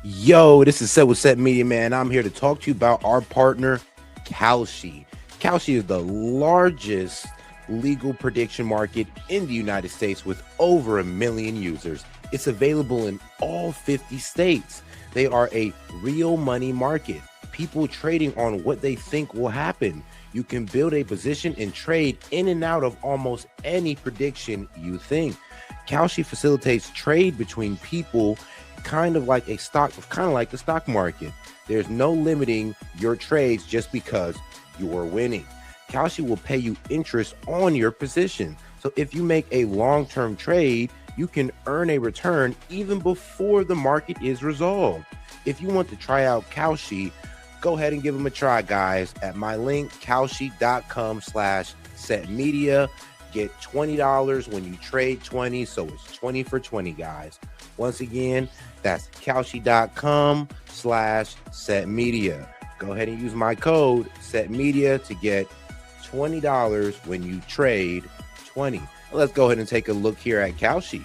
Yo, this is Set with Set Media, man. I'm here to talk to you about our partner, Kalshi. Kalshi is the largest legal prediction market in the United States with over 1 million users. It's available in all 50 states. They are a real money market, people trading on what they think will happen. You can build a position and trade in and out of almost any prediction you think. Kalshi facilitates trade between people kind of like the stock market. There's no limiting your trades just because you're winning. Kalshi will pay you interest on your position. So if you make a long-term trade, you can earn a return even before the market is resolved. If you want to try out Kalshi, go ahead and give them a try, guys, at my link, kalshi.com/setmedia. Get $20 when you trade 20, so it's 20 for 20, guys. Once again, that's kalshi.com/setmedia. Go ahead and use my code setmedia to get $20 when you trade 20. Let's go ahead and take a look here at Kalshi,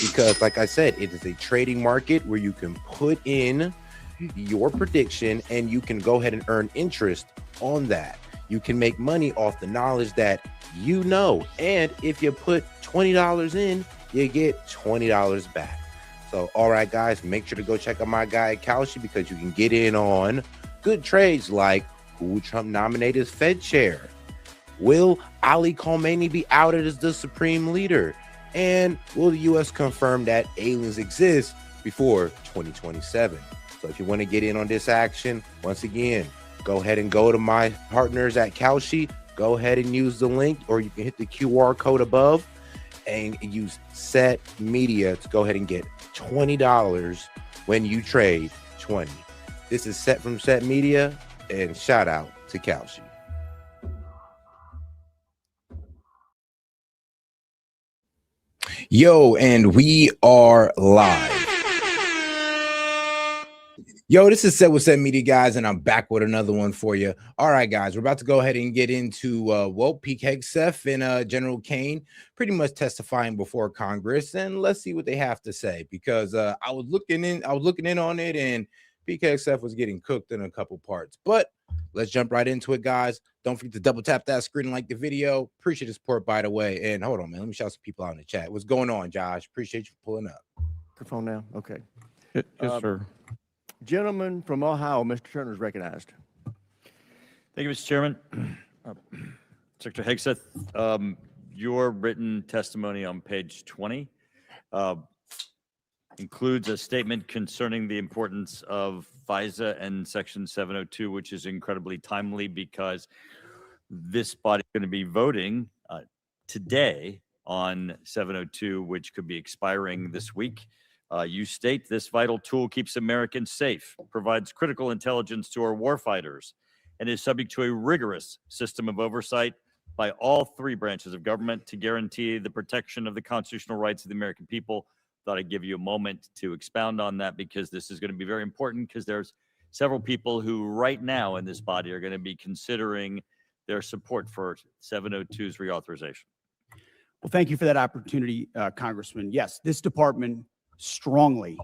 because like I said, it is a trading market where you can put in your prediction and you can go ahead and earn interest on that. You can make money off the knowledge that you know, and if you put $20 in, you get $20 back. So all right, guys, make sure to go check out my guy Kalshi, because you can get in on good trades like who Trump nominated as Fed chair, will Ali Khamenei be outed as the supreme leader, and will the US confirm that aliens exist before 2027. So if you want to get in on this action, once again, go ahead and go to my partners at Kalshi. Go ahead and use the link, or you can hit the QR code above and use Set Media to go ahead and get $20 when you trade 20. This is Set from Set Media, and shout out to Kalshi. Yo, and we are live. Yo, this is Set with Set Media, guys, and I'm back with another one for you. All right, guys, we're about to go ahead and get into Pete Hegseth and General Kane pretty much testifying before Congress, and let's see what they have to say, because I was looking in on it, and Pete Hegseth was getting cooked in a couple parts. But let's jump right into it, guys. Don't forget to double tap that screen and like the video. Appreciate the support, by the way. And hold on, man, let me shout some people out in the chat. What's going on, Josh? Appreciate you for pulling up. Microphone now? Okay. Yes, sir. Gentleman from Ohio, Mr. Turner is recognized. Thank you, Mr. Chairman. Secretary Hegseth, your written testimony on page 20 includes a statement concerning the importance of FISA and Section 702, which is incredibly timely because this body is going to be voting today on 702, which could be expiring this week. You state this vital tool keeps Americans safe, provides critical intelligence to our warfighters, and is subject to a rigorous system of oversight by all three branches of government to guarantee the protection of the constitutional rights of the American people. Thought I'd give you a moment to expound on that, because this is going to be very important, because there's several people who right now in this body are going to be considering their support for 702's reauthorization. Well, thank you for that opportunity, Congressman. Yes, this department strongly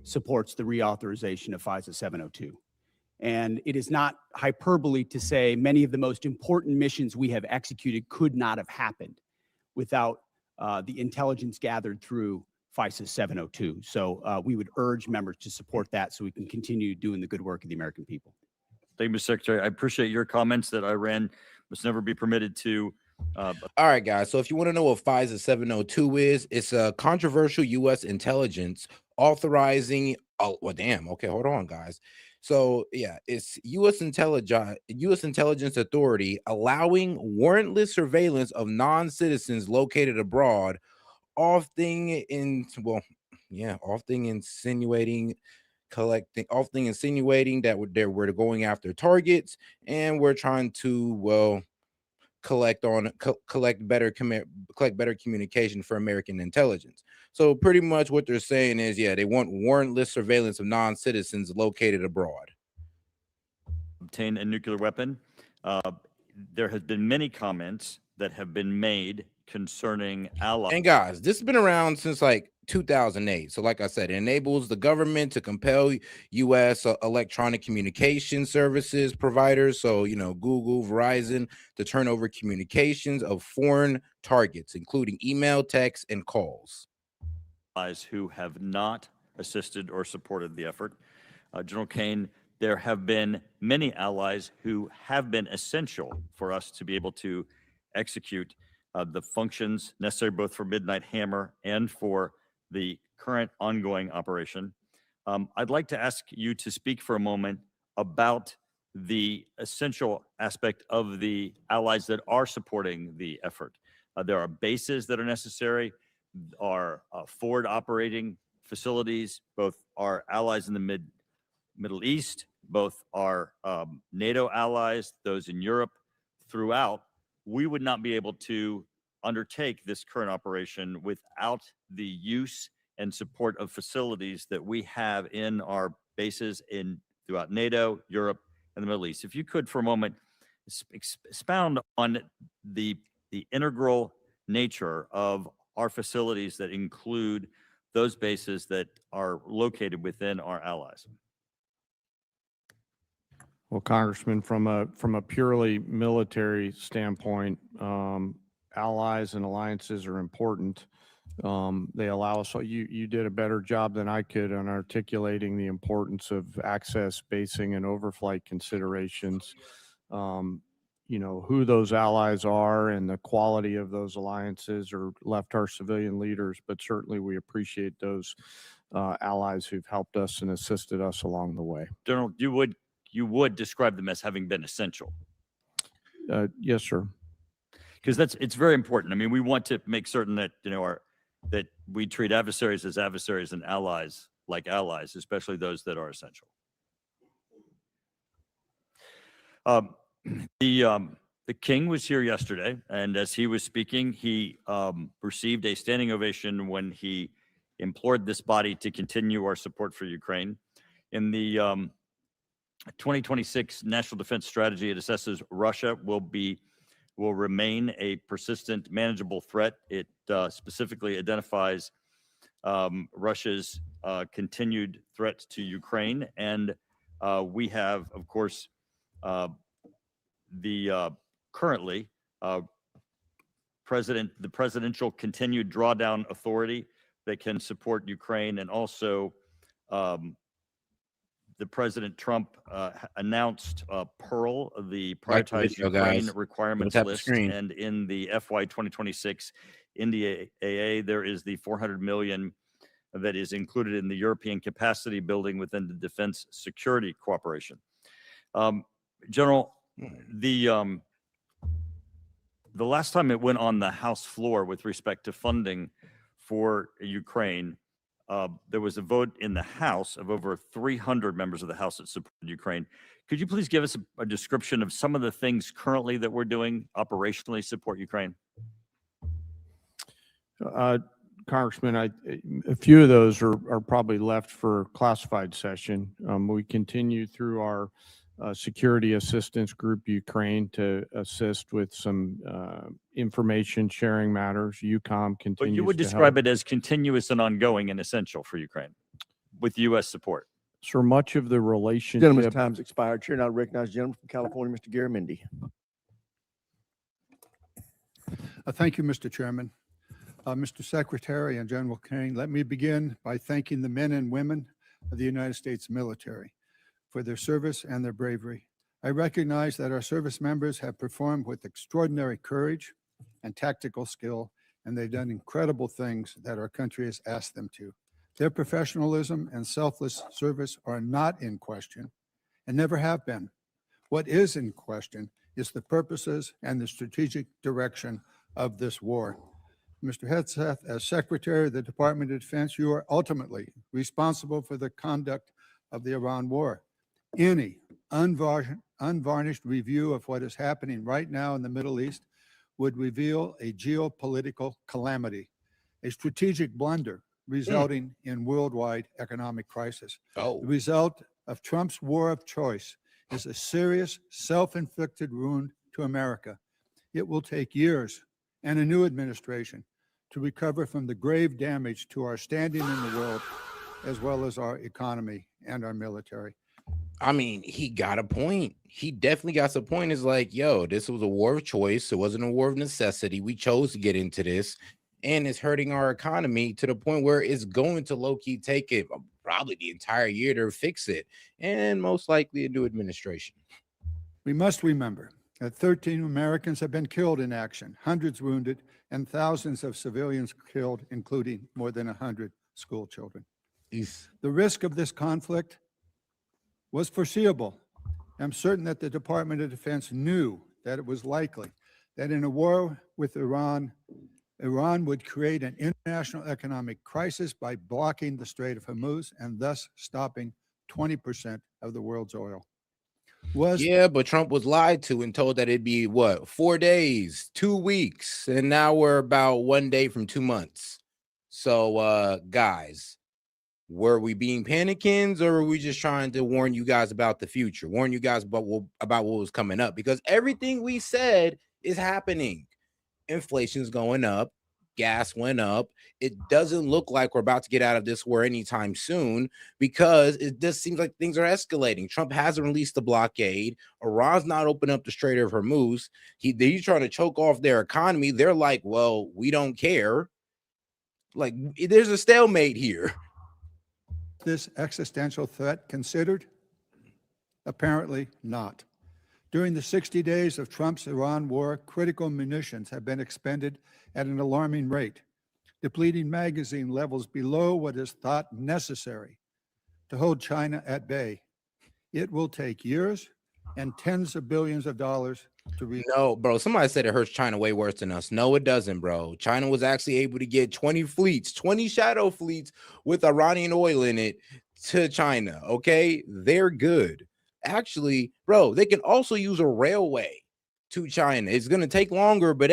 supports the reauthorization of FISA 702. And it is not hyperbole to say many of the most important missions we have executed could not have happened without the intelligence gathered through FISA 702. So we would urge members to support that so we can continue doing the good work of the American people. Thank you, Mr. Secretary. I appreciate your comments that Iran must never be permitted to. All right, guys. So if you want to know what FISA 702 is, it's a controversial U.S. intelligence authorizing. Oh, well, damn. Okay, hold on, guys. So yeah, it's U.S. intelligence authority allowing warrantless surveillance of non-citizens located abroad, often insinuating that we're going after targets, and we're trying to collect better communication for American intelligence. So pretty much what they're saying is, yeah, they want warrantless surveillance of non-citizens located abroad. Obtain a nuclear weapon. There has been many comments that have been made concerning allies. And guys, this has been around since like 2008. So like I said, it enables the government to compel U.S. electronic communication services providers, so, you know, Google, Verizon, to turn over communications of foreign targets, including email, text, and calls. Who have not assisted or supported the effort. General Kane, there have been many allies who have been essential for us to be able to execute the functions necessary both for Midnight Hammer and for the current ongoing operation. I'd like to ask you to speak for a moment about the essential aspect of the allies that are supporting the effort. There are bases that are necessary, our forward operating facilities, both our allies in the Middle East, both our NATO allies, those in Europe, throughout. We would not be able to undertake this current operation without the use and support of facilities that we have in our bases throughout NATO, Europe, and the Middle East. If you could, for a moment, expound on the integral nature of our facilities that include those bases that are located within our allies. Well, Congressman, from a purely military standpoint, allies and alliances are important. They allow us. You did a better job than I could on articulating the importance of access, basing, and overflight considerations. You know, who those allies are and the quality of those alliances are left our civilian leaders, but certainly we appreciate those allies who've helped us and assisted us along the way. General, you would describe them as having been essential. Yes, sir. Because it's very important. I mean, we want to make certain that, you know, that we treat adversaries as adversaries and allies like allies, especially those that are essential. The king was here yesterday, and as he was speaking, he received a standing ovation when he implored this body to continue our support for Ukraine. In the 2026 National Defense Strategy, it assesses Russia will remain a persistent, manageable threat. It specifically identifies Russia's continued threat to Ukraine, and we have, of course, currently the presidential continued drawdown authority that can support Ukraine, and also the President Trump announced Pearl, the prioritized Ukraine requirements list, and in the FY 2026 NDAA, there is the $400 million that is included in the European capacity building within the defense security cooperation. General, the last time it went on the House floor with respect to funding for Ukraine, there was a vote in the House of over 300 members of the House that supported Ukraine. Could you please give us a description of some of the things currently that we're doing operationally to support Ukraine? Congressman, a few of those are probably left for classified session. We continue through our security assistance group Ukraine to assist with some information sharing matters. UCOM continues. But you would describe it as continuous and ongoing and essential for Ukraine with U.S. support. So much of the relationship. Gentleman's time's expired. Chair now recognizes the gentleman from California, Mr. Garamendi. Thank you, Mr. Chairman. Mr. Secretary and General Kane, let me begin by thanking the men and women of the United States military for their service and their bravery. I recognize that our service members have performed with extraordinary courage and tactical skill, and they've done incredible things that our country has asked them to. Their professionalism and selfless service are not in question and never have been. What is in question is the purposes and the strategic direction of this war. Mr. Hegseth, as Secretary of the Department of Defense, you are ultimately responsible for the conduct of the Iran war. Any unvarnished review of what is happening right now in the Middle East would reveal a geopolitical calamity, a strategic blunder resulting in worldwide economic crisis. The result of Trump's war of choice is a serious self-inflicted wound to America. It will take years and a new administration to recover from the grave damage to our standing in the world, as well as our economy and our military. I mean, he got a point. He definitely got some point. It's like, yo, this was a war of choice. It wasn't a war of necessity. We chose to get into this, and it's hurting our economy to the point where it's going to low-key take it probably the entire year to fix it, and most likely a new administration. We must remember that 13 Americans have been killed in action, hundreds wounded, and thousands of civilians killed, including more than 100 school children. The risk of this conflict was foreseeable. I'm certain that the Department of Defense knew that it was likely that in a war with Iran, Iran would create an international economic crisis by blocking the Strait of Hormuz and thus stopping 20% of the world's oil. Yeah, but Trump was lied to and told that it'd be what, 4 days, 2 weeks, and now we're about 1 day from 2 months. So guys, were we being panicans, or were we just trying to warn you guys about the future, warn you guys about what was coming up? Because everything we said is happening. Inflation's going up, gas went up. It doesn't look like we're about to get out of this war anytime soon, because it just seems like things are escalating. Trump hasn't released the blockade. Iran's not opening up the Strait of Hormuz. He's trying to choke off their economy. They're like, well, we don't care. Like, there's a stalemate here. This existential threat considered? Apparently not. During the 60 days of Trump's Iran war, critical munitions have been expended at an alarming rate, depleting magazine levels below what is thought necessary to hold China at bay. It will take years and tens of billions of dollars to reach. No, bro, somebody said it hurts China way worse than us. No, it doesn't, bro. China was actually able to get 20 fleets, 20 shadow fleets with Iranian oil in it to China, okay? They're good. Actually, bro, they can also use a railway to China. It's going to take longer, but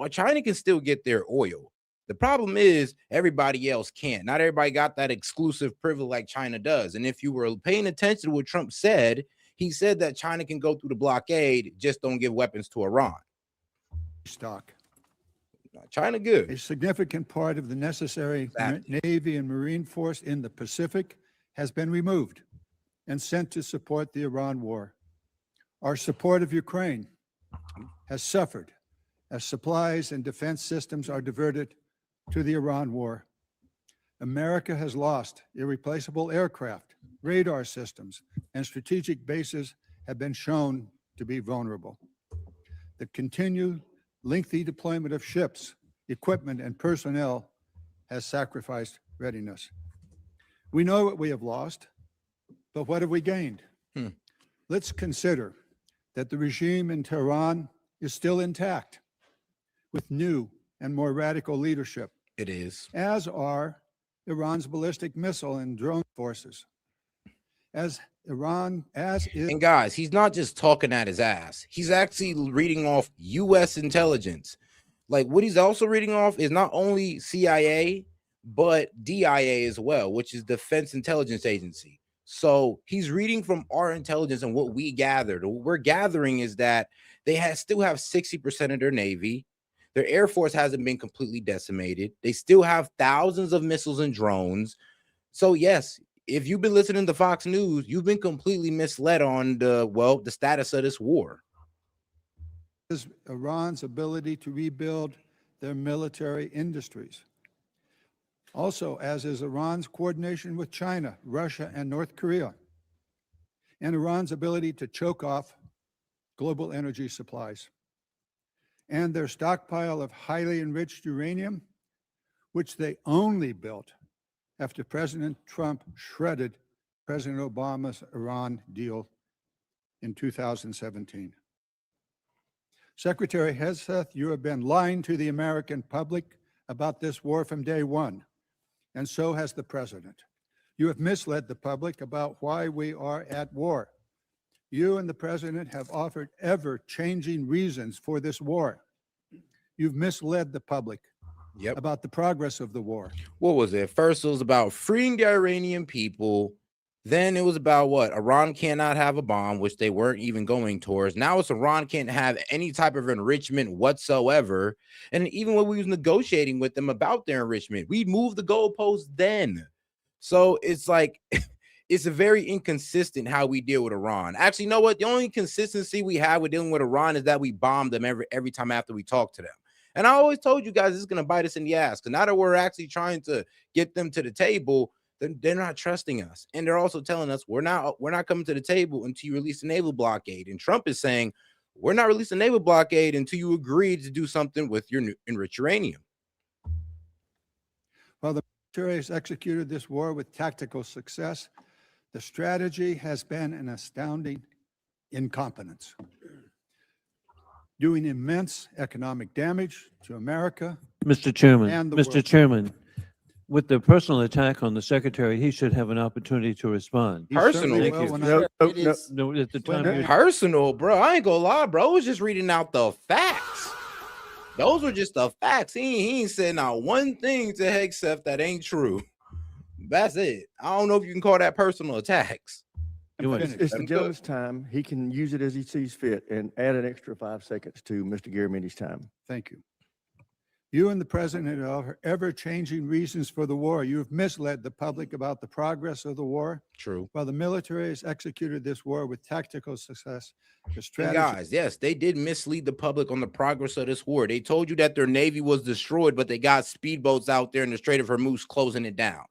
China can still get their oil. The problem is everybody else can't. Not everybody got that exclusive privilege like China does. And if you were paying attention to what Trump said, he said that China can go through the blockade, just don't give weapons to Iran. Stock. China good. A significant part of the necessary Navy and Marine force in the Pacific has been removed and sent to support the Iran war. Our support of Ukraine has suffered as supplies and defense systems are diverted to the Iran war. America has lost irreplaceable aircraft, radar systems, and strategic bases have been shown to be vulnerable. The continued lengthy deployment of ships, equipment, and personnel has sacrificed readiness. We know what we have lost, but what have we gained? Let's consider that the regime in Tehran is still intact with new and more radical leadership. It is. As are Iran's ballistic missile and drone forces. And guys, he's not just talking at his ass. He's actually reading off U.S. intelligence. Like, what he's also reading off is not only CIA, but DIA as well, which is Defense Intelligence Agency. So he's reading from our intelligence, and what we gathered. What we're gathering is that they still have 60% of their Navy. Their Air Force hasn't been completely decimated. They still have thousands of missiles and drones. So yes, if you've been listening to Fox News, you've been completely misled on the status of this war. Iran's ability to rebuild their military industries. Also, as is Iran's coordination with China, Russia, and North Korea, and Iran's ability to choke off global energy supplies, and their stockpile of highly enriched uranium, which they only built after President Trump shredded President Obama's Iran deal in 2017. Secretary Hegseth, you have been lying to the American public about this war from day one, and so has the president. You have misled the public about why we are at war. You and the president have offered ever-changing reasons for this war. You've misled the public about the progress of the war. What was it? First, it was about freeing the Iranian people. Then it was about what? Iran cannot have a bomb, which they weren't even going towards. Now it's Iran can't have any type of enrichment whatsoever. And even when we was negotiating with them about their enrichment, we moved the goalposts then. So it's like it's a very inconsistent how we deal with Iran. Actually, you know what? The only consistency we have with dealing with Iran is that we bomb them every time after we talk to them. And I always told you guys this is going to bite us in the ass, because now that we're actually trying to get them to the table, they're not trusting us. And they're also telling us we're not coming to the table until you release the naval blockade. And Trump is saying we're not releasing naval blockade until you agree to do something with your enriched uranium. While the military has executed this war with tactical success, the strategy has been an astounding incompetence, doing immense economic damage to America. Mr. Chairman, And the Mr. world. Chairman, with the personal attack on the secretary, he should have an opportunity to respond. He Personal. certainly Thank will you. when No, I- no, It no. is- No, at the time, Well, you're- Personal, bro. I ain't gonna lie, bro. I was just reading out the facts. Those were just the facts. He ain't said not one thing to Hegseth that ain't true. That's it. I don't know if you can call that personal attacks. you went- finished. It's the Let him gentleman's time. He can use it as he sees fit and add an extra 5 seconds to Mr. Garamendi's time. Thank you. You and the president are ever-changing reasons for the war. You have misled the public about the progress of the war. True. While the military has executed this war with tactical success, the And strategy. guys, yes, they did mislead the public on the progress of this war. They told you that their navy was destroyed, but they got speedboats out there in the Strait of Hormuz closing it down.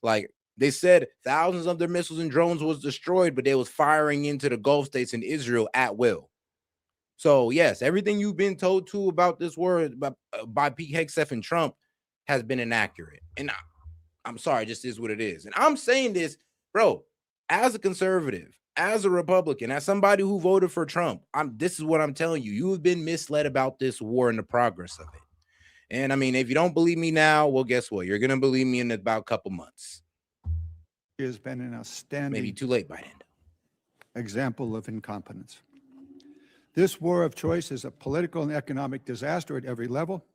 Like they said, thousands of their missiles and drones was destroyed, but they was firing into the Gulf states and Israel at will. So yes, everything you've been told to about this war by Pete Hegseth and Trump has been inaccurate. And I'm sorry, just is what it is. And I'm saying this, bro, as a conservative, as a Republican, as somebody who voted for Trump, this is what I'm telling you. You have been misled about this war and the progress of it. And I mean, if you don't believe me now, well, guess what? You're gonna believe me in about a couple months. Has been an outstanding Maybe too late by then. example of incompetence. This war of choice is a political and economic disaster at every level.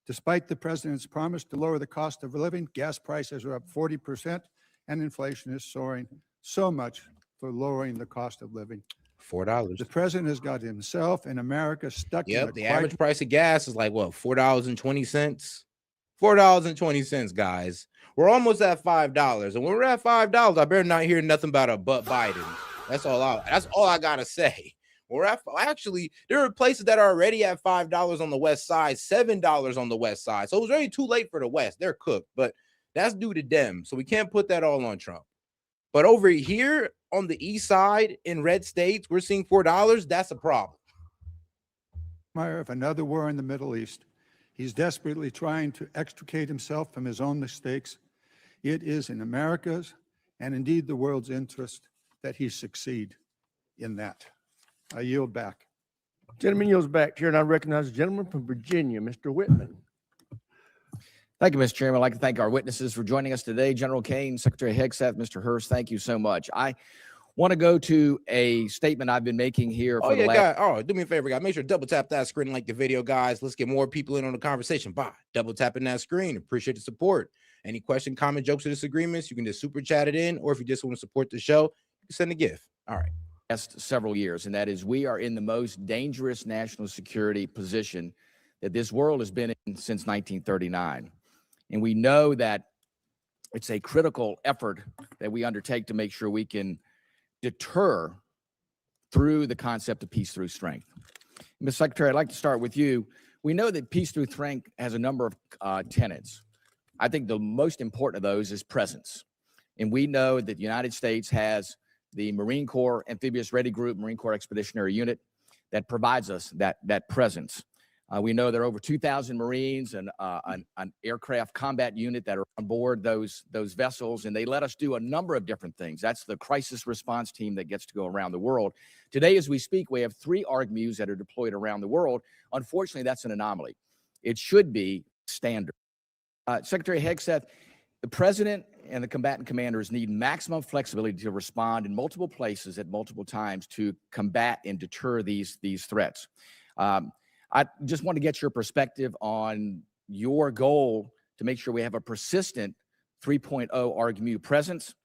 Despite the president's promise to lower the cost of living, gas prices are up 40% and inflation is soaring. So much for lowering the cost of living. $4. The president has got himself and America stuck in Yep, the quagmire. average price of gas is like what, $4.20? $4.20, guys. We're almost at $5. And when we're at $5, I better not hear nothing about a but Biden. That's all I gotta say. We're at actually, there are places that are already at $5 on the west side, $7 on the west side. So it was already too late for the West. They're cooked, but that's due to them. So we can't put that all on Trump. But over here on the east side in red states, we're seeing $4. That's a problem. Of another war in the Middle East. He's desperately trying to extricate himself from his own mistakes. It is in America's and indeed the world's interest that he succeed in that. I yield back. Gentleman yields back. Chair, and I recognize the gentleman from Virginia, Mr. Whitman. Thank you, Mr. Chairman. I'd like to thank our witnesses for joining us today. General Kane, Secretary Hegseth, Mr. Hurst, thank you so much. I want to go to a statement I've been making here for the last... do me a favor, guys. Make sure to double tap that screen, like the video, guys. Let's get more people in on the conversation. Bye. Double tapping that screen. Appreciate the support. Any question, comment, jokes, or disagreements, you can just super chat it in, or if you just want to support the show, you can send a gift. All right. Last several years, and that is we are in the most dangerous national security position that this world has been in since 1939. And we know that it's a critical effort that we undertake to make sure we can deter through the concept of peace through strength. Ms. Secretary, I'd like to start with you. We know that peace through strength has a number of tenets. I think the most important of those is presence. And we know that the United States has the Marine Corps Amphibious Ready Group, Marine Corps Expeditionary Unit that provides us that presence. We know there are over 2,000 Marines and an aircraft combat unit that are on board those vessels, and they let us do a number of different things. That's the crisis response team that gets to go around the world. Today, as we speak, we have 3 ARGMUs that are deployed around the world. Unfortunately, that's an anomaly. It should be standard. Secretary Hegseth, the president and the combatant commanders need maximum flexibility to respond in multiple places at multiple times to combat and deter these threats. I just want to get your perspective on your goal to make sure we have a persistent 3.0 ARGMU presence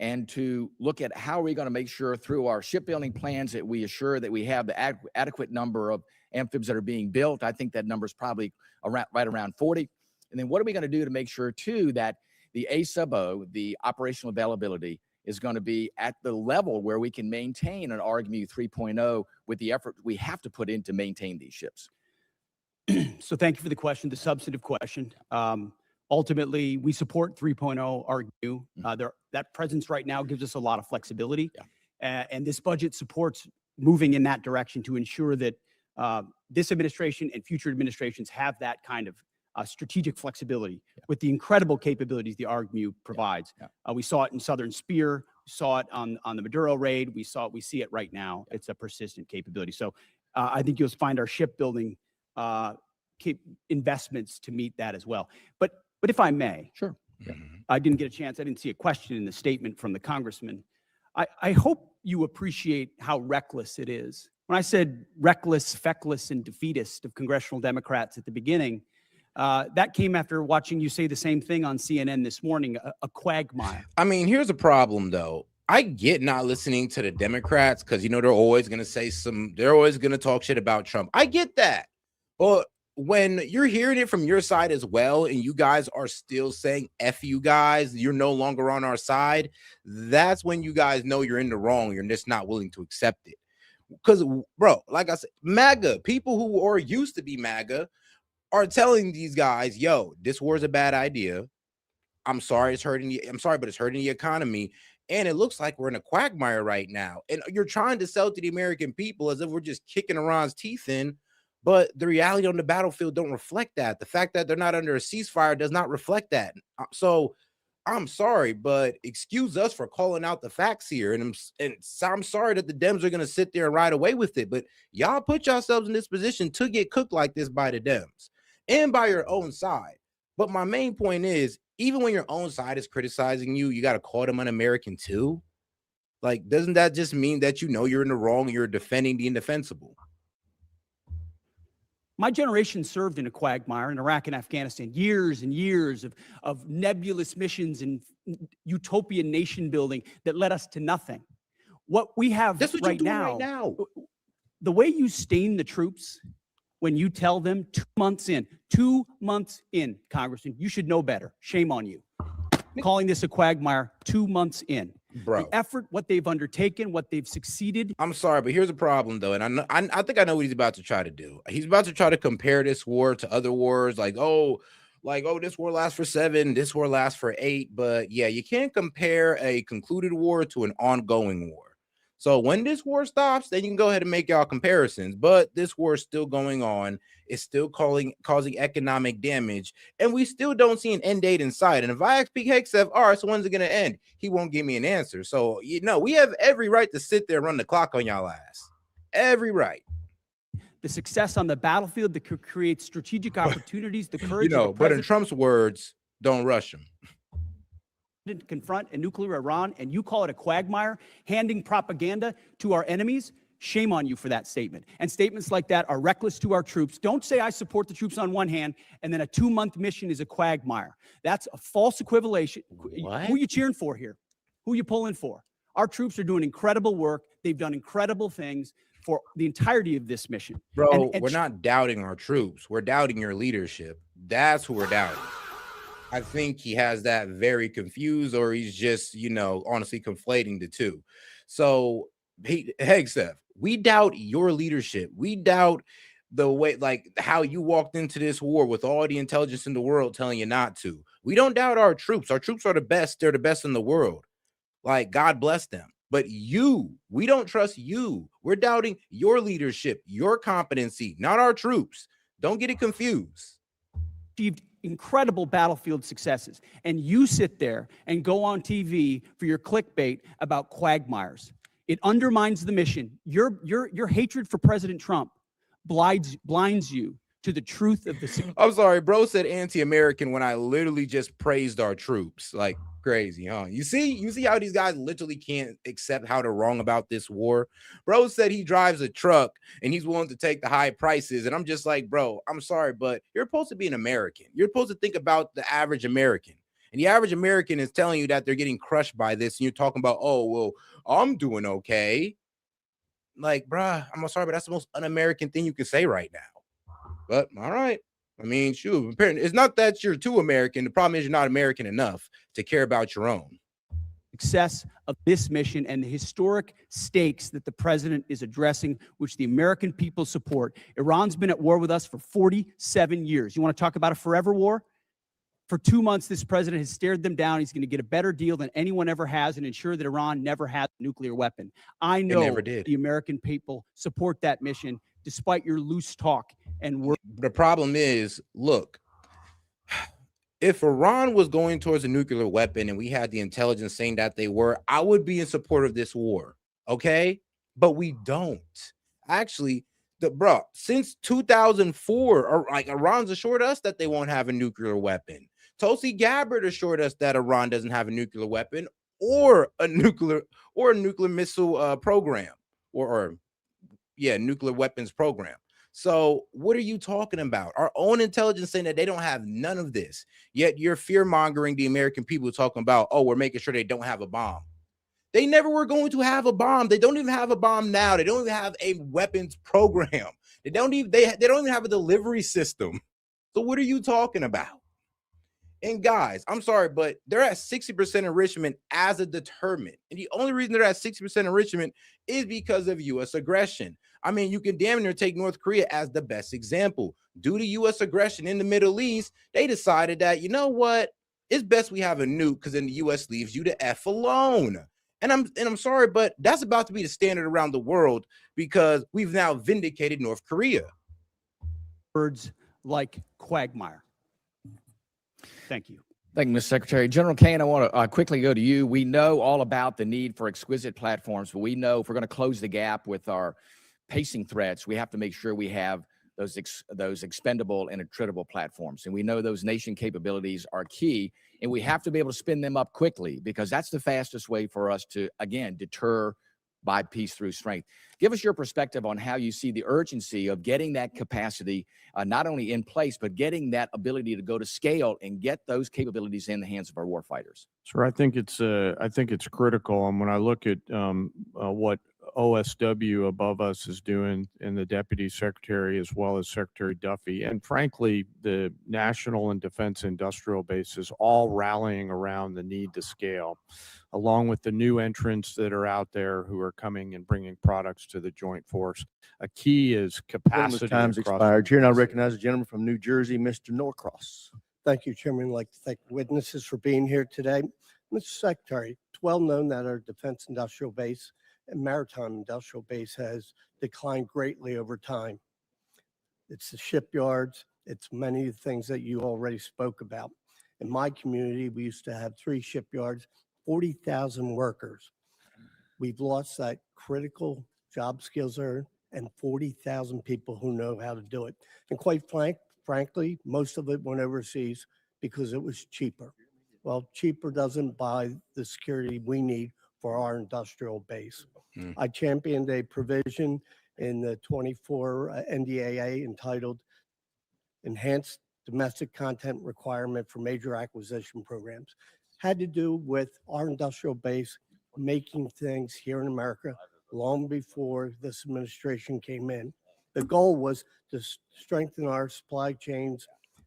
and to look at how are we going to make sure through our shipbuilding plans that we assure that we have the adequate number of amphibs that are being built. I think that number is probably right around 40. And then what are we going to do to make sure too that the A-sub-O, the operational availability, is going to be at the level where we can maintain an ARGMU 3.0 with the effort we have to put in to maintain these ships? So thank you for the question, the substantive question. Ultimately, we support 3.0 ARGMU. That presence right now gives us a lot of flexibility. And this budget supports moving in that direction to ensure that this administration and future administrations have that kind of strategic flexibility with the incredible capabilities the ARGMU provides. We saw it in Southern Spear, we saw it on the Maduro raid, we see it right now. It's a persistent capability. So I think you'll find our shipbuilding investments to meet that as well. But if I may, sure. I didn't get a chance. I didn't see a question in the statement from the congressman. I hope you appreciate how reckless it is. When I said reckless, feckless, and defeatist of congressional Democrats at the beginning, that came after watching you say the same thing on CNN this morning, a quagmire. I mean, here's a problem, though. I get not listening to the Democrats because, you know, they're always going to they're always going to talk shit about Trump. I get that. But when you're hearing it from your side as well, and you guys are still saying, F you guys, you're no longer on our side, that's when you guys know you're in the wrong. You're just not willing to accept it. Because, bro, like I said, MAGA, people who are used to be MAGA are telling these guys, yo, this war is a bad idea. I'm sorry, it's hurting you. I'm sorry, but it's hurting the economy. And it looks like we're in a quagmire right now. And you're trying to sell to the American people as if we're just kicking Iran's teeth in. But the reality on the battlefield don't reflect that. The fact that they're not under a ceasefire does not reflect that. So I'm sorry, but excuse us for calling out the facts here. And I'm sorry that the Dems are going to sit there and ride away with it. But y'all put yourselves in this position to get cooked like this by the Dems and by your own side. But my main point is, even when your own side is criticizing you, you got to call them un-American too. Like, doesn't that just mean that you know you're in the wrong and you're defending the indefensible? My generation served in a quagmire in Iraq and Afghanistan, years and years of nebulous missions and utopian nation building that led us to nothing. What we have right now, the way you stain the troops when you tell them 2 months in, Congressman, you should know better. Shame on you. Calling this a quagmire 2 months in. Bro, the effort, what they've undertaken, what they've succeeded. I'm sorry, but here's a problem, though, and I think I know what he's about to try to do. He's about to try to compare this war to other wars, like this war lasts for 7, this war lasts for 8. But yeah, you can't compare a concluded war to an ongoing war. So when this war stops, then you can go ahead and make y'all comparisons. But this war is still going on. It's still causing economic damage. And we still don't see an end date in sight. And if I ask Pete Hegseth, all right, so when's it going to end? He won't give me an answer. So, you know, we have every right to sit there and run the clock on y'all ass. Every right. The success on the battlefield that could create strategic opportunities, the courage. You know, but in Trump's words, don't rush him. To confront a nuclear Iran, and you call it a quagmire, handing propaganda to our enemies. Shame on you for that statement. And statements like that are reckless to our troops. Don't say I support the troops on one hand, and then a 2-month mission is a quagmire. That's a false equivalation. What? Who are you cheering for here? Who are you pulling for? Our troops are doing incredible work. They've done incredible things for the entirety of this mission. Bro, we're not doubting our troops. We're doubting your leadership. That's who we're doubting. I think he has that very confused, or he's just, you know, honestly conflating the two. So, Hegseth, we doubt your leadership. We doubt the way, like, how you walked into this war with all the intelligence in the world telling you not to. We don't doubt our troops. Our troops are the best. They're the best in the world. Like, God bless them. But we don't trust you. We're doubting your leadership, your competency, not our troops. Don't get it confused. Achieved incredible battlefield successes, and you sit there and go on TV for your clickbait about quagmires. It undermines the mission. Your hatred for President Trump blinds you to the truth of the. I'm sorry, bro said anti-American when I literally just praised our troops. Like, crazy, huh? You see how these guys literally can't accept how they're wrong about this war. Bro said he drives a truck and he's willing to take the high prices, and I'm just like, bro, I'm sorry, but you're supposed to be an American. You're supposed to think about the average American. And the average American is telling you that they're getting crushed by this. And you're talking about, oh, well, I'm doing okay. Like, bruh, I'm sorry, but that's the most un-American thing you can say right now. But all right. I mean, shoot, it's not that you're too American. The problem is you're not American enough to care about your own. Success of this mission and the historic stakes that the president is addressing, which the American people support. Iran's been at war with us for 47 years. You want to talk about a forever war? For 2 months, this president has stared them down. He's going to get a better deal than anyone ever has and ensure that Iran never has a nuclear weapon. I know never did. The American people support that mission, despite your loose talk and words. The problem is, look, if Iran was going towards a nuclear weapon and we had the intelligence saying that they were, I would be in support of this war. Okay. But we don't. Actually, since 2004, like Iran's assured us that they won't have a nuclear weapon. Tulsi Gabbard assured us that Iran doesn't have a nuclear weapon or a nuclear missile program or nuclear weapons program. So what are you talking about? Our own intelligence saying that they don't have none of this, yet you're fear-mongering the American people talking about, oh, we're making sure they don't have a bomb. They never were going to have a bomb. They don't even have a bomb now. They don't even have a weapons program. They don't even have a delivery system. So what are you talking about? And guys, I'm sorry, but they're at 60% enrichment as a deterrent. And the only reason they're at 60% enrichment is because of U.S. aggression. I mean, you can damn near take North Korea as the best example. Due to U.S. aggression in the Middle East, they decided that, you know what? It's best we have a nuke because then the U.S. leaves you to F alone. And I'm sorry, but that's about to be the standard around the world because we've now vindicated North Korea. Words like quagmire. Thank you. Thank you, Mr. Secretary. General Kane, I want to quickly go to you. We know all about the need for exquisite platforms, but we know if we're going to close the gap with our pacing threats, we have to make sure we have those expendable and attritable platforms. And we know those nation capabilities are key, and we have to be able to spin them up quickly because that's the fastest way for us to, again, deter by peace through strength. Give us your perspective on how you see the urgency of getting that capacity not only in place, but getting that ability to go to scale and get those capabilities in the hands of our warfighters. Sir, I think it's critical. And when I look at what OSW above us is doing and the Deputy Secretary as well as Secretary Duffy, and frankly, the national and defense industrial bases all rallying around the need to scale, along with the new entrants that are out there who are coming and bringing products to the joint force. A key is capacity. Time's expired. Here now recognize a gentleman from New Jersey, Mr. Norcross. Thank you, Chairman. I'd like to thank witnesses for being here today. Mr. Secretary, it's well known that our defense industrial base and maritime industrial base has declined greatly over time. It's the shipyards. It's many of the things that you already spoke about. In my community, we used to have 3 shipyards, 40,000 workers. We've lost that critical job skills there and 40,000 people who know how to do it. And quite frankly, most of it went overseas because it was cheaper. Well, cheaper doesn't buy the security we need for our industrial base. I championed a provision in the 24 NDAA entitled Enhanced Domestic Content Requirement for Major Acquisition Programs. Had to do with our industrial base making things here in America long before this administration came in. The goal was to strengthen our supply chains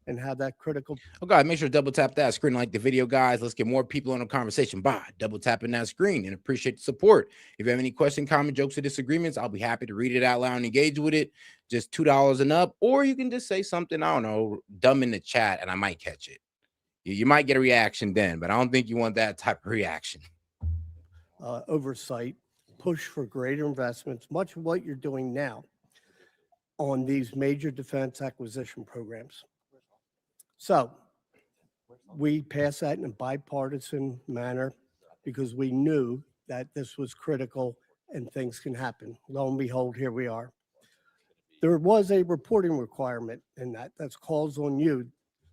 and have that critical. Okay, make sure to double tap that screen, like the video, guys. Let's get more people on the conversation by double tapping that screen, and appreciate the support. If you have any question, comment, jokes, or disagreements, I'll be happy to read it out loud and engage with it. Just $2 and up, or you can just say something, I don't know, dumb in the chat, and I might catch it. You might get a reaction then, but I don't think you want that type of reaction. Oversight, push for greater investments, much of what you're doing now on these major defense acquisition programs. So we passed that in a bipartisan manner because we knew that this was critical and things can happen. Lo and behold, here we are. There was a reporting requirement in that calls on you,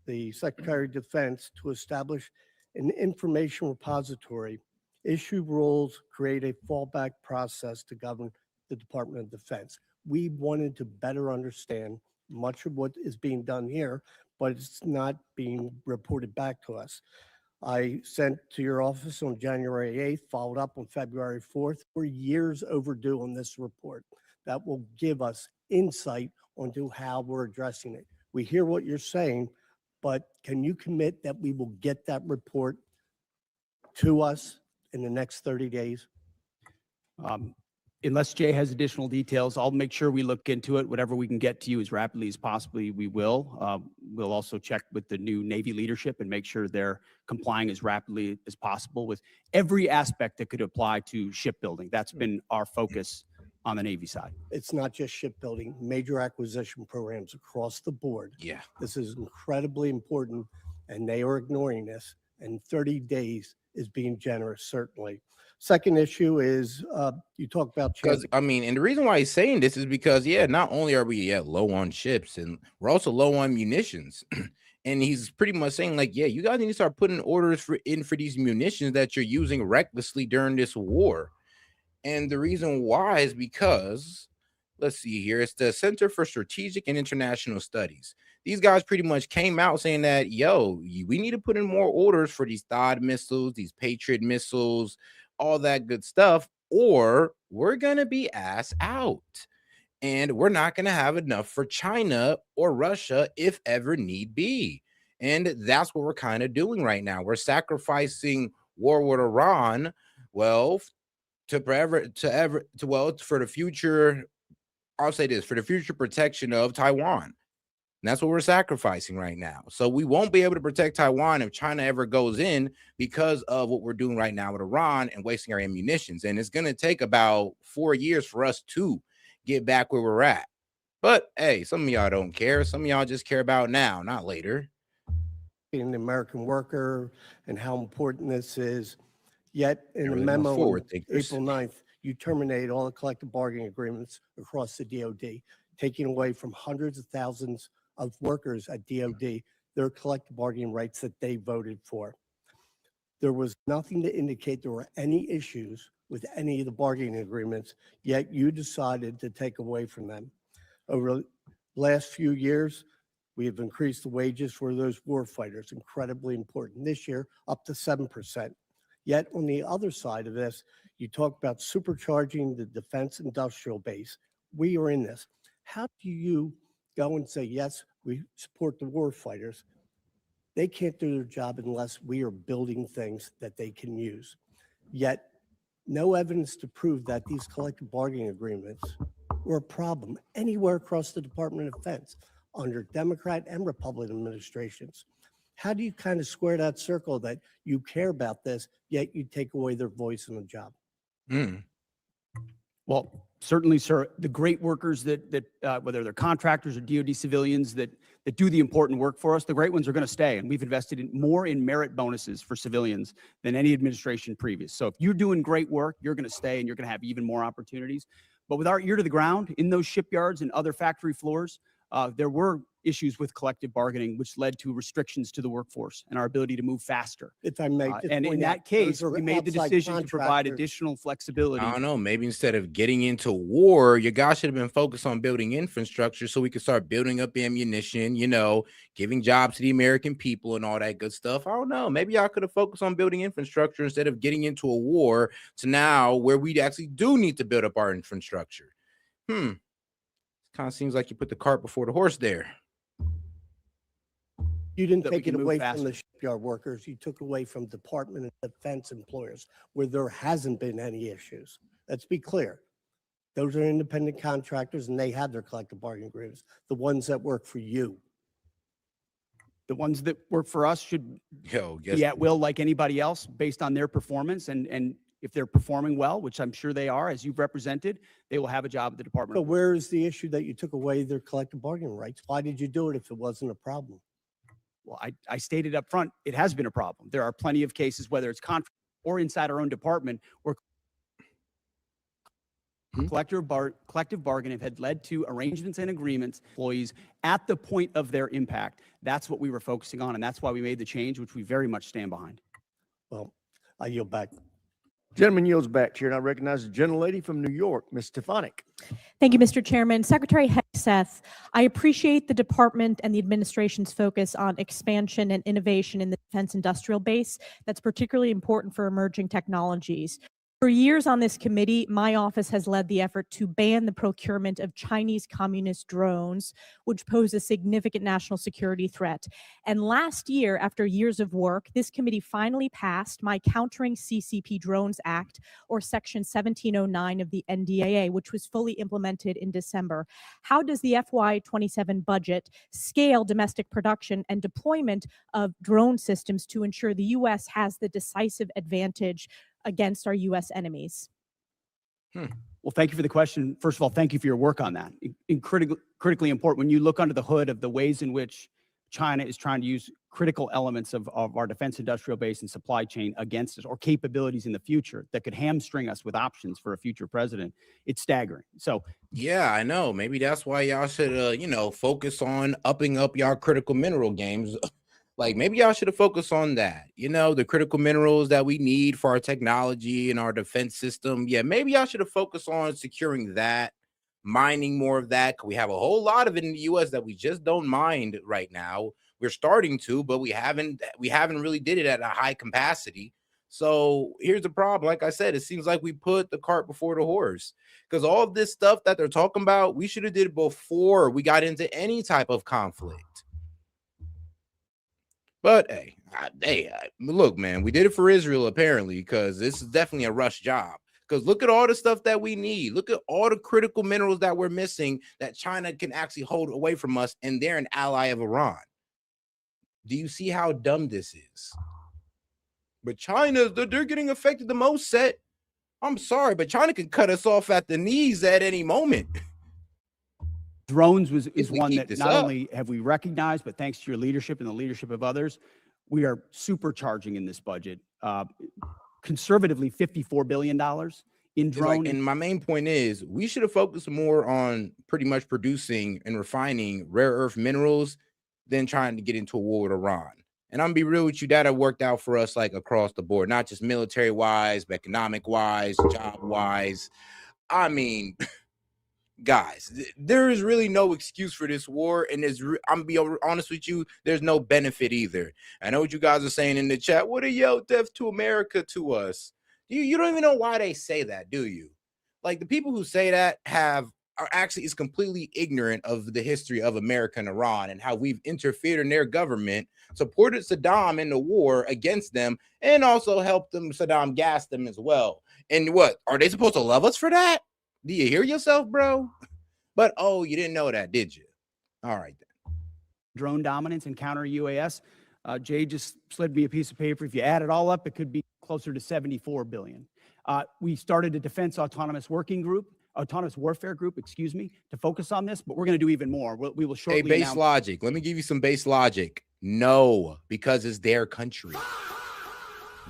the Secretary of Defense, to establish an information repository, issue rules, create a fallback process to govern the Department of Defense. We wanted to better understand much of what is being done here, but it's not being reported back to us. I sent to your office on January 8th, followed up on February 4th. We're years overdue on this report that will give us insight onto how we're addressing it. We hear what you're saying, but can you commit that we will get that report to us in the next 30 days? Unless Jay has additional details, I'll make sure we look into it. Whatever we can get to you as rapidly as possibly, we will. We'll also check with the new Navy leadership and make sure they're complying as rapidly as possible with every aspect that could apply to shipbuilding. That's been our focus on the Navy side. It's not just shipbuilding, major acquisition programs across the board. Yeah. This is incredibly important, and they are ignoring this. And 30 days is being generous, certainly. Second issue is you talk about Because I mean, and the reason why he's saying this is because, yeah, not only are we low on ships, and we're also low on munitions. And he's pretty much saying, like, yeah, you guys need to start putting orders for these munitions that you're using recklessly during this war. And the reason why is because, let's see here, it's the Center for Strategic and International Studies. These guys pretty much came out saying that, yo, we need to put in more orders for these THAAD missiles, these Patriot missiles, all that good stuff, or we're going to be ass out. And we're not going to have enough for China or Russia if ever need be. And that's what we're kind of doing right now. We're sacrificing war with Iran, well, for the future, I'll say this, for the future protection of Taiwan. And that's what we're sacrificing right now. So we won't be able to protect Taiwan if China ever goes in because of what we're doing right now with Iran and wasting our ammunitions. And it's going to take about 4 years for us to get back where we're at. But hey, some of y'all don't care. Some of y'all just care about now, not later. Being the American worker and how important this is. Yet in the memo on April 9th, you terminate all the collective bargaining agreements across the DOD, taking away from hundreds of thousands of workers at DOD their collective bargaining rights that they voted for. There was nothing to indicate there were any issues with any of the bargaining agreements, yet you decided to take away from them. Over the last few years, we have increased the wages for those war fighters, incredibly important. This year, up to 7%. Yet on the other side of this, you talk about supercharging the defense industrial base. We are in this. How do you go and say, yes, we support the war fighters? They can't do their job unless we are building things that they can use. Yet no evidence to prove that these collective bargaining agreements were a problem anywhere across the Department of Defense under Democrat and Republican administrations. How do you kind of square that circle that you care about this, yet you take away their voice in the job? Well, certainly, sir, the great workers that whether they're contractors or DOD civilians that do the important work for us, the great ones are going to stay. And we've invested more in merit bonuses for civilians than any administration previous. So if you're doing great work, you're going to stay and you're going to have even more opportunities. But with our ear to the ground in those shipyards and other factory floors, there were issues with collective bargaining, which led to restrictions to the workforce and our ability to move faster. If I may, and in that case, we made the decision to provide additional flexibility. I don't know. Maybe instead of getting into war, your guys should have been focused on building infrastructure so we could start building up ammunition, giving jobs to the American people and all that good stuff. I don't know. Maybe y'all could have focused on building infrastructure instead of getting into a war to now where we actually do need to build up our infrastructure. Kind of seems like you put the cart before the horse there. You didn't take it away from the shipyard workers. You took away from Department of Defense employers where there hasn't been any issues. Let's be clear. Those are independent contractors and they have their collective bargaining agreements. The ones that work for you. The ones that work for us should be at will like anybody else based on their performance. And if they're performing well, which I'm sure they are, as you've represented, they will have a job at the Department. So where is the issue that you took away their collective bargaining rights? Why did you do it if it wasn't a problem? Well, I stated up front, it has been a problem. There are plenty of cases, whether it's contract or inside our own department, where collective bargaining had led to arrangements and agreements, employees at the point of their impact. That's what we were focusing on, and that's why we made the change, which we very much stand behind. Well, I yield back. Gentleman yields back. Chair, and I recognize the gentlelady from New York, Ms. Stefanik. Thank you, Mr. Chairman. Secretary Hicks, Seth. I appreciate the department and the administration's focus on expansion and innovation in the defense industrial base. That's particularly important for emerging technologies. For years on this committee, my office has led the effort to ban the procurement of Chinese communist drones, which pose a significant national security threat. And last year, after years of work, this committee finally passed my Countering CCP Drones Act, or Section 1709 of the NDAA, which was fully implemented in December. How does the FY27 budget scale domestic production and deployment of drone systems to ensure the U.S. has the decisive advantage against our U.S. enemies? Well, thank you for the question. First of all, thank you for your work on that. Critically important. When you look under the hood of the ways in which China is trying to use critical elements of our defense industrial base and supply chain against us, or capabilities in the future that could hamstring us with options for a future president, it's staggering. So Yeah, I know. Maybe that's why y'all should, focus on upping up y'all critical mineral games. Like maybe y'all should have focused on that. The critical minerals that we need for our technology and our defense system. Yeah, maybe y'all should have focused on securing that, mining more of that. 'Cause we have a whole lot of it in the US that we just don't mine right now. We're starting to, but we haven't really did it at a high capacity. So here's the problem. Like I said, it seems like we put the cart before the horse, because all of this stuff that they're talking about, we should have did it before we got into any type of conflict. But look, man, we did it for Israel apparently, because this is definitely a rush job. Because look at all the stuff that we need. Look at all the critical minerals that we're missing that China can actually hold away from us, and they're an ally of Iran. Do you see how dumb this is? But China, they're getting affected the most, Set. I'm sorry, but China can cut us off at the knees at any moment. drones is we one keep that this not up. only have we recognized, but thanks to your leadership and the leadership of others, we are supercharging in this budget. Conservatively, $54 billion in drone. And my main point is we should have focused more on pretty much producing and refining rare earth minerals than trying to get into a war with Iran. And I'm gonna be real with you, that have worked out for us like across the board, not just military wise, but economic wise, job wise. I mean, guys, there is really no excuse for this war, and I'm gonna be honest with you, there's no benefit either. I know what you guys are saying in the chat. What a yell death to America to us. You don't even know why they say that, do you? Like the people who say that are actually is completely ignorant of the history of America and Iran and how we've interfered in their government, supported Saddam in the war against them, and also helped them. Saddam gassed them as well. And what are they supposed to love us for that? Do you hear yourself, bro? But oh, you didn't know that, did you? All right then. Drone dominance and counter UAS. Jay just slid me a piece of paper. If you add it all up, it could be closer to $74 billion. We started a defense autonomous warfare group, to focus on this, but we're going to do even more. We will shortly Hey, base announce. logic. Let me give you some base logic. No, because it's their country.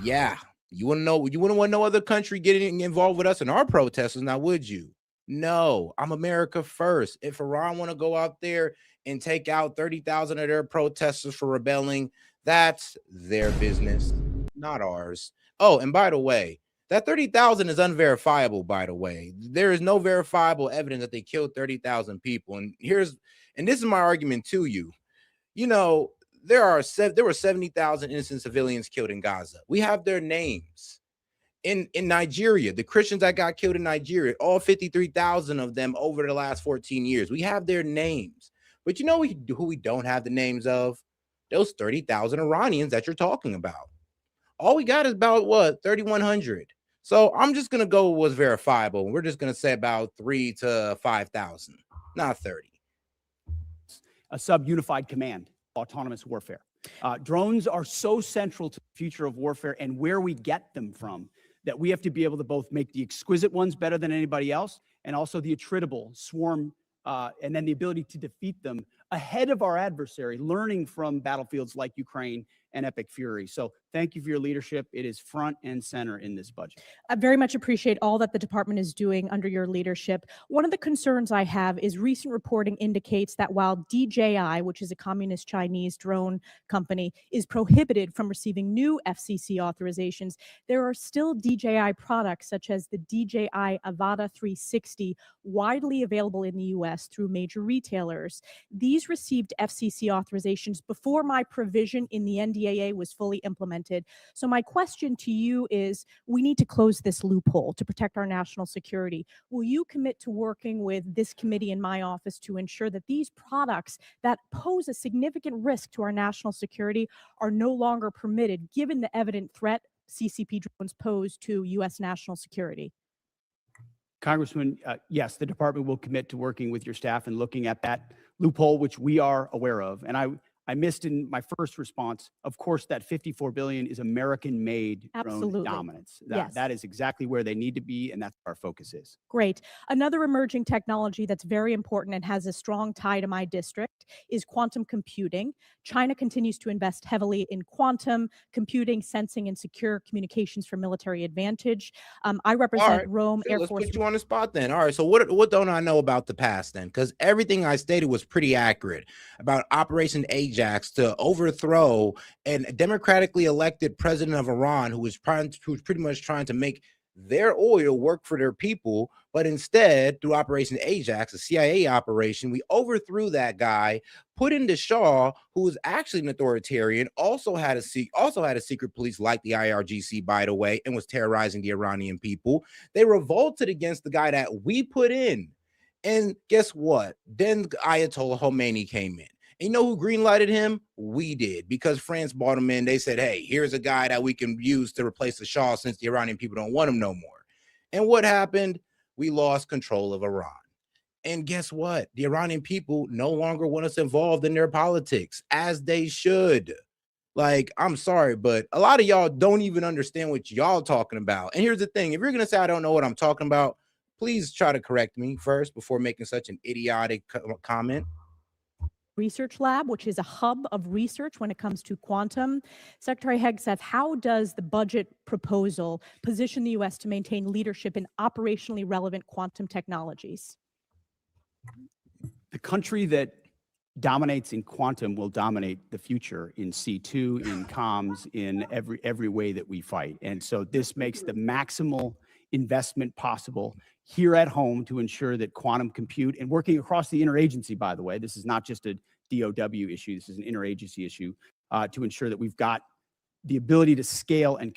Yeah. You wouldn't want no other country getting involved with us in our protesters, now would you? No, I'm America first. If Iran want to go out there and take out 30,000 of their protesters for rebelling, that's their business, not ours. Oh, and by the way, that 30,000 is unverifiable, by the way. There is no verifiable evidence that they killed 30,000 people. And this is my argument to you. There were 70,000 innocent civilians killed in Gaza. We have their names. In Nigeria, the Christians that got killed in Nigeria, all 53,000 of them over the last 14 years. We have their names. But you know who we don't have the names of? Those 30,000 Iranians that you're talking about. All we got is about, 3,100. So I'm just going to go with what's verifiable. We're just going to say about 3 to 5,000, not 30. A sub-unified command, autonomous warfare. Drones are so central to the future of warfare and where we get them from that we have to be able to both make the exquisite ones better than anybody else and also the attritable swarm, and then the ability to defeat them ahead of our adversary, learning from battlefields like Ukraine and Epic Fury. So Thank you for your leadership. It is front and center in this budget. I very much appreciate all that the department is doing under your leadership. One of the concerns I have is recent reporting indicates that while DJI, which is a communist Chinese drone company, is prohibited from receiving new FCC authorizations, there are still DJI products such as the DJI Avata 360 widely available in the US through major retailers. These received FCC authorizations before my provision in the NDAA was fully implemented. So my question to you is, we need to close this loophole to protect our national security. Will you commit to working with this committee in my office to ensure that these products that pose a significant risk to our national security are no longer permitted, given the evident threat CCP drones pose to U.S. national security? Congressman, yes, the department will commit to working with your staff and looking at that loophole, which we are aware of. And I missed in my first response, of course, that $54 billion is American-made drone Absolutely. dominance. Yes. That is exactly where they need to be, and that's where our focus is. Great. Another emerging technology that's very important and has a strong tie to my district is quantum computing. China continues to invest heavily in quantum computing, sensing, and secure communications for military advantage. I represent right. Rome Phil, Air let's Force. put you on the spot then. All right. So what don't I know about the past then? Because everything I stated was pretty accurate about Operation Ajax to overthrow a democratically elected president of Iran who was pretty much trying to make their oil work for their people. But instead, through Operation Ajax, a CIA operation, we overthrew that guy, put in the Shah, who was actually an authoritarian, also had a secret police like the IRGC, by the way, and was terrorizing the Iranian people. They revolted against the guy that we put in. And guess what? Then Ayatollah Khomeini came in. And you know who greenlighted him? We did, because France brought him in. They said, hey, here's a guy that we can use to replace the Shah since the Iranian people don't want him no more. And what happened? We lost control of Iran. And guess what? The Iranian people no longer want us involved in their politics, as they should. Like, I'm sorry, but a lot of y'all don't even understand what y'all talking about. And here's the thing. If you're going to say I don't know what I'm talking about, please try to correct me first before making such an idiotic comment. Research Lab, which is a hub of research when it comes to quantum. Secretary Hegseth, how does the budget proposal position the U.S. to maintain leadership in operationally relevant quantum technologies? The country that dominates in quantum will dominate the future in C2, in comms, in every way that we fight. And so this makes the maximal investment possible here at home to ensure that quantum compute, and working across the interagency, by the way, this is not just a DOW issue, this is an interagency issue, to ensure that we've got the ability to scale and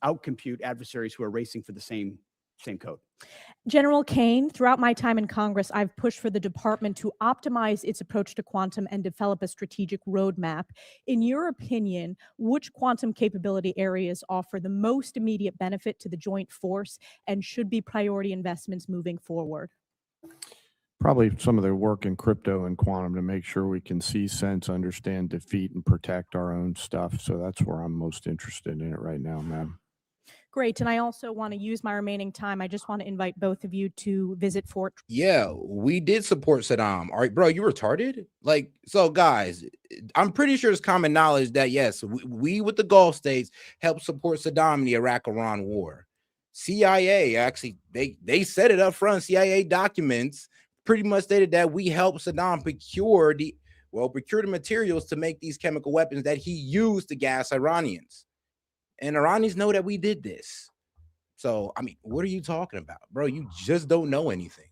outcompute adversaries who are racing for the same code. General Kane, throughout my time in Congress, I've pushed for the department to optimize its approach to quantum and develop a strategic roadmap. In your opinion, which quantum capability areas offer the most immediate benefit to the joint force and should be priority investments moving forward? Probably some of the work in crypto and quantum to make sure we can see, sense, understand, defeat, and protect our own stuff. So that's where I'm most interested in it right now, ma'am. Great. And I also want to use my remaining time. I just want to invite both of you to visit Fort. Yeah, we did support Saddam. All right, bro, you retarded? Like, so guys, I'm pretty sure it's common knowledge that yes, we with the Gulf states helped support Saddam in the Iraq-Iran war. CIA, actually, they said it up front. CIA documents pretty much stated that we helped Saddam procure the materials to make these chemical weapons that he used to gas Iranians. And Iranians know that we did this. So, I mean, what are you talking about, bro? You just don't know anything.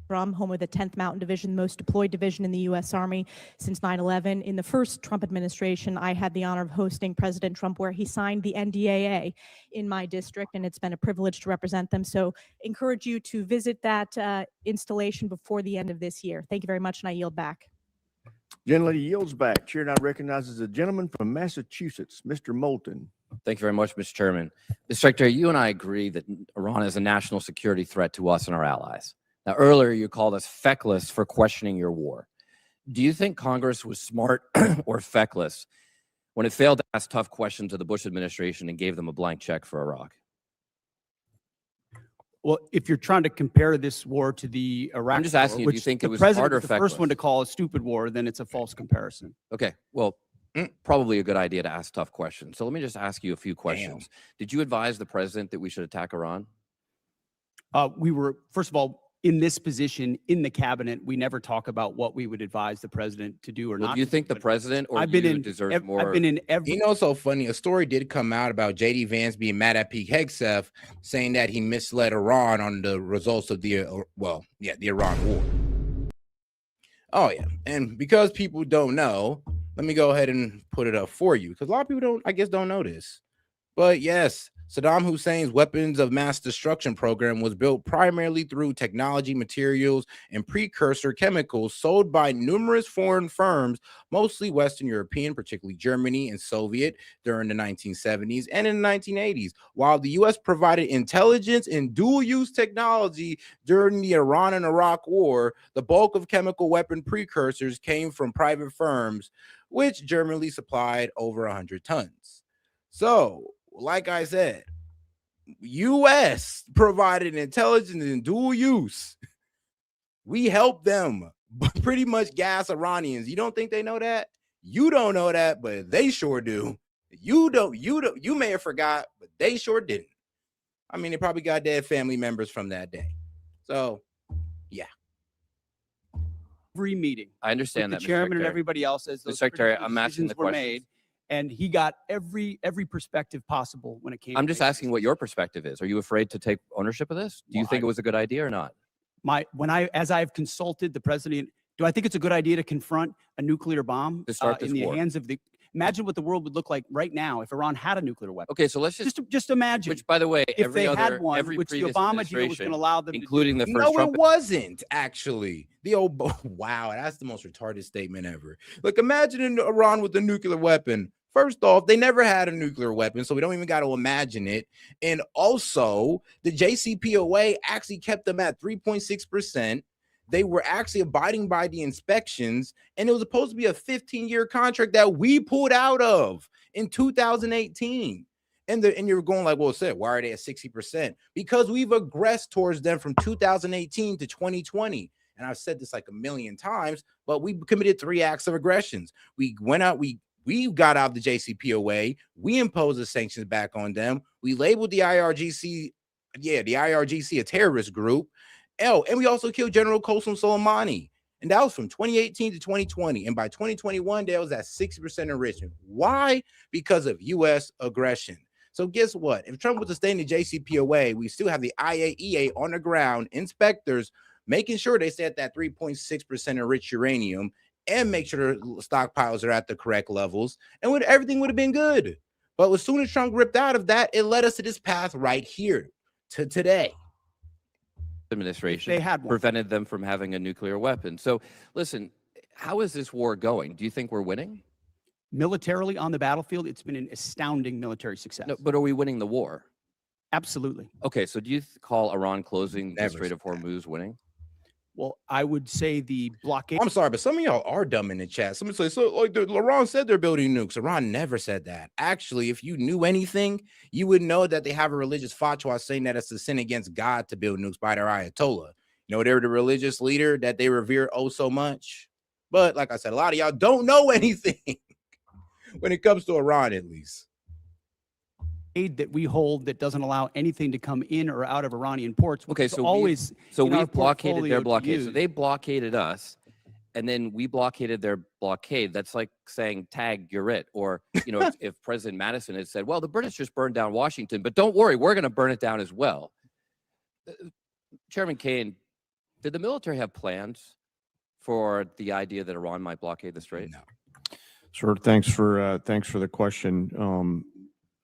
Home of the 10th Mountain Division, the most deployed division in the U.S. Army since 9/11. In the first Trump administration, I had the honor of hosting President Trump, where he signed the NDAA in my district, and it's been a privilege to represent them. So encourage you to visit that installation before the end of this year. Thank you very much, and I yield back. Gentlelady yields back. Chair now recognizes a gentleman from Massachusetts, Mr. Moulton. Thank you very much, Mr. Chairman. Mr. Secretary, you and I agree that Iran is a national security threat to us and our allies. Now, earlier you called us feckless for questioning your war. Do you think Congress was smart or feckless when it failed to ask tough questions of the Bush administration and gave them a blank check for Iraq? Well, if you're trying to compare this war to the Iraq I'm just asking war, you, do you think it was the hard or the first one feckless? to call a stupid war, then it's a false comparison. Okay, well, Probably a good idea to ask tough questions. So let me just ask you a few questions. Did you advise the president that we should attack Iran? We were, first of all, in this position in the cabinet, we never talk about what we would advise the president to do or Well, not. do you to think do, the but president or I've been you in deserves more? I've been in every. You know, so funny. A story did come out about J.D. Vance being mad at Pete Hegseth, saying that he misled Iran on the results of the the Iran war. Oh yeah, and because people don't know, let me go ahead and put it up for you because a lot of people don't know this. But yes, Saddam Hussein's weapons of mass destruction program was built primarily through technology, materials, and precursor chemicals sold by numerous foreign firms, mostly Western European, particularly Germany and Soviet, during the 1970s and in the 1980s. While the U.S. provided intelligence and dual-use technology during the Iran and Iraq War, the bulk of chemical weapon precursors came from private firms, which Germany supplied over 100 tons. So, like I said, U.S. provided intelligence and dual use. We help them pretty much gas Iranians. You don't think they know that? You don't know that, but they sure do. You may have forgot, but they sure didn't. I mean, they probably got dead family members from that day. So, yeah. Every meeting. I understand with that, the Mr. chairman and Secretary. everybody else as those Mr. Secretary, critical I'm asking decisions the were questions. made, and he got every perspective possible when it came. I'm to just making asking what your perspective is. Are you afraid to take ownership of this? Do you think it was a good idea or not? as I've consulted the president, do I think it's a good idea to confront a nuclear bomb To start this in the war. hands of the? Imagine what the world would look like right now if Iran had a nuclear weapon. Okay, so let's Just imagine. Which, by the way, if every they other, had one, every which the previous Obama deal was going administration, to allow them, including the to do. first No, Trump. it wasn't actually. The old wow, that's the most retarded statement ever. Look, imagine Iran with a nuclear weapon. First off, they never had a nuclear weapon, so we don't even got to imagine it. And also, the JCPOA actually kept them at 3.6%. They were actually abiding by the inspections, and it was supposed to be a 15-year contract that we pulled out of in 2018. And you're going like, well, Sid, why are they at 60%? Because we've aggressed towards them from 2018 to 2020. And I've said this like a million times, but we committed 3 acts of aggressions. We went out, we got out of the JCPOA. We imposed the sanctions back on them. We labeled the IRGC, a terrorist group. And we also killed General Qasem Soleimani. And that was from 2018 to 2020. And by 2021, that was at 60% enrichment. Why? Because of U.S. aggression. So guess what? If Trump was to stay in the JCPOA, we still have the IAEA on the ground, inspectors making sure they stay at that 3.6% enriched uranium and make sure the stockpiles are at the correct levels. And everything would have been good. But as soon as Trump ripped out of that, it led us to this path right here to today. Administration They had one. prevented them from having a nuclear weapon. So listen, how is this war going? Do you think we're winning? Militarily on the battlefield, it's been an astounding military success. No, but are we winning the war? Absolutely. Okay, so do you call Iran closing the Never Strait of said that. Hormuz winning? Well, I would say the blockade. I'm sorry, but some of y'all are dumb in the chat. Somebody say, so like Iran said they're building nukes. Iran never said that. Actually, if you knew anything, you would know that they have a religious fatwa saying that it's a sin against God to build nukes by their Ayatollah. You know, they're the religious leader that they revere oh so much. But like I said, a lot of y'all don't know anything when it comes to Iran, at least. Aid that we hold that doesn't allow anything to come in or out of Iranian ports. Okay, which is so always we've blockaded their blockade. So use. they blockaded us, and then we blockaded their blockade. That's like saying, tag, you're it. Or, you know, if President Madison had said, well, the British just burned down Washington, but don't worry, we're going to burn it down as well. Chairman Kane, did the military have plans for the idea that Iran might blockade the strait? No. Sir, thanks for the question.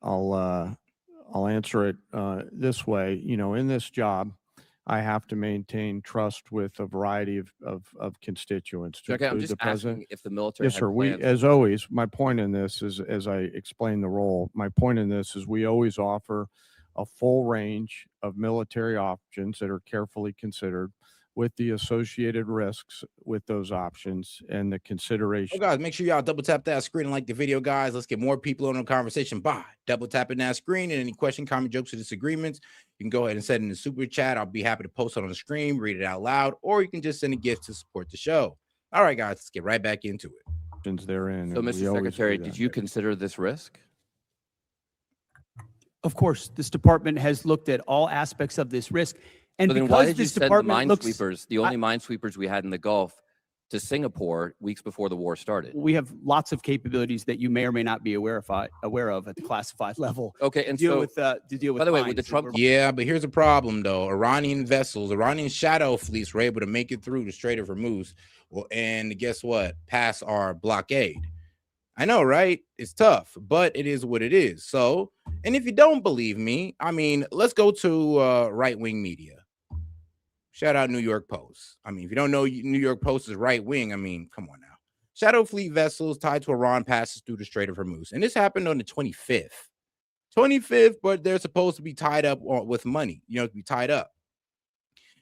I'll answer it this way. You know, in this job, I have to maintain trust with a variety of constituents. To Okay, I'm include just the president. asking if the military Yes, had sir. We, plans. as always, my point in this is, as I explain the role, my point in this is we always offer a full range of military options that are carefully considered with the associated risks with those options and the consideration. Oh, guys, make sure y'all double tap that screen and like the video, guys. Let's get more people on the conversation by double tapping that screen. And any question, comment, jokes, or disagreements, you can go ahead and send in the super chat. I'll be happy to post it on the screen, read it out loud, or you can just send a gift to support the show. All right, guys, let's get right back into it. therein. So, and we Mr. always do Secretary, that. did you consider this risk? Of course, this department has looked at all aspects of this risk. And So then why because did you this send the department looks, minesweepers, the only minesweepers we had in the Gulf, to Singapore weeks before the war started? we have lots of capabilities that you may or may not be aware of at the classified level. Okay, and Deal so, with to deal with. by the way, with the mines. Trump Yeah, but here's a problem though. Iranian vessels, Iranian shadow fleets were able to make it through the Strait of Hormuz. Well, and guess what? Pass our blockade. I know, right? It's tough, but it is what it is. So, and if you don't believe me, I mean, let's go to right-wing media. Shout out New York Post. I mean, if you don't know New York Post is right-wing, I mean, come on now. Shadow fleet vessels tied to Iran passes through the Strait of Hormuz. And this happened on the 25th. 25th, but they're supposed to be tied up with money, to be tied up.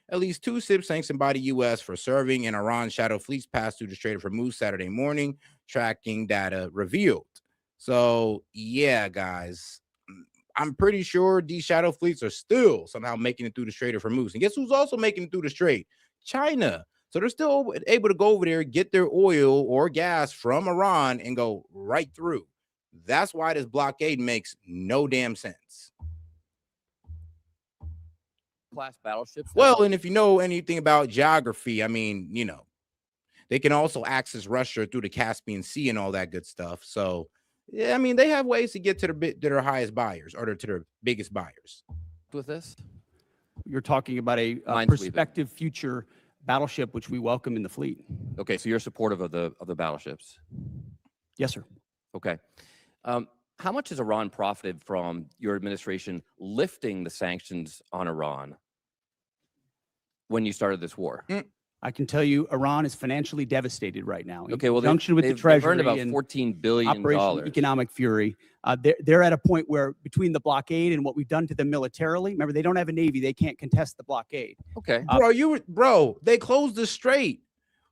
At least 2 ships sanctioned by the U.S. for serving in Iran shadow fleets passed through the Strait of Hormuz Saturday morning, tracking data revealed. So, yeah, guys, I'm pretty sure these shadow fleets are still somehow making it through the Strait of Hormuz. And guess who's also making it through the Strait? China. So they're still able to go over there, get their oil or gas from Iran and go right through. That's why this blockade makes no damn sense. class battleships? Well, and if you know anything about geography, I mean, they can also access Russia through the Caspian Sea and all that good stuff. So, yeah, I mean, they have ways to get to their highest buyers or to their biggest buyers. With this? You're talking about a Minesweeping. prospective future battleship, which we welcome in the fleet. Okay, so you're supportive of the battleships. Yes, sir. Okay. How much has Iran profited from your administration lifting the sanctions on Iran when you started this war? I can tell you Iran is financially devastated right now. In Okay, well, conjunction with the they've Treasury earned about and $14 billion. Operation Economic Fury. They're at a point where between the blockade and what we've done to them militarily, remember, they don't have a Navy. They can't contest the blockade. Okay. Bro, they closed the strait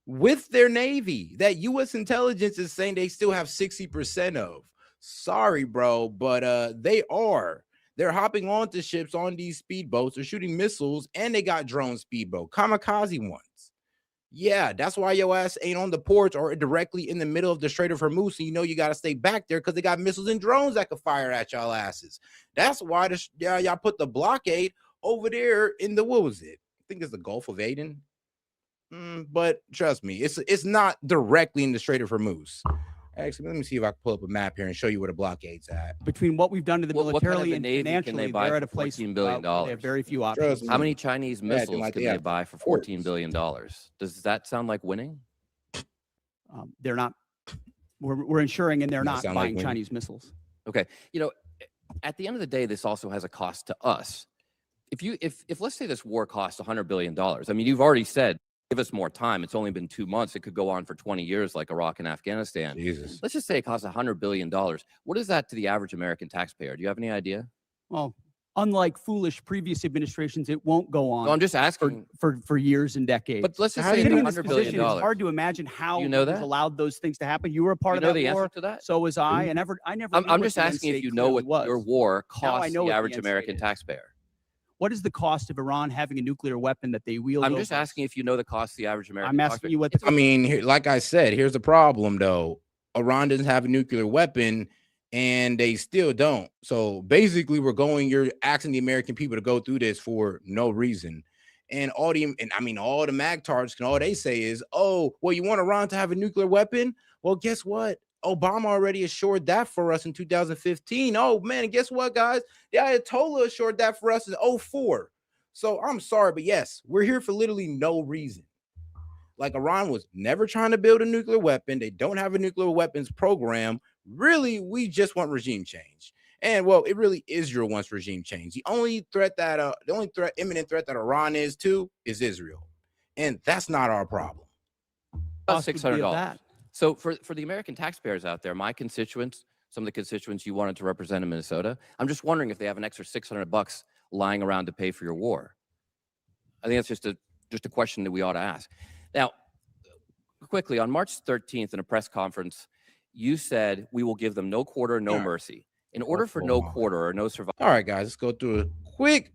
with their Navy that U.S. intelligence is saying they still have 60% of. Sorry, bro, but they're hopping onto ships on these speedboats. They're shooting missiles, and they got drone speedboat, kamikaze ones. Yeah, that's why your ass ain't on the ports or directly in the middle of the Strait of Hormuz. And you got to stay back there because they got missiles and drones that could fire at y'all asses. That's why y'all put the blockade over there in the, what was it? I think it's the Gulf of Aden. But trust me, it's not directly in the Strait of Hormuz. Actually, let me see if I can pull up a map here and show you where the blockade's at. Between what we've done to the militarily and Navy can financially, they buy they're at a for place $14 billion? where they have very few options. How many Chinese missiles like can they they have buy for ports. $14 billion? Does that sound like winning? They're not. We're ensuring, and they're Doesn't not sound like buying winning. Chinese missiles. Okay. At the end of the day, this also has a cost to us. If let's say this war costs $100 billion, I mean, you've already said, give us more time. It's only been 2 months. It could go on for 20 years like Iraq and Afghanistan. Jesus. Let's just say it costs $100 billion. What is that to the average American taxpayer? Do you have any idea? Well, unlike foolish previous administrations, it won't go on No, I'm just asking. for years and decades. But let's just How say do you it's know $100 It's billion. hard to imagine how You know it was that? allowed those things to happen. You were a part You of know that the war. answer to that? So was I. I never. I'm knew what just the end asking if state you know what clearly your was. war Now I costs know the what the average end state American is. taxpayer. What is the cost of Iran having a nuclear weapon that they wield? I'm just over us? asking if you know the cost of the average American I'm asking taxpayer. you what. I mean, like I said, here's the problem, though. Iran doesn't have a nuclear weapon, and they still don't. So basically, you're asking the American people to go through this for no reason. And all the MAGTARDs all they say is, oh, well, you want Iran to have a nuclear weapon? Well, guess what? Obama already assured that for us in 2015. Oh, man, and guess what, guys? The Ayatollah assured that for us in 2004. So I'm sorry, but yes, we're here for literally no reason. Like, Iran was never trying to build a nuclear weapon. They don't have a nuclear weapons program. Really, we just want regime change. And well, it really Israel wants regime change. The only imminent threat that Iran is Israel. And that's not our problem. About cost would be of $600. that? So for the American taxpayers out there, my constituents, some of the constituents you wanted to represent in Minnesota, I'm just wondering if they have an extra $600 lying around to pay for your war. I think that's just a question that we ought to ask. Now, quickly, on March 13th in a press conference, you said we will give them no quarter, no mercy. In order for no quarter or no survival. All right, guys, let's go through a quick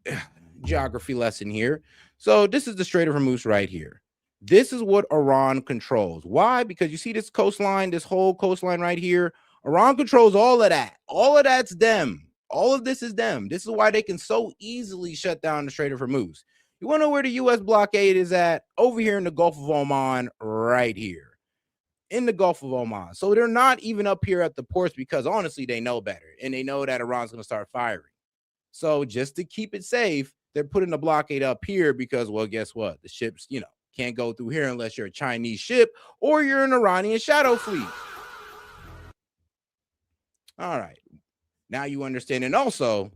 geography lesson here. So this is the Strait of Hormuz right here. This is what Iran controls. Why? Because you see this coastline, this whole coastline right here. Iran controls all of that. All of that's them. All of this is them. This is why they can so easily shut down the Strait of Hormuz. You want to know where the U.S. blockade is at? Over here in the Gulf of Oman, right here in the Gulf of Oman. So they're not even up here at the ports because honestly, they know better. And they know that Iran's going to start firing. So just to keep it safe, they're putting the blockade up here because, well, guess what? The ships, can't go through here unless you're a Chinese ship or you're an Iranian shadow fleet. All right. Now you understand. And also,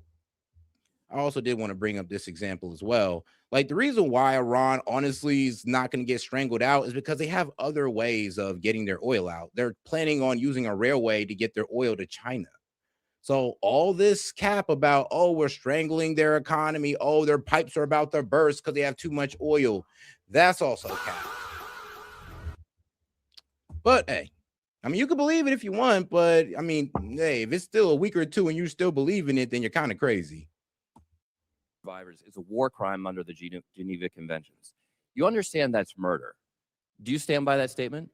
I also did want to bring up this example as well. Like the reason why Iran honestly is not going to get strangled out is because they have other ways of getting their oil out. They're planning on using a railway to get their oil to China. So all this cap about, oh, we're strangling their economy. Oh, their pipes are about to burst because they have too much oil. That's also cap. But hey, I mean, you can believe it if you want, but I mean, hey, if it's still a week or two and you still believe in it, then you're kind of crazy. Survivors is a war crime under the Geneva Conventions. You understand that's murder. Do you stand by that statement?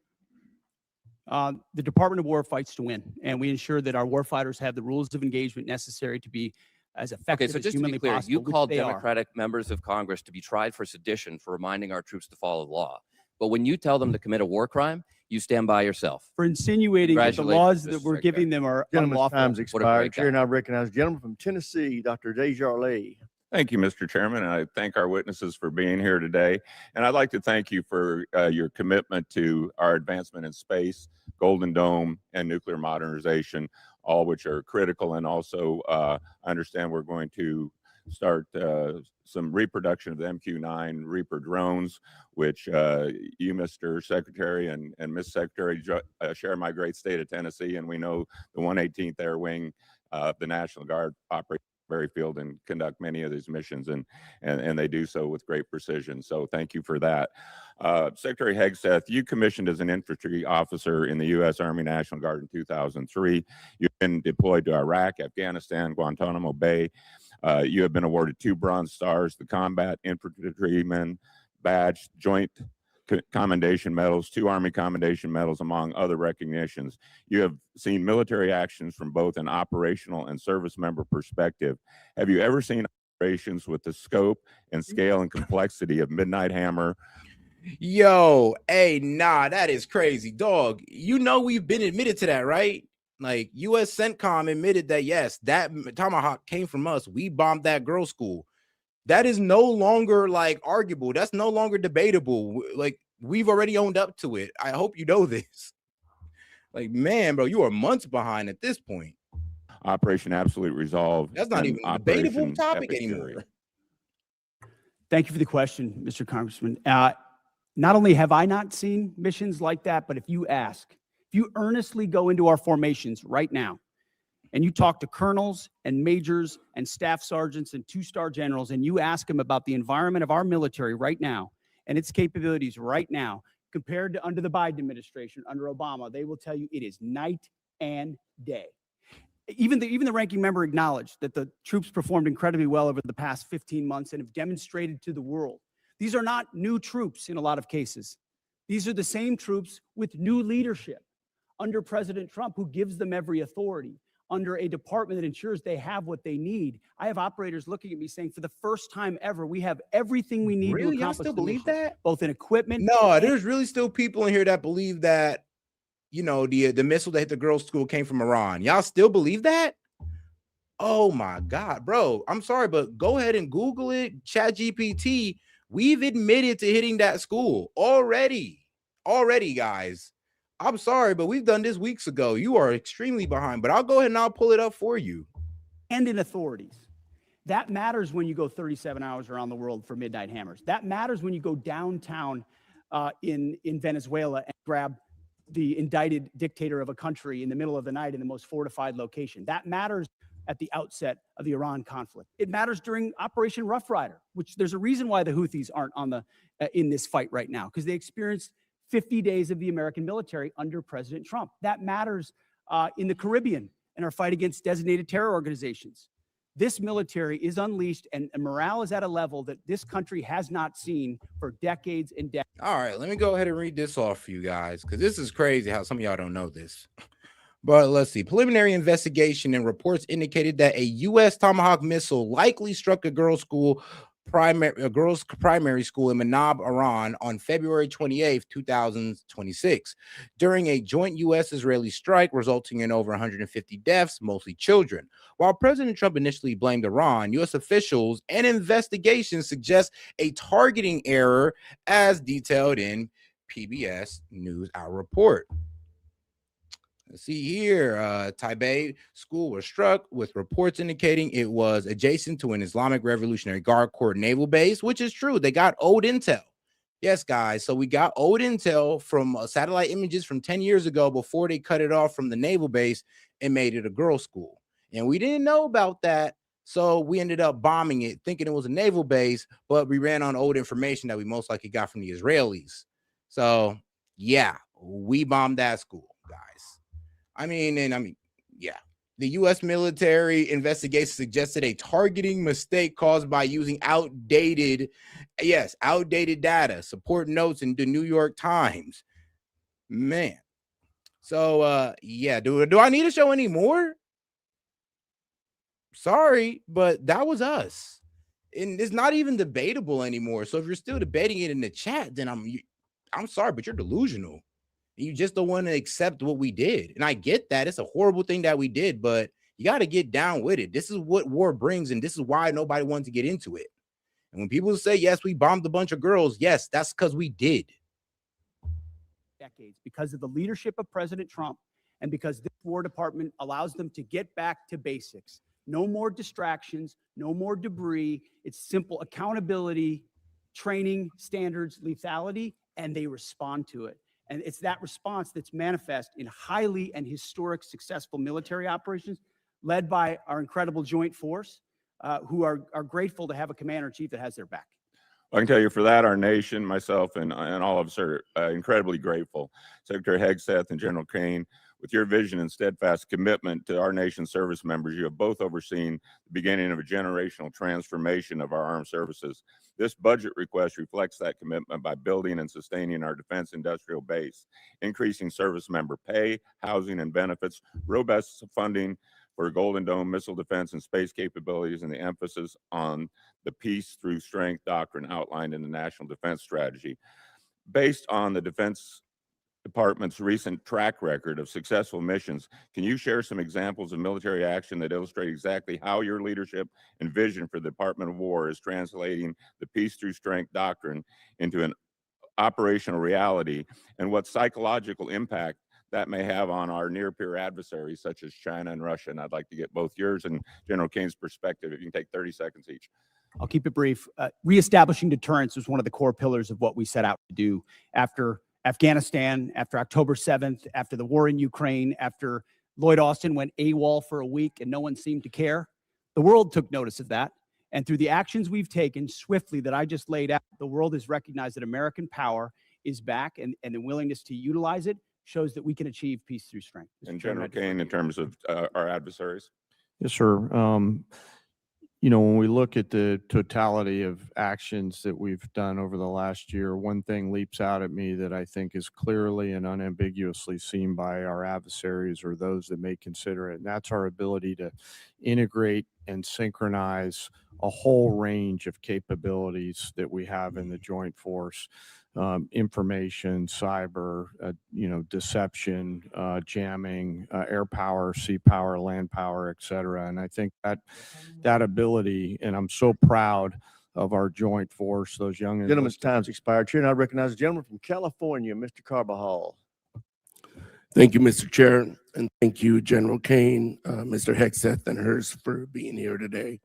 The Department of War fights to win, and we ensure that our warfighters have the rules of engagement necessary to be as effective Okay, so as just to be humanly clear, possible. you which called they are. Democratic members of Congress to be tried for sedition for reminding our troops to follow the law. But when you tell them to commit a war crime, you stand by yourself. For insinuating that the laws Congratulations, that Mr. we're Secretary. giving them are Gentleman's unlawful. time's What a expired. breakdown. Chair now recognizes the gentleman from Tennessee, Dr. Desjardins. Thank you, Mr. Chairman, and I thank our witnesses for being here today. And I'd like to thank you for your commitment to our advancement in space, Golden Dome, and nuclear modernization, all which are critical. And also, I understand we're going to start some reproduction of the MQ-9 Reaper drones, which you, Mr. Secretary, and Ms. Secretary share my great state of Tennessee, and we know the 118th Air Wing of the National Guard operates very field and conduct many of these missions, and they do so with great precision. So thank you for that. Secretary Hegseth, you commissioned as an infantry officer in the U.S. Army National Guard in 2003. You've been deployed to Iraq, Afghanistan, Guantanamo Bay. You have been awarded 2 Bronze Stars, the Combat Infantryman Badge, Joint Commendation Medals, 2 Army Commendation Medals, among other recognitions. You have seen military actions from both an operational and service member perspective. Have you ever seen operations with the scope and scale and complexity of Midnight Hammer? Yo, hey, nah, that is crazy, dog. You know we've been admitted to that, right? Like U.S. CENTCOM admitted that, yes, that Tomahawk came from us. We bombed that girls' school. That is no longer like arguable. That's no longer debatable. Like we've already owned up to it. I hope you know this. Like, man, bro, you are months behind at this point. Operation Absolute Resolve. That's not even a debatable topic anymore. Thank you for the question, Mr. Congressman. Not only have I not seen missions like that, but if you earnestly go into our formations right now, and you talk to colonels and majors and staff sergeants and 2-star generals, and you ask them about the environment of our military right now and its capabilities right now, compared to under the Biden administration, under Obama, they will tell you it is night and day. Even the ranking member acknowledged that the troops performed incredibly well over the past 15 months and have demonstrated to the world. These are not new troops in a lot of cases. These are the same troops with new leadership under President Trump, who gives them every authority, under a department that ensures they have what they need. I have operators looking at me saying, for the first time ever, we have everything we need to Really? Y'all accomplish still the believe mission, that? both in equipment. No, there's really still people in here that believe that, the missile that hit the girls' school came from Iran. Y'all still believe that? Oh my God, bro. I'm sorry, but go ahead and Google it. ChatGPT. We've admitted to hitting that school already, guys. I'm sorry, but we've done this weeks ago. You are extremely behind, but I'll go ahead and I'll pull it up for you. And in authorities. That matters when you go 37 hours around the world for Midnight Hammers. That matters when you go downtown in Venezuela and grab the indicted dictator of a country in the middle of the night in the most fortified location. That matters at the outset of the Iran conflict. It matters during Operation Rough Rider, which there's a reason why the Houthis aren't on the in this fight right now, because they experienced 50 days of the American military under President Trump. That matters in the Caribbean in our fight against designated terror organizations. this military is unleashed, and morale is at a level that this country has not seen for decades and decades. All right, let me go ahead and read this off for you guys, because this is crazy how some of y'all don't know this. But let's see. Preliminary investigation and reports indicated that a U.S. Tomahawk missile likely struck a girls' primary school in Manab, Iran on February 28, 2026, during a joint U.S.-Israeli strike resulting in over 150 deaths, mostly children. While President Trump initially blamed Iran, U.S. officials and investigations suggest a targeting error, as detailed in PBS NewsHour report. Let's see here. Taipei school was struck with reports indicating it was adjacent to an Islamic Revolutionary Guard Corps naval base, which is true. They got old intel. Yes, guys. So we got old intel from satellite images from 10 years ago before they cut it off from the naval base and made it a girls' school. And we didn't know about that. So we ended up bombing it, thinking it was a naval base, but we ran on old information that we most likely got from the Israelis. So yeah, we bombed that school, guys. Yeah. The U.S. military investigation suggested a targeting mistake caused by using outdated data. Support notes in the New York Times. Man. So, yeah. Do I need to show any more? Sorry, but that was us. And it's not even debatable anymore. So if you're still debating it in the chat, then I'm sorry, but you're delusional. You just don't want to accept what we did. And I get that. It's a horrible thing that we did, but you got to get down with it. This is what war brings, and this is why nobody wanted to get into it. And when people say, yes, we bombed a bunch of girls, yes, that's because we did. Decades, because of the leadership of President Trump, and because this War Department allows them to get back to basics. No more distractions, no more debris. It's simple accountability, training, standards, lethality, and they respond to it. And it's that response that's manifest in highly and historic successful military operations led by our incredible joint force, who are grateful to have a commander-in-chief that has their back. I can tell you for that, our nation, myself, and all of us are incredibly grateful. Secretary Hegseth and General Kane, with your vision and steadfast commitment to our nation's service members, you have both overseen the beginning of a generational transformation of our armed services. This budget request reflects that commitment by building and sustaining our defense industrial base, increasing service member pay, housing, and benefits, robust funding for Golden Dome missile defense and space capabilities, and the emphasis on the peace through strength doctrine outlined in the National Defense Strategy. Based on the Defense Department's recent track record of successful missions, can you share some examples of military action that illustrate exactly how your leadership and vision for the Department of War is translating the peace through strength doctrine into an operational reality, and what psychological impact that may have on our near-peer adversaries such as China and Russia? And I'd like to get both yours and General Kane's perspective. If you can take 30 seconds each. I'll keep it brief. Reestablishing deterrence was one of the core pillars of what we set out to do after Afghanistan, after October 7th, after the war in Ukraine, after Lloyd Austin went AWOL for a week and no one seemed to care. The world took notice of that. And through the actions we've taken swiftly that I just laid out, the world has recognized that American power is back, and the willingness to utilize it shows that we can achieve peace through strength. And General Kane, in terms of our adversaries? Yes, sir. You know, when we look at the totality of actions that we've done over the last year, one thing leaps out at me that I think is clearly and unambiguously seen by our adversaries or those that may consider it, and that's our ability to integrate and synchronize a whole range of capabilities that we have in the joint force. Information, cyber, deception, jamming, air power, sea power, land power, et cetera. And I think that ability, and I'm so proud of our joint force, those young. Gentleman's time's expired. Chair, and I recognize the gentleman from California, Mr. Carbajal. Thank you, Mr. Chair, and thank you, General Kane, Mr. Hegseth, and Hurst for being here today.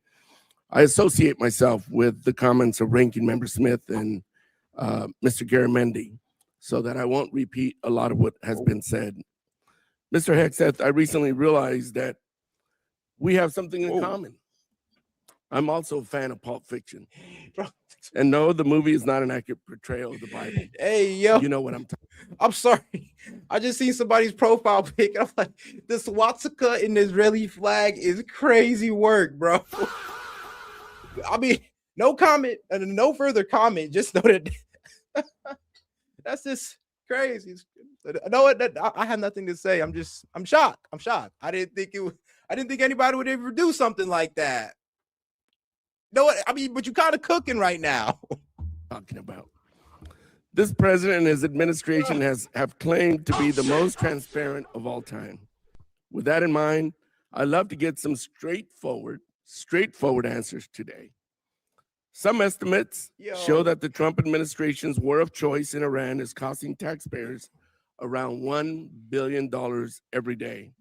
I associate myself with the comments of Ranking Member Smith and Mr. Garamendi, so that I won't repeat a lot of what has been said. Mr. Hegseth, I recently realized that we have something in common. I'm also a fan of Pulp Fiction. And no, the movie is not an accurate portrayal of the Bible. Hey, yo. You know what I'm talking about. I'm sorry. I just seen somebody's profile pic. I'm like, the swastika in the Israeli flag is crazy work, bro. I mean, no comment and no further comment. Just know that that's just crazy. No, I have nothing to say. I'm shocked. I'm shocked. I didn't think anybody would ever do something like that. No, I mean, but you kind of cooking right now. Talking about this president and his administration have claimed to be the most transparent of all time. With that in mind, I'd love to get some straightforward answers today. Some estimates show that the Trump administration's war of choice in Iran is costing taxpayers around $1 billion every day.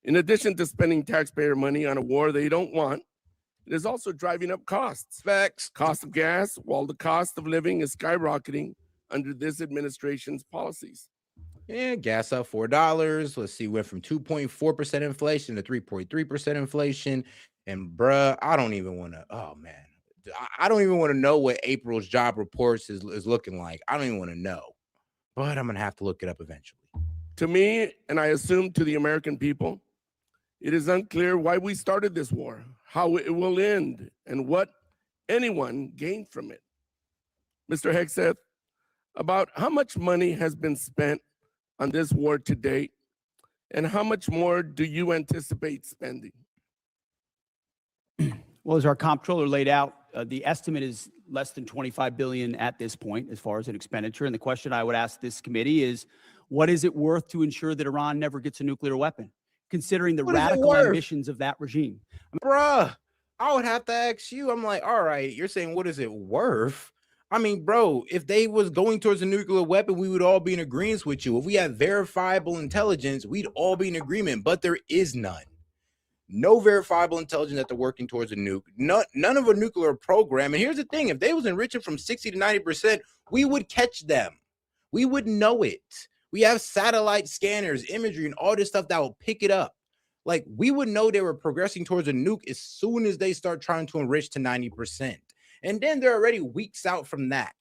In addition to spending taxpayer money on a war they don't want, it is also driving up costs. Facts. Cost of gas, while the cost of living is skyrocketing under this administration's policies. Yeah, gas up $4. Let's see, went from 2.4% inflation to 3.3% inflation. And bruh, I don't even want to, oh man. I don't even want to know what April's job reports is looking like. I don't even want to know. But I'm going to have to look it up eventually. To me, and I assume to the American people, it is unclear why we started this war, how it will end, and what anyone gained from it. Mr. Hegseth, about how much money has been spent on this war to date, and how much more do you anticipate spending? Well, as our comptroller laid out, the estimate is less than $25 billion at this point as far as an expenditure. And the question I would ask this committee is, what is it worth to ensure that Iran never gets a nuclear weapon, considering the radical ambitions of that regime? Bruh, I would have to ask you. I'm like, all right, you're saying what is it worth? I mean, bro, if they was going towards a nuclear weapon, we would all be in agreement with you. If we had verifiable intelligence, we'd all be in agreement, but there is none. No verifiable intelligence that they're working towards a nuke. None of a nuclear program. And here's the thing, if they was enriching from 60 to 90%, we would catch them. We would know it. We have satellite scanners, imagery, and all this stuff that will pick it up. Like, we would know they were progressing towards a nuke as soon as they start trying to enrich to 90%. And then they're already weeks out from that.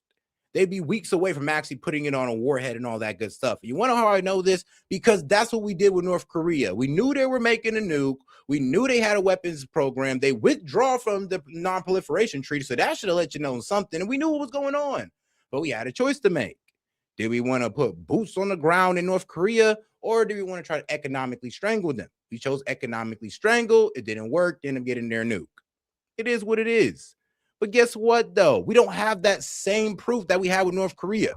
They'd be weeks away from actually putting it on a warhead and all that good stuff. You want to know how I know this? Because that's what we did with North Korea. We knew they were making a nuke. We knew they had a weapons program. They withdraw from the non-proliferation treaty. So that should have let you know something. And we knew what was going on. But we had a choice to make. Did we want to put boots on the ground in North Korea, or did we want to try to economically strangle them? We chose economically strangle. It didn't work. Ended up getting their nuke. It is what it is. But guess what, though? We don't have that same proof that we had with North Korea.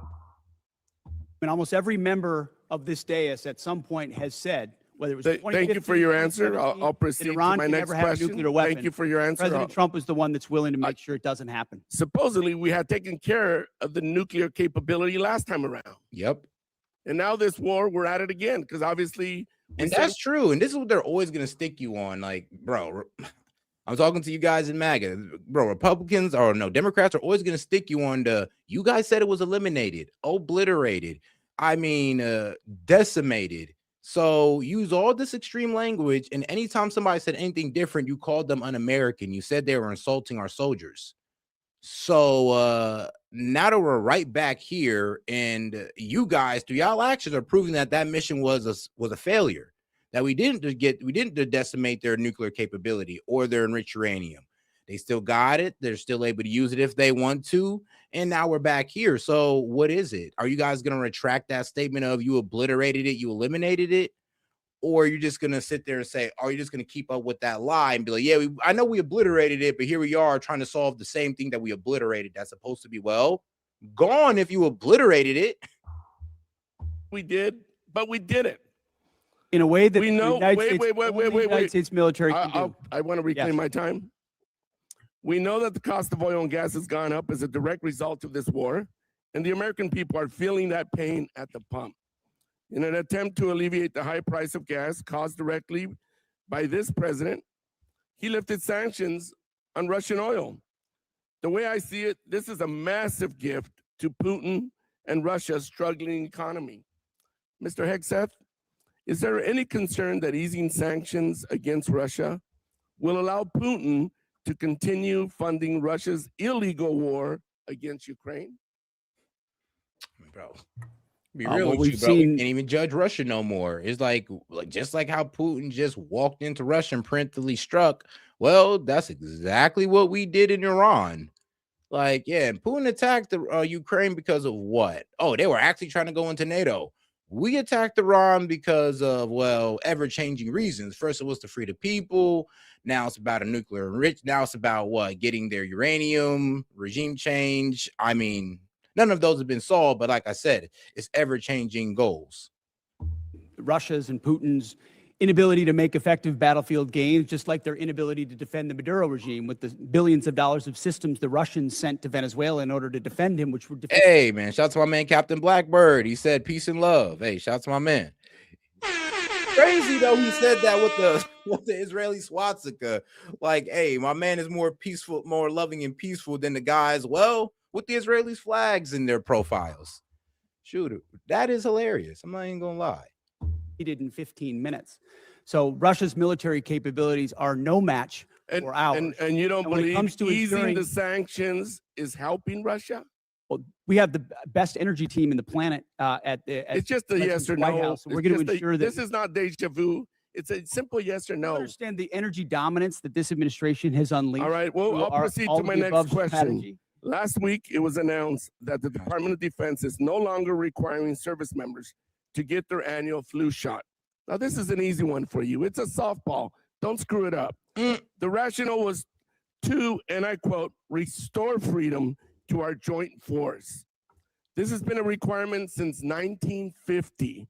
And almost every member of this dais at some point has said, whether it was Thank you for your answer. I'll proceed to my next question. Thank you for your answer. President Trump is the one that's willing to make sure it doesn't happen. Supposedly, we had taken care of the nuclear capability last time around. Yep. And now this war, we're at it again, because obviously... And that's true. And this is what they're always going to stick you on. Like, bro... I'm talking to you guys in MAGA, bro. Republicans or no, Democrats are always going to stick you on the, you guys said it was eliminated, obliterated, decimated. So use all this extreme language. And anytime somebody said anything different, you called them un-American. You said they were insulting our soldiers. So now that we're right back here, and you guys, through y'all actions, are proving that that mission was a failure. That we didn't decimate their nuclear capability or their enriched uranium. They still got it. They're still able to use it if they want to. And now we're back here. So what is it? Are you guys going to retract that statement of you obliterated it, you eliminated it? Or are you just going to sit there and say, are you just going to keep up with that lie and be like, yeah, I know we obliterated it, but here we are trying to solve the same thing that we obliterated. That's supposed to be, well, gone if you obliterated it. We did, but we did it. In a way that we know. The United States military can do. I want to reclaim my time. We know that the cost of oil and gas has gone up as a direct result of this war, and the American people are feeling that pain at the pump. In an attempt to alleviate the high price of gas caused directly by this president, he lifted sanctions on Russian oil. The way I see it, this is a massive gift to Putin and Russia's struggling economy. Mr. Hegseth, is there any concern that easing sanctions against Russia will allow Putin to continue funding Russia's illegal war against Ukraine? Bro, Be real what with you, we've bro. We seen- can't even judge Russia no more. It's like just like how Putin just walked into Russia and preemptively struck. Well, that's exactly what we did in Iran. Like, yeah, and Putin attacked the Ukraine because of what? Oh, they were actually trying to go into NATO. We attacked Iran because of, well, ever-changing reasons. First, it was to free the people. Now it's about a nuclear enrich. Now it's about what? Getting their uranium, regime change. I mean, none of those have been solved, but like I said, it's ever-changing goals. Russia's and Putin's inability to make effective battlefield gains, just like their inability to defend the Maduro regime with the billions of dollars of systems the Russians sent to Venezuela in order to defend him, which were Hey, man, shout out to my man, Captain Blackbird. He said peace and love. Hey, shout out to my man. Crazy, though, he said that with the Israeli swastika. Like, hey, my man is more peaceful, more loving and peaceful than the guys, well, with the Israelis' flags in their profiles. Shoot, that is hilarious. I'm not even going to lie. He did in 15 minutes. So Russia's military capabilities are no match for ours. And you don't when it believe comes to easing ensuring- the sanctions is helping Russia? Well, we have the best energy team in the planet at It's just a yes or White no. House. We're It's going to just ensure that this is not deja vu. It's a simple yes or you no. understand the energy dominance that this administration has unleashed. All right, well, through I'll proceed all to of my the next above question. strategy. Last week, it was announced that the Department of Defense is no longer requiring service members to get their annual flu shot. Now, this is an easy one for you. It's a softball. Don't screw it up. The rationale was to, and I quote, restore freedom to our joint force. This has been a requirement since 1950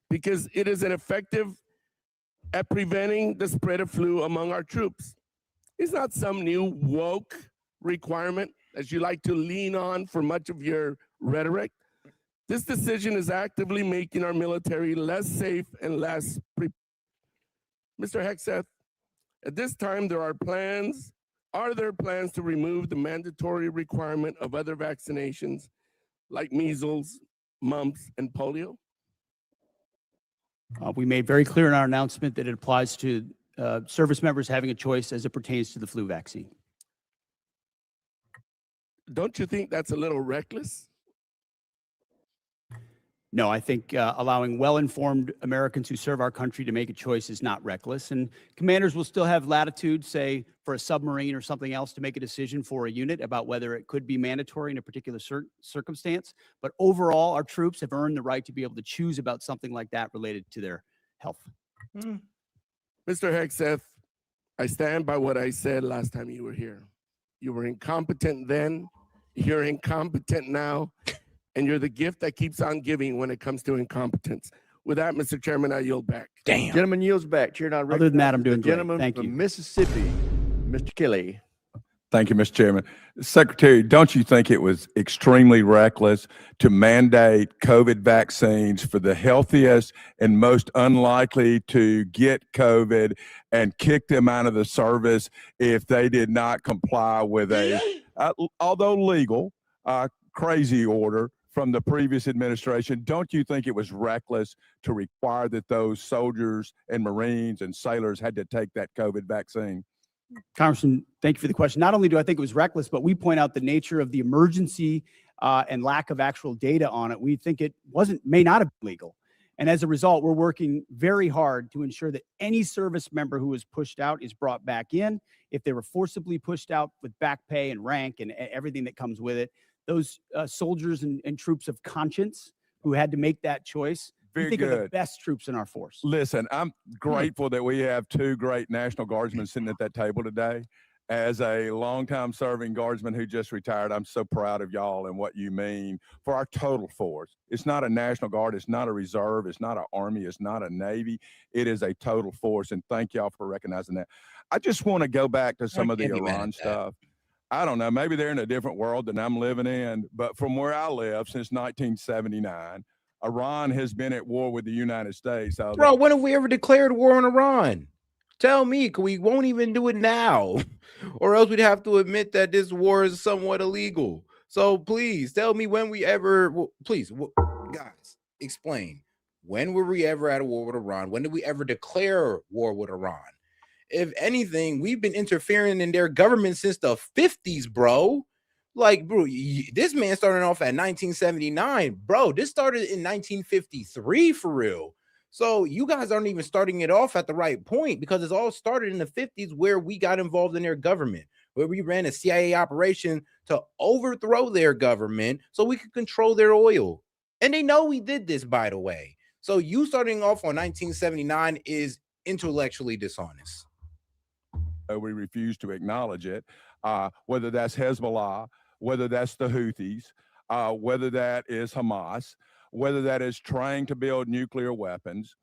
because it is an effective at preventing the spread of flu among our troops. It's not some new woke requirement as you like to lean on for much of your rhetoric. This decision is actively making our military less safe and less prepared. Mr. Hegseth, at this time, are there plans to remove the mandatory requirement of other vaccinations like measles, mumps, and polio? We made very clear in our announcement that it applies to service members having a choice as it pertains to the flu vaccine. Don't you think that's a little reckless? No, I think allowing well-informed Americans who serve our country to make a choice is not reckless. And commanders will still have latitude, say, for a submarine or something else to make a decision for a unit about whether it could be mandatory in a particular circumstance. But overall, our troops have earned the right to be able to choose about something like that related to their health. Mr. Hegseth, I stand by what I said last time you were here. You were incompetent then, you're incompetent now, and you're the gift that keeps on giving when it comes to incompetence. With that, Mr. Chairman, I yield back. Damn. Gentleman yields back. Chair now Other than that, I'm recognizes doing the great. gentleman Thank from you. Mississippi, Mr. Kelly. Thank you, Mr. Chairman. Secretary, don't you think it was extremely reckless to mandate COVID vaccines for the healthiest and most unlikely to get COVID and kick them out of the service if they did not comply with a, although legal, crazy order from the previous administration? Don't you think it was reckless to require that those soldiers and Marines and sailors had to take that COVID vaccine? Congressman, thank you for the question. Not only do I think it was reckless, but we point out the nature of the emergency and lack of actual data on it. We think it may not have been legal. And as a result, we're working very hard to ensure that any service member who was pushed out is brought back in. If they were forcibly pushed out with back pay and rank and everything that comes with it, those soldiers and troops of conscience who had to make that choice, we think are the best troops in our force. Listen, I'm grateful that we have two great National Guardsmen sitting at that table today. As a longtime serving Guardsman who just retired, I'm so proud of y'all and what you mean for our total force. It's not a National Guard, it's not a reserve, it's not an Army, it's not a Navy. It is a total force, and thank y'all for recognizing that. I just want to go back to some of the Iran stuff. I don't know, maybe they're in a different world than I'm living in, but from where I live since 1979, Iran has been at war with the United States. Bro, when have we ever declared war on Iran? Tell me, because we won't even do it now, or else we'd have to admit that this war is somewhat illegal. So please tell me when we ever, please, guys, explain. When were we ever at a war with Iran? When did we ever declare war with Iran? If anything, we've been interfering in their government since the 50s, bro. Like, bro, this man started off at 1979. Bro, this started in 1953 for real. So you guys aren't even starting it off at the right point, because it's all started in the 50s, where we got involved in their government, where we ran a CIA operation to overthrow their government so we could control their oil. And they know we did this, by the way. So you starting off on 1979 is intellectually dishonest. We refuse to acknowledge it, whether that's Hezbollah, whether that's the Houthis, whether that is Hamas, whether that is trying to build nuclear weapons,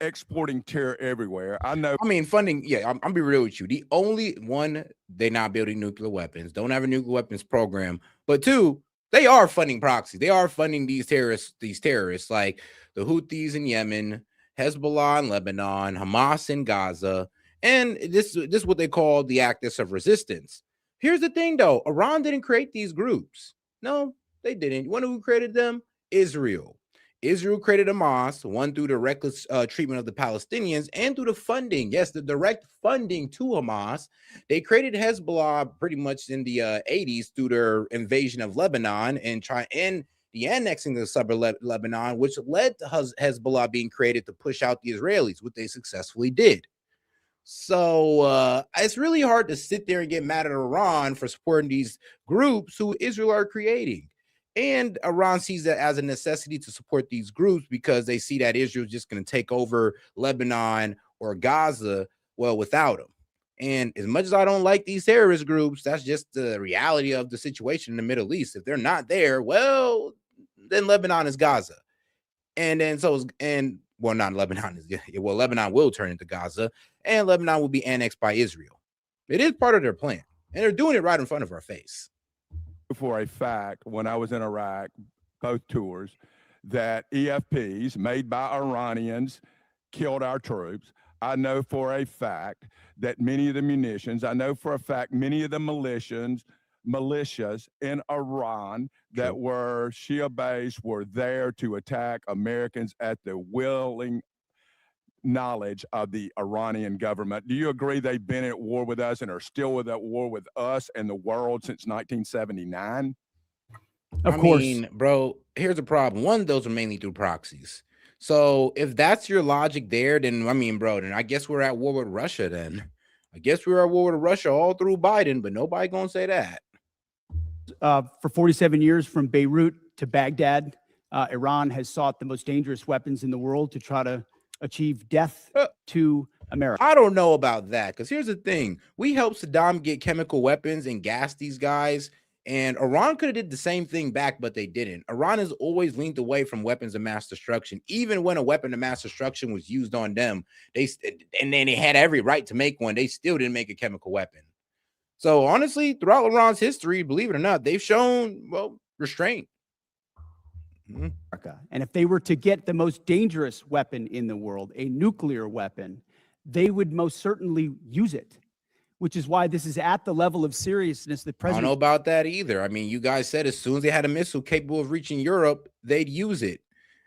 exporting terror everywhere. I know. I mean, funding. Yeah, I'm be real with you. The only one, they're not building nuclear weapons, don't have a nuclear weapons program. But two, they are funding proxies. They are funding these terrorists like the Houthis in Yemen, Hezbollah in Lebanon, Hamas in Gaza. And this is what they call the actors of resistance. Here's the thing, though. Iran didn't create these groups. No, they didn't. You know who created them? Israel. Israel created Hamas, one through the reckless treatment of the Palestinians and through the funding. Yes, the direct funding to Hamas. They created Hezbollah pretty much in the 80s through their invasion of Lebanon and the annexing of the suburb Lebanon, which led to Hezbollah being created to push out the Israelis, which they successfully did. So it's really hard to sit there and get mad at Iran for supporting these groups who Israel are creating. And Iran sees that as a necessity to support these groups because they see that Israel is just going to take over Lebanon or Gaza, well, without them. And as much as I don't like these terrorist groups, that's just the reality of the situation in the Middle East. If they're not there, well, then Lebanon is Gaza. And then well, not Lebanon is, well, Lebanon will turn into Gaza, and Lebanon will be annexed by Israel. It is part of their plan, and they're doing it right in front of our face. For a fact, when I was in Iraq, both tours, that EFPs made by Iranians killed our troops. I know for a fact that many of the munitions, I know for a fact many of the militias in Iran that were Shia-based were there to attack Americans at the willing knowledge of the Iranian government. Do you agree they've been at war with us and are still at war with us and the world since 1979? Of course. I mean, bro, here's the problem. One, those are mainly through proxies. So if that's your logic there, then I mean, bro, then I guess we're at war with Russia then. I guess we're at war with Russia all through Biden, but nobody gonna say that. For 47 years, from Beirut to Baghdad, Iran has sought the most dangerous weapons in the world to try to achieve death to America. I don't know about that, because here's the thing. We helped Saddam get chemical weapons and gas these guys, and Iran could have did the same thing back, but they didn't. Iran has always leaned away from weapons of mass destruction. Even when a weapon of mass destruction was used on them, and then they had every right to make one, they still didn't make a chemical weapon. So honestly, throughout Iran's history, believe it or not, they've shown, well, restraint. And if they were to get the most dangerous weapon in the world, a nuclear weapon, they would most certainly use it, which is why this is at the level of seriousness that President— I don't know about that either. I mean, you guys said as soon as they had a missile capable of reaching Europe, they'd use it.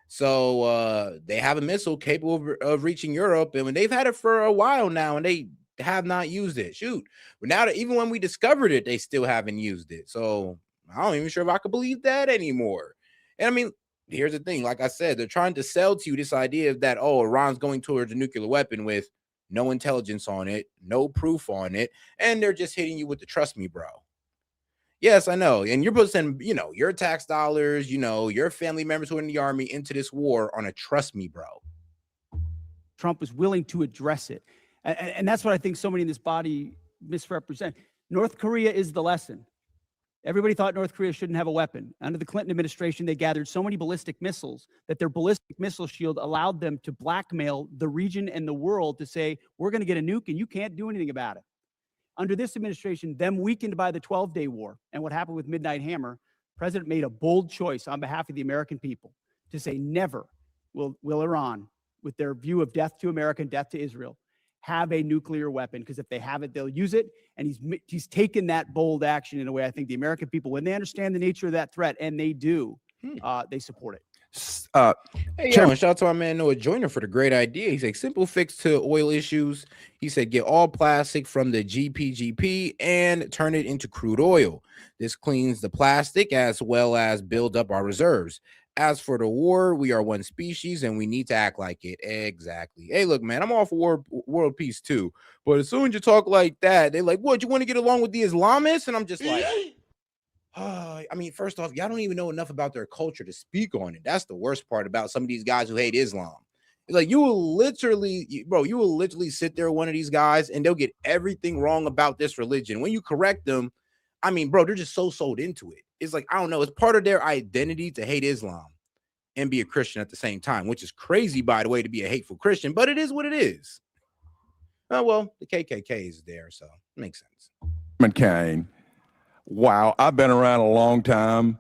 So they have a missile capable of reaching Europe, and when they've had it for a while now, and they have not used it. Shoot, but now that even when we discovered it, they still haven't used it. So I don't even sure if I could believe that anymore. And I mean, here's the thing. Like I said, they're trying to sell to you this idea of that, oh, Iran's going towards a nuclear weapon with no intelligence on it, no proof on it, and they're just hitting you with the trust me, bro. Yes, I know. And you're supposed to send, your tax dollars, your family members who are in the army into this war on a trust me, bro. Trump was willing to address it. And that's what I think so many in this body misrepresent. North Korea is the lesson. Everybody thought North Korea shouldn't have a weapon. Under the Clinton administration, they gathered so many ballistic missiles that their ballistic missile shield allowed them to blackmail the region and the world to say, we're going to get a nuke and you can't do anything about it. Under this administration, them weakened by the 12-day war and what happened with Midnight Hammer, the president made a bold choice on behalf of the American people to say never will Iran, with their view of death to America and death to Israel, have a nuclear weapon, because if they have it, they'll use it. And he's taken that bold action in a way I think the American people, when they understand the nature of that threat, and they do, they support it. Hey, yo, Chairman- and shout out to my man Noah Joyner for the great idea. He's like, simple fix to oil issues. He said, get all plastic from the GPGP and turn it into crude oil. This cleans the plastic as well as build up our reserves. As for the war, we are one species and we need to act like it. Exactly. Hey, look, man, I'm all for world peace too. But as soon as you talk like that, they're like, what, you want to get along with the Islamists? And I'm just like, I mean, first off, y'all don't even know enough about their culture to speak on it. That's the worst part about some of these guys who hate Islam. It's like you will literally sit there with one of these guys and they'll get everything wrong about this religion. When you correct them, I mean, bro, they're just so sold into it. It's like, I don't know, it's part of their identity to hate Islam and be a Christian at the same time, which is crazy, by the way, to be a hateful Christian, but it is what it is. Oh, well, the KKK is there, so it makes sense. McCain. Wow, I've been around a long time.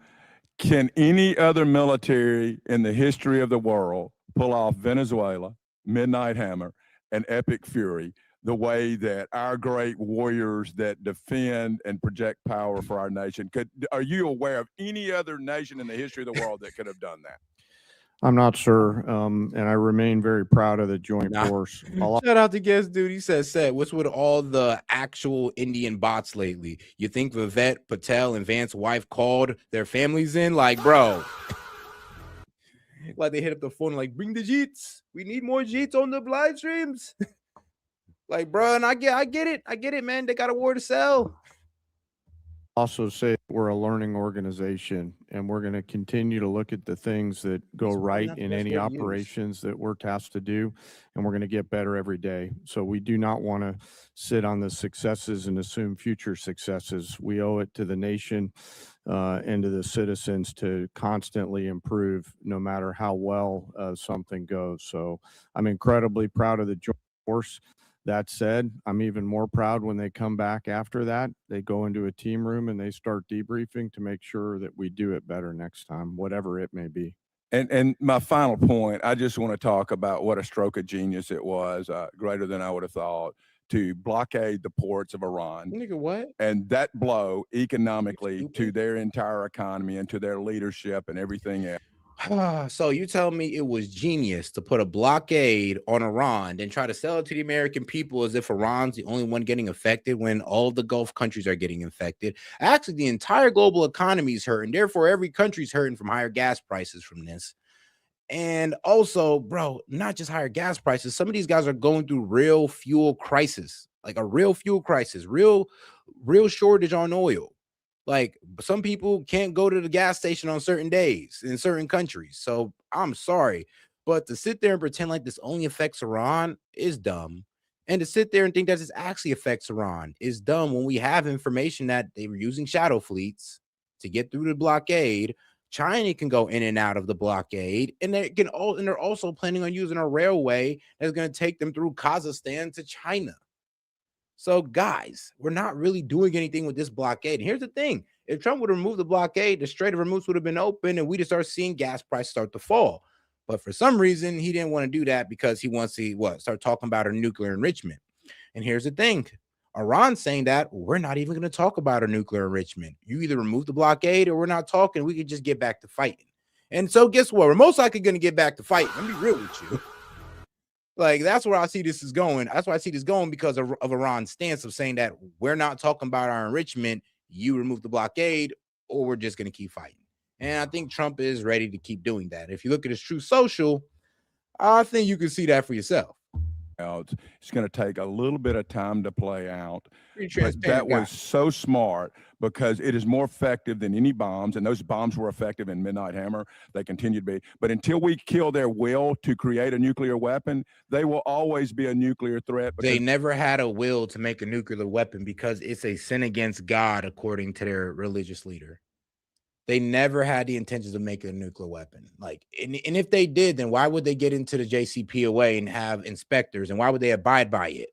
Can any other military in the history of the world pull off Venezuela, Midnight Hammer, and Epic Fury the way that our great warriors that defend and project power for our nation are you aware of any other nation in the history of the world that could have done that? I'm not sure, and I remain very proud of the joint force. Shout out to guest dude. He says, what's with all the actual Indian bots lately? You think Vivette Patel and Vance's wife called their families in? Like, bro. Like they hit up the phone, like, bring the Jeets. We need more Jeets on the live streams. Like, bro, and I get it, man. They got a war to sell. Also say we're a learning organization and we're going to continue to look at the things that go right in any operations that we're tasked to do, and we're going to get better every day. So we do not want to sit on the successes and assume future successes. We owe it to the nation and to the citizens to constantly improve no matter how well something goes. So I'm incredibly proud of the joint force. That said, I'm even more proud when they come back after that. They go into a team room and they start debriefing to make sure that we do it better next time, whatever it may be. And my final point, I just want to talk about what a stroke of genius it was, greater than I would have thought, to blockade the ports of Iran. Nigga, what? And that blow economically to their entire economy and to their leadership and everything else. So you tell me it was genius to put a blockade on Iran, then try to sell it to the American people as if Iran's the only one getting affected when all the Gulf countries are getting affected. Actually, the entire global economy is hurting. Therefore, every country's hurting from higher gas prices from this. And also, bro, not just higher gas prices. Some of these guys are going through real fuel crisis, like a real fuel crisis, real shortage on oil. Like some people can't go to the gas station on certain days in certain countries. So I'm sorry, but to sit there and pretend like this only affects Iran is dumb. And to sit there and think that this actually affects Iran is dumb when we have information that they were using shadow fleets to get through the blockade. China can go in and out of the blockade, and they're also planning on using a railway that's going to take them through Kazakhstan to China. So, guys, we're not really doing anything with this blockade. And here's the thing. If Trump would remove the blockade, the Strait of Hormuz would have been open and we'd start seeing gas prices start to fall. But for some reason, he didn't want to do that because he wants to start talking about our nuclear enrichment. And here's the thing. Iran's saying that we're not even going to talk about our nuclear enrichment. You either remove the blockade or we're not talking. We could just get back to fighting. And so guess what? We're most likely going to get back to fighting. Let me be real with you. Like, that's where I see this is going. That's why I see this going because of Iran's stance of saying that we're not talking about our enrichment. You remove the blockade or we're just going to keep fighting. And I think Trump is ready to keep doing that. If you look at his Truth Social, I think you can see that for yourself. It's going to take a little bit of time to play out. But that was so smart because it is more effective than any bombs, and those bombs were effective in Midnight Hammer. They continue to be. But until we kill their will to create a nuclear weapon, they will always be a nuclear threat. They never had a will to make a nuclear weapon because it's a sin against God, according to their religious leader. They never had the intentions of making a nuclear weapon. Like, and if they did, then why would they get into the JCPOA and have inspectors? And why would they abide by it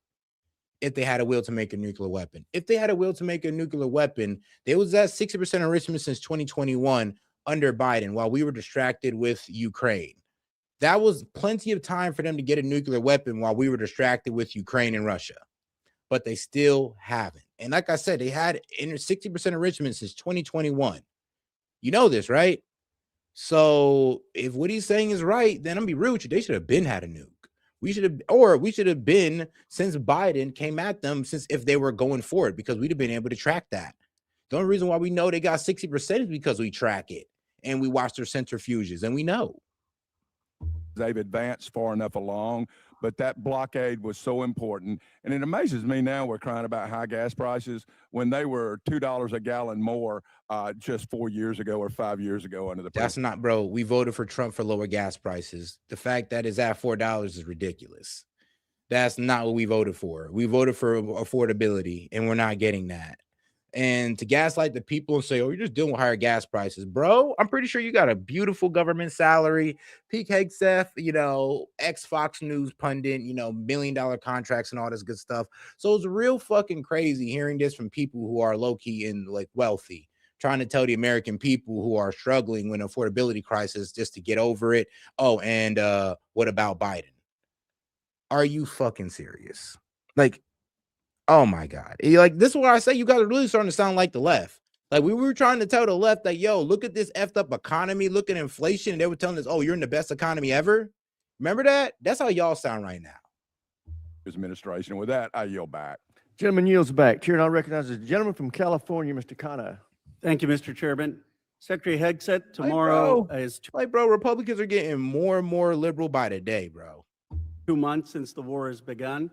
if they had a will to make a nuclear weapon? If they had a will to make a nuclear weapon, they was at 60% enrichment since 2021 under Biden while we were distracted with Ukraine. That was plenty of time for them to get a nuclear weapon while we were distracted with Ukraine and Russia. But they still haven't. And like I said, they had 60% enrichment since 2021. You know this, right? So if what he's saying is right, then I'm gonna be real with you. They should have been had a nuke. We should have been, since Biden came at them, since if they were going for it, because we'd have been able to track that. The only reason why we know they got 60% is because we track it and we watch their centrifuges, and we know. They've advanced far enough along, but that blockade was so important. And it amazes me now we're crying about high gas prices when they were $2 a gallon more just 4 years ago or 5 years ago under the That's not, bro. We voted for Trump for lower gas prices. The fact that it's at $4 is ridiculous. That's not what we voted for. We voted for affordability, and we're not getting that. And to gaslight the people and say, oh, you're just dealing with higher gas prices, bro. I'm pretty sure you got a beautiful government salary. Pete Hegseth, ex-Fox News pundit, $1 million contracts and all this good stuff. So it's real fucking crazy hearing this from people who are low-key and like wealthy, trying to tell the American people who are struggling with an affordability crisis just to get over it. Oh, and what about Biden? Are you fucking serious? Like, oh my God. Like, this is what I say. You guys are really starting to sound like the left. Like, we were trying to tell the left that, yo, look at this effed up economy, look at inflation. And they were telling us, oh, you're in the best economy ever. Remember that? That's how y'all sound right now. administration. With that, I yield back. Gentleman yields back. Chair now recognizes the gentleman from California, Mr. Khanna. Thank you, Mr. Chairman. Secretary Hegseth, tomorrow is bro, Republicans are getting more and more liberal by the day, bro. 2 months since the war has begun.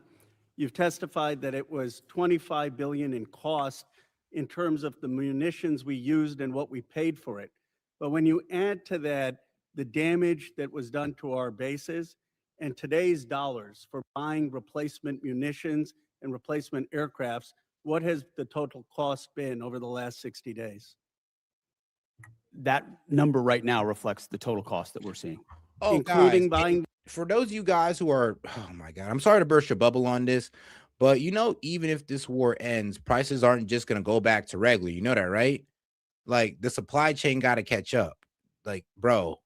You've testified that it was $25 billion in cost in terms of the munitions we used and what we paid for it. But when you add to that the damage that was done to our bases and today's dollars for buying replacement munitions and replacement aircrafts, what has the total cost been over the last 60 days? That number right now reflects the total cost that we're seeing. Oh, including guys, buying. For those of you guys who are, oh my God, I'm sorry to burst your bubble on this, but even if this war ends, prices aren't just going to go back to regular. You know that, right? Like, the supply chain got to catch up. Like, bro,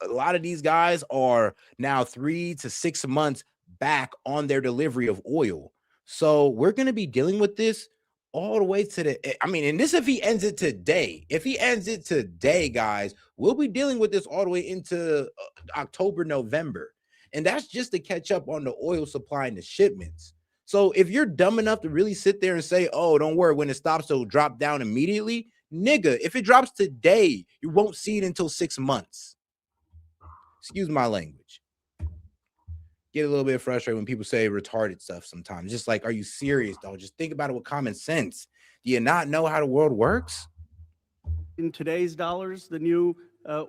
a lot of these guys are now 3 to 6 months back on their delivery of oil. So we're going to be dealing with this all the way to and this if he ends it today. If he ends it today, guys, we'll be dealing with this all the way into October, November. And that's just to catch up on the oil supply and the shipments. So if you're dumb enough to really sit there and say, oh, don't worry, when it stops, it'll drop down immediately. Nigga, if it drops today, you won't see it until 6 months. Excuse my language. Get a little bit frustrated when people say retarded stuff sometimes. Just like, are you serious, though? Just think about it with common sense. Do you not know how the world works? In today's dollars, the new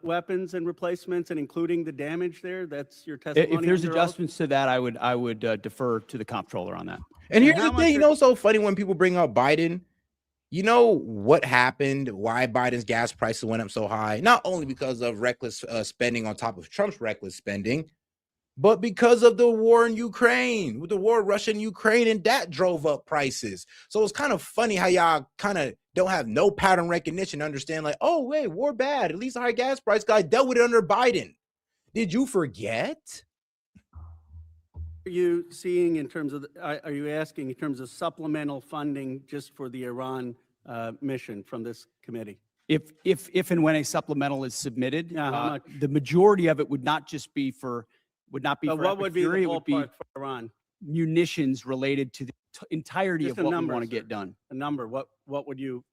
weapons and replacements and including the damage there, that's your testimony? If there's under oath? adjustments to that, I would defer to the comptroller on that. And here's the thing, it's so funny when people bring up Biden. You know what happened, why Biden's gas prices went up so high? Not only because of reckless spending on top of Trump's reckless spending, but because of the war in Ukraine, with the war Russia and Ukraine, and that drove up prices. So it's kind of funny how y'all kind of don't have no pattern recognition, understand like, oh, wait, war bad. At least the high gas price guy dealt with it under Biden. Did you forget? Are you seeing in terms of, are you asking in terms of supplemental funding just for the Iran mission from this committee? If and when a supplemental is submitted, Yeah, how much? the majority of it would not be for But Epic what would be the Fury, it would be ballpark for Iran? munitions related to the entirety Just of a what number, we want to sir. get done. A number, what would you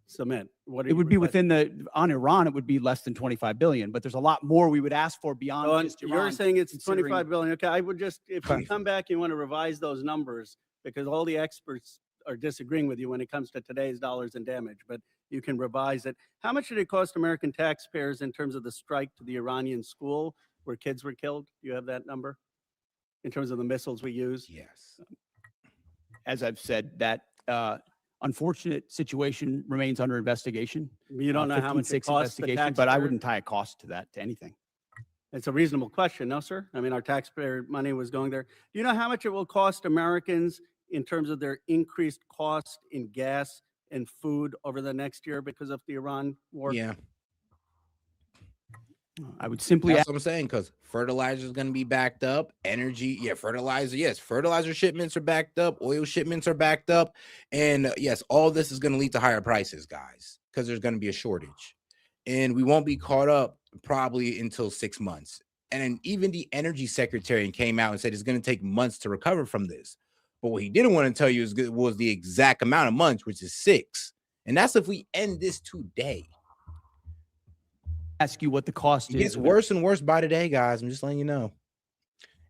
submit? What It would be within on Iran, it would be less than 25 billion, but there's a lot more we would ask for beyond Oh, just and Iran. you're saying it's considering- 25 billion. Okay, I would just, if you come back, you want to revise those numbers because all the experts are disagreeing with you when it comes to today's dollars and damage, but you can revise it. How much did it cost American taxpayers in terms of the strike to the Iranian school where kids were killed? Do you have that number in terms of the missiles we use? Yes. As I've said, that unfortunate situation remains under investigation. You don't know how much it 15-6 costs the investigation, but I taxpayer? wouldn't tie a cost to that, to anything. It's a reasonable question, no, sir? I mean, our taxpayer money was going there. Do you know how much it will cost Americans in terms of their increased cost in gas and food over the next year because of the Iran war? Yeah. I would simply That's what I'm saying, because fertilizer is going to be backed up. Energy, fertilizer, yes. Fertilizer shipments are backed up. Oil shipments are backed up. And yes, all this is going to lead to higher prices, guys, because there's going to be a shortage. And we won't be caught up probably until 6 months. And then even the energy secretary came out and said it's going to take months to recover from this. But what he didn't want to tell you was the exact amount of months, which is 6. And that's if we end this today. Ask you what the cost It is. gets worse and worse by the day, guys. I'm just letting you know.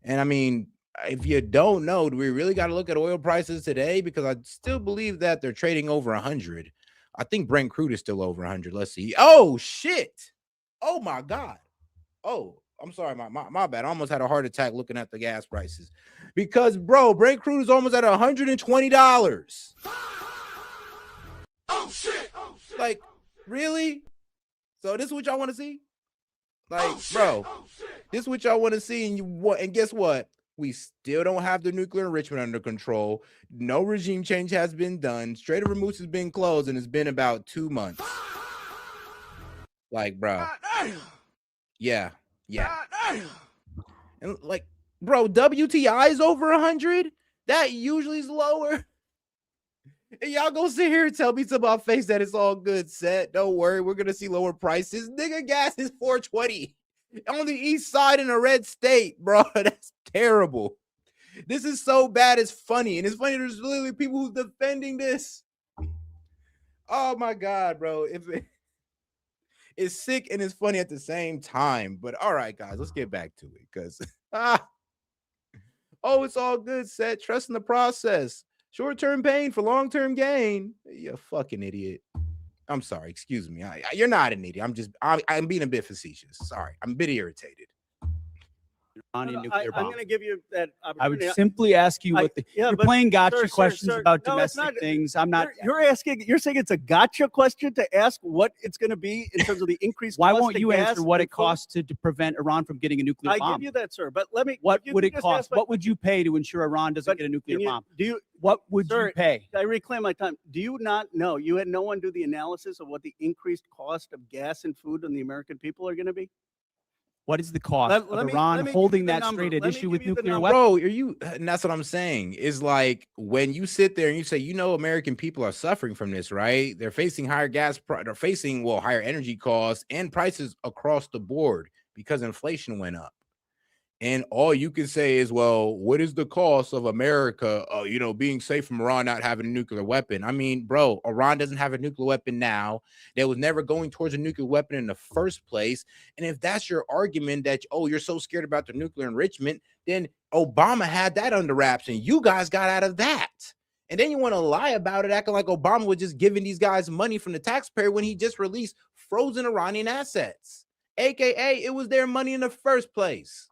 And I mean, if you don't know, do we really got to look at oil prices today? Because I still believe that they're trading over 100. I think Brent crude is still over 100. Let's see. Oh, shit. Oh, my God. Oh, I'm sorry. My bad. I almost had a heart attack looking at the gas prices. Because, bro, Brent crude is almost at $120. Oh, shit. Oh, shit. Like, really? So this is what y'all want to see? Like, bro, this is what y'all want to see. And guess what? We still don't have the nuclear enrichment under control. No regime change has been done. Strait of Hormuz has been closed, and it's been about 2 months. Like, bro. Yeah. And like, bro, WTI is over 100. That usually is lower. And y'all gonna sit here and tell me to my face that it's all good, set. Don't worry, we're gonna see lower prices. Nigga, gas is $4.20 on the east side in a red state, bro. That's terrible. This is so bad, it's funny. And it's funny, there's literally people who's defending this. Oh my God, bro. It's sick and it's funny at the same time. But all right, guys, let's get back to it. Because oh, it's all good, set. Trust in the process. Short-term pain for long-term gain. You fucking idiot. I'm sorry. Excuse me. You're not an idiot. I'm being a bit facetious. Sorry. I'm a bit irritated. I'm going to give you that I would opportunity. simply ask you what you're playing gotcha questions about domestic things. I'm not. You're saying it's a gotcha question to ask what it's going to be in terms of the increased Why cost won't of you gas answer what and it costs to prevent Iran from getting a nuclear I bomb? give you that, sir. But let me. What if you would could it just cost? ask What would you pay to ensure Iran doesn't get a nuclear bomb? What would you pay? I reclaim my time. Do you not know? You had no one do the analysis of what the increased cost of gas and food on the American people are going to be? What is the cost of Iran holding that straight at issue with nuclear weapons? Bro, and that's what I'm saying. Is like when you sit there and you say, American people are suffering from this, right? They're facing higher they're facing higher energy costs and prices across the board because inflation went up. And all you can say is, well, what is the cost of America, being safe from Iran not having a nuclear weapon? I mean, bro, Iran doesn't have a nuclear weapon now. They was never going towards a nuclear weapon in the first place. And if that's your argument that, you're so scared about the nuclear enrichment, then Obama had that under wraps and you guys got out of that. And then you want to lie about it, acting like Obama was just giving these guys money from the taxpayer when he just released frozen Iranian assets, AKA it was their money in the first place.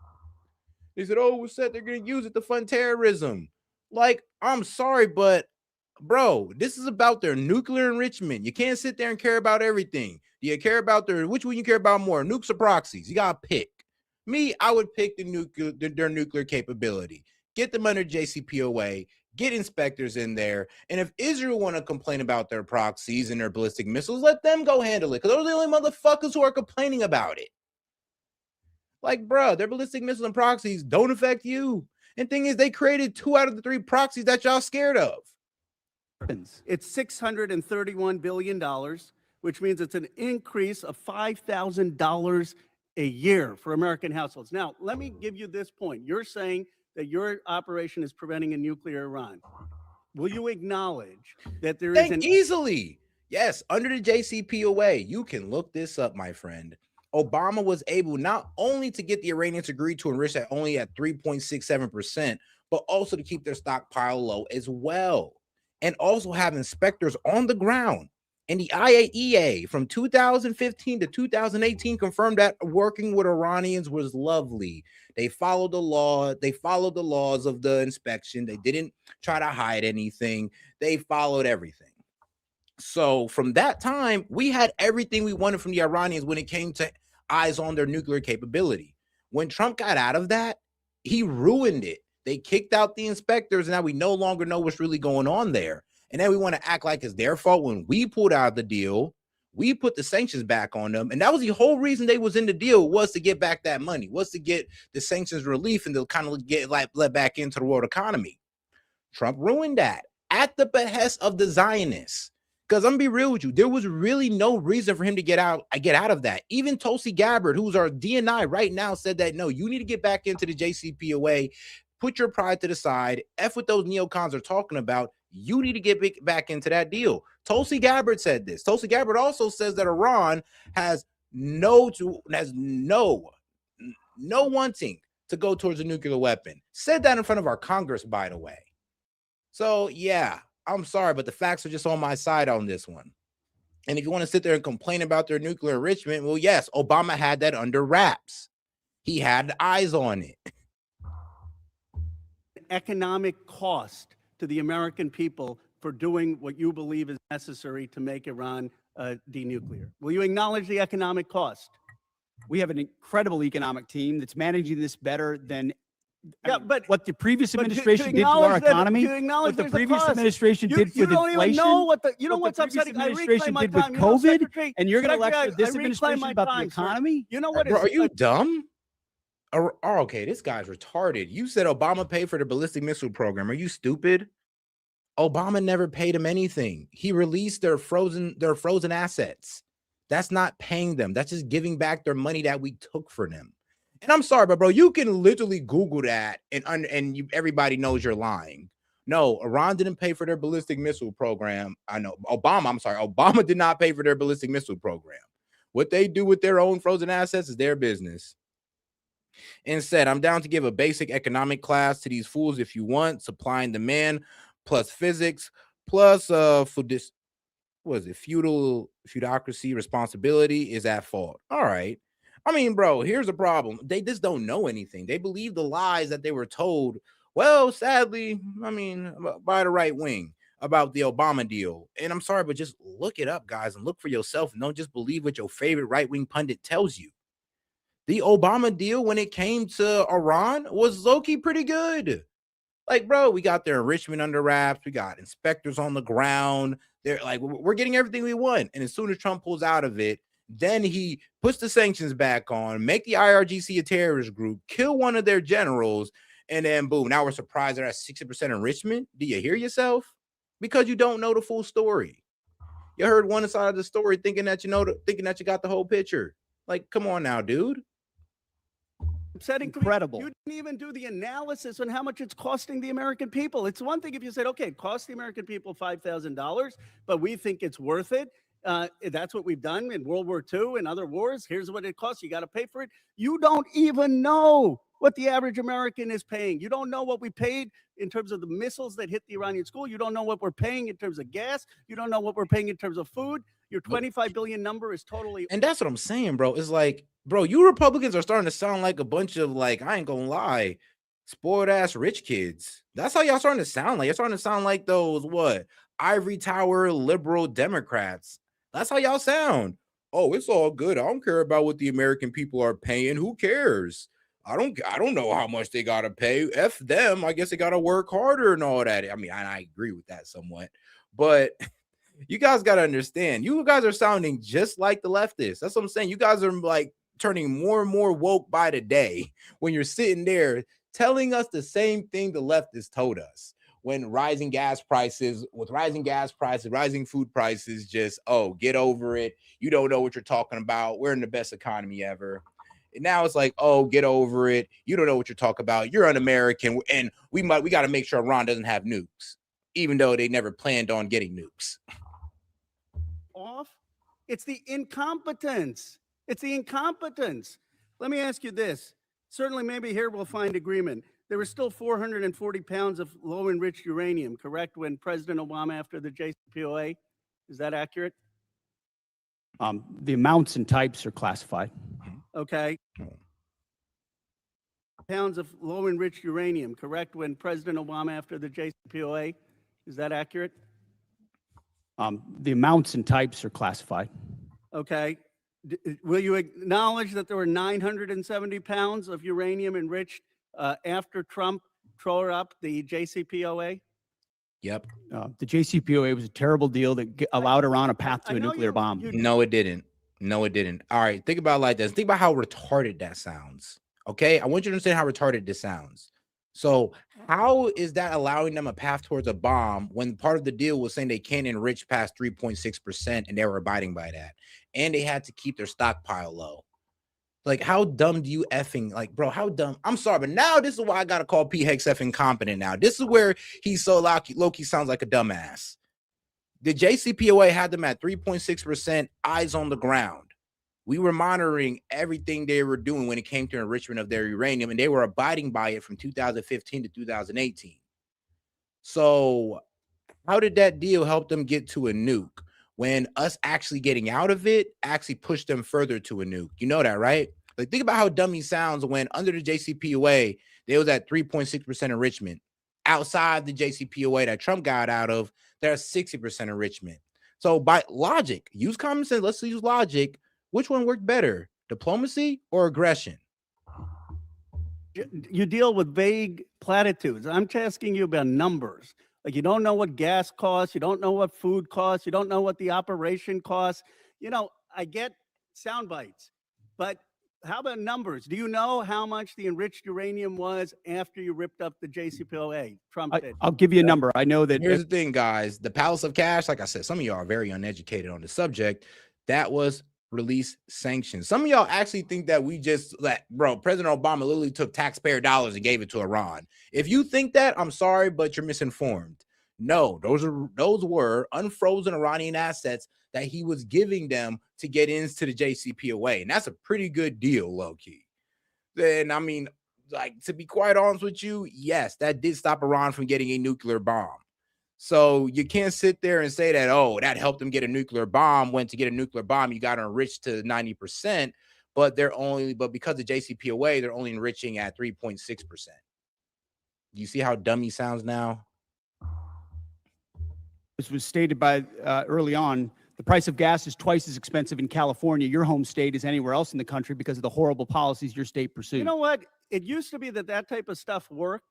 They said, they're going to use it to fund terrorism. Like, I'm sorry, but bro, this is about their nuclear enrichment. You can't sit there and care about everything. Do you care about which one you care about more, nukes or proxies? You got to pick. Me, I would pick their nuclear capability. Get them under JCPOA, get inspectors in there. And if Israel want to complain about their proxies and their ballistic missiles, let them go handle it. Because those are the only motherfuckers who are complaining about it. Like, bro, their ballistic missiles and proxies don't affect you. And thing is, they created 2 out of the 3 proxies that y'all scared of. It's $631 billion, which means it's an increase of $5,000 a year for American households. Now, let me give you this point. You're saying that your operation is preventing a nuclear Iran. Will you acknowledge that there is easily? Yes, under the JCPOA. You can look this up, my friend. Obama was able not only to get the Iranians agreed to enrich that only at 3.67%, but also to keep their stockpile low as well. And also have inspectors on the ground. And the IAEA from 2015 to 2018 confirmed that working with Iranians was lovely. They followed the law. They followed the laws of the inspection. They didn't try to hide anything. They followed everything. So from that time, we had everything we wanted from the Iranians when it came to eyes on their nuclear capability. When Trump got out of that, he ruined it. They kicked out the inspectors, and now we no longer know what's really going on there. And then we want to act like it's their fault when we pulled out of the deal. We put the sanctions back on them. And that was the whole reason they was in the deal, was to get back that money, was to get the sanctions relief and to kind of get let back into the world economy. Trump ruined that at the behest of the Zionists. Because I'm gonna be real with you, there was really no reason for him to get out of that. Even Tulsi Gabbard, who's our DNI right now, said that no, you need to get back into the JCPOA, put your pride to the side, F what those neocons are talking about. You need to get back into that deal. Tulsi Gabbard said this. Tulsi Gabbard also says that Iran has no wanting to go towards a nuclear weapon. Said that in front of our Congress, by the way. So yeah, I'm sorry, but the facts are just on my side on this one. And if you want to sit there and complain about their nuclear enrichment, well, yes, Obama had that under wraps. He had eyes on it. Economic cost to the American people for doing what you believe is necessary to make Iran denuclear. Will you acknowledge the economic cost? We have an incredible economic team that's managing this better than but what the previous but to administration did to our acknowledge that- economy, to acknowledge what the there's a previous cost. administration You- did you for don't even inflation, know what the- you know what what's the previous upsetting? I administration reclaim my did with time. You know, COVID, Secretary- and you're going to Secretary, lecture this I reclaim administration my about the time, sir. economy? You know what Bro, is- are you dumb? Okay, this guy's retarded. You said Obama paid for the ballistic missile program. Are you stupid? Obama never paid him anything. He released their frozen assets. That's not paying them. That's just giving back their money that we took for them. And I'm sorry, but bro, you can literally Google that and everybody knows you're lying. No, Iran didn't pay for their ballistic missile program. I know Obama did not pay for their ballistic missile program. What they do with their own frozen assets is their business. Instead, I'm down to give a basic economic class to these fools if you want. Supply and demand plus physics plus feudocracy responsibility is at fault. All right. I mean, bro, here's the problem. They just don't know anything. They believe the lies that they were told. Well, sadly, I mean, by the right wing about the Obama deal. And I'm sorry, but just look it up, guys, and look for yourself. And don't just believe what your favorite right-wing pundit tells you. The Obama deal, when it came to Iran, was low-key pretty good. Like, bro, we got their enrichment under wraps. We got inspectors on the ground. They're like, we're getting everything we want. And as soon as Trump pulls out of it, then he puts the sanctions back on, make the IRGC a terrorist group, kill one of their generals, and then boom, now we're surprised they're at 60% enrichment. Do you hear yourself? Because you don't know the full story. You heard one side of the story thinking that thinking that you got the whole picture. Like, come on now, dude. Incredible. You didn't even do the analysis on how much it's costing the American people. It's one thing if you said, okay, it cost the American people $5,000, but we think it's worth it. That's what we've done in World War II and other wars. Here's what it costs. You got to pay for it. You don't even know what the average American is paying. You don't know what we paid in terms of the missiles that hit the Iranian school. You don't know what we're paying in terms of gas. You don't know what we're paying in terms of food. Your 25 billion number is totally. And that's what I'm saying, bro. It's like, bro, you Republicans are starting to sound like a bunch of, like, I ain't gonna lie, spoiled ass rich kids. That's how y'all starting to sound like. You're starting to sound like those ivory tower liberal Democrats. That's how y'all sound. Oh, it's all good. I don't care about what the American people are paying. Who cares? I don't know how much they gotta pay. F them. I guess they gotta work harder and all that. I mean, I agree with that somewhat, but you guys gotta understand. You guys are sounding just like the leftists. That's what I'm saying. You guys are like turning more and more woke by the day when you're sitting there telling us the same thing the leftists told us. When rising gas prices, rising food prices, just, oh, get over it. You don't know what you're talking about. We're in the best economy ever. And now it's like, oh, get over it. You don't know what you're talking about. You're un-American. And we got to make sure Iran doesn't have nukes, even though they never planned on getting nukes. It's the incompetence. It's the incompetence. Let me ask you this. Certainly, maybe here we'll find agreement. There was still 440 pounds of low-enriched uranium, correct, when President Obama after the JCPOA? Is that accurate? The amounts and types are classified. Okay. Pounds of low-enriched uranium, correct, when President Obama after the JCPOA? Is that accurate? The amounts and types are classified. Okay. Will you acknowledge that there were 970 pounds of uranium enriched after Trump tore up the JCPOA? Yep. The JCPOA was a terrible deal that allowed Iran a path to a nuclear bomb. No, it didn't. No, it didn't. All right, think about it like this. Think about how retarded that sounds. Okay, I want you to understand how retarded this sounds. So how is that allowing them a path towards a bomb when part of the deal was saying they can't enrich past 3.6% and they were abiding by that? And they had to keep their stockpile low. Like, how dumb do you effing, like, bro, how dumb? I'm sorry, but now this is why I gotta call P. Hex effing incompetent now. This is where he's so low-key sounds like a dumbass. The JCPOA had them at 3.6% eyes on the ground. We were monitoring everything they were doing when it came to enrichment of their uranium, and they were abiding by it from 2015 to 2018. So how did that deal help them get to a nuke when us actually getting out of it actually pushed them further to a nuke? You know that, right? Like, think about how dumb he sounds when under the JCPOA, they was at 3.6% enrichment. Outside the JCPOA that Trump got out of, there's 60% enrichment. So by logic, use common sense, let's use logic. Which one worked better, diplomacy or aggression? You deal with vague platitudes. I'm asking you about numbers. Like, you don't know what gas costs, you don't know what food costs, you don't know what the operation costs. You know, I get sound bites, but how about numbers? Do you know how much the enriched uranium was after you ripped up the JCPOA? Trump did. I'll give you a number. I know that. Here's the thing, guys. The Palace of Cash, like I said, some of y'all are very uneducated on the subject. That was release sanctions. Some of y'all actually think that we just bro, President Obama literally took taxpayer dollars and gave it to Iran. If you think that, I'm sorry, but you're misinformed. No, those were unfrozen Iranian assets that he was giving them to get into the JCPOA. And that's a pretty good deal, low-key. Then, I mean, like, to be quite honest with you, yes, that did stop Iran from getting a nuclear bomb. So you can't sit there and say that, oh, that helped them get a nuclear bomb. When to get a nuclear bomb, you got to enrich to 90%, but because of JCPOA, they're only enriching at 3.6%. You see how dumb he sounds now? This was stated by early on. The price of gas is twice as expensive in California, your home state, as anywhere else in the country because of the horrible policies your state pursued. You know what? It used to be that type of stuff worked.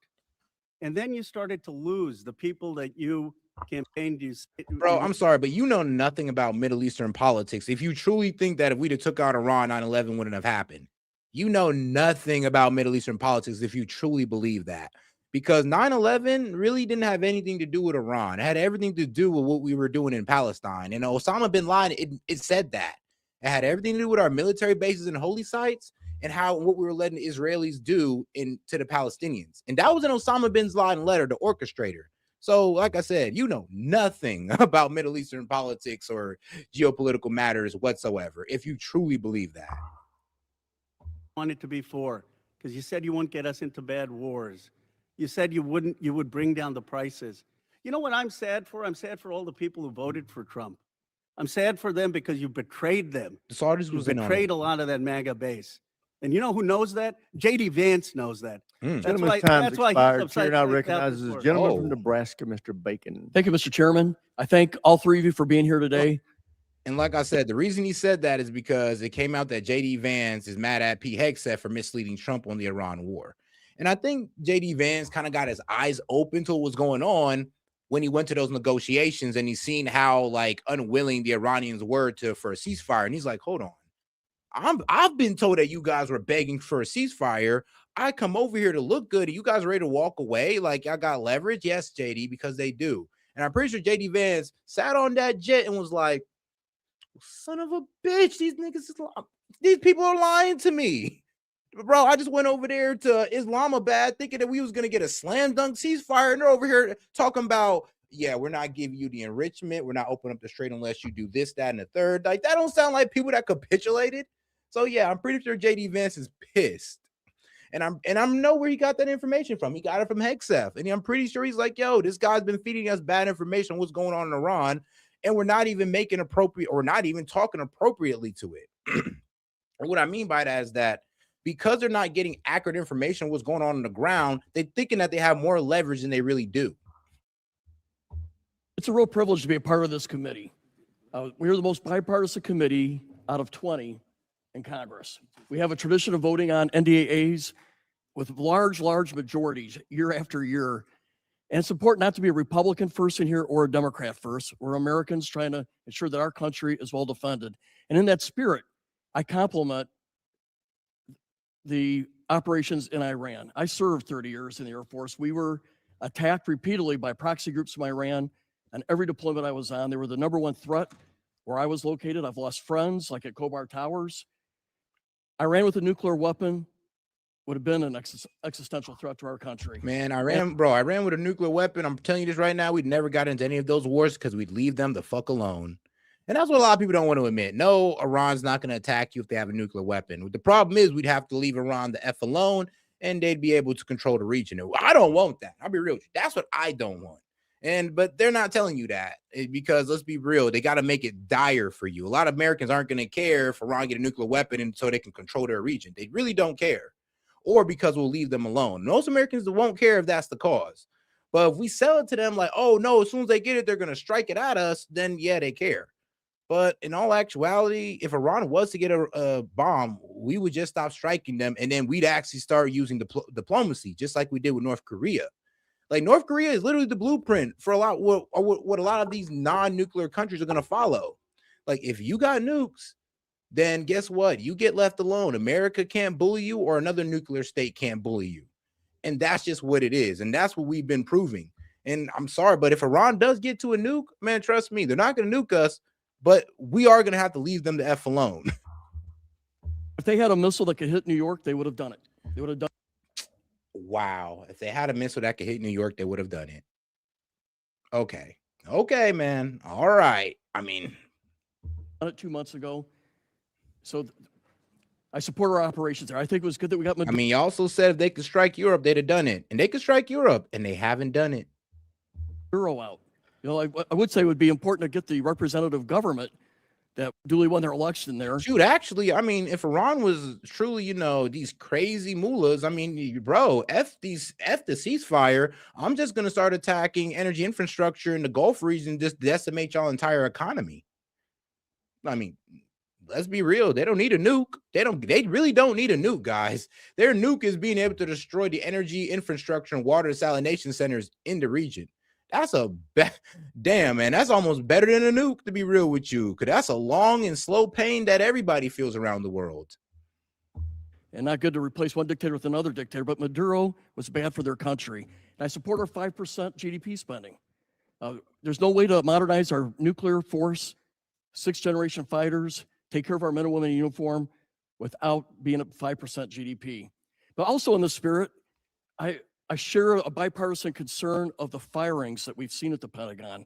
And then you started to lose the people that you campaigned. Bro, I'm sorry, but you know nothing about Middle Eastern politics. If you truly think that if we'd have took out Iran, 9/11 wouldn't have happened. You know nothing about Middle Eastern politics if you truly believe that. Because 9/11 really didn't have anything to do with Iran. It had everything to do with what we were doing in Palestine. And Osama bin Laden, it said that. It had everything to do with our military bases and holy sites and what we were letting the Israelis do to the Palestinians. And that was an Osama bin Laden letter, the orchestrator. So, like I said, you know nothing about Middle Eastern politics or geopolitical matters whatsoever, if you truly believe that. Wanted to be for, because you said you wouldn't get us into bad wars. You said you would bring down the prices. You know what I'm sad for? I'm sad for all the people who voted for Trump. I'm sad for them because you betrayed them. You betrayed a lot of that MAGA base. And you know who knows that? J.D. Vance knows that. Gentleman's time's expired. Chair now recognizes the gentleman from Nebraska, Mr. Bacon. Thank you, Mr. Chairman. I thank all three of you for being here today. And like I said, the reason he said that is because it came out that J.D. Vance is mad at P. Hegseth for misleading Trump on the Iran war. And I think J.D. Vance kind of got his eyes open to what was going on when he went to those negotiations and he's seen how unwilling the Iranians were for a ceasefire. And he's like, hold on. I've been told that you guys were begging for a ceasefire. I come over here to look good. Are you guys ready to walk away? Like, y'all got leverage? Yes, JD, because they do. And I'm pretty sure JD Vance sat on that jet and was like, son of a bitch, these people are lying to me. Bro, I just went over there to Islamabad thinking that we was going to get a slam dunk ceasefire. And they're over here talking about, yeah, we're not giving you the enrichment. We're not opening up the strait unless you do this, that, and the third. Like, that don't sound like people that capitulated. So yeah, I'm pretty sure JD Vance is pissed. And I know where he got that information from. He got it from Hegseth. And I'm pretty sure he's like, yo, this guy's been feeding us bad information on what's going on in Iran. And we're not even making appropriate or not even talking appropriately to it. And what I mean by that is that because they're not getting accurate information on what's going on the ground, they're thinking that they have more leverage than they really do. It's a real privilege to be a part of this committee. We're the most bipartisan committee out of 20 in Congress. We have a tradition of voting on NDAAs with large majorities year after year. And it's important not to be a Republican first in here or a Democrat first. We're Americans trying to ensure that our country is well defended. And in that spirit, I compliment the operations in Iran. I served 30 years in the Air Force. We were attacked repeatedly by proxy groups from Iran on every deployment I was on. They were the #1 threat where I was located. I've lost friends, like at Khobar Towers. Iran with a nuclear weapon would have been an existential threat to our country. Man, Iran with a nuclear weapon. I'm telling you this right now, we'd never got into any of those wars because we'd leave them the fuck alone. And that's what a lot of people don't want to admit. No, Iran's not going to attack you if they have a nuclear weapon. The problem is we'd have to leave Iran the F alone and they'd be able to control the region. I don't want that. I'll be real with you. That's what I don't want. But they're not telling you that because let's be real, they got to make it dire for you. A lot of Americans aren't going to care if Iran get a nuclear weapon and so they can control their region. They really don't care. Or because we'll leave them alone. Most Americans won't care if that's the cause. But if we sell it to them like, oh no, as soon as they get it, they're going to strike it at us, then yeah, they care. But in all actuality, if Iran was to get a bomb, we would just stop striking them. And then we'd actually start using diplomacy, just like we did with North Korea. Like North Korea is literally the blueprint for what a lot of these non-nuclear countries are going to follow. Like if you got nukes, then guess what? You get left alone. America can't bully you or another nuclear state can't bully you. And that's just what it is. And that's what we've been proving. And I'm sorry, but if Iran does get to a nuke, man, trust me, they're not going to nuke us, but we are going to have to leave them the F alone. If they had a missile that could hit New York, they would have done it. They would have done it. Wow. If they had a missile that could hit New York, they would have done it. Okay. Okay, man. All right. I mean, done it 2 months ago. So I support our operations there. I think it was good that we got. I mean, you also said if they could strike Europe, they'd have done it. And they could strike Europe, and they haven't done it. Euro out. You know, I would say it would be important to get the representative government that duly won their election there. Shoot, actually, I mean, if Iran was truly, these crazy mullahs, I mean, bro, F the ceasefire, I'm just going to start attacking energy infrastructure in the Gulf region, just decimate y'all entire economy. I mean, let's be real. They don't need a nuke. They really don't need a nuke, guys. Their nuke is being able to destroy the energy infrastructure and water desalination centers in the region. That's damn, man. That's almost better than a nuke, to be real with you, because that's a long and slow pain that everybody feels around the world. And not good to replace one dictator with another dictator, but Maduro was bad for their country. And I support our 5% GDP spending. There's no way to modernize our nuclear force, 6th-generation fighters, take care of our men and women in uniform without being at 5% GDP. But also in the spirit, I share a bipartisan concern of the firings that we've seen at the Pentagon.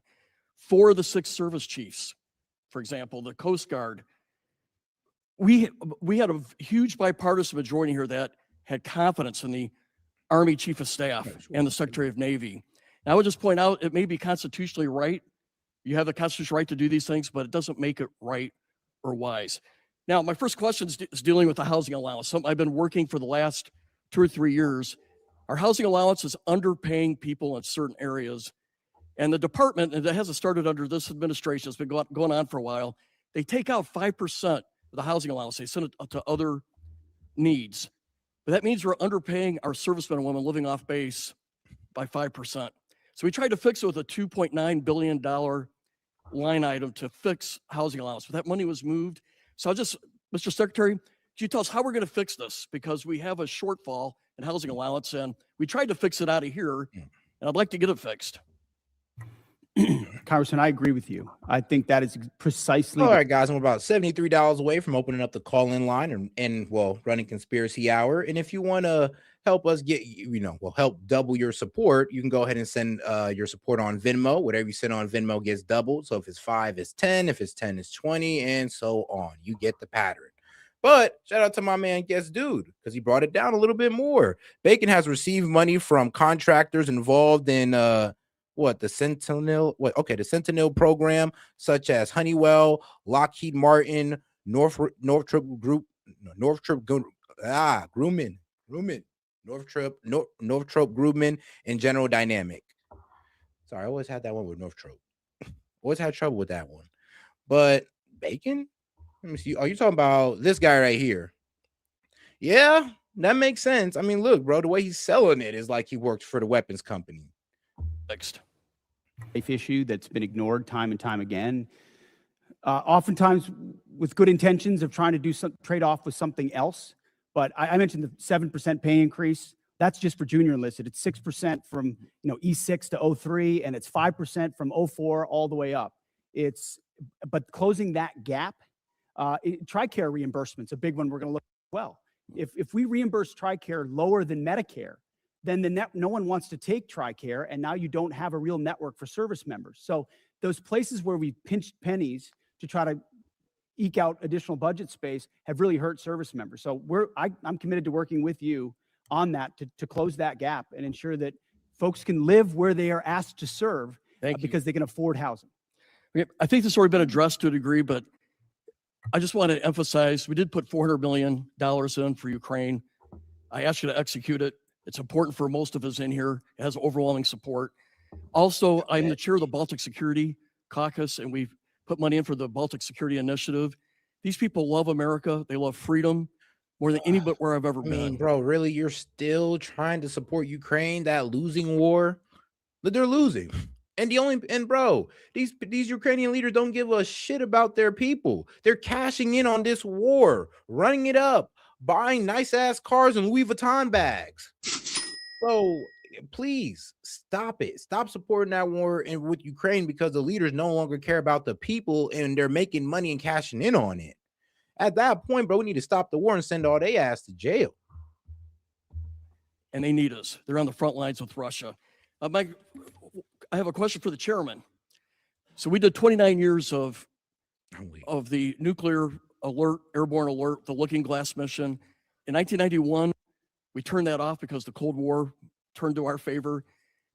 4 of the 6 service chiefs, for example, the Coast Guard. We had a huge bipartisan majority here that had confidence in the Army Chief of Staff and the Secretary of Navy. And I would just point out, it may be constitutionally right. You have the constitutional right to do these things, but it doesn't make it right or wise. Now, my first question is dealing with the housing allowance. Something I've been working for the last 2 or 3 years. Our housing allowance is underpaying people in certain areas. And the department, and it hasn't started under this administration, it's been going on for a while, they take out 5% of the housing allowance. They send it to other needs. But that means we're underpaying our servicemen and women living off base by 5%. So we tried to fix it with a $2.9 billion line item to fix housing allowance, but that money was moved. So Mr. Secretary, could you tell us how we're going to fix this? Because we have a shortfall in housing allowance, and we tried to fix it out of here, and I'd like to get it fixed. Congressman, I agree with you. I think that is precisely. All right, guys, I'm about $73 away from opening up the call-in line and running Conspiracy Hour. And if you want to help us get, help double your support, you can go ahead and send your support on Venmo. Whatever you send on Venmo gets doubled. So if it's 5, it's 10. If it's 10, it's 20, and so on. You get the pattern. But shout out to my man Guest Dude, because he brought it down a little bit more. Bacon has received money from contractors involved in the Sentinel program, such as Honeywell, Lockheed Martin, Northrop Grumman, and General Dynamic. Sorry, I always had that one with Northrop. Always had trouble with that one. But Bacon? Let me see. Are you talking about this guy right here? Yeah, that makes sense. I mean, look, bro, the way he's selling it is like he works for the weapons company. Next. Issue that's been ignored time and time again. Oftentimes with good intentions of trying to do some trade off with something else, But I mentioned the 7% pay increase. That's just for junior enlisted. It's 6% from E6 to 03, and it's 5% from 04 all the way up. But closing that gap, TRICARE reimbursement's a big one we're going to look at as well. If we reimburse TRICARE lower than Medicare, then no one wants to take TRICARE, and now you don't have a real network for service members. So those places where we pinched pennies to try to eke out additional budget space have really hurt service members. So I'm committed to working with you on that to close that gap and ensure that folks can live where they are asked to serve because they can afford housing. I think this has already been addressed to a degree, but I just want to emphasize, we did put $400 million in for Ukraine. I asked you to execute it. It's important for most of us in here. It has overwhelming support. Also, I'm the chair of the Baltic Security Caucus, and we've put money in for the Baltic Security Initiative. These people love America. They love freedom more than anywhere I've ever been. Bro, really? You're still trying to support Ukraine, that losing war? But they're losing. And bro, these Ukrainian leaders don't give a shit about their people. They're cashing in on this war, running it up, buying nice ass cars and Louis Vuitton bags. So please stop it. Stop supporting that war with Ukraine because the leaders no longer care about the people and they're making money and cashing in on it. At that point, bro, we need to stop the war and send all they ass to jail. And they need us. They're on the front lines with Russia. Mike, I have a question for the chairman. So we did 29 years of the nuclear alert, airborne alert, the Looking Glass mission. In 1991, we turned that off because the Cold War turned to our favor.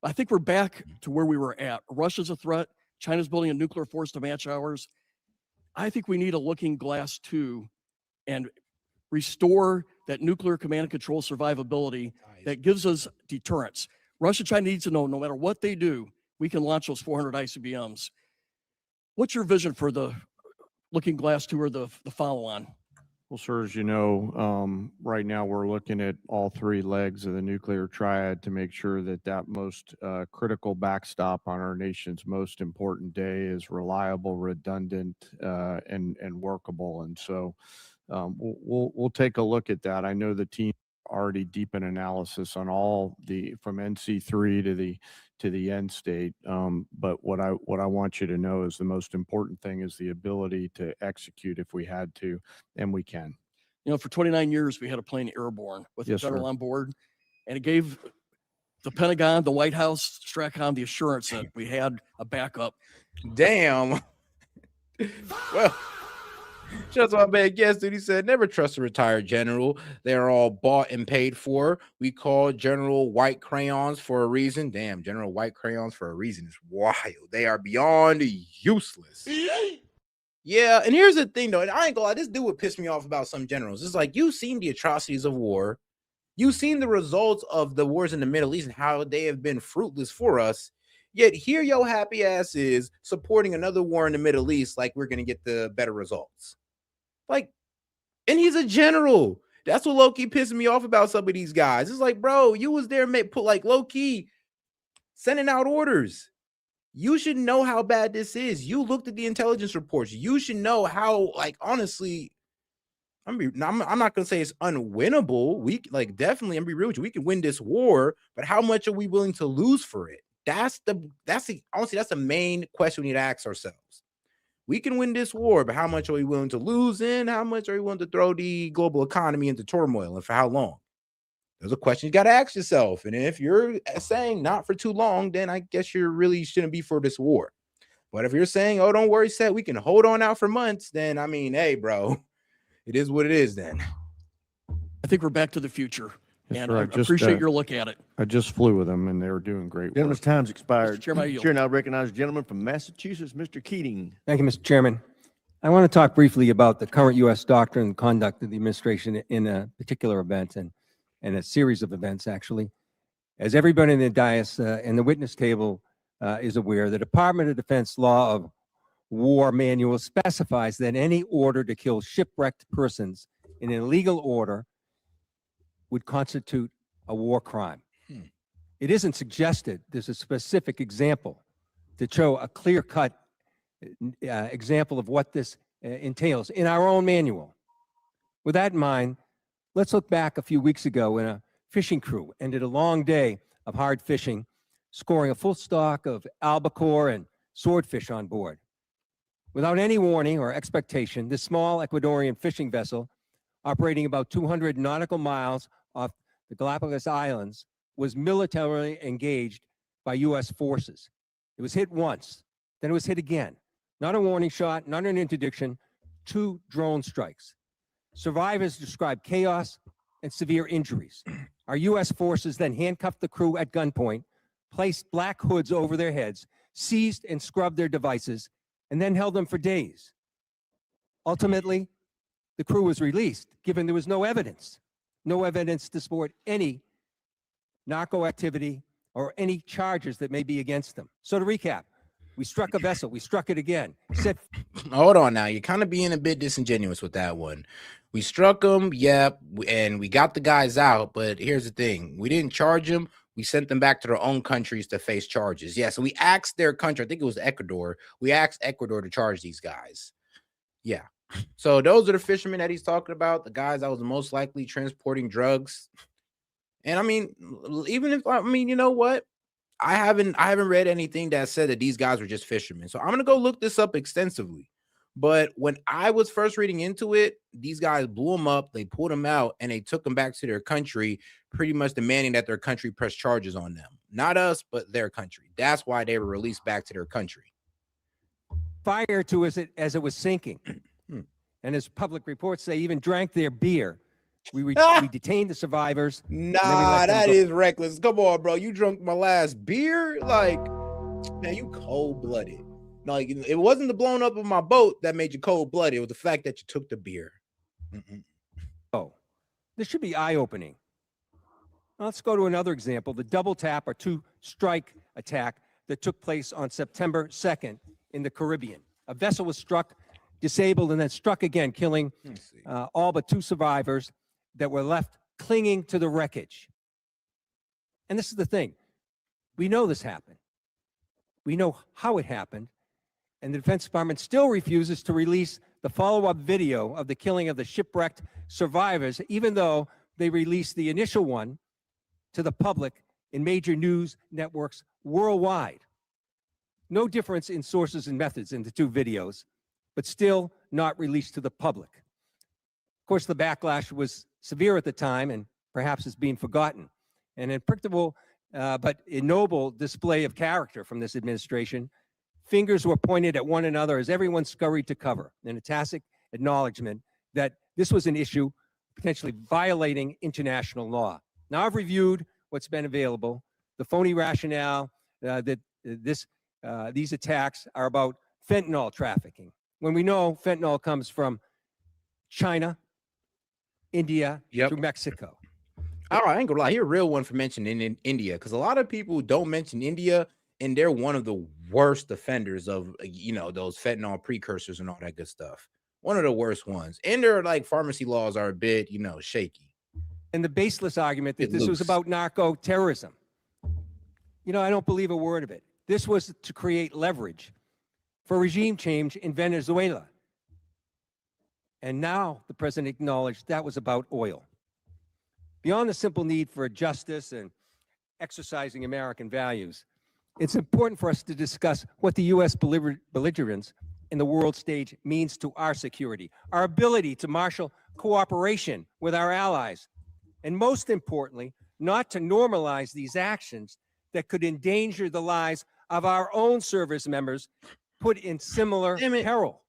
I think we're back to where we were at. Russia's a threat. China's building a nuclear force to match ours. I think we need a Looking Glass 2 and restore that nuclear command and control survivability that gives us deterrence. Russia, China needs to know no matter what they do, we can launch those 400 ICBMs. What's your vision for the Looking Glass 2 or the follow-on? Well, sir, as you know, right now we're looking at all three legs of the nuclear triad to make sure that that most critical backstop on our nation's most important day is reliable, redundant, and workable. And so we'll take a look at that. I know the team already deep in analysis on all from NC3 to the end state. But what I want you to know is the most important thing is the ability to execute if we had to, and we can. For 29 years, we had a plane airborne with the general sir. on board, and it gave the Pentagon, the White House, STRATCOM the assurance that we had a backup. Damn. Well, just my bad guest, dude. He said, never trust a retired general. They're all bought and paid for. We call General White Crayons for a reason. Damn, General White Crayons for a reason is wild. They are beyond useless. Yeah, and here's the thing, though. And I ain't gonna lie, this dude would piss me off about some generals. It's like, you've seen the atrocities of war. You've seen the results of the wars in the Middle East and how they have been fruitless for us. Yet here your happy ass is supporting another war in the Middle East like we're going to get the better results. Like, and he's a general. That's what low-key pissing me off about some of these guys. It's like, bro, you was there, put like low-key sending out orders. You should know how bad this is. You looked at the intelligence reports. You should know how, like, honestly, I'm not gonna say it's unwinnable. We definitely, I'm be real with you. We can win this war, but how much are we willing to lose for it? That's the main question we need to ask ourselves. We can win this war, but how much are we willing to lose in? How much are we willing to throw the global economy into turmoil, and for how long? Those are questions you got to ask yourself. And if you're saying not for too long, then I guess you really shouldn't be for this war. But if you're saying, oh, don't worry, Seth, we can hold on out for months, then I mean, hey, bro, it is what it is then. I think we're back to the future. Yes, And sir. I appreciate your look at it. I just flew with them, and they were doing great Gentleman's work. time's expired. Mr. Chairman, I yield. Chair now recognizes the gentleman from Massachusetts, Mr. Keating. Thank you, Mr. Chairman. I want to talk briefly about the current U.S. doctrine and conduct of the administration in a particular event and a series of events, actually. As everybody in the dais and the witness table is aware, the Department of Defense Law of War Manual specifies that any order to kill shipwrecked persons in an illegal order would constitute a war crime. It isn't suggested. There's a specific example to show a clear-cut example of what this entails in our own manual. With that in mind, Let's look back a few weeks ago when a fishing crew ended a long day of hard fishing, scoring a full stock of albacore and swordfish on board. Without any warning or expectation, this small Ecuadorian fishing vessel, operating about 200 nautical miles off the Galapagos Islands, was militarily engaged by U.S. forces. It was hit once, then it was hit again. Not a warning shot, not an interdiction, 2 drone strikes. Survivors described chaos and severe injuries. Our U.S. forces then handcuffed the crew at gunpoint, placed black hoods over their heads, seized and scrubbed their devices, and then held them for days. Ultimately, the crew was released, given there was no evidence to support any narco activity or any charges that may be against them. So to recap, we struck a vessel, we struck it again. Hold on now, you're kind of being a bit disingenuous with that one. We struck them, yep, and we got the guys out, but here's the thing. We didn't charge them. We sent them back to their own countries to face charges. Yeah, so we asked their country, I think it was Ecuador, we asked Ecuador to charge these guys. Yeah. So those are the fishermen that he's talking about, the guys that was most likely transporting drugs. And I mean, even if, I mean, you know what? I haven't read anything that said that these guys were just fishermen. So I'm going to go look this up extensively. But when I was first reading into it, these guys blew them up, they pulled them out, and they took them back to their country, pretty much demanding that their country press charges on them. Not us, but their country. That's why they were released back to their country. Fire to as it was sinking. And as public reports say, even drank their beer. We detained the survivors. Nah, that is reckless. Come on, bro. You drunk my last beer? Like, man, you cold-blooded. No, like, it wasn't the blowing up of my boat that made you cold-blooded. It was the fact that you took the beer. Oh, this should be eye-opening. Let's go to another example, the double tap or 2-strike attack that took place on September 2nd in the Caribbean. A vessel was struck, disabled, and then struck again, killing all but 2 survivors that were left clinging to the wreckage. And this is the thing. We know this happened. We know how it happened. And the Defense Department still refuses to release the follow-up video of the killing of the shipwrecked survivors, even though they released the initial one to the public in major news networks worldwide. No difference in sources and methods in the 2 videos, but still not released to the public. Of course, the backlash was severe at the time and perhaps is being forgotten. An unpredictable but ignoble display of character from this administration. Fingers were pointed at one another as everyone scurried to cover, in a tacit acknowledgement that this was an issue potentially violating international law. Now, I've reviewed what's been available, the phony rationale that these attacks are about fentanyl trafficking, when we know fentanyl comes from China, India, through Mexico. All right, I ain't gonna lie, you're a real one for mentioning in India, because a lot of people don't mention India, and they're one of the worst offenders of, you know, those fentanyl precursors and all that good stuff. One of the worst ones. And their like pharmacy laws are a bit, you know, shaky. And the baseless argument that this was about narco terrorism. You know, I don't believe a word of it. This was to create leverage for regime change in Venezuela. And now the president acknowledged that was about oil. Beyond the simple need for justice and exercising American values, it's important for us to discuss what the U.S. belligerence in the world stage means to our security, our ability to marshal cooperation with our allies, and most importantly, not to normalize these actions that could endanger the lives of our own service members put in similar peril.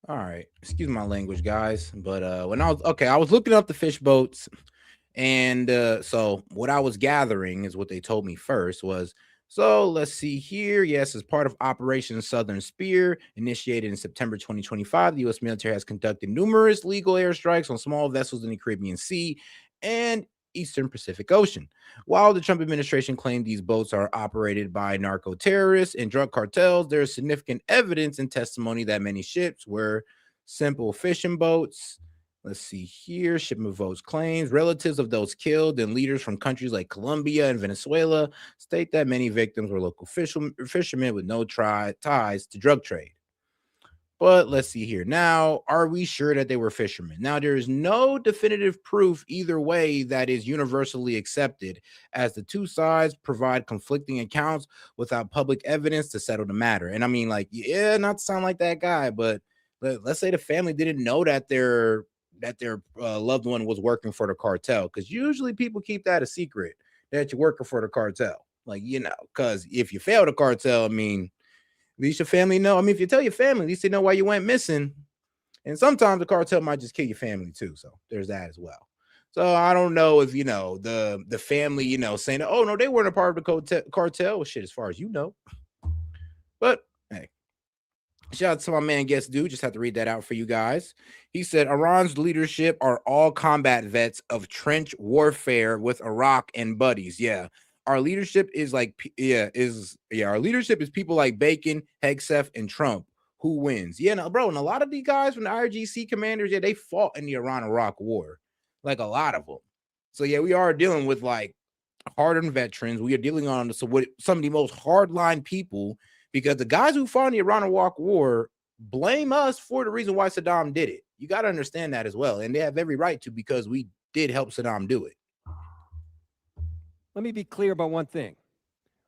All right, excuse my language, guys, but when I was looking up the fish boats, and so what I was gathering is what they told me first was, so let's see here. Yes, as part of Operation Southern Spear, initiated in September 2025, the U.S. military has conducted numerous legal airstrikes on small vessels in the Caribbean Sea and Eastern Pacific Ocean. While the Trump administration claimed these boats are operated by narco terrorists and drug cartels, there is significant evidence and testimony that many ships were simple fishing boats. Let's see here. Shipment votes claims relatives of those killed and leaders from countries like Colombia and Venezuela state that many victims were local fishermen with no ties to drug trade. But let's see here. Now, are we sure that they were fishermen? Now, there is no definitive proof either way that is universally accepted, as the two sides provide conflicting accounts without public evidence to settle the matter. And I mean, like, yeah, not to sound like that guy, but let's say the family didn't know that their loved one was working for the cartel, because usually people keep that a secret that you're working for the cartel. Like, because if you fail the cartel, I mean, at least your family know. I mean, if you tell your family, at least they know why you went missing. And sometimes the cartel might just kill your family too. So there's that as well. So I don't know if the family, saying, oh no, they weren't a part of the cartel. Well, shit, as far as you know. But hey, shout out to my man Guest Dude. Just have to read that out for you guys. He said Iran's leadership are all combat vets of trench warfare with Iraq and buddies. Yeah. Our leadership is our leadership is people like Bacon, Hegseth, and Trump. Who wins? Yeah, no, bro. And a lot of these guys from the IRGC commanders, they fought in the Iran-Iraq war. Like a lot of them. So yeah, we are dealing with like hardened veterans. We are dealing on with some of the most hardline people, because the guys who fought in the Iran-Iraq war blame us for the reason why Saddam did it. You got to understand that as well. And they have every right to, because we did help Saddam do it. Let me be clear about one thing.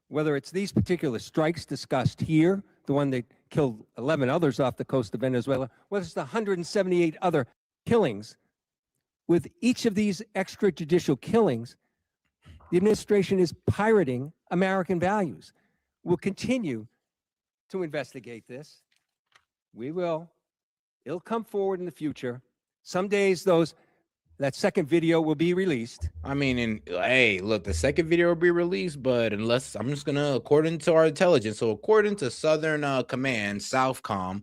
Whether it's these particular strikes discussed here, the one that killed 11 others off the coast of Venezuela, whether it's the 178 other killings, with each of these extrajudicial killings, the administration is pirating American values. We'll continue to investigate this. We will. It'll come forward in the future. Some days that second video will be released. I mean, and hey, look, the second video will be released, but unless I'm just gonna, according to our intelligence, so according to Southern Command, Southcom,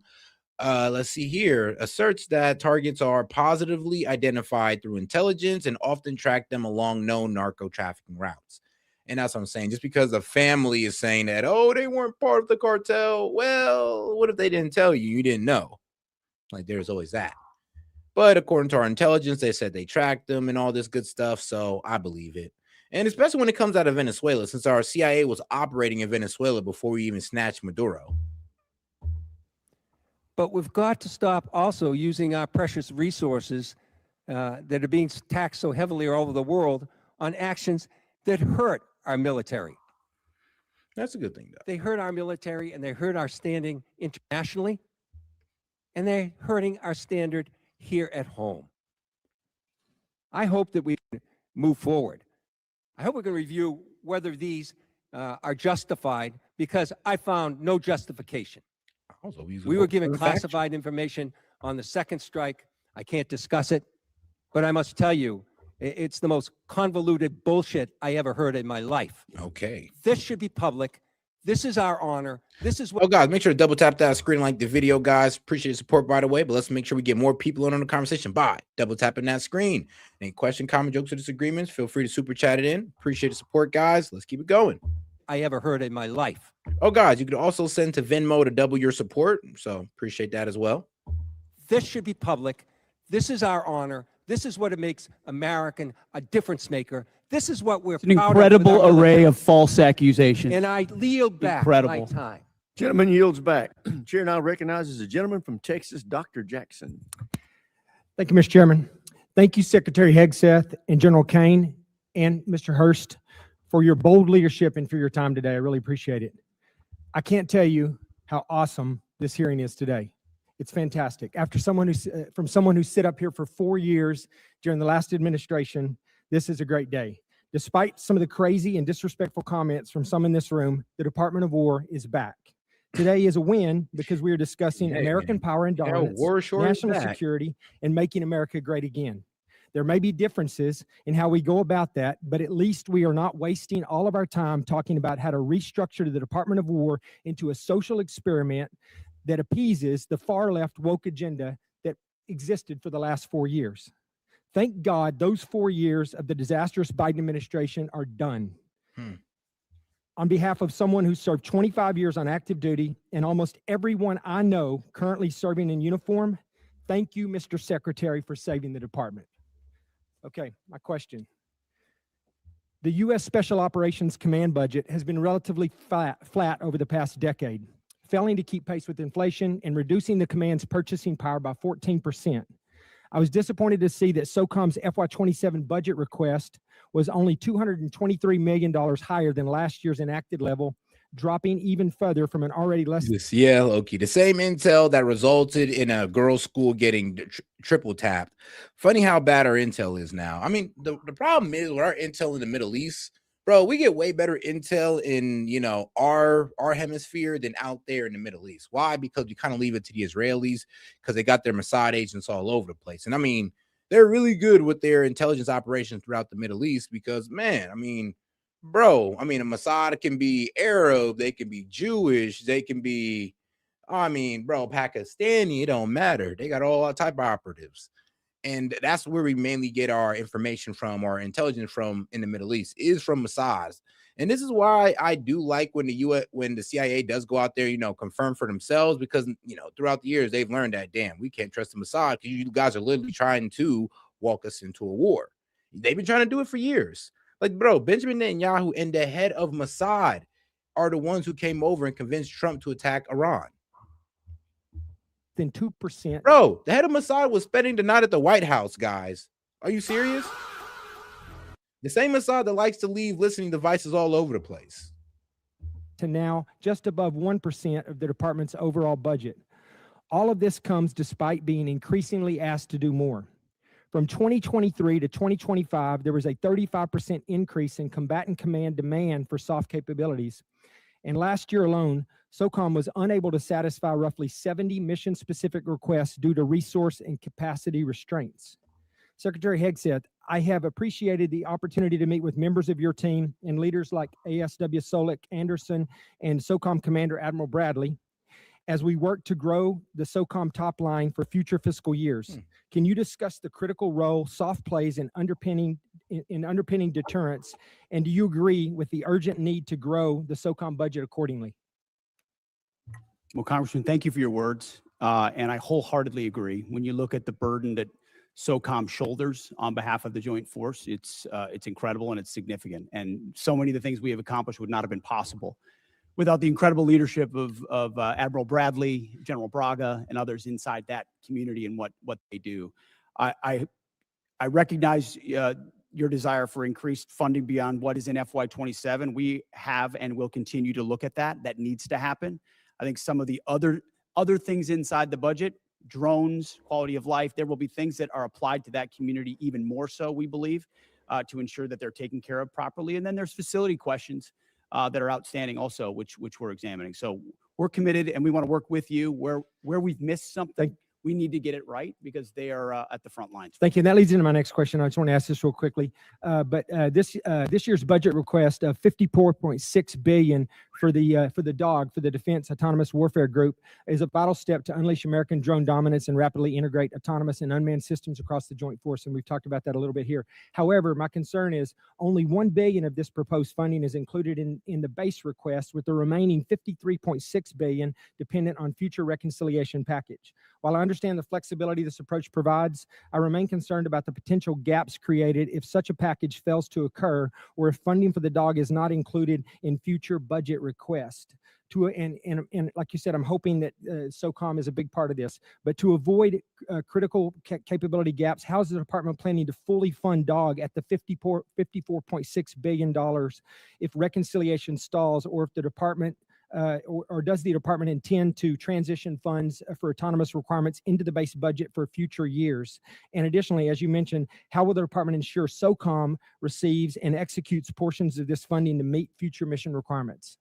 let's see here, asserts that targets are positively identified through intelligence and often track them along known narco trafficking routes. And that's what I'm saying. Just because the family is saying that, oh, they weren't part of the cartel. Well, what if they didn't tell you? You didn't know. Like, there's always that. But according to our intelligence, they said they tracked them and all this good stuff. So I believe it. And especially when it comes out of Venezuela, since our CIA was operating in Venezuela before we even snatched Maduro. But we've got to stop also using our precious resources that are being taxed so heavily all over the world on actions that hurt our military. That's a good thing, though. They hurt our military, and they hurt our standing internationally, and they're hurting our standard here at home. I hope that we can move forward. I hope we can review whether these are justified, because I found no justification. We were given classified information on the second strike. I can't discuss it, but I must tell you, it's the most convoluted bullshit I ever heard in my life. Okay. This should be public. This is our honor. This is what. Oh, guys, make sure to double tap that screen, like the video, guys. Appreciate your support, by the way. But let's make sure we get more people in on the conversation by double tapping that screen. Any question, comment, jokes, or disagreements, feel free to super chat it in. Appreciate the support, guys. Let's keep it going. I ever heard in my life. Oh, guys, you could also send to Venmo to double your support. So appreciate that as well. This should be public. This is our honor. This is what it makes American a difference maker. This is what we're It's an incredible array of false accusations. And I yield back my time. Gentleman yields back. Chair now recognizes the gentleman from Texas, Dr. Jackson. Thank you, Mr. Chairman. Thank you, Secretary Hegseth and General Kane and Mr. Hurst, for your bold leadership and for your time today. I really appreciate it. I can't tell you how awesome this hearing is today. It's fantastic. After someone who sit up here for 4 years during the last administration, this is a great day. Despite some of the crazy and disrespectful comments from some in this room, the Department of War is back. Today is a win because we are discussing American power and dominance, national security, and making America great again. There may be differences in how we go about that, but at least we are not wasting all of our time talking about how to restructure the Department of War into a social experiment that appeases the far left woke agenda that existed for the last 4 years. Thank God those 4 years of the disastrous Biden administration are done. On behalf of someone who served 25 years on active duty and almost everyone I know currently serving in uniform, thank you, Mr. Secretary, for saving the department. Okay, my question. The U.S. Special Operations Command budget has been relatively flat over the past decade. failing to keep pace with inflation and reducing the command's purchasing power by 14%. I was disappointed to see that SOCOM's FY27 budget request was only $223 million higher than last year's enacted level, dropping even further from an already less. Yeah, Loki. The same intel that resulted in a girls' school getting triple tapped. Funny how bad our intel is now. I mean, the problem is with our intel in the Middle East, bro, we get way better intel in, you know, our hemisphere than out there in the Middle East. Why? Because we kind of leave it to the Israelis because they got their Mossad agents all over the place. And I mean, they're really good with their intelligence operations throughout the Middle East because, man, I mean, bro, I mean, a Mossad can be Arab, they can be Jewish, they can be, I mean, bro, Pakistani, it don't matter. They got all type of operatives. And that's where we mainly get our information from, our intelligence from in the Middle East is from Mossad. And this is why I do like when the CIA does go out there, you know, confirm for themselves, because, you know, throughout the years, they've learned that, damn, we can't trust the Mossad because you guys are literally trying to walk us into a war. They've been trying to do it for years. Like, bro, Benjamin Netanyahu and the head of Mossad are the ones who came over and convinced Trump to attack Iran. Than 2%. Bro, the head of Mossad was spending the night at the White House, guys. Are you serious? The same Mossad that likes to leave listening devices all over the place. To now just above 1% of the department's overall budget. All of this comes despite being increasingly asked to do more. From 2023 to 2025, there was a 35% increase in combatant command demand for soft capabilities. And last year alone, SOCOM was unable to satisfy roughly 70 mission-specific requests due to resource and capacity restraints. Secretary Hegseth, I have appreciated the opportunity to meet with members of your team and leaders like ASW Solik Anderson and SOCOM Commander Admiral Bradley as we work to grow the SOCOM top line for future fiscal years. Can you discuss the critical role soft plays in underpinning deterrence? And do you agree with the urgent need to grow the SOCOM budget accordingly? Well, Congressman, thank you for your words. And I wholeheartedly agree. When you look at the burden that SOCOM shoulders on behalf of the joint force, it's incredible and it's significant. And so many of the things we have accomplished would not have been possible without the incredible leadership of Admiral Bradley, General Braga, and others inside that community and what they do. I recognize your desire for increased funding beyond what is in FY27. We have and will continue to look at that. That needs to happen. I think some of the other things inside the budget, drones, quality of life, there will be things that are applied to that community even more so, we believe, to ensure that they're taken care of properly. And then there's facility questions that are outstanding also, which we're examining. So we're committed and we want to work with you where we've missed something. We need to get it right because they are at the front lines. Thank you. And that leads into my next question. I just want to ask this real quickly. But this year's budget request of $54.6 billion for the DAWG, for the Defense Autonomous Warfare Group, is a vital step to unleash American drone dominance and rapidly integrate autonomous and unmanned systems across the joint force. And we've talked about that a little bit here. However, my concern is only $1 billion of this proposed funding is included in the base request, with the remaining $53.6 billion dependent on future reconciliation package. While I understand the flexibility this approach provides, I remain concerned about the potential gaps created if such a package fails to occur, or if funding for the DAWG is not included in future budget requests. And like you said, I'm hoping that SOCOM is a big part of this. But to avoid critical capability gaps, how is the department planning to fully fund DAWG at the $54.6 billion if reconciliation stalls, or if the department or does the department intend to transition funds for autonomous requirements into the base budget for future years? And additionally, as you mentioned, how will the department ensure SOCOM receives and executes portions of this funding to meet future mission requirements?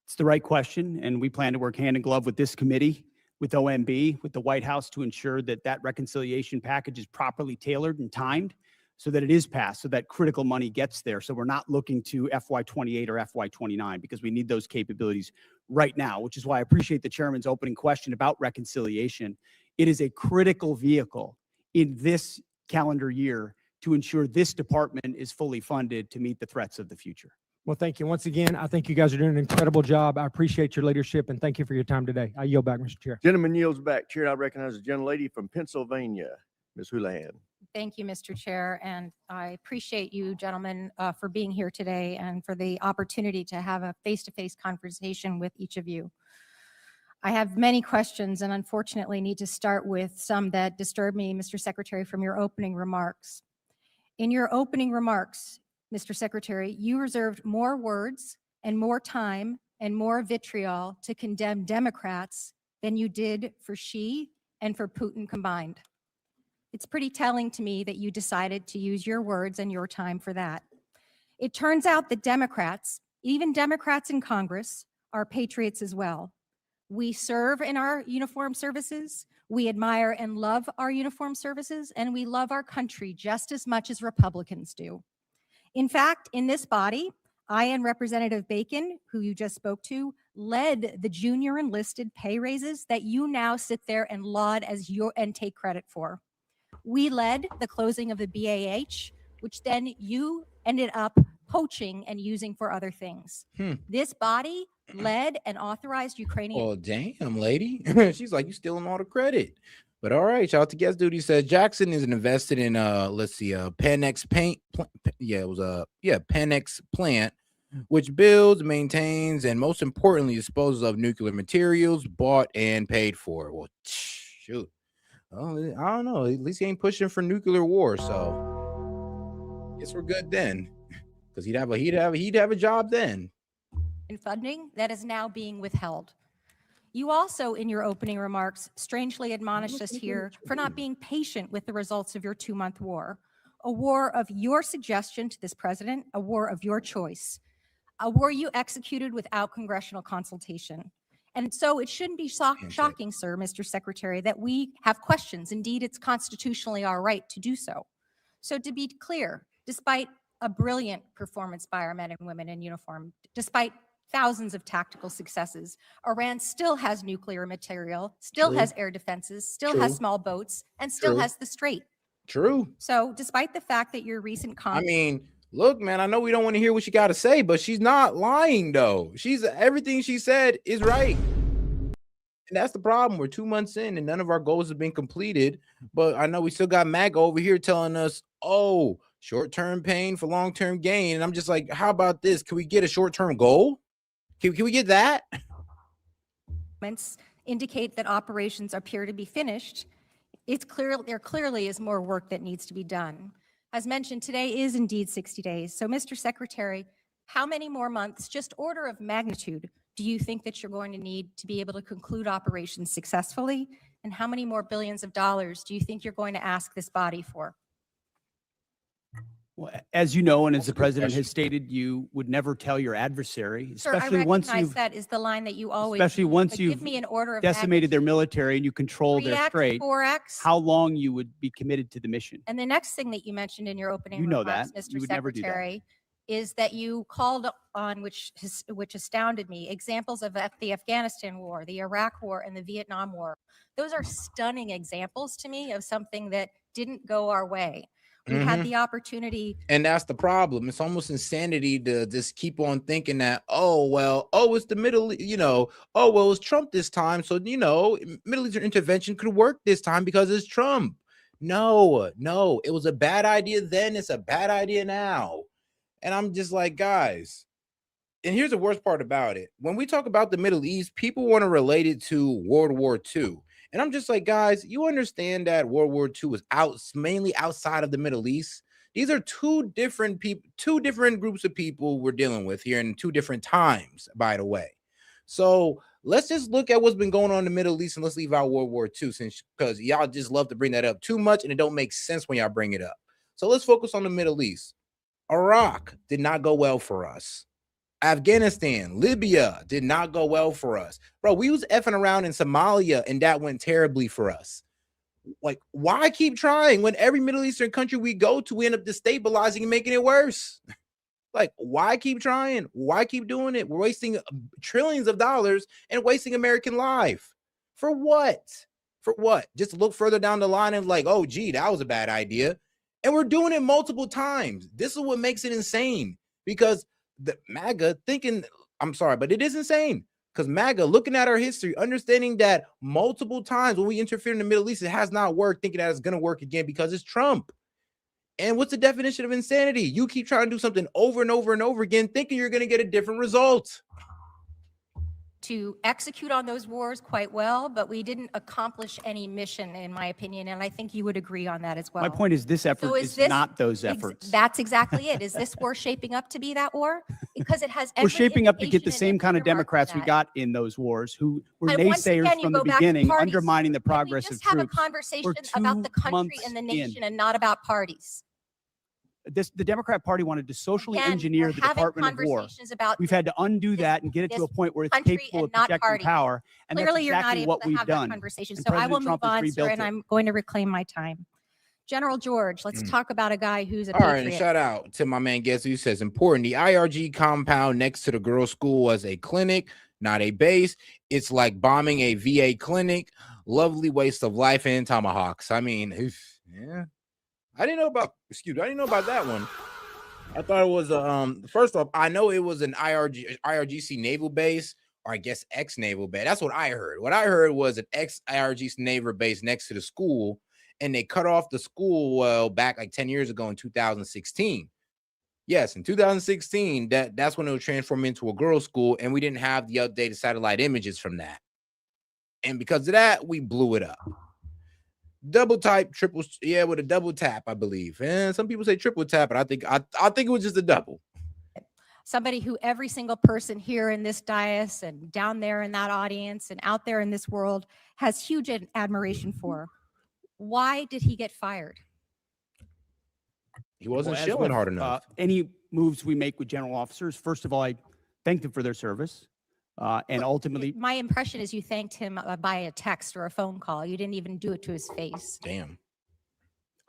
It's the right question, and we plan to work hand in glove with this committee, with OMB, with the White House to ensure that that reconciliation package is properly tailored and timed so that it is passed, so that critical money gets there. So we're not looking to FY28 or FY29 because we need those capabilities right now, which is why I appreciate the chairman's opening question about reconciliation. It is a critical vehicle in this calendar year to ensure this department is fully funded to meet the threats of the future. Well, thank you. Once again, I think you guys are doing an incredible job. I appreciate your leadership, and thank you for your time today. I yield back, Mr. Chair. Gentleman yields back. Chair, I recognize the gentlelady from Pennsylvania, Ms. Houlihan. Thank you, Mr. Chair, and I appreciate you gentlemen for being here today and for the opportunity to have a face-to-face conversation with each of you. I have many questions and unfortunately need to start with some that disturb me, Mr. Secretary, from your opening remarks. In your opening remarks, Mr. Secretary, you reserved more words and more time and more vitriol to condemn Democrats than you did for Xi and for Putin combined. It's pretty telling to me that you decided to use your words and your time for that. It turns out that Democrats, even Democrats in Congress, are patriots as well. We serve in our uniformed services, we admire and love our uniformed services, and we love our country just as much as Republicans do. In fact, in this body, I and Representative Bacon, who you just spoke to, led the junior enlisted pay raises that you now sit there and laud as your and take credit for. We led the closing of the BAH, which then you ended up poaching and using for other things. This body led and authorized Ukrainian. Well, damn, lady. She's like, you stealing all the credit. But all right, shout out to Guest Duty says Jackson is invested in let's see, Panex paint. It was Panex plant, which builds, maintains, and most importantly disposes of nuclear materials bought and paid for. Well, shoot. Oh, I don't know. At least he ain't pushing for nuclear war, so guess we're good then. Because he'd have a job then. In funding that is now being withheld. You also, in your opening remarks, strangely admonished us here for not being patient with the results of your 2-month war, a war of your suggestion to this president, a war of your choice, a war you executed without congressional consultation. And so it shouldn't be shocking, sir, Mr. Secretary, that we have questions. Indeed, it's constitutionally our right to do so. So to be clear, despite a brilliant performance by our men and women in uniform, despite thousands of tactical successes, Iran still has nuclear material, still has air defenses, still has small boats, and still has the Strait. True. So despite the fact that your recent look, man, I know we don't want to hear what she got to say, but she's not lying though. Everything she said is right. And that's the problem. We're 2 months in and none of our goals have been completed. But I know we still got MAGA over here telling us, oh, short-term pain for long-term gain. And I'm just like, how about this? Can we get a short-term goal? Can we get that? Indicate that operations appear to be finished. It's clear there clearly is more work that needs to be done. As mentioned, today is indeed 60 days. So, Mr. Secretary, how many more months, just order of magnitude, do you think that you're going to need to be able to conclude operations successfully? And how many more billions of dollars do you think you're going to ask this body for? Well, as you know, and as the president has stated, you would never tell your adversary, Sir, especially once you've that is the line that you always especially use, once but you've give me an order of decimated their military and you control their 3x, strait, 4x. how long you would be committed to the mission. And the next thing that you mentioned in your opening You know remarks, that. Mr. You would never do that. Secretary, is that you called on, which astounded me, examples of the Afghanistan war, the Iraq war, and the Vietnam war. Those are stunning examples to me of something that didn't go our way. We had the opportunity. And that's the problem. It's almost insanity to just keep on thinking that, it's the Middle, it's Trump this time. So, Middle Eastern intervention could work this time because it's Trump. No, it was a bad idea then. It's a bad idea now. And I'm just like, guys, and here's the worst part about it. When we talk about the Middle East, people want to relate it to World War II. And I'm just like, guys, you understand that World War II was mainly outside of the Middle East. These are two different groups of people we're dealing with here in two different times, by the way. So let's just look at what's been going on in the Middle East and let's leave out World War II because y'all just love to bring that up too much and it don't make sense when y'all bring it up. So let's focus on the Middle East. Iraq did not go well for us. Afghanistan, Libya did not go well for us. Bro, we was effing around in Somalia and that went terribly for us. Like, why keep trying when every Middle Eastern country we go to, we end up destabilizing and making it worse? Like, why keep trying? Why keep doing it? We're wasting trillions of dollars and wasting American life. For what? For what? Just look further down the line and like, oh, gee, that was a bad idea. And we're doing it multiple times. This is what makes it insane because the MAGA thinking, I'm sorry, but it is insane because MAGA looking at our history, understanding that multiple times when we interfere in the Middle East, it has not worked, thinking that it's going to work again because it's Trump. And what's the definition of insanity? You keep trying to do something over and over and over again, thinking you're going to get a different result. to execute on those wars quite well, but we didn't accomplish any mission, in my opinion, and I think you would agree on that as well. My point is this effort So is this not those efforts. That's exactly it. Is this war shaping up to be that war? Because it has every We're shaping up to get the indication same and kind of earmark for Democrats we that. got in those wars who were And once naysayers again, you from the go back to beginning, parties. undermining the Can we progress of just have a troops. conversation We're about the 2 country months and the in. nation and not about parties? The Democrat Party wanted to socially Again, engineer we're the having Department of War. conversations about We've had to undo that and get it to this a point where it's country capable and of not protecting parties. power. And that's Clearly, you're not exactly able what to we've have done. that conversation. And So I will President move Trump has on, sir, rebuilt and it. I'm going to reclaim my time. General George, let's talk about a guy who's a All right, and patriot. shout out to my man Guess who says important. The IRG compound next to the girls' school was a clinic, not a base. It's like bombing a VA clinic. Lovely waste of life and tomahawks. I mean, yeah. I didn't know about that one. I thought it was first off, I know it was an IRGC naval base, or I guess ex-naval base. That's what I heard. What I heard was an ex-IRGC naval base next to the school, and they cut off the school back like 10 years ago in 2016. Yes, in 2016, that's when it was transformed into a girls' school, and we didn't have the updated satellite images from that. And because of that, we blew it up. Double type, triple, yeah, with a double tap, I believe. And some people say triple tap, but I think it was just a double. Somebody who every single person here in this dais and down there in that audience and out there in this world has huge admiration for. Why did he get fired? He wasn't Well, as showing with, hard enough. Any moves we make with general officers, first of all, I thank them for their service. And ultimately, My impression is you thanked him by a text or a phone call. You didn't even do it to his face. Damn.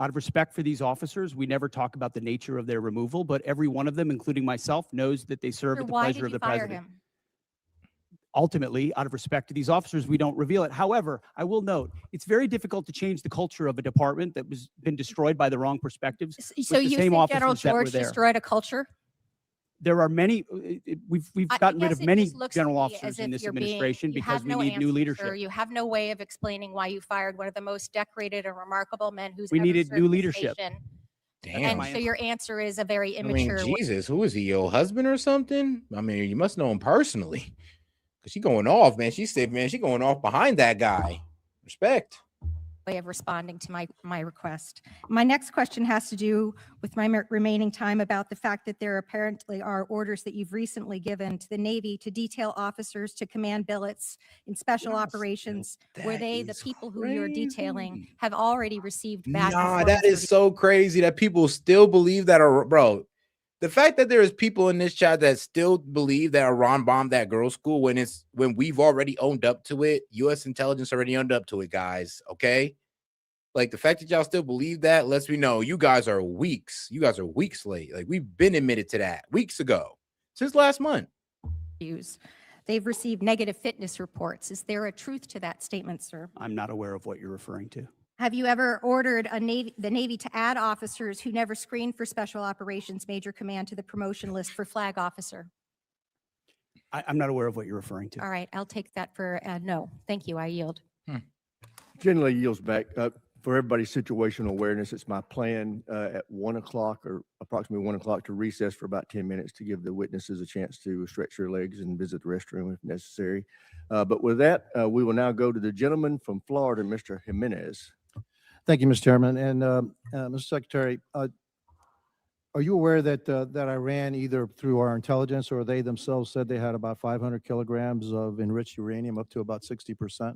out of respect for these officers, we never talk about the nature of their removal, but every one of them, including myself, knows that they serve at the Why pleasure did of you the fire president. him? Ultimately, out of respect to these officers, we don't reveal it. However, I will note, it's very difficult to change the culture of a department that was been destroyed by the wrong perspectives. So with the you same think General officers that were George there. destroyed a culture? There are many, we've gotten rid guess of it many just looks general to me as officers in if this you're being- administration you because have we no need new answer, leadership. sir. You have no way of explaining why you fired one of the most decorated and remarkable men who's We ever needed served new this leadership. nation. Damn. And so your answer is a very I mean, immature one. Jesus, who is he? Your husband or something? I mean, you must know him personally. Cause she going off, man. She said, man, she going off behind that guy. Respect. Way of responding to my request. My next question has to do with my remaining time about the fact that there apparently are orders that you've recently given to the Navy to detail officers to command billets in special operations where they, the people who you're detailing, have already received bad Nah, performance that is so crazy that people still believe that, bro. The fact that there is people in this chat that still believe that Iran bombed that girls' school when we've already owned up to it. U.S. intelligence already owned up to it, guys. Okay, like the fact that y'all still believe that lets me know you guys are weeks. You guys are weeks late. Like we've been admitted to that weeks ago, since last month. They've received negative fitness reports. Is there a truth to that statement, sir? I'm not aware of what you're referring to. Have you ever ordered the Navy to add officers who never screened for Special Operations Major Command to the promotion list for flag officer? I'm not aware of what you're referring to. All right, I'll take that for no. Thank you, I yield. Generally yields back. For everybody's situational awareness, it's my plan at 1 o'clock or approximately 1 o'clock to recess for about 10 minutes to give the witnesses a chance to stretch their legs and visit the restroom if necessary. But with that, we will now go to the gentleman from Florida, Mr. Jimenez. Thank you, Mr. Chairman. And Mr. Secretary, are you aware that that Iran, either through our intelligence or they themselves, said they had about 500 kilograms of enriched uranium, up to about 60%?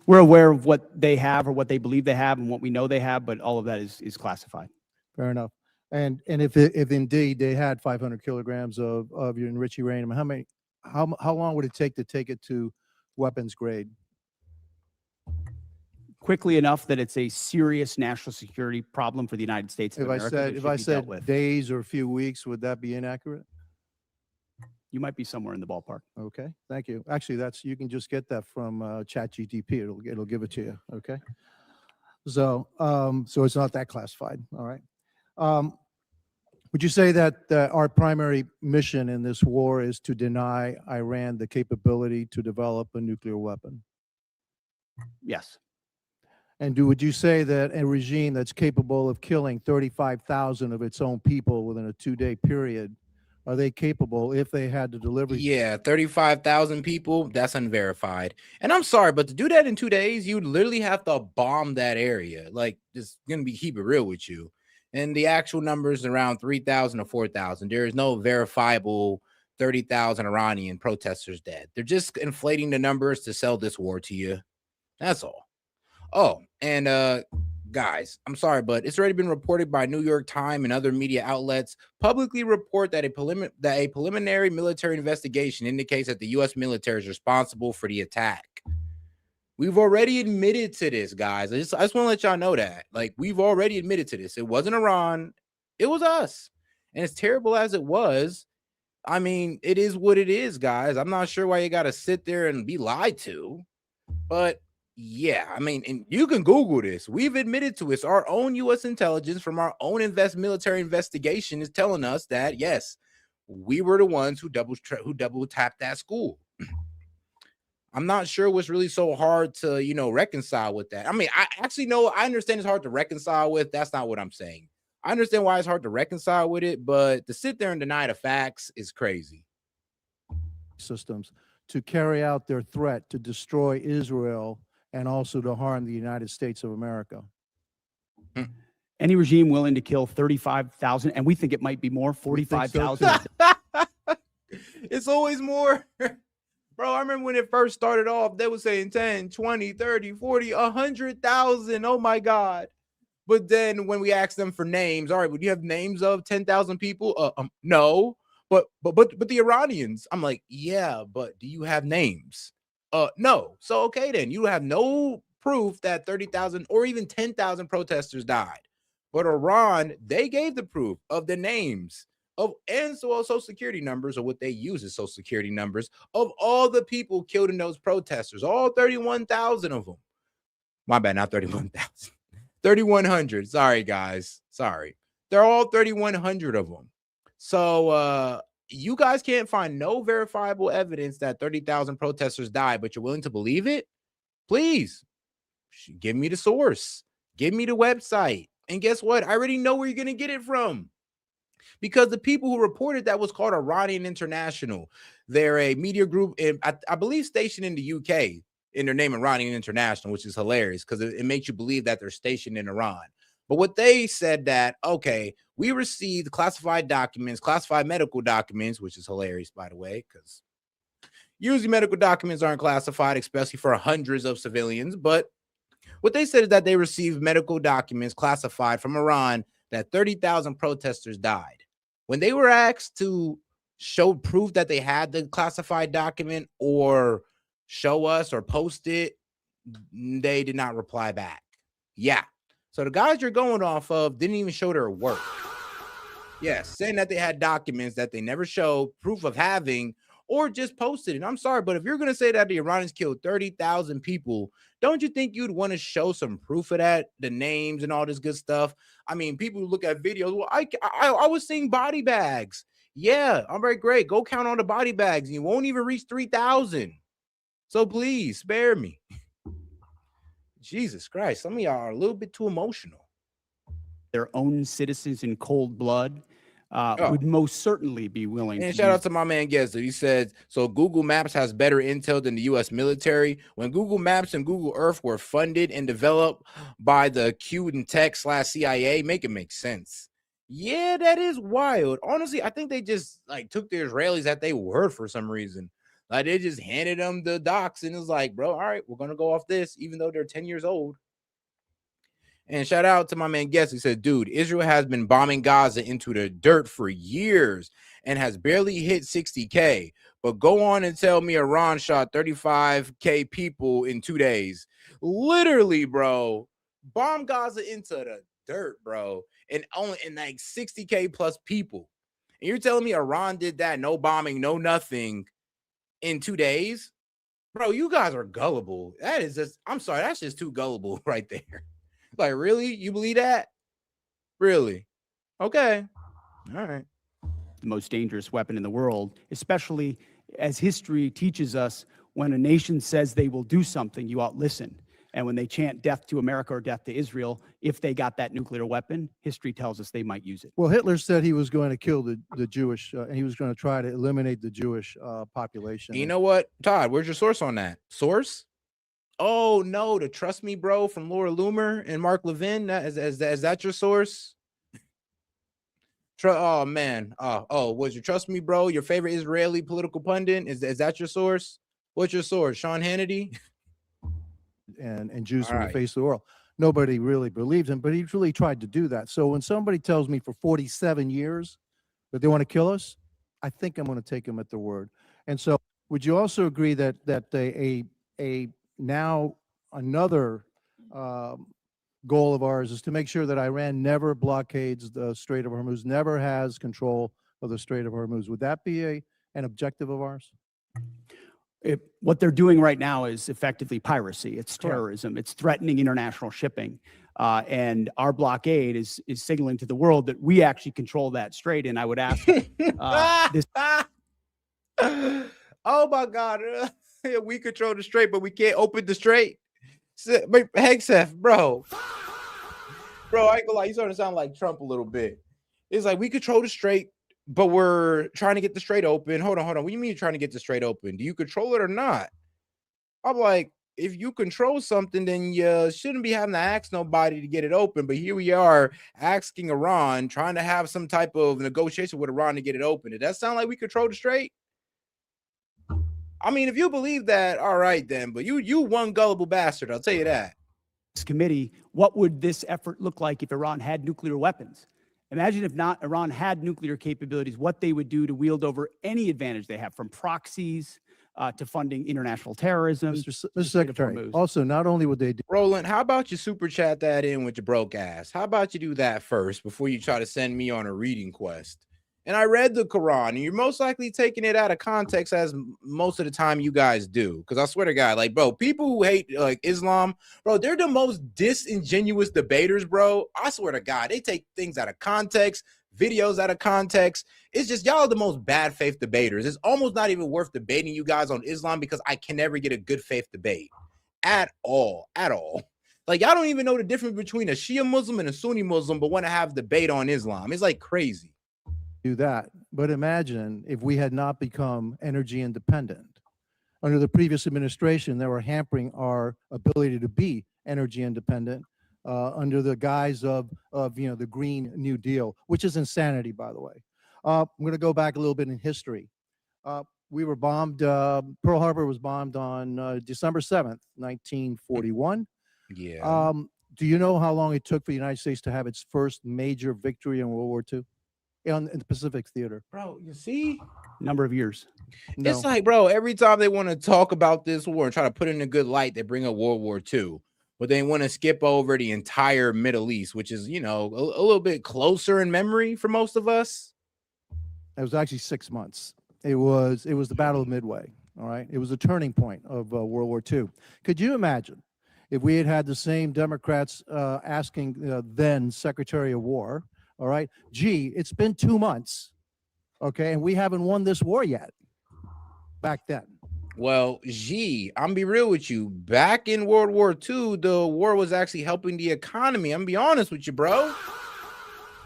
We're aware of what they have or what they believe they have and what we know they have, but all of that is classified. Fair enough. And if indeed they had 500 kilograms of your enriched uranium, how long would it take it to weapons grade? Quickly enough that it's a serious national security problem for the United States of If America. that if should I be dealt said with. days or a few weeks, would that be inaccurate? You might be somewhere in the ballpark. Okay, thank you. Actually, you can just get that from ChatGPT. It'll give it to you. Okay. So so it's not that classified. All right. Would you say that our primary mission in this war is to deny Iran the capability to develop a nuclear weapon? Yes. And would you say that a regime that's capable of killing 35,000 of its own people within a 2-day period, are they capable if they had to deliver? Yeah, 35,000 people, that's unverified. And I'm sorry, but to do that in 2 days, you literally have to bomb that area. Like, just gonna be keep it real with you. And the actual numbers around 3,000 or 4,000. There is no verifiable 30,000 Iranian protesters dead. They're just inflating the numbers to sell this war to you. That's all. Oh, and guys, I'm sorry, but it's already been reported by New York Times and other media outlets publicly report that a preliminary military investigation indicates that the U.S. military is responsible for the attack. We've already admitted to this, guys. I just want to let y'all know that. Like, we've already admitted to this. It wasn't Iran. It was us. And as terrible as it was, I mean, it is what it is, guys. I'm not sure why you got to sit there and be lied to. But yeah, I mean, and you can Google this. We've admitted to it. Our own U.S. intelligence from our own military investigation is telling us that, yes, we were the ones who double tapped that school. I'm not sure what's really so hard to, reconcile with that. I mean, I actually know, I understand it's hard to reconcile with. That's not what I'm saying. I understand why it's hard to reconcile with it, but to sit there and deny the facts is crazy. Systems to carry out their threat to destroy Israel and also to harm the United States of America. Any regime willing to kill 35,000, and we think it might be more, 45,000. It's always more. Bro, I remember when it first started off, they were saying 10, 20, 30, 40, 100,000. Oh my God. But then when we asked them for names, all right, would you have names of 10,000 people? No. But the Iranians, I'm like, yeah, but do you have names? No. So okay, then you have no proof that 30,000 or even 10,000 protesters died. But Iran, they gave the proof of the names of and social security numbers, or what they use as social security numbers of all the people killed in those protesters, all 31,000 of them. My bad, not 31,000. 3,100. Sorry, guys. Sorry. They're all 3,100 of them. So you guys can't find no verifiable evidence that 30,000 protesters died, but you're willing to believe it? Please give me the source. Give me the website. And guess what? I already know where you're going to get it from. Because the people who reported that was called Iranian International. They're a media group, I believe, stationed in the UK, in their name Iranian International, which is hilarious because it makes you believe that they're stationed in Iran. But what they said that, okay, we received classified documents, classified medical documents, which is hilarious, by the way, because usually medical documents aren't classified, especially for hundreds of civilians. But what they said is that they received medical documents classified from Iran that 30,000 protesters died. When they were asked to show proof that they had the classified document or show us or post it, they did not reply back. Yeah. So the guys you're going off of didn't even show their work. Yes, saying that they had documents that they never showed proof of having or just posted it. I'm sorry, but if you're going to say that the Iranians killed 30,000 people, don't you think you'd want to show some proof of that, the names and all this good stuff? I mean, people who look at videos, well, I was seeing body bags. Yeah, all right, great. Go count on the body bags. You won't even reach 3,000. So please spare me. Jesus Christ, some of y'all are a little bit too emotional. Their own citizens in cold blood would most certainly be willing And to shout out to my man Gessler. He said, so Google Maps has better intel than the U.S. military. When Google Maps and Google Earth were funded and developed by the Q and Tech /CIA, make it make sense. Yeah, that is wild. Honestly, I think they just took the Israelis at their word for some reason. Like they just handed them the docs and it's like, bro, all right, we're gonna go off this, even though they're 10 years old. And shout out to my man Guess. He said, dude, Israel has been bombing Gaza into the dirt for years and has barely hit 60K. But go on and tell me Iran shot 35K people in 2 days. Literally, bro. Bomb Gaza into the dirt, bro. And only in 60K plus people. And you're telling me Iran did that, no bombing, no nothing in 2 days? Bro, you guys are gullible. That is just, I'm sorry, that's just too gullible right there. Like, really? You believe that? Really? Okay. All right. The most dangerous weapon in the world, especially as history teaches us, when a nation says they will do something, you ought listen. And when they chant death to America or death to Israel, if they got that nuclear weapon, history tells us they might use it. Well, Hitler said he was going to kill the Jewish, and he was going to try to eliminate the Jewish population. And you know what, Todd? Where's your source on that? Source? Oh no, the Trust Me Bro from Laura Loomer and Mark Levin. Is that your source? Oh man. Was your Trust Me Bro your favorite Israeli political pundit? Is that your source? What's your source? Sean Hannity? And Jews All from right. the face of the world. Nobody really believed him, but he really tried to do that. So when somebody tells me for 47 years that they want to kill us, I think I'm going to take them at their word. And so would you also agree that a now another goal of ours is to make sure that Iran never blockades the Strait of Hormuz, never has control of the Strait of Hormuz? Would that be an objective of ours? What they're doing right now is effectively piracy. It's Correct. terrorism. It's threatening international shipping. And our blockade is signaling to the world that we actually control that strait. And I would ask this. Oh my God. We control the strait, but we can't open the strait. Hegseth, bro. Bro, I ain't gonna lie, you starting to sound like Trump a little bit. It's like we control the strait, but we're trying to get the strait open. Hold on. What do you mean you're trying to get the strait open? Do you control it or not? I'm like, if you control something, then you shouldn't be having to ask nobody to get it open. But here we are asking Iran, trying to have some type of negotiation with Iran to get it open. Does that sound like we control the strait? I mean, if you believe that, all right then. But you one gullible bastard, I'll tell you that. This committee, what would this effort look like if Iran had nuclear weapons? Imagine if not Iran had nuclear capabilities, what they would do to wield over any advantage they have, from proxies to funding international terrorism. Mr. Secretary, also, not only would they do Roland, how about you super chat that in with your broke ass? How about you do that first before you try to send me on a reading quest? And I read the Quran, and you're most likely taking it out of context, as most of the time you guys do. Because I swear to God, like, bro, people who hate like Islam, bro, they're the most disingenuous debaters, bro. I swear to God, they take things out of context, videos out of context. It's just y'all are the most bad faith debaters. It's almost not even worth debating you guys on Islam because I can never get a good faith debate at all. Like, y'all don't even know the difference between a Shia Muslim and a Sunni Muslim, but want to have debate on Islam. It's like crazy. do that. But imagine if we had not become energy independent. Under the previous administration, they were hampering our ability to be energy independent under the guise of the Green New Deal, which is insanity, by the way. I'm going to go back a little bit in history. We were bombed, Pearl Harbor was bombed on December 7th, 1941. Yeah. Do you know how long it took for the United States to have its first major victory in World War II? In the Pacific Theater. Bro, you see? Number of years. No. It's like, bro, every time they want to talk about this war and try to put it in a good light, they bring up World War II. But they want to skip over the entire Middle East, which is, you know, a little bit closer in memory for most of us. It was actually 6 months. It was the Battle of Midway. All right. It was a turning point of World War II. Could you imagine if we had had the same Democrats asking then Secretary of War, all right, gee, it's been 2 months, okay, and we haven't won this war yet back then. Well, gee, I'm gonna be real with you. Back in World War II, the war was actually helping the economy. I'm gonna be honest with you, bro.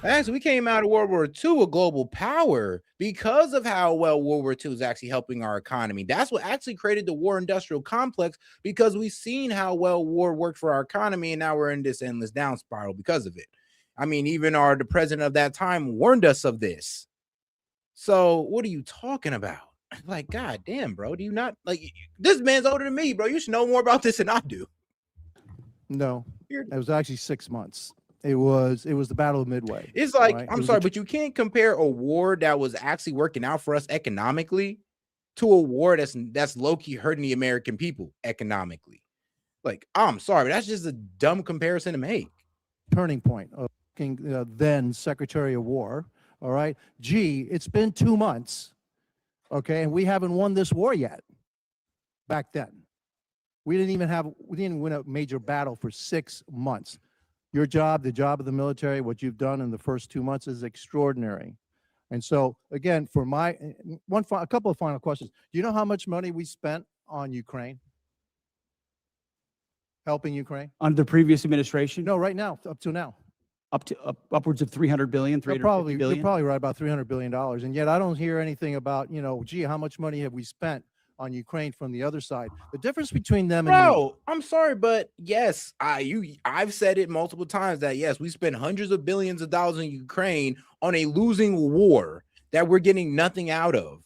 Actually, we came out of World War II a global power because of how well World War II is actually helping our economy. That's what actually created the war industrial complex, because we've seen how well war worked for our economy, and now we're in this endless down spiral because of it. I mean, even the president of that time warned us of this. So what are you talking about? Like, God damn, bro. Do you not like this man's older than me, bro? You should know more about this than I do. No, it was actually 6 months. It was the Battle of Midway. It's like, right? I'm sorry, but you can't compare a war that was actually working out for us economically to a war that's low-key hurting the American people economically. Like, I'm sorry, but that's just a dumb comparison to make. Turning point of then Secretary of War. All right, gee, it's been 2 months, okay, and we haven't won this war yet. Back then, we didn't win a major battle for 6 months. Your job, the job of the military, what you've done in the first 2 months is extraordinary. And so, again, for a couple of final questions. Do you know how much money we spent on Ukraine? helping Ukraine? Under the previous administration, No, right now, up to now. upwards of 300 billion, You're 350 billion. You're probably right about $300 billion. And yet I don't hear anything about, gee, how much money have we spent on Ukraine from the other side? The difference between them and me, Bro, I'm sorry, but yes, I've said it multiple times that yes, we spent hundreds of billions of dollars in Ukraine on a losing war that we're getting nothing out of,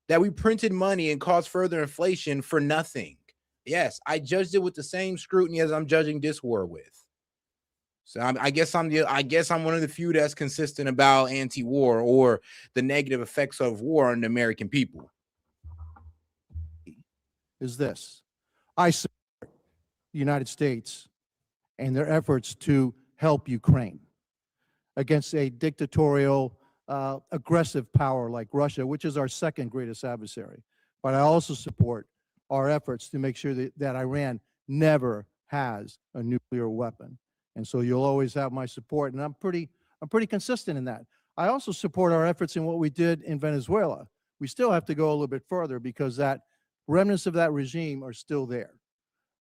that we printed money and caused further inflation for nothing. Yes, I judged it with the same scrutiny as I'm judging this war with. So I guess I'm one of the few that's consistent about anti-war or the negative effects of war on the American people. is this. I support the United States and their efforts to help Ukraine against a dictatorial, aggressive power like Russia, which is our second greatest adversary. But I also support our efforts to make sure that Iran never has a nuclear weapon. And so you'll always have my support, and I'm pretty consistent in that. I also support our efforts in what we did in Venezuela. We still have to go a little bit further because that remnants of that regime are still there.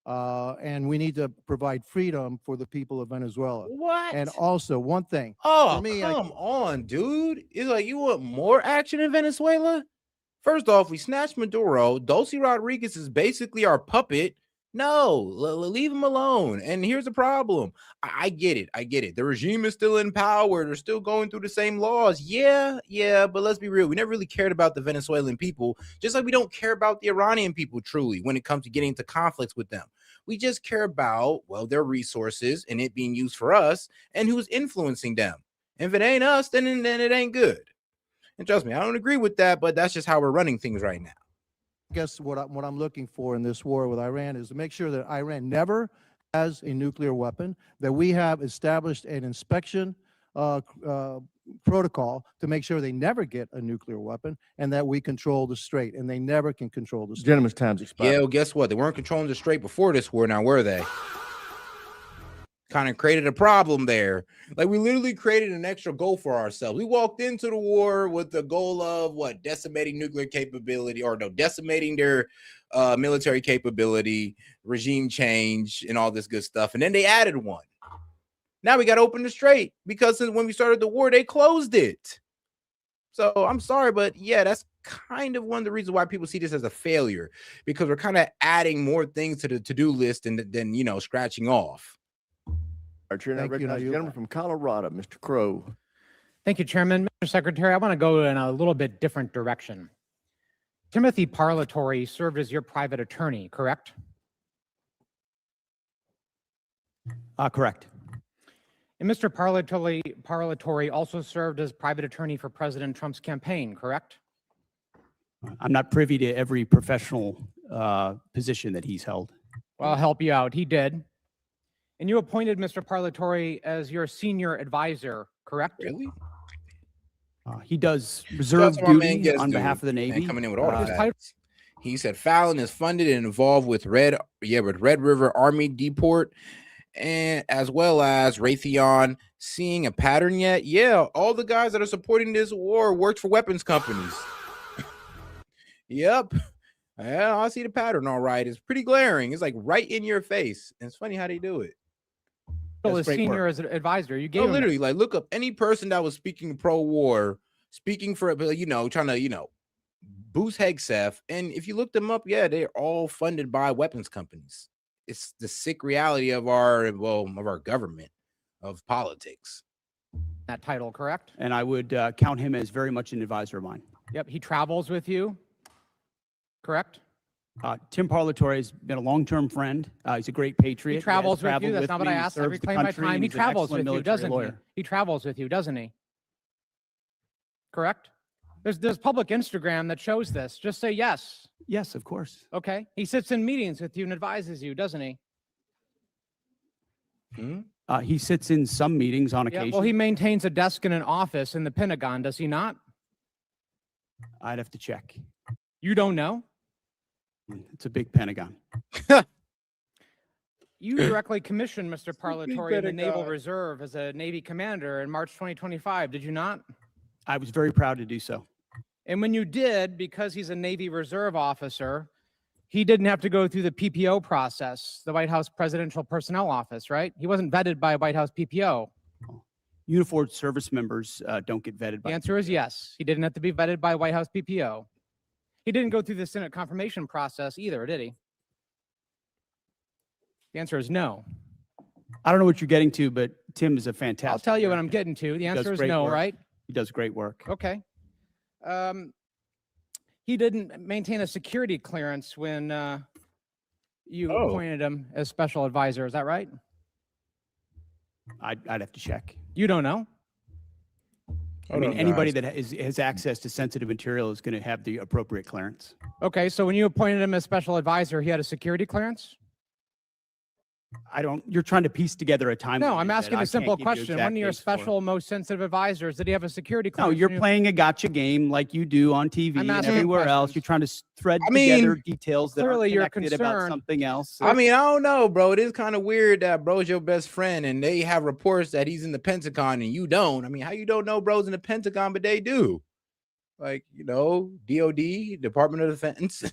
And we need to provide freedom for the people of Venezuela. What? And also, one thing. Oh, for me, come on, dude. It's like you want more action in Venezuela? First off, we snatched Maduro. Dulce Rodriguez is basically our puppet. No, leave him alone. And here's the problem. I get it. I get it. The regime is still in power. They're still going through the same laws. Yeah, but let's be real. We never really cared about the Venezuelan people, just like we don't care about the Iranian people truly when it comes to getting into conflicts with them. We just care about, well, their resources and it being used for us and who's influencing them. And if it ain't us, then it ain't good. And trust me, I don't agree with that, but that's just how we're running things right now. I guess what I'm looking for in this war with Iran is to make sure that Iran never has a nuclear weapon, that we have established an inspection protocol to make sure they never get a nuclear weapon, and that we control the strait, and they never can control the strait. Gentleman's time's expired. Yeah, well, guess what? They weren't controlling the strait before this war. Now, were they? Kind of created a problem there. Like, we literally created an extra goal for ourselves. We walked into the war with the goal of what? Decimating nuclear capability, or no, decimating their military capability, regime change, and all this good stuff. And then they added one. Now we got to open the strait because when we started the war, they closed it. So I'm sorry, but yeah, that's kind of one of the reasons why people see this as a failure, because we're kind of adding more things to the to-do list than scratching off. Our chair now recognizes the gentleman from Colorado, Mr. Crow. Thank you, Chairman. Mr. Secretary, I want to go in a little bit different direction. Timothy Parlatore served as your private attorney, correct? Correct. And Mr. Parlatore also served as private attorney for President Trump's campaign, correct? I'm not privy to every professional position that he's held. Well, I'll help you out. He did. And you appointed Mr. Parlatore as your senior advisor, correct? Really? He does reserve duty on behalf of the Navy. Coming in with all the facts. He said Fallon is funded and involved with Red River Army Depot, and as well as Raytheon. Seeing a pattern yet? Yeah, all the guys that are supporting this war worked for weapons companies. Yep. Yeah, I see the pattern. All right, it's pretty glaring. It's like right in your face. And it's funny how they do it. As senior as an advisor, you gave him literally like look up any person that was speaking pro-war, speaking for trying to boost Hegseth, and if you look them up, yeah, they're all funded by weapons companies. It's the sick reality of our government, of politics. That title, correct? And I would count him as very much an advisor of mine. Yep, he travels with you, correct? Tim Parlatore has been a long-term friend. He's a great patriot. He travels with you. That's not what I asked. I reclaim my time. He travels with you, doesn't he? He travels with you, doesn't he? Correct? There's public Instagram that shows this. Just say yes. Yes, of course. Okay. He sits in meetings with you and advises you, doesn't he? He sits in some meetings on occasion. Yeah, well, he maintains a desk in an office in the Pentagon, does he not? I'd have to check. You don't know? It's a big Pentagon. You directly commissioned Mr. Parlatore in the Naval Reserve as a Navy commander in March 2025, did you not? I was very proud to do so. And when you did, because he's a Navy Reserve officer, He didn't have to go through the PPO process, the White House Presidential Personnel Office, right? He wasn't vetted by a White House PPO. Uniformed service members don't get vetted by. The answer is yes. He didn't have to be vetted by a White House PPO. He didn't go through the Senate confirmation process either, did he? The answer is no. I don't know what you're getting to, but Tim is a fantastic. I'll tell you what I'm American. getting to. The He does answer is great no, work. right? He does great work. Okay. He didn't maintain a security clearance when you appointed him as special advisor. Is that right? I'd have to check. You don't know? I mean, anybody that has access to sensitive material is going to have the appropriate clearance. Okay, so when you appointed him as special advisor, he had a security clearance? You're trying to piece together a timeline. No, I'm asking that I a simple can't give you question. exact One of your dates for. special, most sensitive advisors, did he have a security No, clearance? you're playing a gotcha game like you do on TV I'm and asking everywhere else. questions. You're trying to thread I mean, together details that are clearly you're connected about concerned. something else. I mean, I don't know, bro. It is kind of weird that bro's your best friend and they have reports that he's in the Pentagon and you don't. I mean, how you don't know bro's in the Pentagon, but they do? Like, DOD, Department of Defense.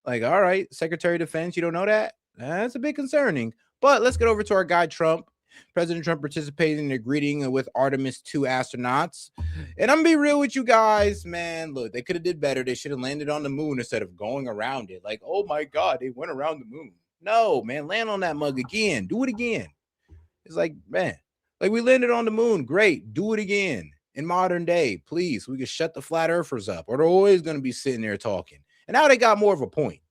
Like, all right, Secretary of Defense, you don't know that? That's a bit concerning. But let's get over to our guy, Trump. President Trump participated in a greeting with Artemis 2 astronauts. And I'm gonna be real with you guys, man. Look, they could have did better. They should have landed on the moon instead of going around it. Like, oh my God, they went around the moon. No, man, land on that mug again. Do it again. It's like, man, like we landed on the moon. Great. Do it again in modern day, please. We can shut the flat earthers up, or they're always going to be sitting there talking. And now they got more of a point.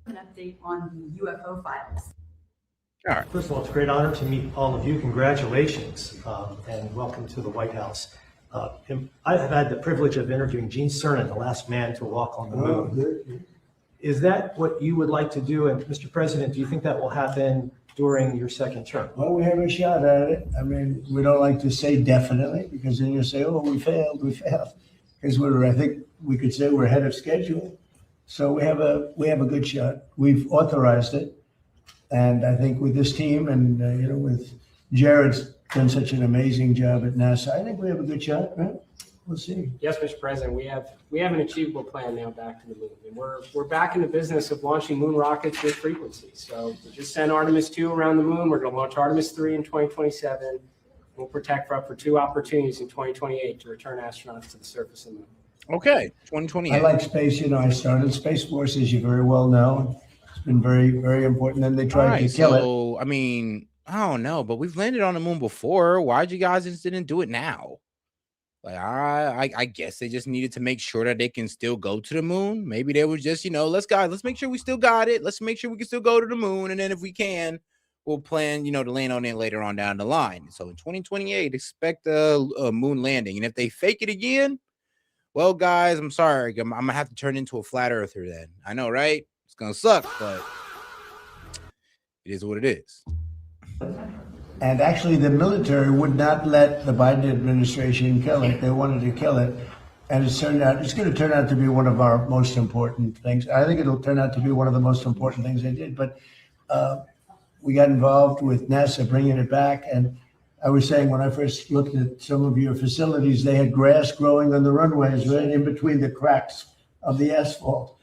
An update on the UFO files. All right. First of all, it's a great honor to meet all of you. Congratulations and welcome to the White House. I have had the privilege of interviewing Gene Cernan, the last man to walk on the moon. Is that what you would like to do? And Mr. President, do you think that will happen during your second term? Well, we have a shot at it. I mean, we don't like to say definitely because then you say, oh, we failed. Because I think we could say we're ahead of schedule. So we have a good shot. We've authorized it. And I think with this team and, with Jared's done such an amazing job at NASA, I think we have a good shot, right? We'll see. Yes, Mr. President, we have an achievable plan now back to the moon. And we're back in the business of launching moon rockets with frequency. So we just sent Artemis 2 around the moon. We're going to launch Artemis 3 in 2027. We'll protect for up for 2 opportunities in 2028 to return astronauts to the surface of the moon. Okay, 2028. I like space. I started Space Force, as you very well know. It's been very, very important. Then they tried to kill it. So, I mean, I don't know, but we've landed on the moon before. Why'd you guys just didn't do it now? Like, I guess they just needed to make sure that they can still go to the moon. Maybe they was just, let's make sure we still got it. Let's make sure we can still go to the moon. And then if we can, we'll plan, to land on it later on down the line. So in 2028, expect a moon landing. And if they fake it again, well, guys, I'm sorry. I'm going to have to turn into a flat earther then. I know, right? It's going to suck, but it is what it is. And actually, the military would not let the Biden administration kill it. They wanted to kill it. And it's going to turn out to be one of our most important things. I think it'll turn out to be one of the most important things they did. But we got involved with NASA bringing it back. And I was saying when I first looked at some of your facilities, they had grass growing on the runways right in between the cracks of the asphalt.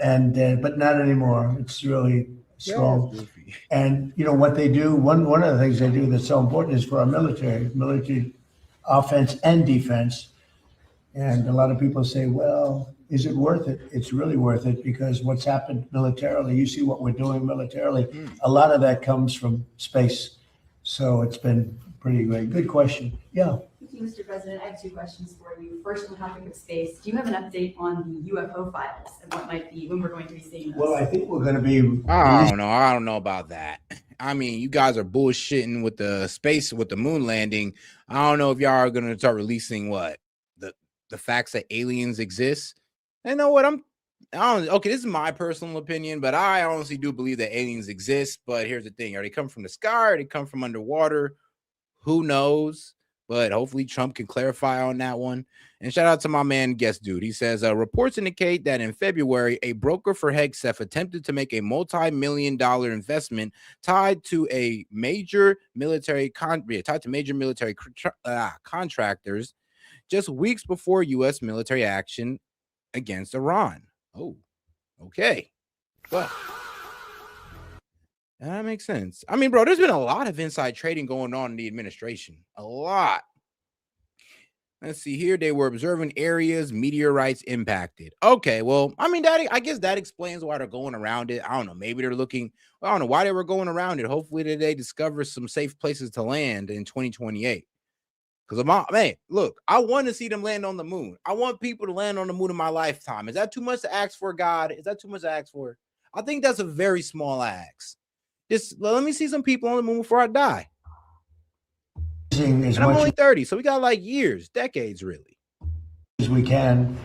And but not anymore. It's really strong. And what they do, one of the things they do that's so important is for our military offense and defense. And a lot of people say, well, is it worth it? It's really worth it because what's happened militarily, you see what we're doing militarily, a lot of that comes from space. So it's been pretty great. Good question. Yeah. Thank you, Mr. President. I have 2 questions for you. First, on the topic of space, do you have an update on the UFO files and when we're going to be seeing those? Well, I think we're going to be. I don't know about that. I mean, you guys are bullshitting with the moon landing. I don't know if y'all are going to start releasing the facts that aliens exist. You know what? Okay, this is my personal opinion, but I honestly do believe that aliens exist. But here's the thing: are they come from the sky? Or they come from underwater? Who knows? But hopefully Trump can clarify on that one. And shout out to my man Guest Dude. He says reports indicate that in February, a broker for Hegseth attempted to make a multi-million-dollar investment tied to major military contractors just weeks before U.S. military action against Iran. Oh, okay. Well, that makes sense. I mean, bro, there's been a lot of inside trading going on in the administration. A lot. Let's see here. They were observing areas meteorites impacted. Okay, well, I mean, I guess that explains why they're going around it. I don't know. Maybe they're looking. I don't know why they were going around it. Hopefully, they discover some safe places to land in 2028. Because man, look, I want to see them land on the moon. I want people to land on the moon in my lifetime. Is that too much to ask for, God? Is that too much to ask for? I think that's a very small ask. Just let me see some people on the moon before I die. And I'm only 30, so we got like years, decades, really. As we can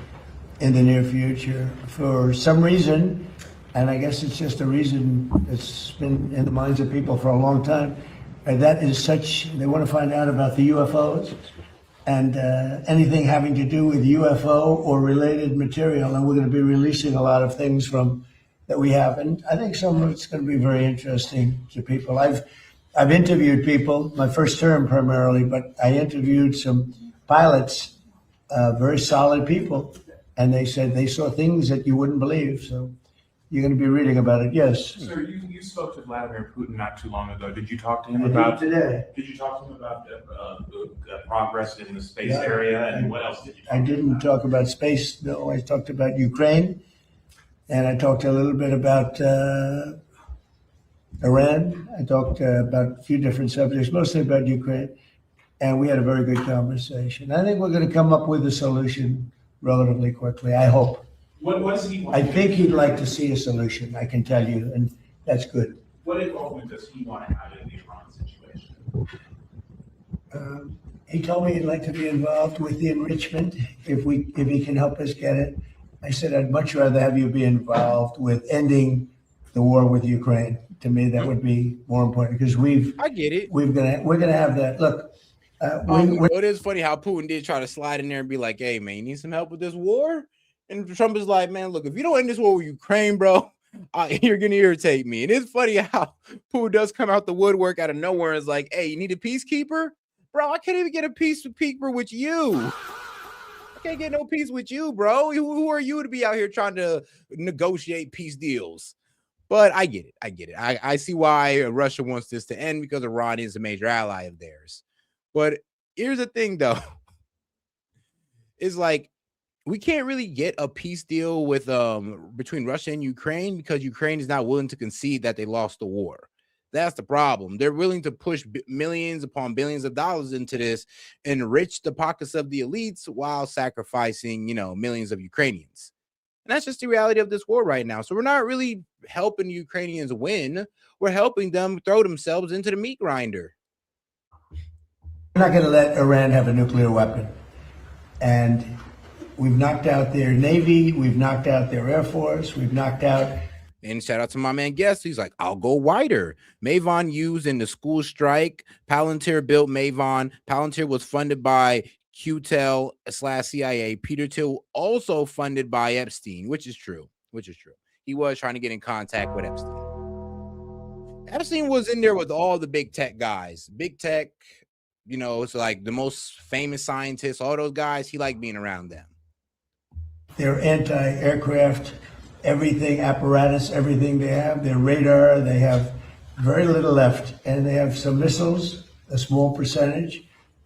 in the near future. For some reason, and I guess it's just a reason that's been in the minds of people for a long time, and that is they want to find out about the UFOs and anything having to do with UFO or related material. And we're going to be releasing a lot of things that we have. And I think some of it's going to be very interesting to people. I've interviewed people, my first term primarily, but I interviewed some pilots, very solid people, and they said they saw things that you wouldn't believe. So you're going to be reading about it. Yes. Sir, you spoke to Vladimir Putin not too long ago. Did you talk to him about today? Did you talk to him about the progress in the space area, and what else did you? I didn't talk about space. No, I talked about Ukraine, and I talked a little bit about Iran. I talked about a few different subjects, mostly about Ukraine, and we had a very good conversation. I think we're going to come up with a solution relatively quickly, I hope. What does he want? I think he'd like to see a solution, I can tell you, and that's good. What involvement does he want to have in the Iran situation? He told me he'd like to be involved with the enrichment if he can help us get it. I said, I'd much rather have you be involved with ending the war with Ukraine. To me, that would be more important because I get it. We're gonna have that. Look, it is funny how Putin did try to slide in there and be like, "Hey, man, you need some help with this war?" And Trump is like, "Man, look, if you don't end this war with Ukraine, bro, you're gonna irritate me." And it's funny how Putin does come out the woodwork out of nowhere and is like, "Hey, you need a peacekeeper, bro? I can't even get a peacekeeper with you. I can't get no peace with you, bro. Who are you to be out here trying to negotiate peace deals?" But I get it. I see why Russia wants this to end because Iran is a major ally of theirs. But here's the thing, though. It's like we can't really get a peace deal with between Russia and Ukraine because Ukraine is not willing to concede that they lost the war. That's the problem. They're willing to push millions upon billions of dollars into this, enrich the pockets of the elites while sacrificing, millions of Ukrainians. And that's just the reality of this war right now. So we're not really helping the Ukrainians win. We're helping them throw themselves into the meat grinder. We're not going to let Iran have a nuclear weapon. And we've knocked out their Navy. We've knocked out their Air Force. We've knocked out. And shout out to my man Guest. He's like, I'll go wider. Mavon used in the school strike. Palantir built Mavon. Palantir was funded by QTEL/CIA. Peter Thiel also funded by Epstein, which is true. He was trying to get in contact with Epstein. Epstein was in there with all the big tech guys. Big tech, it's like the most famous scientists, all those guys. He liked being around them. Their anti-aircraft, everything, apparatus, everything they have, their radar, they have very little left. And they have some missiles, a small percentage.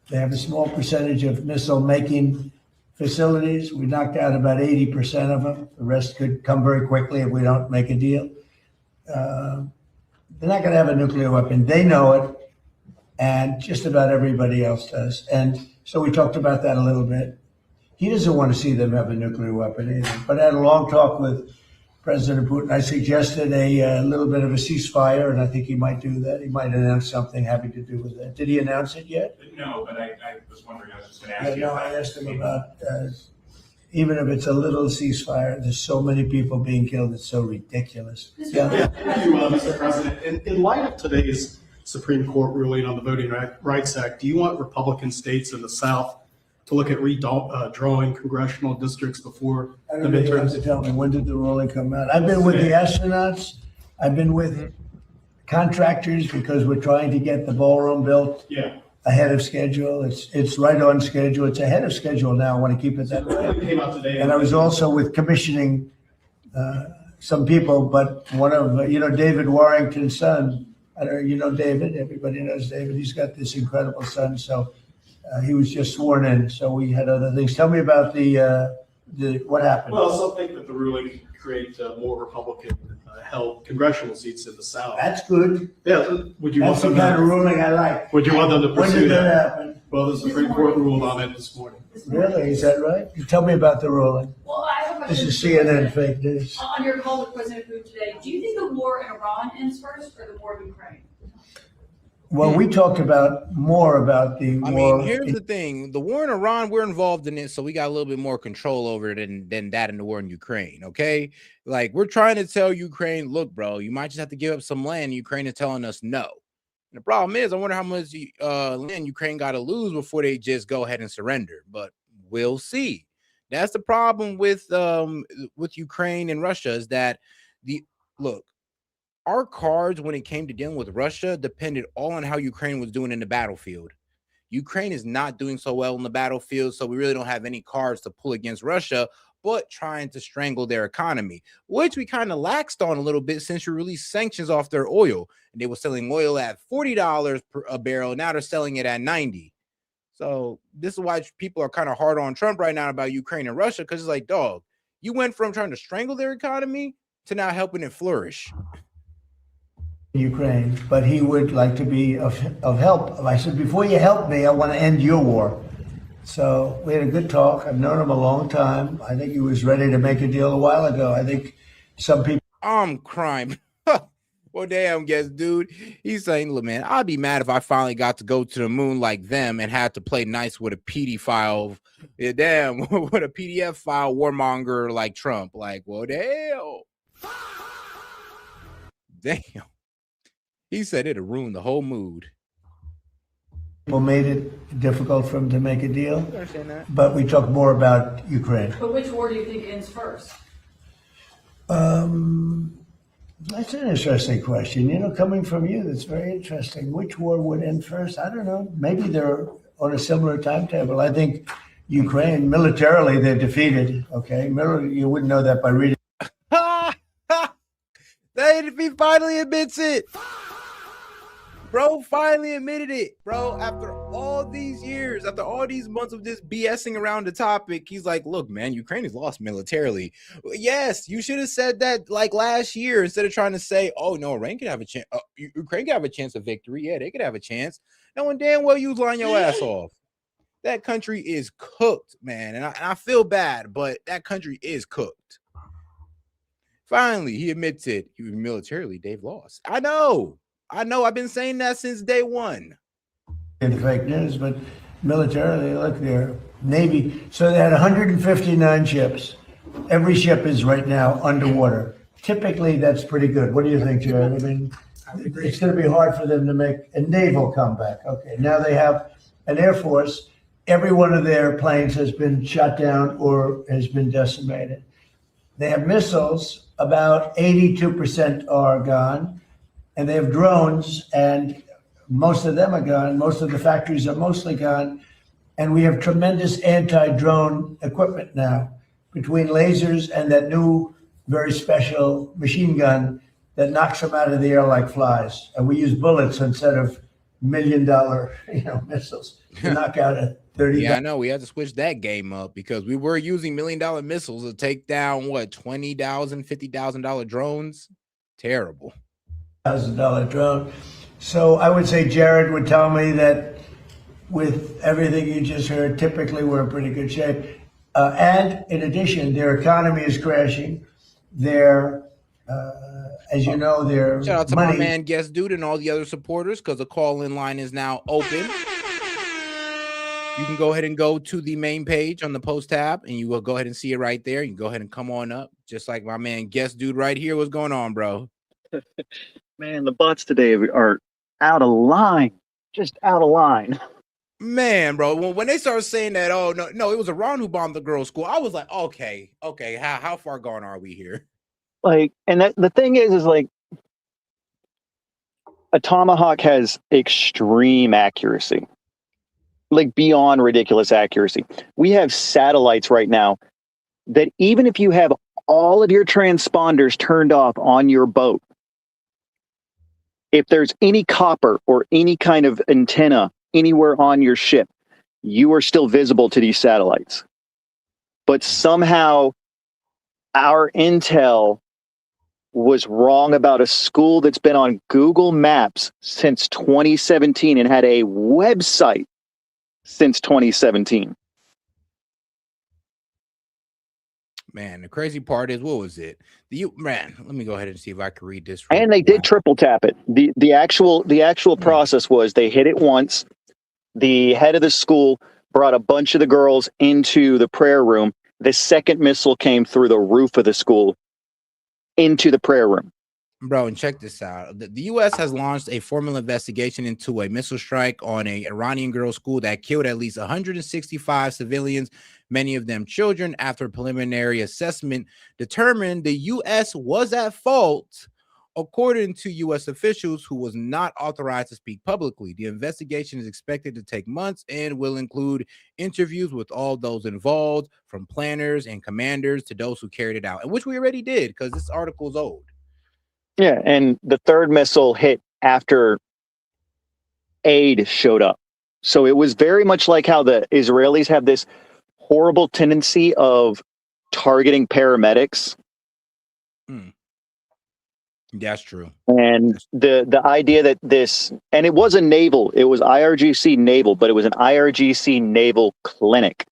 They have a small percentage of missile-making facilities. We knocked out about 80% of them. The rest could come very quickly if we don't make a deal. They're not going to have a nuclear weapon. They know it, and just about everybody else does. And so we talked about that a little bit. He doesn't want to see them have a nuclear weapon either. But I had a long talk with President Putin. I suggested a little bit of a ceasefire, and I think he might do that. He might announce something having to do with that. Did he announce it yet? No, but I was wondering. I was just going to ask you. No, I asked him about even if it's a little ceasefire. There's so many people being killed. It's so ridiculous. Thank you, Mr. President. In light of today's Supreme Court ruling on the Voting Rights Act, do you want Republican states in the South to look at redrawing congressional districts before I the don't know, you have midterms? to tell me, when did the ruling come out? I've been with the astronauts. I've been with contractors because we're trying to get the ballroom built ahead of schedule. It's right on schedule. It's ahead of schedule now. I want to keep it that way. It came out today. And I was also with commissioning some people, but one of, David Warrington's son, I don't know, David, everybody knows David. He's got this incredible son. So he was just sworn in. So we had other things. Tell me about what happened. Well, some think that the ruling could create more Republican held congressional seats in the South. That's good. Yeah. Would you want That's the them kind of to, ruling I like. would you want them to When pursue did that that? happen? Well, the Supreme Court ruled on it this morning. Really? Is that right? Tell me about the ruling. Well, I have a This question. is CNN fake news. On your call with President Putin today, do you think the war in Iran ends first or the war in Ukraine? Well, we talked more about the I war. mean, here's the thing: the war in Iran, we're involved in it, so we got a little bit more control over it than that in the war in Ukraine. Okay, like we're trying to tell Ukraine, look, bro, you might just have to give up some land. Ukraine is telling us no. And the problem is, I wonder how much land Ukraine got to lose before they just go ahead and surrender. But we'll see. That's the problem with Ukraine and Russia is that look. Our cards, when it came to dealing with Russia, depended all on how Ukraine was doing in the battlefield. Ukraine is not doing so well in the battlefield, so we really don't have any cards to pull against Russia, but trying to strangle their economy, which we kind of laxed on a little bit since we released sanctions off their oil. And they were selling oil at $40 a barrel. Now they're selling it at $90. So this is why people are kind of hard on Trump right now about Ukraine and Russia, because it's like, dog, you went from trying to strangle their economy to now helping it flourish. Ukraine, but he would like to be of help. I said, before you help me, I want to end your war. So we had a good talk. I've known him a long time. I think he was ready to make a deal a while ago. I think some people. I'm crying. Well, damn, guess, dude. He's saying, look, man, I'd be mad if I finally got to go to the moon like them and had to play nice with a PD file. Yeah, damn, with a PDF file warmonger like Trump. Like, well, damn. Damn. He said it'd ruin the whole mood. People made it difficult for him to make a deal. I understand that. But we talked more about Ukraine. But which war do you think ends first? That's an interesting question. Coming from you, that's very interesting. Which war would end first? I don't know. Maybe they're on a similar timetable. I think Ukraine, militarily, they're defeated. Okay, you wouldn't know that by reading. He finally admits it. Bro finally admitted it, bro. After all these years, after all these months of just BSing around the topic, he's like, look, man, Ukraine is lost militarily. Yes, you should have said that like last year instead of trying to say, oh, no, Ukraine could have a chance. Ukraine could have a chance of victory. Yeah, they could have a chance. Knowing damn well you was lying your ass off. That country is cooked, man. And I feel bad, but that country is cooked. Finally, he admits it. Militarily, they've lost. I know. I've been saying that since day one. In fake news, but militarily, look, their Navy. So they had 159 ships. Every ship is right now underwater. Typically, that's pretty good. What do you think, Jared? I mean, it's going to be hard for them to make a naval comeback. Okay, now they have an Air Force. Every one of their planes has been shot down or has been decimated. They have missiles. About 82% are gone. And they have drones, and most of them are gone. Most of the factories are mostly gone. And we have tremendous anti-drone equipment now, between lasers and that new, very special machine gun that knocks them out of the air like flies. And we use bullets instead of $1 million, missiles to knock out a 30. Yeah, I know. We had to switch that game up because we were using $1 million missiles to take down $20,000, $50,000 drones. Terrible. $1,000 drone. So I would say Jared would tell me that with everything you just heard, typically we're in pretty good shape. And in addition, their economy is crashing. Their, as you know, their shout out to money. my man Guest Dude and all the other supporters because the call-in line is now open. You can go ahead and go to the main page on the post tab and you will go ahead and see it right there. You can go ahead and come on up just like my man Guest Dude right here. What's going on, bro? Man, the bots today are out of line, just out of line. Man, bro, when they started saying that, oh, no, it was Iran who bombed the girls' school, I was like, okay, how far gone are we here? Like, and the thing is like, a Tomahawk has extreme accuracy, like beyond ridiculous accuracy. We have satellites right now that even if you have all of your transponders turned off on your boat, if there's any copper or any kind of antenna anywhere on your ship, you are still visible to these satellites. But somehow our intel was wrong about a school that's been on Google Maps since 2017 and had a website since 2017. Man, the crazy part is, what was it? Man, let me go ahead and see if I can read this. And they did triple tap it. The actual process was they hit it once. The head of the school brought a bunch of the girls into the prayer room. The second missile came through the roof of the school into the prayer room. Bro, and check this out. The U.S. has launched a formal investigation into a missile strike on an Iranian girls' school that killed at least 165 civilians, many of them children, after a preliminary assessment determined the U.S. was at fault, according to U.S. officials who was not authorized to speak publicly. The investigation is expected to take months and will include interviews with all those involved, from planners and commanders to those who carried it out, and which we already did because this article is old. Yeah, and the third missile hit after aid showed up. So it was very much like how the Israelis have this horrible tendency of targeting paramedics. That's true. And the idea that this, and it was IRGC Naval, but it was an IRGC Naval clinic.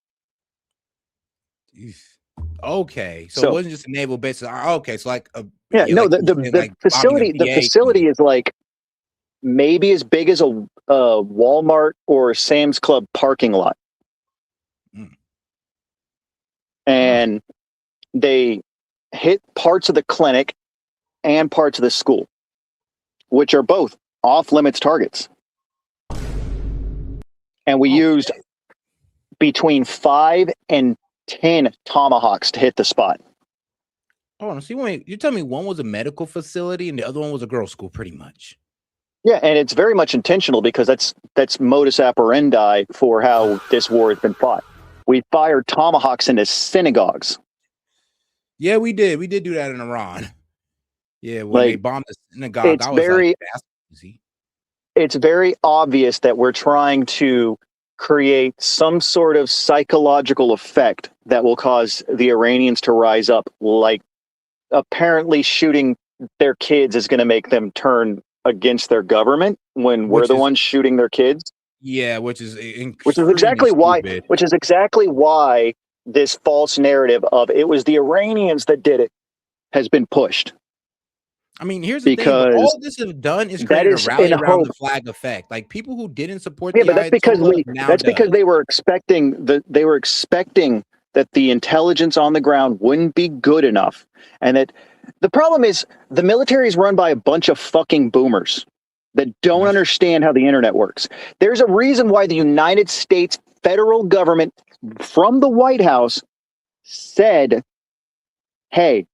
Okay, so it wasn't just a naval base. Okay, so like a the facility is like maybe as big as a Walmart or Sam's Club parking lot. And they hit parts of the clinic and parts of the school, which are both off limits targets. And we used between 5 and 10 Tomahawks to hit the spot. Oh, so you tell me one was a medical facility and the other one was a girls' school, pretty much. Yeah, and it's very much intentional because that's modus operandi for how this war has been fought. We fired Tomahawks into synagogues. Yeah, we did. We did do that in Iran. Yeah, when they bombed the synagogue, it's very obvious that we're trying to create some sort of psychological effect that will cause the Iranians to rise up. Like, apparently shooting their kids is going to make them turn against their government when we're the ones shooting their kids. Yeah, which is exactly why this false narrative of it was the Iranians that did it has been pushed. I mean, here's the thing. All this has done is create a rally around the flag effect. Like, people who didn't support the that's because they were expecting that the intelligence on the ground wouldn't be good enough, and that the problem is the military is run by a bunch of fucking boomers that don't understand how the internet works. There's a reason why the United States federal government from the White House said, hey,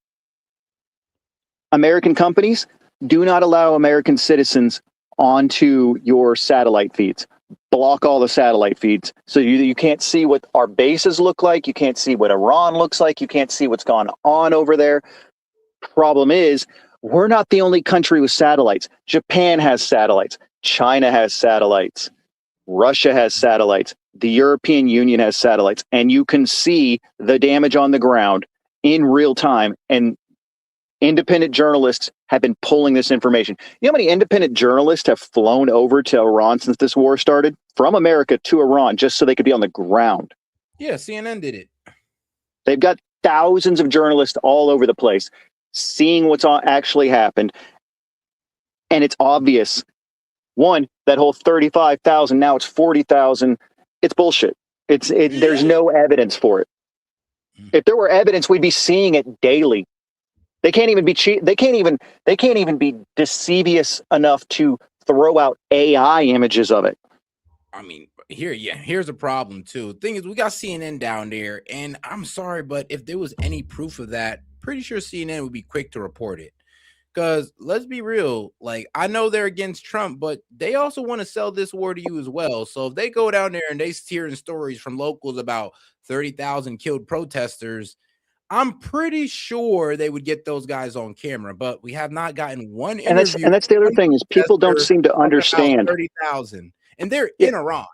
American companies, do not allow American citizens onto your satellite feeds. Block all the satellite feeds. So you can't see what our bases look like. You can't see what Iran looks like. You can't see what's gone on over there. Problem is, we're not the only country with satellites. Japan has satellites. China has satellites. Russia has satellites. The European Union has satellites. And you can see the damage on the ground in real time. And independent journalists have been pulling this information. You know how many independent journalists have flown over to Iran since this war started? From America to Iran, just so they could be on the ground. Yeah, CNN did it. They've got thousands of journalists all over the place seeing what's actually happened. And it's obvious. One, that whole 35,000, now it's 40,000. It's bullshit. There's no evidence for it. If there were evidence, we'd be seeing it daily. They can't even be They can't even be deceivious enough to throw out AI images of it. I mean, here's a problem too. The thing is, we got CNN down there, and I'm sorry, but if there was any proof of that, pretty sure CNN would be quick to report it. Because let's be real, like, I know they're against Trump, but they also want to sell this war to you as well. So if they go down there and they hearing stories from locals about 30,000 killed protesters, I'm pretty sure they would get those guys on camera, but we have not gotten one And interview. that's the other thing is people don't seem to talking about understand. 30,000, and they're Yeah. in Iran.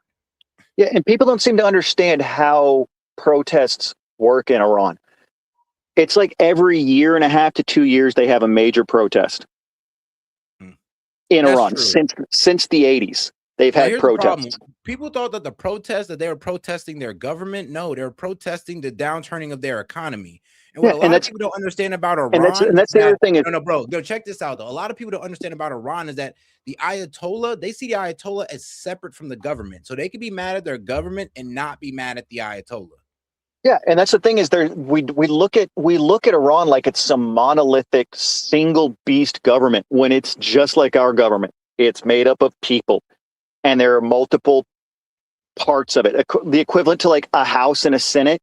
Yeah, and people don't seem to understand how protests work in Iran. It's like every year and a half to 2 years they have a major protest in That's Iran true. since the 80s. They've Well, had here's the problem. protests. People thought that the protest that they were protesting their government. No, they're protesting the downturning of their economy. And what Yeah, a and lot of that's people don't understand about and that's Iran and is that's the other that thing is no, bro, go check this out though. A lot of people don't understand about Iran is that the Ayatollah, they see the Ayatollah as separate from the government, so they can be mad at their government and not be mad at the Ayatollah. yeah, and that's the thing is we look at Iran like it's some monolithic single beast government when it's just like our government. It's made up of people, and there are multiple parts of it. The equivalent to like a House and a Senate,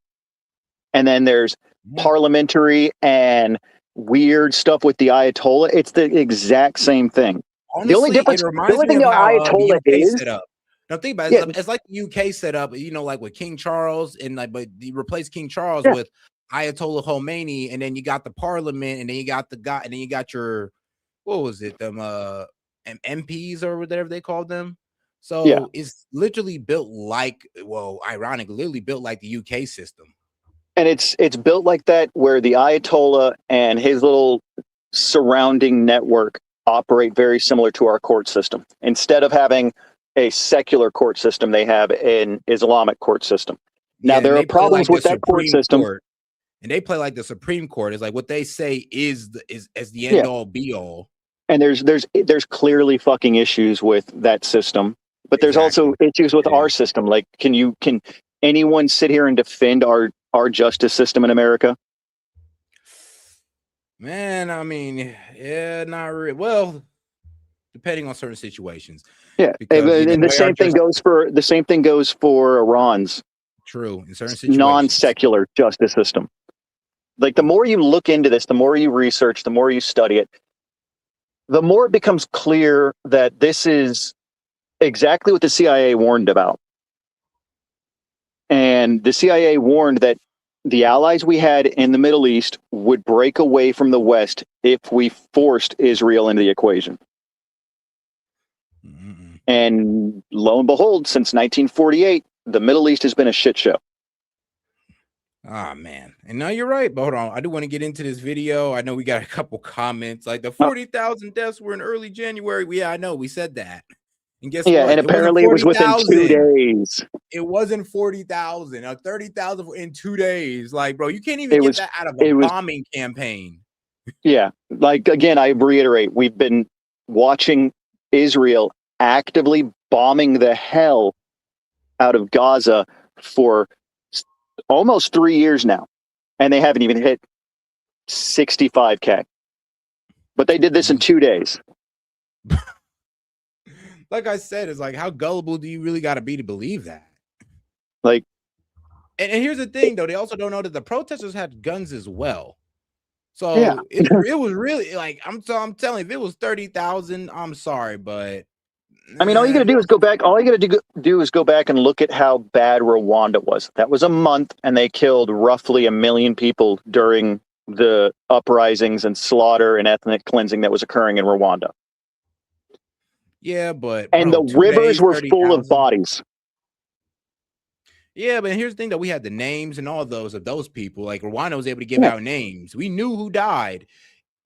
and then there's parliamentary and weird stuff with the Ayatollah. It's the exact same thing. The only Honestly, difference, it the reminds only me thing of the how the Ayatollah UK is, set up. Now think about yeah, it. It's like the UK set up, you know, like with King Charles, and like, but you replace King Charles yeah, with Ayatollah Khomeini, and then you got the parliament, and then you got the guy, and then you got your, what was it, them MPs or whatever they called them. yeah. So it's literally built like, well, ironically, literally built like the UK system. And it's built like that where the Ayatollah and his little surrounding network operate very similar to our court system. Instead of having a secular court system, they have an Islamic court system. Now, Yeah, there and are they play problems like the with that court Supreme system. Court. And they play like the Supreme Court. Is like what they say is as the Yeah. end all be all. And there's clearly fucking issues with that system, but there's Exactly. also issues with our system. Like, can anyone sit here and defend our justice system in America? Man, I mean, yeah, not really. Well, depending on certain situations. Yeah, Because and the way our the same thing goes for Iran's true in certain situations. non-secular justice system. Like, the more you look into this, the more you research, the more you study it, the more it becomes clear that this is exactly what the CIA warned about. And the CIA warned that the allies we had in the Middle East would break away from the West if we forced Israel into the equation. And lo and behold, since 1948, the Middle East has been a shit show. Ah, man. And now you're right. But hold on. I do want to get into this video. I know we got a couple comments like the 40,000 deaths were in early January. Yeah, I know. We said that. And guess Yeah, what? and apparently it was within 2 days. It wasn't 40,000. 30,000 in 2 days. Like, bro, you can't even It get was- that out of it a was- bombing campaign. Yeah, like, again, I reiterate, we've been watching Israel actively bombing the hell out of Gaza for almost 3 years now, and they haven't even hit 65K. But they did this in 2 days. Like I said, it's like, how gullible do you really got to be to believe that? Like, and here's the thing, though. They also don't know that the protesters had guns as well. So Yeah. it was really like, I'm telling you, if it was 30,000, I'm sorry, but I mean, all you got to do is go back. All you got to do is go back and look at how bad Rwanda was. That was a month, and they killed roughly 1 million people during the uprisings and slaughter and ethnic cleansing that was occurring in Rwanda. yeah, but And bro, the 2 rivers days, were full of 30,000. bodies. Yeah, but here's the thing, that we had the names and all those of those people. Like, Rwanda was able to give Yeah. out names. We knew who died.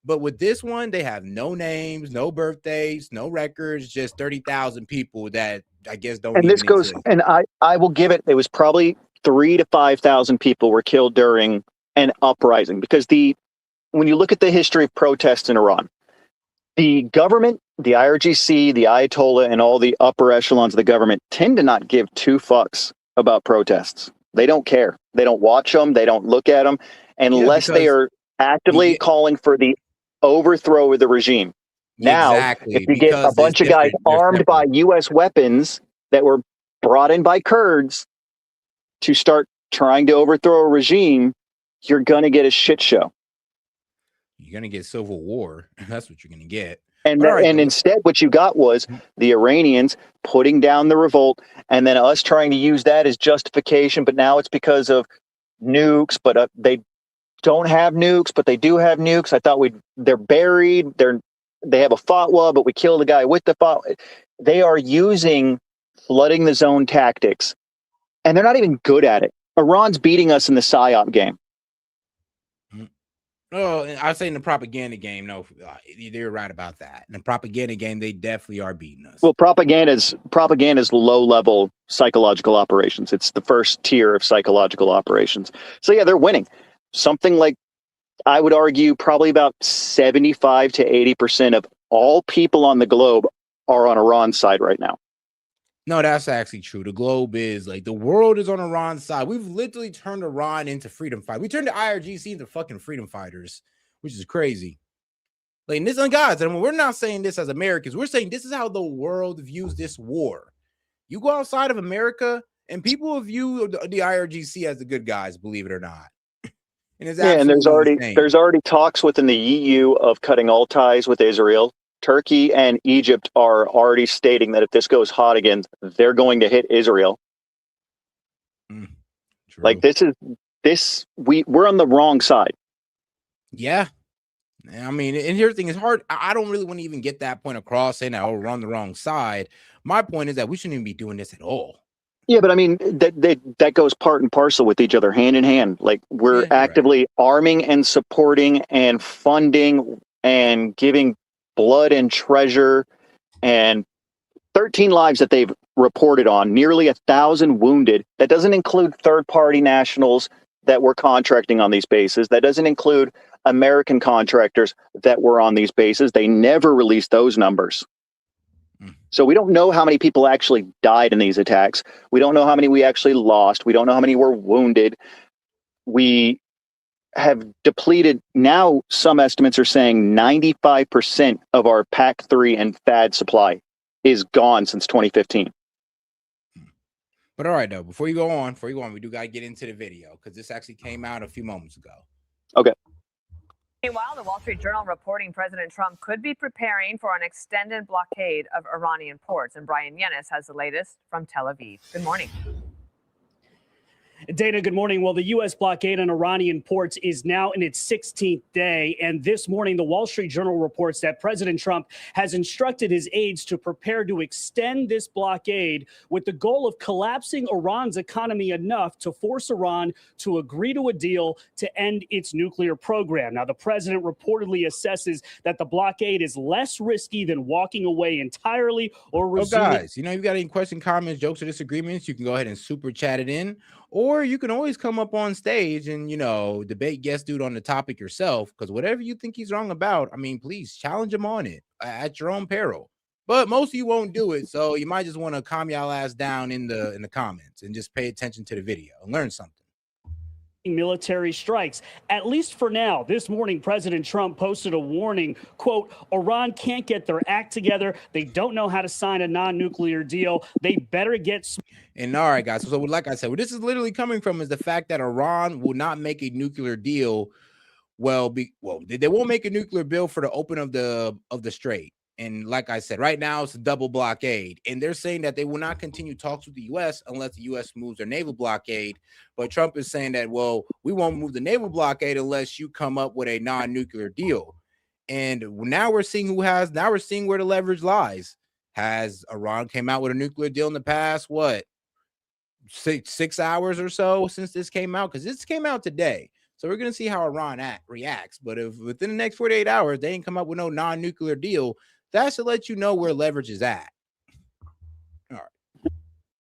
But with this one, they have no names, no birthdays, no records, just 30,000 people that I guess don't And even this goes, exist. and I will give it, it was probably 3,000 to 5,000 people were killed during an uprising, because when you look at the history of protests in Iran, the government, the IRGC, the Ayatollah, and all the upper echelons of the government tend to not give two fucks about protests. They don't care. They don't watch them. They don't look at them unless they because are actively calling for the overthrow of the regime. Now, Exactly, if you get a because bunch of it's guys different. They're armed by separate. U.S. weapons that were brought in by Kurds to start trying to overthrow a regime, you're going to get a shit show. You're gonna get civil war. That's what you're gonna get. And But all right, though, instead, what you got was the Iranians putting down the revolt, and then us trying to use that as justification. But now it's because of nukes. But they don't have nukes, but they do have nukes. I thought they're buried. They have a fatwa, but we killed the guy with the fatwa. They are using flooding the zone tactics, and they're not even good at it. Iran's beating us in the PSYOP game. Oh, I say in the propaganda game, no, you're right about that. In the propaganda game, they definitely are beating us. Well, propaganda is low-level psychological operations. It's the first tier of psychological operations. So yeah, they're winning. Something like, I would argue, probably about 75 to 80% of all people on the globe are on Iran's side right now. No, that's actually true. The globe is like, the world is on Iran's side. We've literally turned Iran into freedom fighters. We turned the IRGC into fucking freedom fighters, which is crazy. Like, and this on guys, and we're not saying this as Americans. We're saying this is how the world views this war. You go outside of America, and people view the IRGC as the good guys, believe it or not. And it's and there's insane. already talks within the EU of cutting all ties with Israel. Turkey and Egypt are already stating that if this goes hot again, they're going to hit Israel. Like we're on the wrong side. Yeah. I mean, and here's the thing, it's hard. I don't really want to even get that point across saying that, oh, we're on the wrong side. My point is that we shouldn't even be doing this at all. Yeah, but I mean, that goes part and parcel with each other, hand in hand. Like, we're actively arming and supporting and funding and giving blood and treasure, and 13 lives that they've reported on, nearly 1,000 wounded. That doesn't include third-party nationals that were contracting on these bases. That doesn't include American contractors that were on these bases. They never released those numbers. So we don't know how many people actually died in these attacks. We don't know how many we actually lost. We don't know how many were wounded. We have depleted. Now, some estimates are saying 95% of our PAC-3 and FAD supply is gone since 2015. But all right, though, before you go on, we do got to get into the video because this actually came out a few moments ago. Okay. Meanwhile, the Wall Street Journal reporting President Trump could be preparing for an extended blockade of Iranian ports. And Brian Yennis has the latest from Tel Aviv. Good morning. Dana, good morning. Well, the U.S. blockade on Iranian ports is now in its 16th day. And this morning, the Wall Street Journal reports that President Trump has instructed his aides to prepare to extend this blockade with the goal of collapsing Iran's economy enough to force Iran to agree to a deal to end its nuclear program. Now, the president reportedly assesses that the blockade is less risky than walking away entirely or resuming. Guys, you got any questions, comments, jokes, or disagreements, you can go ahead and super chat it in. Or you can always come up on stage and, debate guest dude on the topic yourself, because whatever you think he's wrong about, I mean, please challenge him on it at your own peril. But most of you won't do it, so you might just want to calm y'all ass down in the comments and just pay attention to the video and learn something. Military strikes, at least for now. This morning, President Trump posted a warning, quote, Iran can't get their act together. They don't know how to sign a non-nuclear deal. They better get. And all right, guys. So like I said, where this is literally coming from is the fact that Iran will not make a nuclear deal. They won't make a nuclear deal for the open of the strait. And like I said, right now it's a double blockade. And they're saying that they will not continue talks with the U.S. unless the U.S. moves their naval blockade. But Trump is saying that, well, we won't move the naval blockade unless you come up with a non-nuclear deal. And now we're seeing where the leverage lies. Has Iran came out with a nuclear deal in the past, six hours or so since this came out? Because this came out today. So we're going to see how Iran reacts. But if within the next 48 hours, they ain't come up with no non-nuclear deal, that should let you know where leverage is at. All right.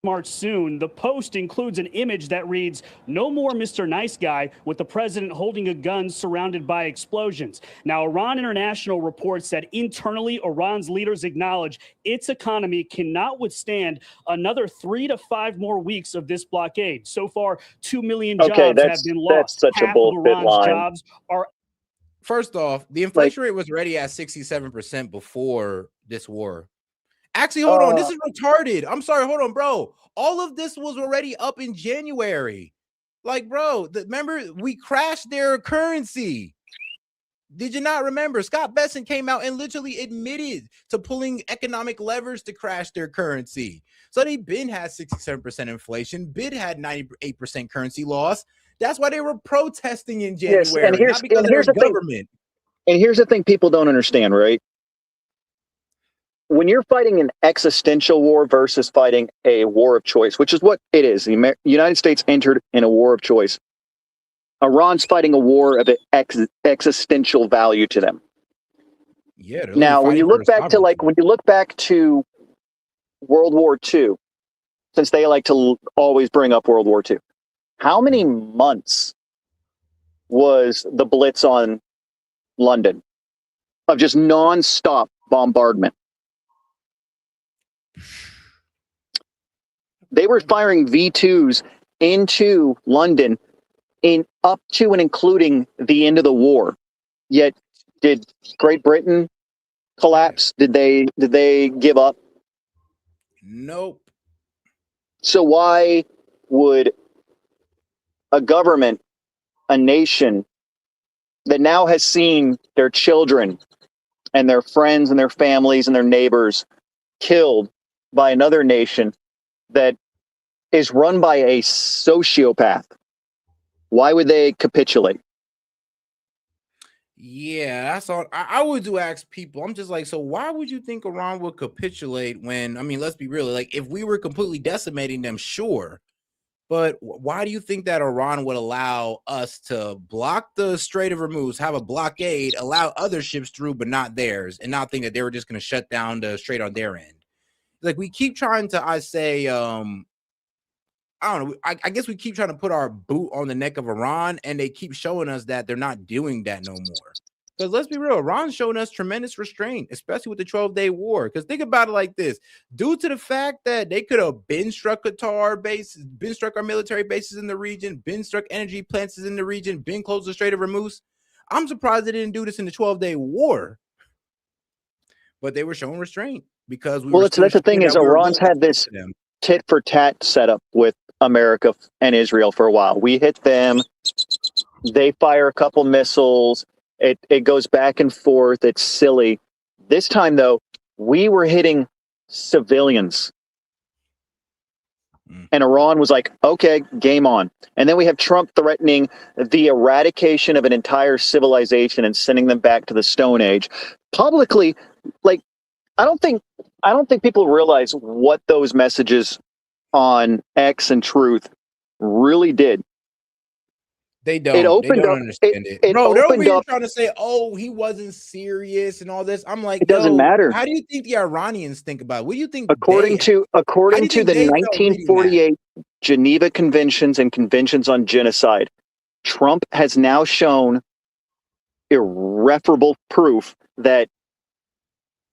March soon. The post includes an image that reads, "No more Mr. Nice Guy," with the president holding a gun surrounded by explosions. Now, Iran International reports that internally, Iran's leaders acknowledge its economy cannot withstand another 3 to 5 more weeks of this blockade. So far, 2 million jobs have been lost. That's such a bullshit line. Jobs are. First off, the inflation rate was already at 67% before this war. Actually, hold on. This is retarded. I'm sorry. Hold on, bro. All of this was already up in January. Like, bro, remember, we crashed their currency. Did you not remember? Scott Bessent came out and literally admitted to pulling economic levers to crash their currency. So they been had 67% inflation. Bid had 98% currency loss. That's why they were protesting in Yes, January, not because of their the thing. government. And here's the thing people don't understand, right? When you're fighting an existential war versus fighting a war of choice, which is what it is, the United States entered in a war of choice. Iran's fighting a war of existential value to them. Yeah. Now, when you look back to World War II, since they like to always bring up World War II, how many months was the Blitz on London of just nonstop bombardment? They were firing V2s into London in up to and including the end of the war. Yet, did Great Britain collapse? Did they give up? Nope. So why would a government, a nation that now has seen their children and their friends and their families and their neighbors killed by another nation that is run by a sociopath, why would they capitulate? Yeah, that's all. I would do ask people. I'm just like, so why would you think Iran would capitulate when, I mean, let's be real. Like, if we were completely decimating them, sure. But why do you think that Iran would allow us to block the Strait of Hormuz, have a blockade, allow other ships through, but not theirs, and not think that they were just going to shut down the strait on their end? Like, we keep trying to, I don't know. I guess we keep trying to put our boot on the neck of Iran, and they keep showing us that they're not doing that no more. Because let's be real, Iran's showing us tremendous restraint, especially with the 12-day war. Because think about it like this. Due to the fact that they could have been struck Qatar bases, been struck our military bases in the region, been struck energy plants in the region, been closed the Strait of Hormuz, I'm surprised they didn't do this in the 12-day war. But they were showing restraint because that's the thing is Iran's had this tit for tat setup with America and Israel for a while. We hit them, they fire a couple missiles, it goes back and forth, it's silly. This time though, we were hitting civilians. And Iran was like, okay, game on. And then we have Trump threatening the eradication of an entire civilization and sending them back to the Stone Age. Publicly, like, I don't think people realize what those messages on X and Truth really did. They don't. They don't understand it. Bro, they're over here trying to say, "Oh, he wasn't serious" and all this. I'm like, it doesn't matter. How do you think the Iranians think about it? What do you think? According to the 1948 Geneva Conventions and Conventions on Genocide, Trump has now shown irreparable proof that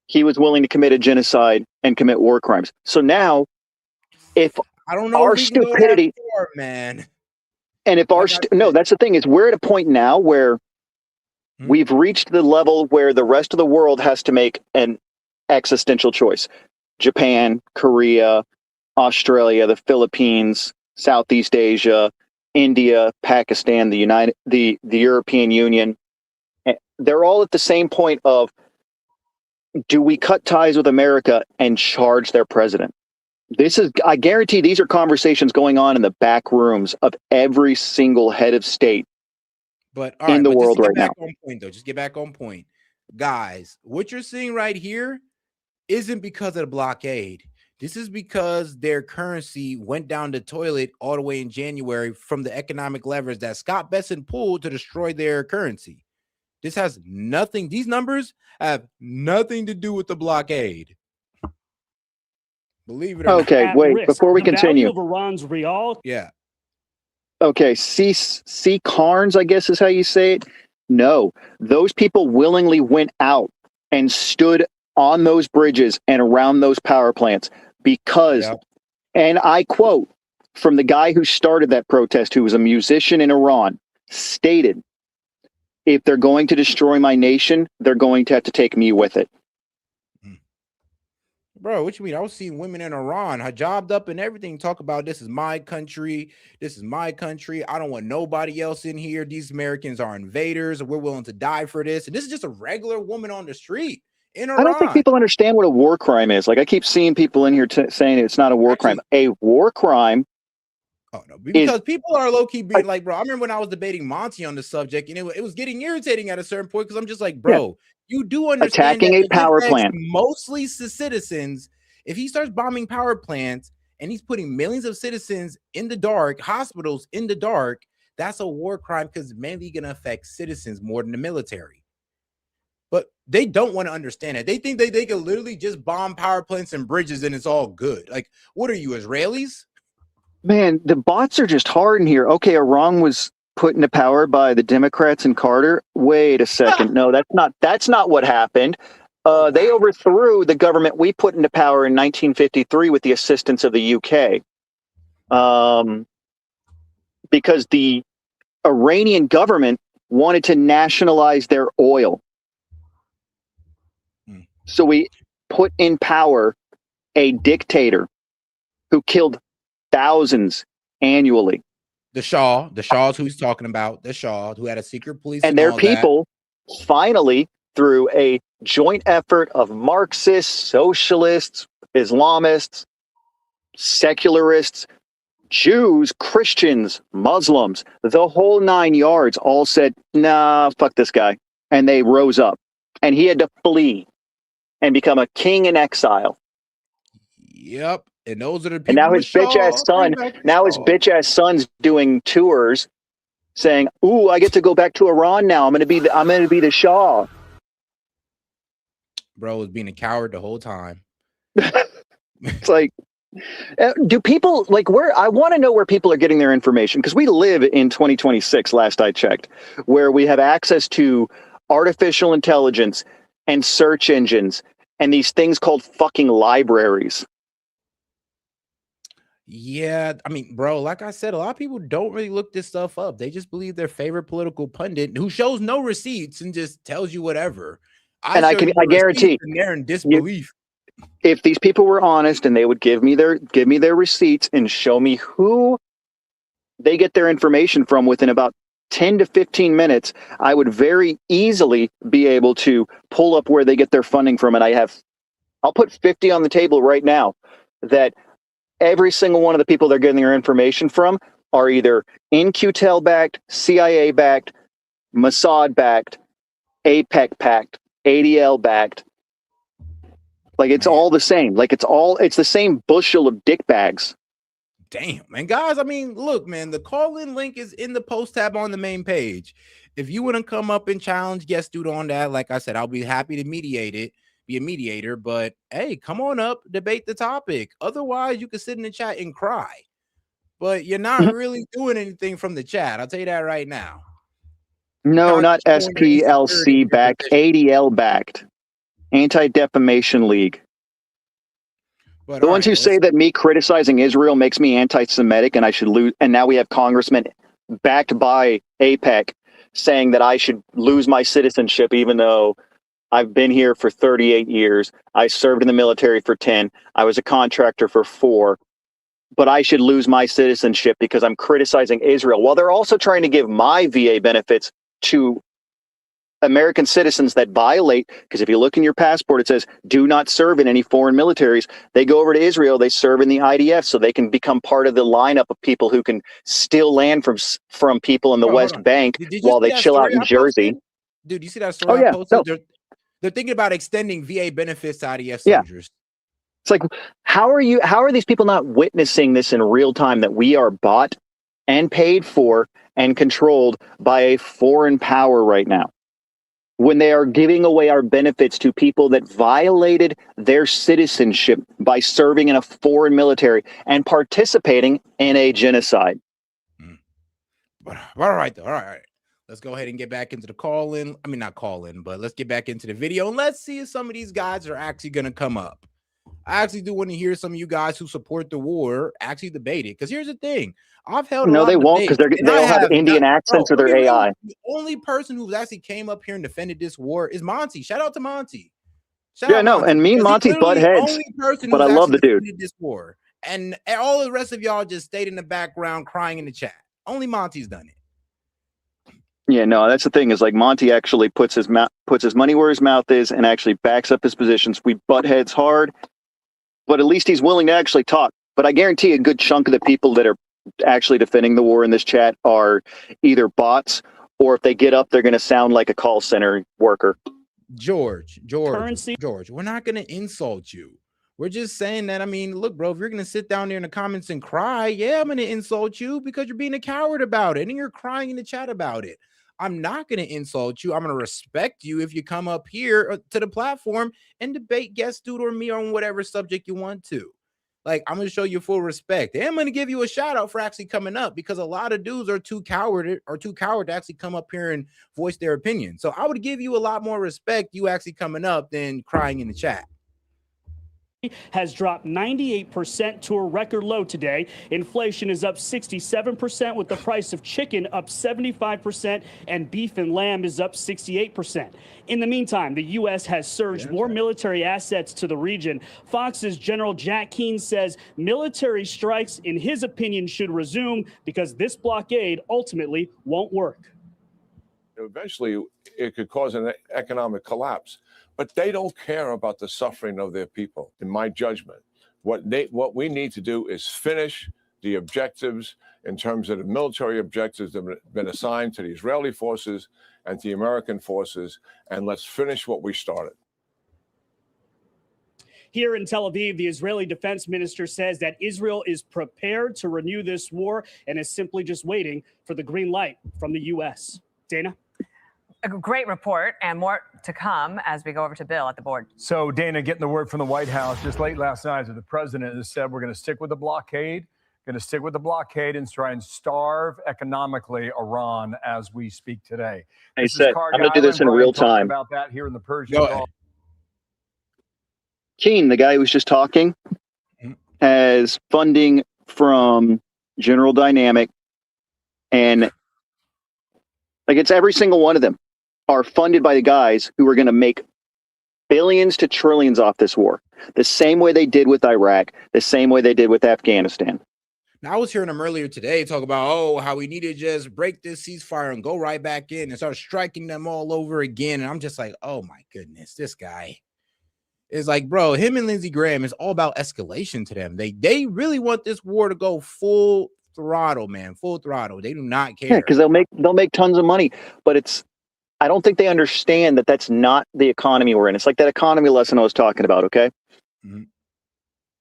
he was willing to commit a genocide and commit war crimes. So now, if I don't know our if we stupidity, can go that far, man. And if our no, that's the thing is we're at a point now where we've reached the level where the rest of the world has to make an existential choice. Japan, Korea, Australia, the Philippines, Southeast Asia, India, Pakistan, the European Union. They're all at the same point of, do we cut ties with America and charge their president? I guarantee these are conversations going on in the back rooms of every single head of state in the world right now. Just get back on point. Guys, what you're seeing right here isn't because of the blockade. This is because their currency went down the toilet all the way in January from the economic levers that Scott Bessent pulled to destroy their currency. This has nothing. These numbers have nothing to do with the blockade. Believe it or not. Okay, wait, before we continue. The value of Iran's rial. Yeah. Okay, C. Carnes, I guess is how you say it. No, those people willingly went out and stood on those bridges and around those power plants because, and I quote from the guy who started that protest, who was a musician in Iran, stated, if they're going to destroy my nation, they're going to have to take me with it. Bro, what you mean? I was seeing women in Iran, hijabbed up and everything, talk about this is my country. This is my country. I don't want nobody else in here. These Americans are invaders. We're willing to die for this. And this is just a regular woman on the street in Iran. I don't think people understand what a war crime is. Like, I keep seeing people in here saying it's not a war crime. A war crime Oh no, because people are low key being like, bro. I remember when I was debating Monty on the subject, and it was getting irritating at a certain point because I'm just like, bro, you do understand attacking that a it power affects plant. mostly citizens. If he starts bombing power plants and he's putting millions of citizens in the dark, hospitals in the dark, that's a war crime because it's mainly going to affect citizens more than the military. But they don't want to understand it. They think they can literally just bomb power plants and bridges and it's all good. Like, what are you, Israelis? Man, the bots are just hard in here. Okay, Iran was put into power by the Democrats and Carter. Wait a second. No, that's not what happened. They overthrew the government we put into power in 1953 with the assistance of the UK. Because the Iranian government wanted to nationalize their oil. So we put in power a dictator who killed thousands annually. The Shah's who he's talking about, the Shah who had a secret police And their people finally, through a joint effort of Marxists, socialists, Islamists, secularists, Jews, Christians, Muslims, the whole 9 yards all said, nah, fuck this guy. And they rose up. And he had to flee and become a king in exile. Yep. And those are the people. And now his bitch ass son's doing tours saying, ooh, I get to go back to Iran now. I'm gonna be the Shah. Bro was being a coward the whole time. It's like, do people like I want to know where people are getting their information, because we live in 2026, last I checked, where we have access to artificial intelligence and search engines and these things called fucking libraries. Yeah, I mean, bro, like I said, a lot of people don't really look this stuff up. They just believe their favorite political pundit who shows no receipts and just tells you whatever. I guarantee they're in disbelief. If these people were honest and they would give me their receipts and show me who they get their information from within about 10 to 15 minutes, I would very easily be able to pull up where they get their funding from. And I'll put 50 on the table right now that every single one of the people they're getting their information from are either In-Q-Tel backed, CIA backed, Mossad backed, APEC backed, ADL backed. Like, it's all the same. Like, it's the same bushel of dick bags. Damn, man, guys. I mean, look, man, the call-in link is in the post tab on the main page. If you want to come up and challenge guest dude on that, like I said, I'll be happy to be a mediator. But hey, come on up, debate the topic. Otherwise, you can sit in the chat and cry. But you're not really doing anything from the chat. I'll tell you that right now. No, not SPLC backed, ADL backed, Anti-Defamation League. But the ones who say that me criticizing Israel makes me anti-Semitic and I should lose, and now we have congressmen backed by APEC saying that I should lose my citizenship even though I've been here for 38 years. I served in the military for 10. I was a contractor for 4. But I should lose my citizenship because I'm criticizing Israel. Well, they're also trying to give my VA benefits to American citizens that violate, because if you look in your passport, it says do not serve in any foreign militaries. They go over to Israel, they serve in the IDF so they can become part of the lineup of people who can steal land from people in the West Bank while they chill out in Jersey. Dude, you see that story I posted? No. They're thinking about extending VA benefits to IDF soldiers. It's like, how are these people not witnessing this in real time, that we are bought and paid for and controlled by a foreign power right now, when they are giving away our benefits to people that violated their citizenship by serving in a foreign military and participating in a genocide? All right. Let's go ahead and get back into the call-in. I mean, not call-in, but let's get back into the video and let's see if some of these guys are actually going to come up. I actually do want to hear some of you guys who support the war actually debate it. Because here's the thing. I've held No, they won't, because they all have Indian accents or their AI. The only person who's actually came up here and defended this war is Monty. Shout out to Monty. And me and Monty butt heads, but I love the dude. This war. And all the rest of y'all just stayed in the background crying in the chat. Only Monty's done it. Yeah, no, that's the thing, is like Monty actually puts his money where his mouth is and actually backs up his positions. We butt heads hard, but at least he's willing to actually talk. But I guarantee a good chunk of the people that are actually defending the war in this chat are either bots, or if they get up, they're going to sound like a call center worker. George, Currency. we're not going to insult you. We're just saying that, I mean, look, bro, if you're going to sit down there in the comments and cry, yeah, I'm going to insult you because you're being a coward about it and you're crying in the chat about it. I'm not going to insult you. I'm going to respect you if you come up here to the platform and debate guest dude or me on whatever subject you want to. Like, I'm going to show you full respect. And I'm going to give you a shout out for actually coming up, because a lot of dudes are too coward to actually come up here and voice their opinion. So I would give you a lot more respect, you actually coming up, than crying in the chat. Has dropped 98% to a record low today. Inflation is up 67%, with the price of chicken up 75%, and beef and lamb is up 68%. In the meantime, the U.S. has surged more military assets to the region. Fox's General Jack Keane says military strikes, in his opinion, should resume because this blockade ultimately won't work. Eventually, it could cause an economic collapse. But they don't care about the suffering of their people, in my judgment. What we need to do is finish the objectives in terms of the military objectives that have been assigned to the Israeli forces and to the American forces, and let's finish what we started. Here in Tel Aviv, the Israeli defense minister says that Israel is prepared to renew this war and is simply just waiting for the green light from the U.S. Dana? A great report, and more to come as we go over to Bill at the board. So, Dana, getting the word from the White House just late last night that the president has said we're going to stick with the blockade, and try and starve economically Iran as we speak today. He said, I'm going to do this in real time. About that here in the Persian Gulf. Keane, the guy who was just talking, has funding from General Dynamic, and like it's every single one of them are funded by the guys who are going to make billions to trillions off this war, the same way they did with Iraq, the same way they did with Afghanistan. Now, I was hearing them earlier today talk about, how we need to just break this ceasefire and go right back in and start striking them all over again. And I'm just like, oh my goodness, this guy is like, bro, him and Lindsey Graham is all about escalation to them. They really want this war to go full throttle, man, full throttle. They do not care. Yeah, because they'll make tons of money, but I don't think they understand that that's not the economy we're in. It's like that economy lesson I was talking about. Okay,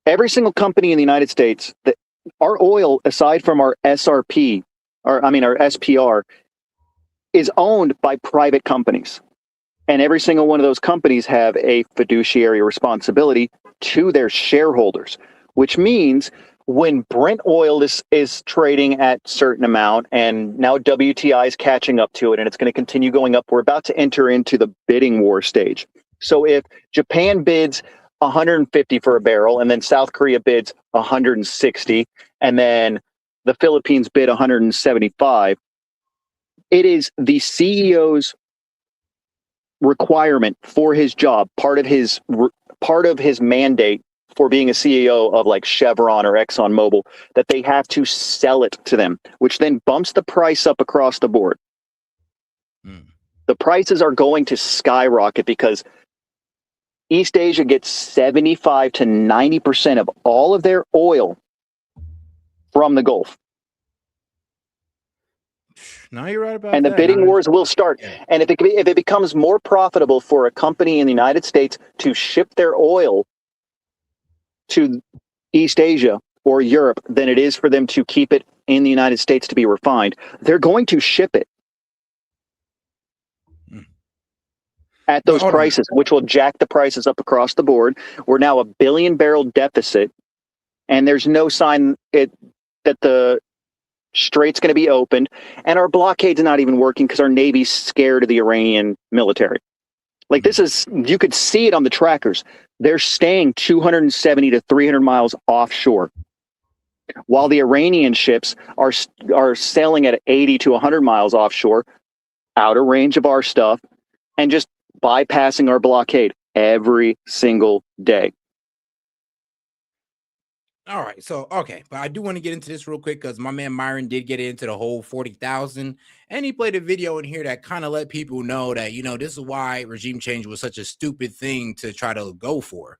every single company in the United States, our oil, aside from our SRP, our SPR, is owned by private companies, and every single one of those companies have a fiduciary responsibility to their shareholders, which means when Brent oil is trading at a certain amount, and now WTI is catching up to it, and it's going to continue going up, we're about to enter into the bidding war stage. So if Japan bids 150 for a barrel, and then South Korea bids 160, and then the Philippines bid 175, it is the CEO's requirement for his job, part of his mandate for being a CEO of like Chevron or ExxonMobil, that they have to sell it to them, which then bumps the price up across the board. The prices are going to skyrocket because East Asia gets 75 to 90% of all of their oil from the Gulf. No, you're right about and the bidding wars will start. And if it becomes more profitable for a company in the United States to ship their oil to East Asia or Europe than it is for them to keep it in the United States to be refined, they're going to ship it at those prices, which will jack the prices up across the board. We're now a 1 billion barrel deficit, and there's no sign that the strait's going to be opened, and our blockade's not even working because our Navy's scared of the Iranian military. Like, this is, you could see it on the trackers. They're staying 270 to 300 miles offshore, while the Iranian ships are sailing at 80 to 100 miles offshore, out of range of our stuff, and just bypassing our blockade every single day. All right, so okay, but I do want to get into this real quick because my man Myron did get into the whole 40,000, and he played a video in here that kind of let people know that, you know, this is why regime change was such a stupid thing to try to go for.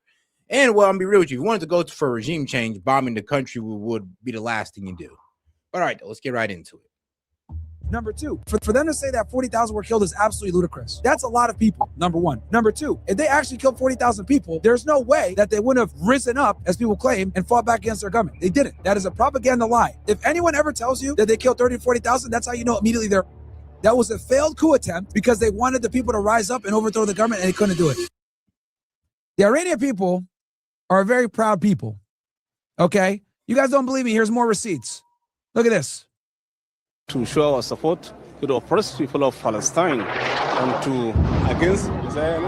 And well, I'm be real with you, if you wanted to go for regime change, bombing the country would be the last thing you do. All right, let's get right into it. Number two, for them to say that 40,000 were killed is absolutely ludicrous. That's a lot of people, number one. Number two, if they actually killed 40,000 people, there's no way that they wouldn't have risen up, as people claim, and fought back against their government. They didn't. That is a propaganda lie. If anyone ever tells you that they killed 30 to 40,000, that's how you know immediately that was a failed coup attempt because they wanted the people to rise up and overthrow the government, and they couldn't do it. The Iranian people are a very proud people, okay? You guys don't believe me? Here's more receipts. Look at this. To show our support to the oppressed people of Palestine and to against Israel.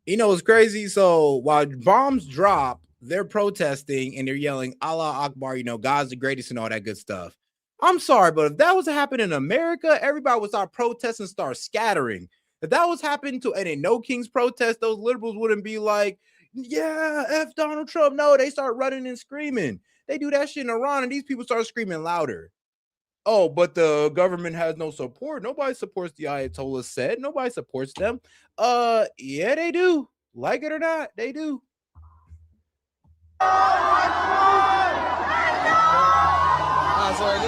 You know, it's crazy. So while bombs drop, they're protesting and they're yelling, Allah Akbar, you know, God's the greatest and all that good stuff. I'm sorry, but if that was to happen in America, everybody would start protesting, start scattering. If that was happening to any No Kings protest, those liberals wouldn't be like, yeah, F Donald Trump. No, they start running and screaming. They do that shit in Iran and these people start screaming louder. Oh, but the government has no support. Nobody supports the Ayatollah said. Nobody supports them. Yeah, they do. Like it or not, they do.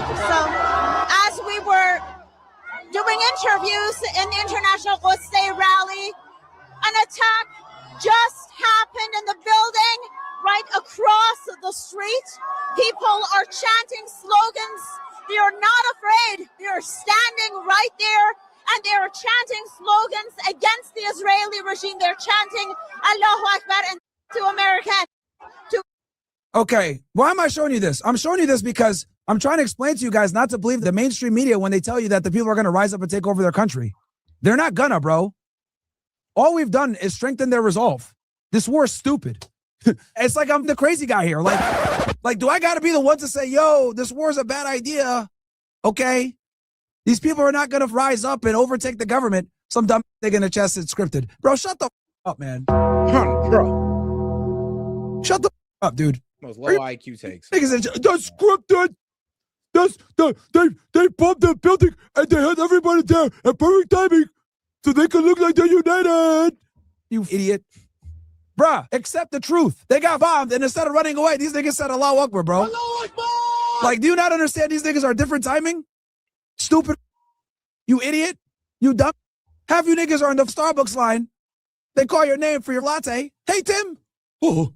So, as we were doing interviews in the International Quds Day rally, an attack just happened in the building right across the street. People are chanting slogans. They are not afraid. They are standing right there and they are chanting slogans against the Israeli regime. They're chanting Allahu Akbar and to America. Okay, why am I showing you this? I'm showing you this because I'm trying to explain to you guys not to believe the mainstream media when they tell you that the people are going to rise up and take over their country. They're not gonna, bro. All we've done is strengthen their resolve. This war is stupid. It's like I'm the crazy guy here. Like, do I got to be the one to say, yo, this war is a bad idea? Okay. These people are not going to rise up and overtake the government. Some dumb thing in the chest is scripted. Bro, shut the up, man. Bro. Shut the up, dude. Most low IQ takes. That's scripted. They bombed the building and they had everybody there at perfect timing so they could look like they're united. You idiot. Bruh, accept the truth. They got bombed and instead of running away, these niggas said Allahu Akbar, bro. Allahu Akbar! Like, do you not understand these niggas are different timing? Stupid. You idiot. You dumb. Half you niggas are in the Starbucks line. They call your name for your latte. Hey, Tim. Oh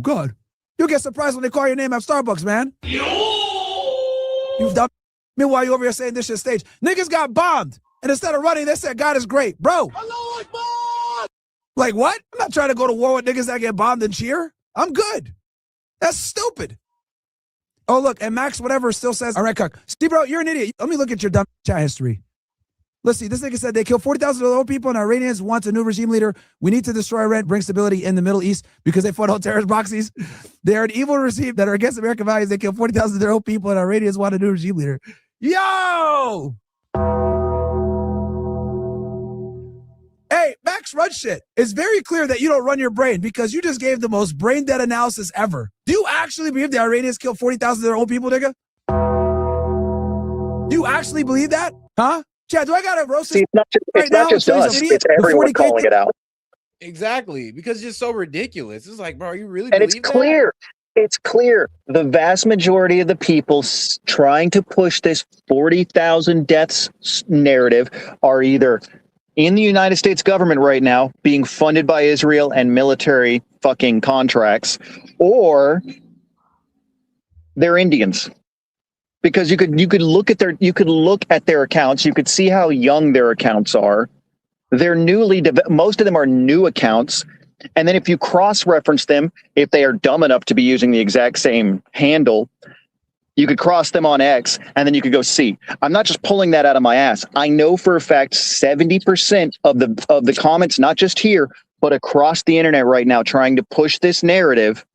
God. You'll get surprised when they call your name at Starbucks, man. You dumb. Meanwhile, you over here saying this shit stage. Niggas got bombed. And instead of running, they said God is great. Bro. Allahu Akbar! Like what? I'm not trying to go to war with niggas that get bombed and cheer. I'm good. That's stupid. Oh, look, and Max, whatever, still says, all right, Cuck. Steve, bro, you're an idiot. Let me look at your dumb chat history. Let's see. This nigga said they killed 40,000 of the old people and Iranians want a new regime leader. We need to destroy Iran, bring stability in the Middle East because they fought all terrorist proxies. They are an evil regime that are against American values. They killed 40,000 of their own people and Iranians want a new regime leader. Yo! Hey, Max, run shit. It's very clear that you don't run your brain because you just gave the most brain dead analysis ever. Do you actually believe the Iranians killed 40,000 of their own people, nigga? Do you actually believe that? Huh? Chad, do I gotta roast this? It's not just us. It's everyone calling it out. Exactly, because it's just so ridiculous. It's like, bro, you really And believe it's clear. It's clear. The vast majority of the people trying to push this 40,000 deaths narrative are either in the United States government right now, being funded by Israel and military fucking contracts, or they're Indians. Because you could look at their accounts, you could see how young their accounts are. They're most of them are new accounts. And then if you cross-reference them, if they are dumb enough to be using the exact same handle, you could cross them on X and then you could go see. I'm not just pulling that out of my ass. I know for a fact 70% of the comments, not just here, but across the internet right now trying to push this narrative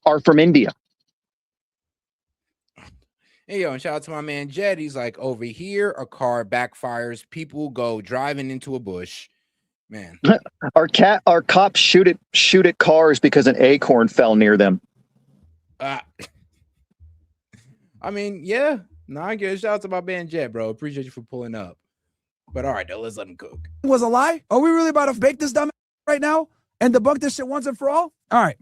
are from India. Hey, yo, and shout out to my man Jed. He's like, over here, a car backfires. People go driving into a bush. Man. Our cops shoot at cars because an acorn fell near them. I mean, yeah, No, I get a shout out to my man Jet, bro. Appreciate you for pulling up. But all right, though, let's let him cook. Was a lie? Are we really about to bake this dumb right now and debunk this shit once and for all? All right.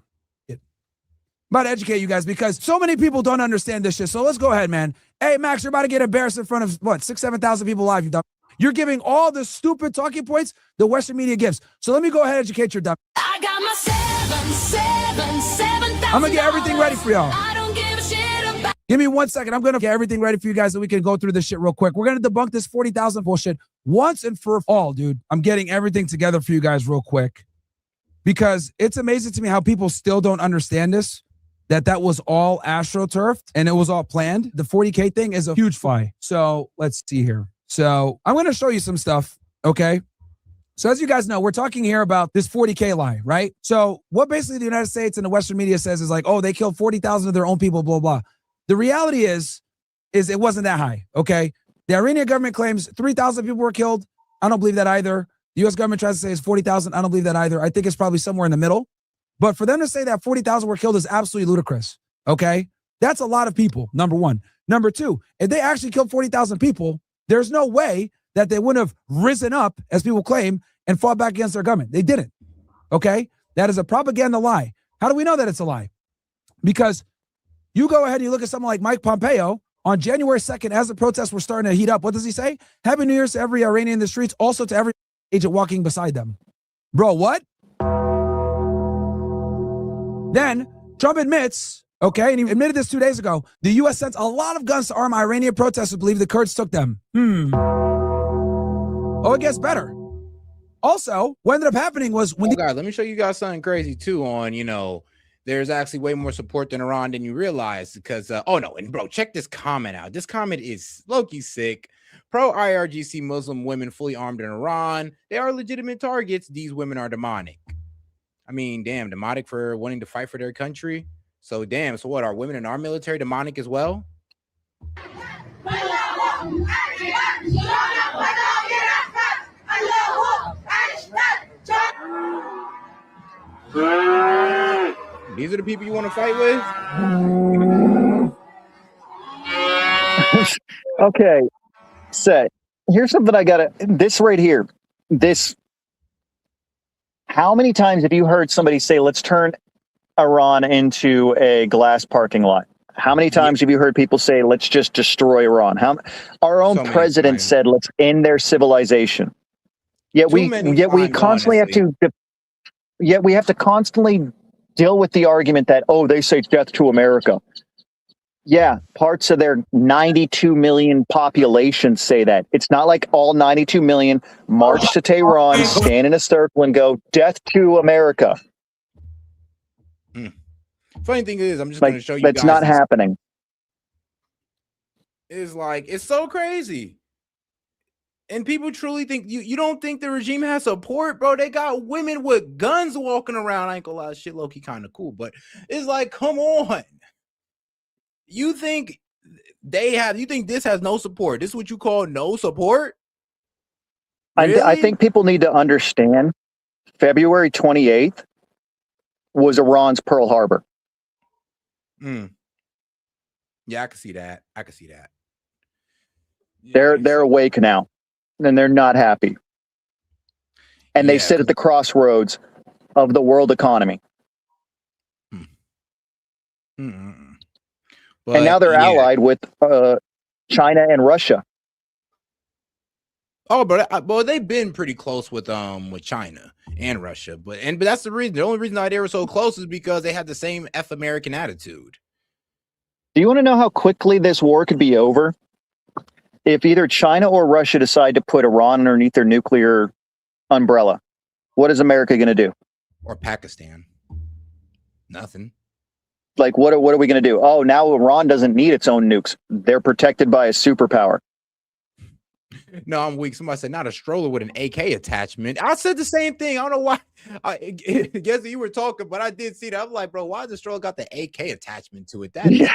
About to educate you guys because so many people don't understand this shit. So let's go ahead, man. Hey, Max, you're about to get embarrassed in front of what, 6,000, 7,000 people live, you dumb. You're giving all the stupid talking points the Western media gives. So let me go ahead and educate your dumb. I got my $7,000. I'm gonna get everything ready for y'all. I don't give a shit about. Give me 1 second. I'm gonna get everything ready for you guys so we can go through this shit real quick. We're gonna debunk this 40,000 bullshit once and for all, dude. I'm getting everything together for you guys real quick because it's amazing to me how people still don't understand that was all astroturfed and it was all planned. The 40K thing is a huge fly. So let's see here. So I'm going to show you some stuff. Okay. So as you guys know, we're talking here about this 40K lie, right? So what basically the United States and the Western media says is like, oh, they killed 40,000 of their own people, blah, blah. The reality is it wasn't that high. Okay. The Iranian government claims 3,000 people were killed. I don't believe that either. The US government tries to say it's 40,000. I don't believe that either. I think it's probably somewhere in the middle. But for them to say that 40,000 were killed is absolutely ludicrous, okay? That's a lot of people, number one. Number two, if they actually killed 40,000 people, there's no way that they wouldn't have risen up, as people claim, and fought back against their government. They didn't, okay? That is a propaganda lie. How do we know that it's a lie? Because you go ahead and you look at someone like Mike Pompeo on January 2nd, as the protests were starting to heat up, what does he say? Happy New Year's to every Iranian in the streets, also to every agent walking beside them. Bro, what? Then Trump admits, okay, and he admitted this 2 days ago, the U.S. sent a lot of guns to arm Iranian protesters who believe the Kurds took them. Oh, it gets better. Also, what ended up happening was when guys, let me show you guys something crazy too on, there's actually way more support than Iran than you realize because, oh no, and bro, check this comment out. This comment is low-key sick. Pro-IRGC Muslim women fully armed in Iran. They are legitimate targets. These women are demonic. I mean, damn, demonic for wanting to fight for their country. So damn, so what, are women in our military demonic as well? These are the people you want to fight with? Okay. Set. Here's something this right here. How many times have you heard somebody say, let's turn Iran into a glass parking lot? How many times have you heard people say, let's just destroy Iran? Our own president said, let's end their civilization. Yet we constantly have to constantly deal with the argument that, oh, they say death to America. Yeah, parts of their 92 million population say that. It's not like all 92 million march to Tehran, stand in a circle, and go, death to America. Funny thing is, I'm just going to show you that's guys. That's not happening. It's like, it's so crazy. And people truly think, you don't think the regime has support, bro? They got women with guns walking around. I ain't gonna lie, shit low-key kind of cool, but it's like, come on. You think this has no support? This is what you call no support? Really? I think people need to understand February 28th was Iran's Pearl Harbor. Yeah, I can see that. Yeah, they're awake now, and they're not happy. And they sit at the crossroads of the world economy. But, and now they're allied with China and Russia. Oh, but they've been pretty close with China and Russia. But that's the reason. The only reason they were so close is because they had the same American attitude. Do you want to know how quickly this war could be over? If either China or Russia decide to put Iran underneath their nuclear umbrella, what is America going to do? Or Pakistan? Nothing. Like, what are we going to do? Oh, now Iran doesn't need its own nukes. They're protected by a superpower. No, I'm weak. Somebody said not a stroller with an AK attachment. I said the same thing. I don't know why. I guess you were talking, but I did see that. I'm like, bro, why does the stroller got the AK attachment to it? That is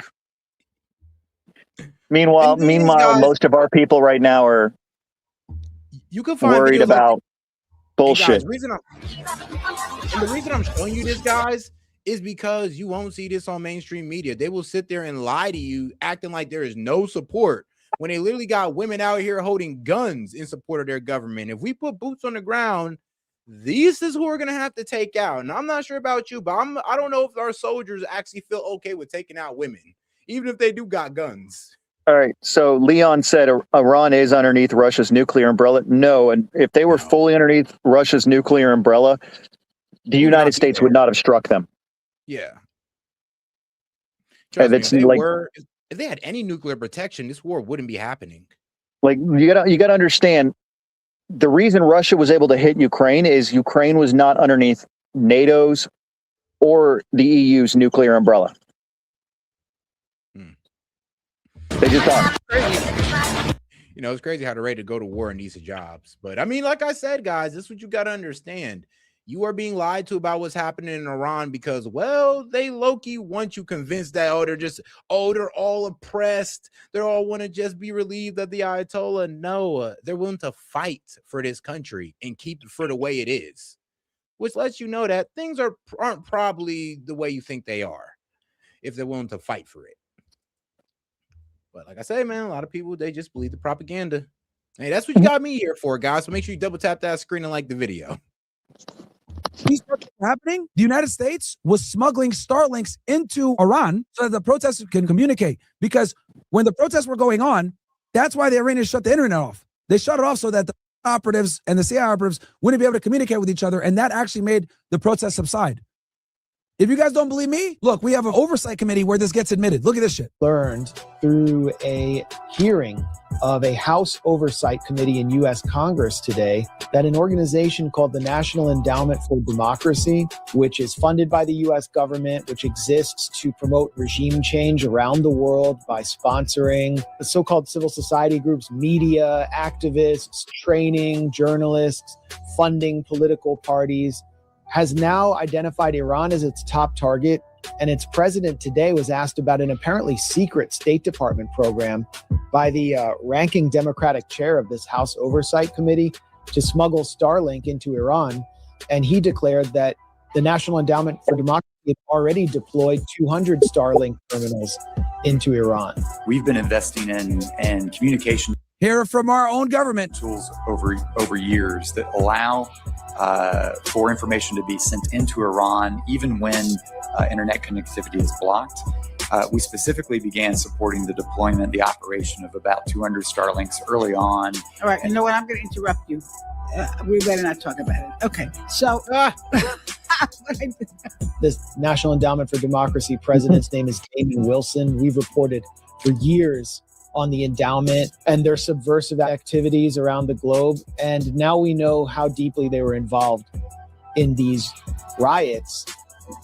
Meanwhile, guys, most of our people right now are worried about bullshit. Hey guys, the reason I'm showing you this, guys, is because you won't see this on mainstream media. They will sit there and lie to you, acting like there is no support when they literally got women out here holding guns in support of their government. If we put boots on the ground, this is who we're gonna have to take out. And I'm not sure about you, but I don't know if our soldiers actually feel okay with taking out women, even if they do got guns. All right. So Leon said Iran is underneath Russia's nuclear umbrella. No, and if they were fully underneath Russia's nuclear umbrella, the United States would not have struck them. Yeah. And Me, it's like, if they had any nuclear protection, this war wouldn't be happening. like you gotta understand, the reason Russia was able to hit Ukraine is Ukraine was not underneath NATO's or the EU's nuclear umbrella. They just aren't. You know, it's crazy how they're ready to go to war in these jobs. But I mean, like I said, guys, this is what you got to understand. You are being lied to about what's happening in Iran because, well, they low-key want you convinced that, they're all oppressed. They all want to just be relieved of the Ayatollah. No, they're willing to fight for this country and keep it for the way it is, which lets you know that things aren't probably the way you think they are if they're willing to fight for it. But like I say, man, a lot of people, they just believe the propaganda. Hey, that's what you got me here for, guys. So make sure you double tap that screen and like the video. These protests were happening. The United States was smuggling Starlinks into Iran so that the protesters can communicate. Because when the protests were going on, that's why the Iranians shut the internet off. They shut it off so that the operatives and the CIA operatives wouldn't be able to communicate with each other. And that actually made the protests subside. If you guys don't believe me, look, we have an oversight committee where this gets admitted. Look at this shit. Learned through a hearing of a House Oversight Committee in U.S. Congress today that an organization called the National Endowment for Democracy, which is funded by the U.S. government, which exists to promote regime change around the world by sponsoring the so-called civil society groups, media, activists, training, journalists, funding political parties, has now identified Iran as its top target. And its president today was asked about an apparently secret State Department program by the ranking Democratic chair of this House Oversight Committee to smuggle Starlink into Iran. And he declared that the National Endowment for Democracy had already deployed 200 Starlink terminals into Iran. We've been investing in communication Hear from our own government tools over years that allow for information to be sent into Iran, even when internet connectivity is blocked. We specifically began supporting the deployment, the operation of about 200 Starlinks early on. All right, you know what? I'm going to interrupt you. We better not talk about it. Okay, so this National Endowment for Democracy president's name is Damon Wilson. We've reported for years on the endowment and their subversive activities around the globe. And now we know how deeply they were involved in these riots.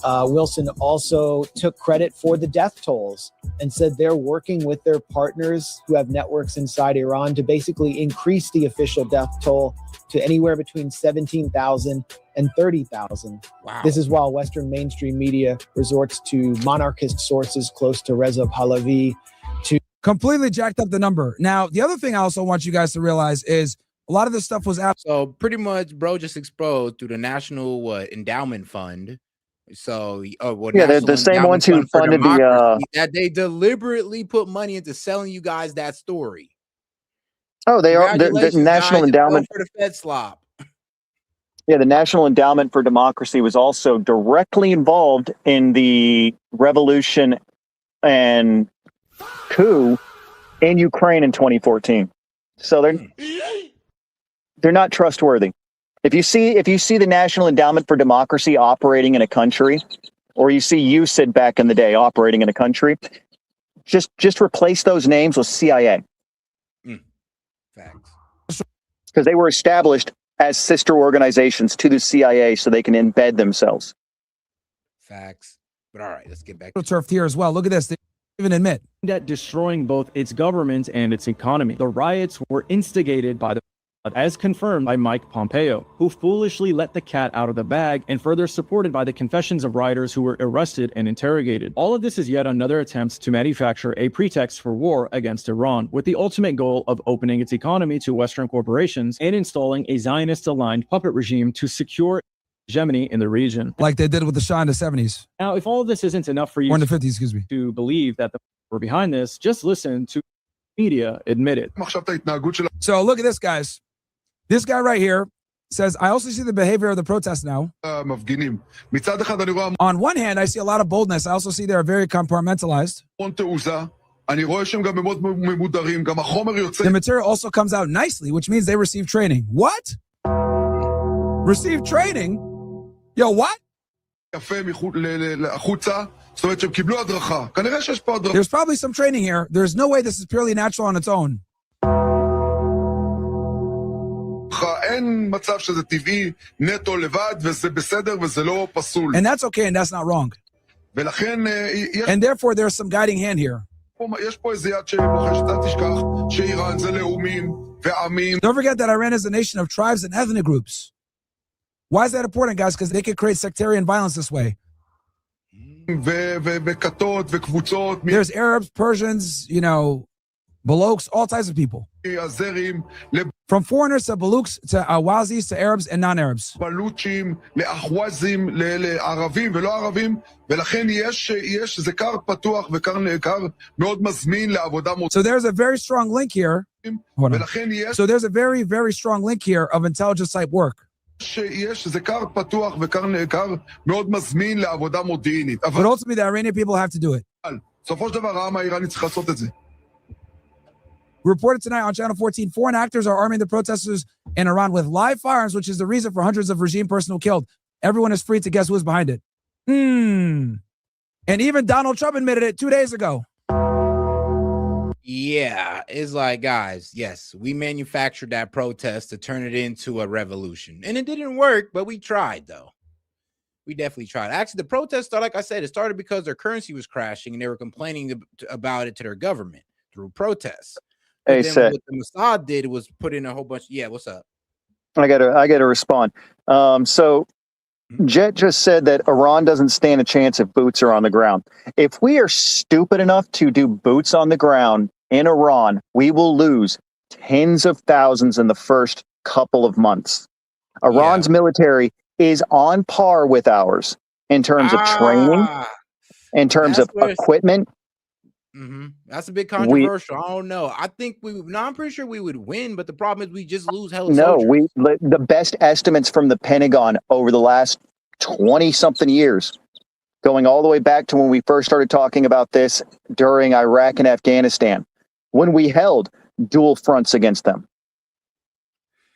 Wilson also took credit for the death tolls and said they're working with their partners who have networks inside Iran to basically increase the official death toll to anywhere between 17,000 and 30,000. Wow. This is while Western mainstream media resorts to monarchist sources close to Reza Pahlavi to completely jacked up the number. Now, the other thing I also want you guys to realize is a lot of this stuff was out. So pretty much, bro, just exposed through the National Endowment Fund. So, they're the same ones who funded that they deliberately put money into selling you guys that story. Oh, they are the National Endowment for the Fed slop. Yeah, the National Endowment for Democracy was also directly involved in the revolution and coup in Ukraine in 2014. So they're not trustworthy. If you see the National Endowment for Democracy operating in a country, or you see U.S.E.T back in the day operating in a country, just replace those names with CIA. Facts. Because they were established as sister organizations to the CIA so they can embed themselves. Facts. But all right, let's get back to turf here as well. Look at this. They even admit that destroying both its government and its economy. The riots were instigated by as confirmed by Mike Pompeo, who foolishly let the cat out of the bag and further supported by the confessions of rioters who were arrested and interrogated. All of this is yet another attempt to manufacture a pretext for war against Iran, with the ultimate goal of opening its economy to Western corporations and installing a Zionist-aligned puppet regime to secure hegemony in the region. Like they did with the Shah in the 70s. Now, if all of this isn't enough for you or in the 50s, excuse me, to believe that we're behind this, just listen to media admit it. So look at this, guys. This guy right here says, I also see the behavior of the protests now. On one hand, I see a lot of boldness. I also see they're very compartmentalized. The material also comes out nicely, which means they receive training. What? Receive training? Yo, what? There's probably some training here. There's no way this is purely natural on its own. And that's okay and that's not wrong. And therefore, there's some guiding hand here. Don't forget that Iran is a nation of tribes and ethnic groups. Why is that important, guys? Because they could create sectarian violence this way. There's Arabs, Persians, Baloks, all types of people. From foreigners to Baluks to Awazis to Arabs and non-Arabs. So there's a very strong link here. So there's a very, very strong link here of intelligence type work. But ultimately, the Iranian people have to do it. Reported tonight on Channel 14, foreign actors are arming the protesters in Iran with live firearms, which is the reason for hundreds of regime personnel killed. Everyone is free to guess who is behind it. And even Donald Trump admitted it 2 days ago. Yeah, it's like, guys, yes, we manufactured that protest to turn it into a revolution. And it didn't work, but we tried, though. We definitely tried. Actually, the protest started, like I said, it started because their currency was crashing and they were complaining about it to their government through protests. But then what the S.E.T did was put in a whole bunch. Yeah, what's up? I gotta respond. So Jet just said that Iran doesn't stand a chance if boots are on the ground. If we are stupid enough to do boots on the ground in Iran, we will lose tens of thousands in the first couple of months. Iran's military is on par with ours in terms of training, in terms of equipment. That's a bit controversial. I don't know. I think I'm pretty sure we would win, but the problem is we just lose hella soldiers. The best estimates from the Pentagon over the last 20-something years, going all the way back to when we first started talking about this during Iraq and Afghanistan, when we held dual fronts against them,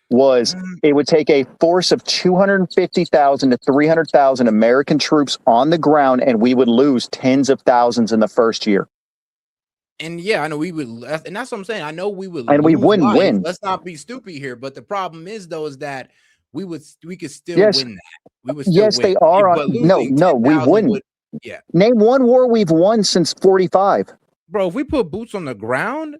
it would take a force of 250,000 to 300,000 American troops on the ground, and we would lose tens of thousands in the first year. And yeah, I know we would, and that's what I'm saying. I know we would, and we wouldn't win. Let's not be stupid here. But the problem is, though, is that we could still win that. We would still win. They are. No, we wouldn't. Name one war we've won since 45. Bro, if we put boots on the ground,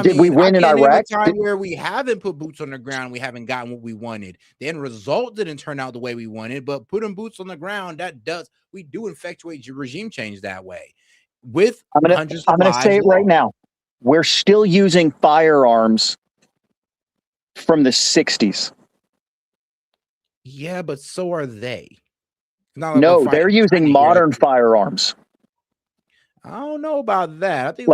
did we win in Iraq? Where we haven't put boots on the ground, we haven't gotten what we wanted. The end result didn't turn out the way we wanted. But putting boots on the ground, we do effectuate your regime change that way. I'm going to say it right now. We're still using firearms from the 60s. Yeah, but so are they. No, they're using modern firearms. I don't know about that. I think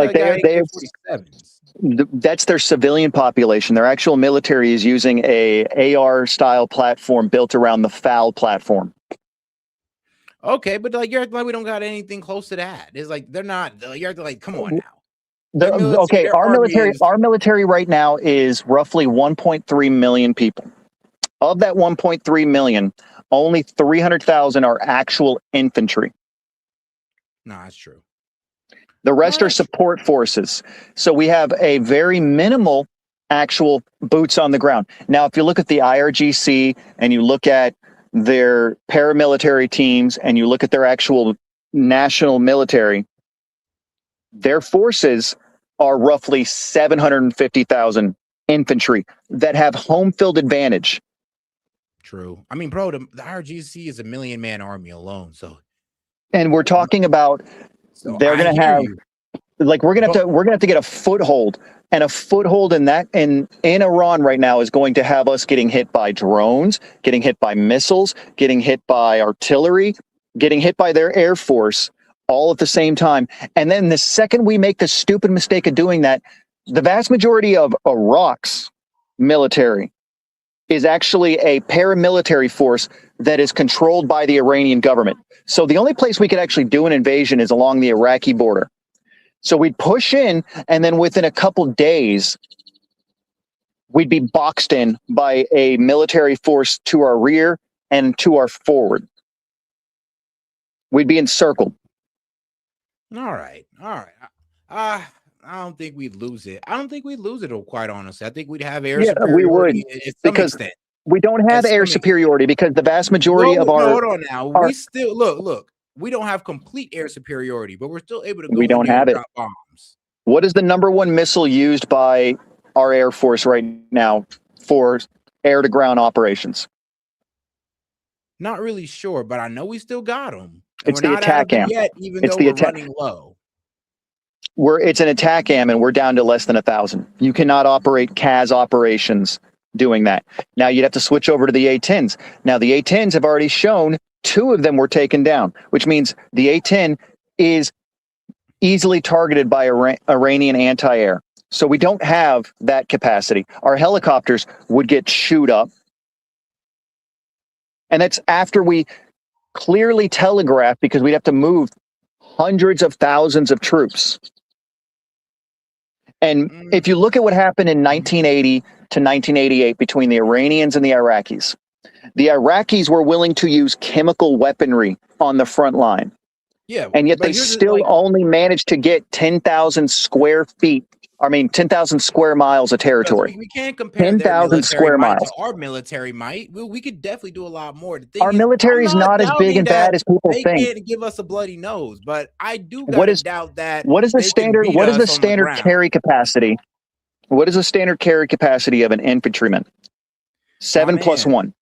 that's their civilian population. Their actual military is using a AR style platform built around the FAL platform. Okay, but you're acting like we don't got anything close to that. It's like they're not. You're acting like, come on now. Our military right now is roughly 1.3 million people. Of that 1.3 million, only 300,000 are actual infantry. No, that's true. The rest are support forces. So we have a very minimal actual boots on the ground. Now, if you look at the IRGC and you look at their paramilitary teams and you look at their actual national military, their forces are roughly 750,000 infantry that have home field advantage. True. I mean, bro, the IRGC is a 1 million-man army alone. So, and we're talking about they're going to have Like we're gonna have to get a foothold, and a foothold in that in Iran right now is going to have us getting hit by drones, getting hit by missiles, getting hit by artillery, getting hit by their air force, all at the same time. And then the second we make the stupid mistake of doing that, the vast majority of Iraq's military is actually a paramilitary force that is controlled by the Iranian government. So the only place we could actually do an invasion is along the Iraqi border. So we'd push in, and then within a couple days, we'd be boxed in by a military force to our rear and to our forward. We'd be encircled. All right. I don't think we'd lose it. I don't think we'd lose it, quite honestly. I think we'd have air superiority. We would, to some because extent. we don't have air superiority because the vast majority of our... hold on now. We still, look. We don't have complete air superiority, but we're still able to go We don't have it. drop bombs. What is the number one missile used by our Air Force right now for air-to-ground operations? Not really sure, but I know we still got them. It's the ATACMS. Yet, even though we're running low. It's an ATACMS, and we're down to less than 1,000. You cannot operate CAS operations doing that. Now you'd have to switch over to the A-10s. Now the A-10s have already shown 2 of them were taken down, which means the A-10 is easily targeted by Iranian anti-air. So we don't have that capacity. Our helicopters would get chewed up. And that's after we clearly telegraph, because we'd have to move hundreds of thousands of troops. And if you look at what happened in 1980 to 1988 between the Iranians and the Iraqis were willing to use chemical weaponry on the front line. Yeah. And yet they still only managed to get 10,000 square feet. I mean, 10,000 square miles of territory. We can't compare 10,000 square miles to our military might. We could definitely do a lot more. The thing Our military is not as big and bad as people think. They can't give us a bloody nose, but I do doubt that. What is the standard? What is the standard carry capacity? What is the standard carry capacity of an infantryman? 7 plus 1.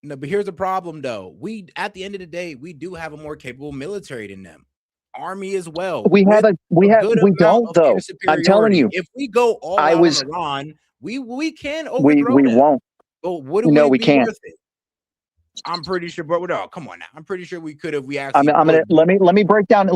No, but here's the problem, though. At the end of the day, we do have a more capable military than them. Army as well. We don't though. I'm telling you. If we go all out on Iran, we can overthrow we them. won't. But what do we can't. Worth it? I'm pretty sure, but no, come on now. I'm pretty sure we could have. We actually. Let me break down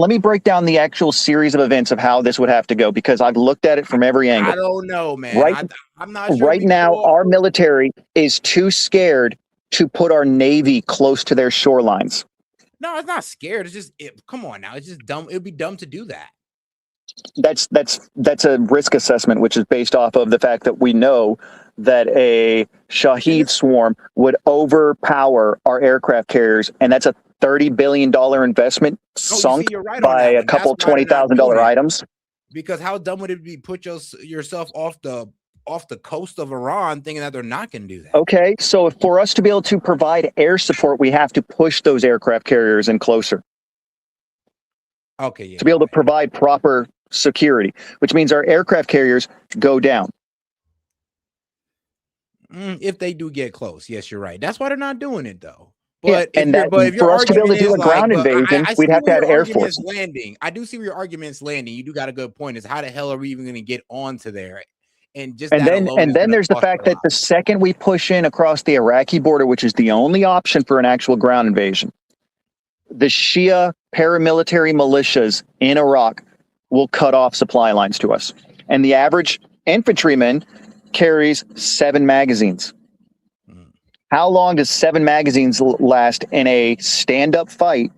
the actual series of events of how this would have to go, because I've looked at it from every angle. I don't know, man. I'm not sure. Right now, our military is too scared to put our Navy close to their shorelines. No, it's not scared. It's just come on now. It's just dumb. It would be dumb to do that. That's a risk assessment, which is based off of the fact that we know that a Shahed swarm would overpower our aircraft carriers, and that's a $30 billion investment sunk by a couple $20,000 items. Because how dumb would it be put yourself off the coast of Iran thinking that they're not going to do that? Okay, so for us to be able to provide air support, we have to push those aircraft carriers in closer. Okay, yeah. To be able to provide proper security, which means our aircraft carriers go down. If they do get close, yes, you're right. That's why they're not doing it, though. But if for us to be able to do a ground invasion, we'd have to have Air Force. I do see where your argument's landing. You do got a good point. Is how the hell are we even going to get onto there? And then there's the fact that the second we push in across the Iraqi border, which is the only option for an actual ground invasion, the Shia paramilitary militias in Iraq will cut off supply lines to us. And the average infantryman carries 7 magazines. How long does 7 magazines last in a stand-up fight?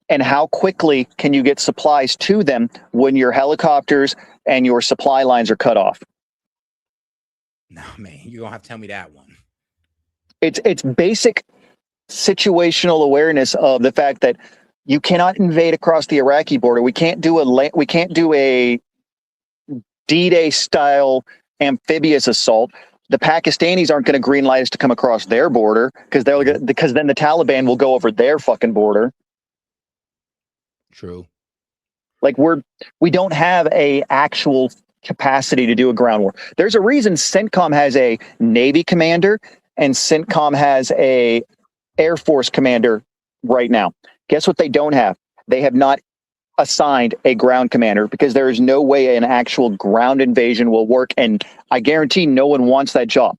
And how quickly can you get supplies to them when your helicopters and your supply lines are cut off? No, man, you're going to have to tell me that one. It's basic situational awareness of the fact that you cannot invade across the Iraqi border. We can't do a D-Day style amphibious assault. The Pakistanis aren't going to green light us to come across their border because then the Taliban will go over their fucking border. True. Like we don't have a actual capacity to do a ground war. There's a reason CENTCOM has a Navy commander and CENTCOM has a Air Force commander right now. Guess what they don't have? They have not assigned a ground commander because there is no way an actual ground invasion will work. And I guarantee no one wants that job.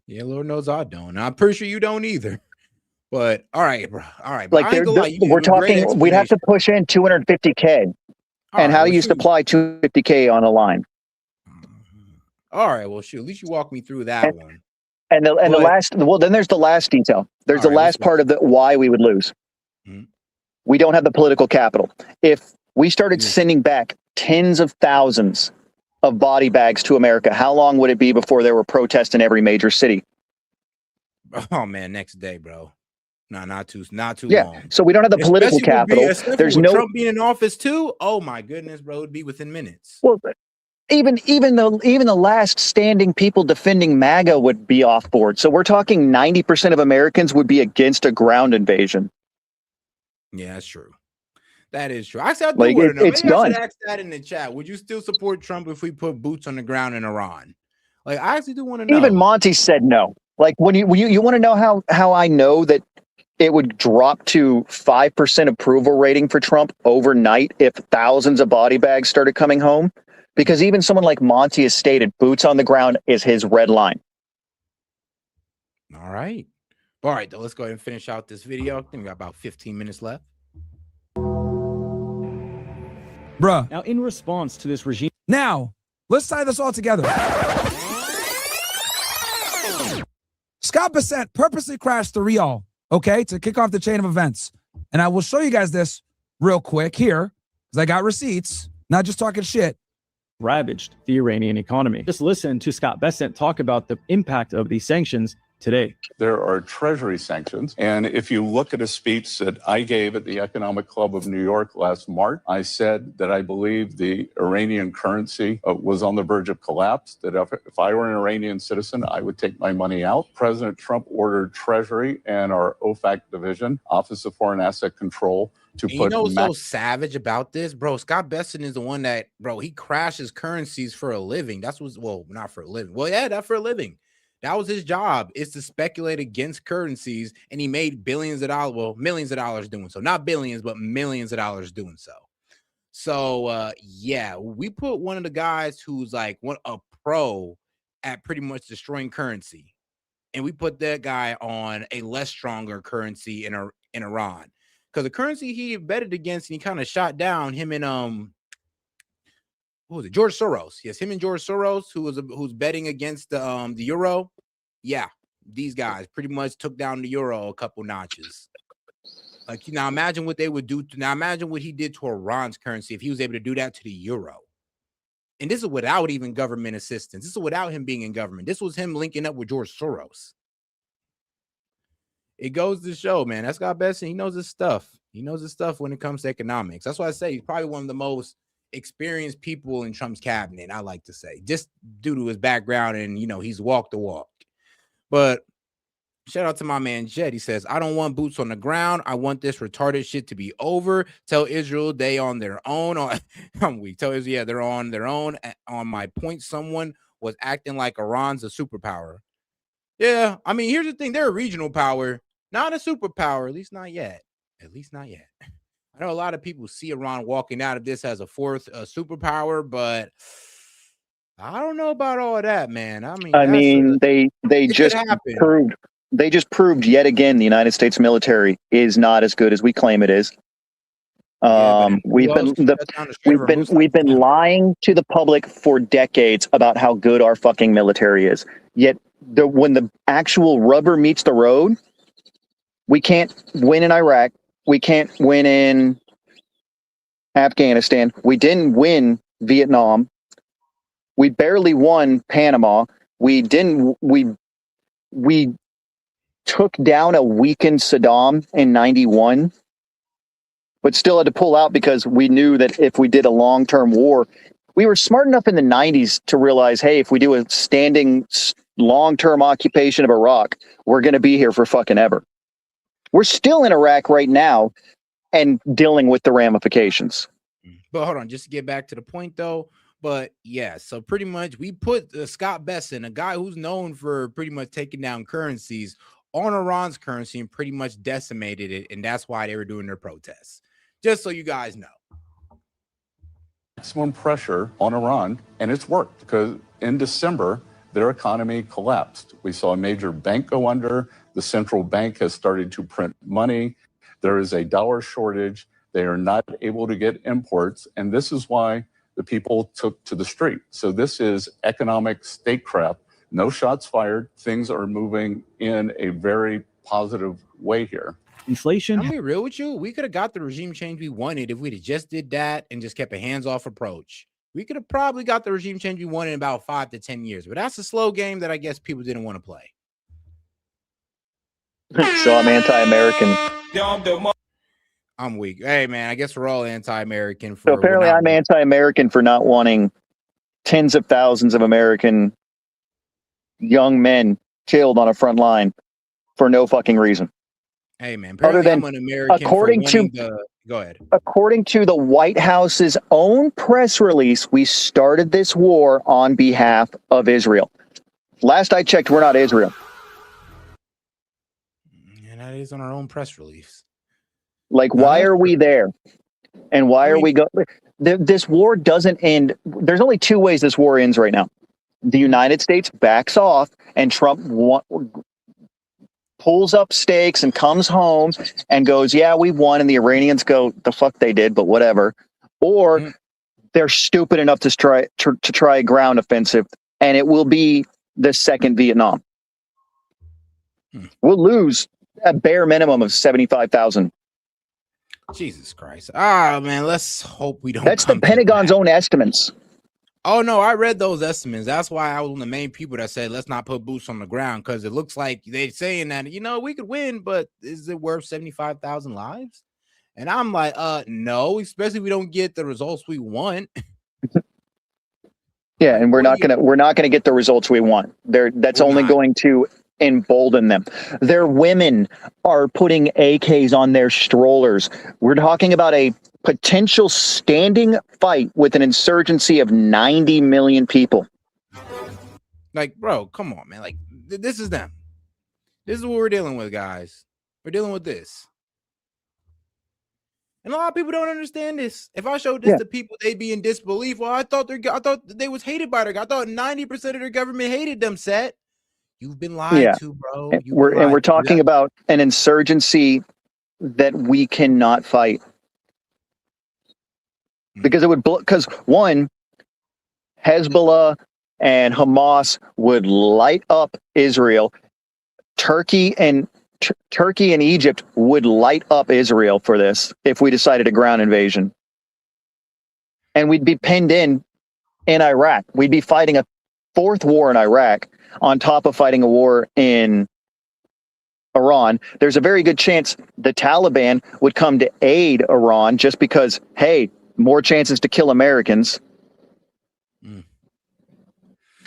Yeah, Lord knows I don't. I'm pretty sure you don't either. But all right, bro. All right. But Like I ain't gonna lie, you gave we're a great talking, we'd have to explanation. push in 250K. All And right, how well, do you shoot. supply 250K on a line? All right, well, shoot. At least you walk me through that one. And the last, well, then there's the last detail. There's the last part of the why we would lose. Mhm. We don't have the political capital. If we started sending back tens of thousands of body bags to America, how long would it be before there were protests in every major city? Oh man, next day, bro. No, not too Yeah. long. So we don't have the political capital. Especially There's with no Trump being in office too. Oh my goodness, bro, it'd be within minutes. well, even the last standing people defending MAGA would be off board. So we're talking 90% of Americans would be against a ground invasion. Yeah, that's true. That is true. Actually, I do Like, want to know. it's Maybe I done. should ask that in the chat. Would you still support Trump if we put boots on the ground in Iran? Like, I actually do want to know. Even Monty said no. Like, when you want to know how I know that it would drop to 5% approval rating for Trump overnight if thousands of body bags started coming home? Because even someone like Monty has stated boots on the ground is his red line. All right. All right, though. Let's go ahead and finish out this video. I think we got about 15 minutes left. Bruh. Now, in response to this regime. Now, let's tie this all together. Scott Bessent purposely crashed the Rial, okay, to kick off the chain of events. And I will show you guys this real quick here, because I got receipts, not just talking shit. Ravaged the Iranian economy. Just listen to Scott Bessent talk about the impact of these sanctions today. There are Treasury sanctions. And if you look at a speech that I gave at the Economic Club of New York last March, I said that I believe the Iranian currency was on the verge of collapse, that if I were an Iranian citizen, I would take my money out. President Trump ordered Treasury and our OFAC division, Office of Foreign Asset Control, to And put you know what's so savage about this, bro? Scott Bessent is the one that, bro, he crashes currencies for a living. That's what's, well, not for a living. Well, yeah, that's for a living. That was his job, is to speculate against currencies, and he made billions of dollars, well, millions of dollars doing so. Not billions, but millions of dollars doing so. So, yeah, we put one of the guys who's like a pro at pretty much destroying currency, and we put that guy on a less stronger currency in Iran. Because the currency he betted against and he kind of shot down, him and what was it? George Soros. Yes, him and George Soros, who's betting against the euro. Yeah, these guys pretty much took down the euro a couple notches. Like, now imagine what they would do. Now imagine what he did to Iran's currency if he was able to do that to the euro. And this is without even government assistance. This is without him being in government. This was him linking up with George Soros. It goes to show, man, that's Scott Bessent. He knows his stuff. He knows his stuff when it comes to economics. That's why I say he's probably one of the most experienced people in Trump's cabinet, I like to say, just due to his background, and he's walked the walk. But shout out to my man Jed. He says, I don't want boots on the ground. I want this retarded shit to be over. Tell Israel they on their own. I'm weak. Tell Israel, yeah, they're on their own. On my point, someone was acting like Iran's a superpower. Yeah, I mean, here's the thing. They're a regional power, not a superpower, at least not yet. At least not yet. I know a lot of people see Iran walking out of this as a fourth superpower, but I don't know about all of that, man. I mean, they just proved yet again the United States military is not as good as we claim it is. We've been lying to the public for decades about how good our fucking military is. Yet when the actual rubber meets the road, we can't win in Iraq. We can't win in Afghanistan. We didn't win Vietnam. We barely won Panama. We took down a weakened Saddam in 91, but still had to pull out because we knew that if we did a long-term war, we were smart enough in the 90s to realize, hey, if we do a standing long-term occupation of Iraq, we're going to be here for fucking ever. We're still in Iraq right now and dealing with the ramifications. But hold on, just to get back to the point though. But yeah, so pretty much we put Scott Bessent, a guy who's known for pretty much taking down currencies, on Iran's currency and pretty much decimated it. And that's why they were doing their protests. Just so you guys know. Maximum pressure on Iran, and it's worked because in December, their economy collapsed. We saw a major bank go under. The central bank has started to print money. There is a dollar shortage. They are not able to get imports, and this is why the people took to the street. So this is economic statecraft. No shots fired. Things are moving in a very positive way here. Inflation. I'm be real with you. We could have got the regime change we wanted if we'd have just did that and just kept a hands-off approach. We could have probably got the regime change we wanted in about 5 to 10 years. But that's a slow game that I guess people didn't want to play. So I'm anti-American. I'm weak. Hey, man, I guess we're all anti-American. So apparently I'm anti-American for not wanting tens of thousands of American young men killed on a front line for no fucking reason. Hey, man, apparently I'm an American according to go ahead. According to the White House's own press release, we started this war on behalf of Israel. Last I checked, we're not Israel. And that is on our own press release. Like, why are we there? And why are we going? This war doesn't end. There's only two ways this war ends right now. The United States backs off and Trump pulls up stakes and comes home and goes, yeah, we won. And the Iranians go, the fuck they did, but whatever. Or they're stupid enough to try a ground offensive, and it will be the second Vietnam. We'll lose a bare minimum of 75,000. Jesus Christ. Ah, man, let's hope we don't. That's the Pentagon's own estimates. Oh, no, I read those estimates. That's why I was one of the main people that said, let's not put boots on the ground, because it looks like they're saying that, we could win, but is it worth 75,000 lives? And I'm like, no, especially if we don't get the results we want. Yeah, and we're not gonna get the results we want. That's only going to embolden them. Their women are putting AKs on their strollers. We're talking about a potential standing fight with an insurgency of 90 million people. Like, bro, come on, man. Like, this is them. This is what we're dealing with, guys. We're dealing with this. And a lot of people don't understand this. If I showed this to people, they'd be in disbelief. Well, I thought they was hated by their. I thought 90% of their government hated them. Set. You've been lied to, bro. We're talking about an insurgency that we cannot fight because it would one, Hezbollah and Hamas would light up Israel. Turkey and Egypt would light up Israel for this if we decided a ground invasion. And we'd be pinned in Iraq. We'd be fighting a fourth war in Iraq on top of fighting a war in Iran. There's a very good chance the Taliban would come to aid Iran just because, hey, more chances to kill Americans.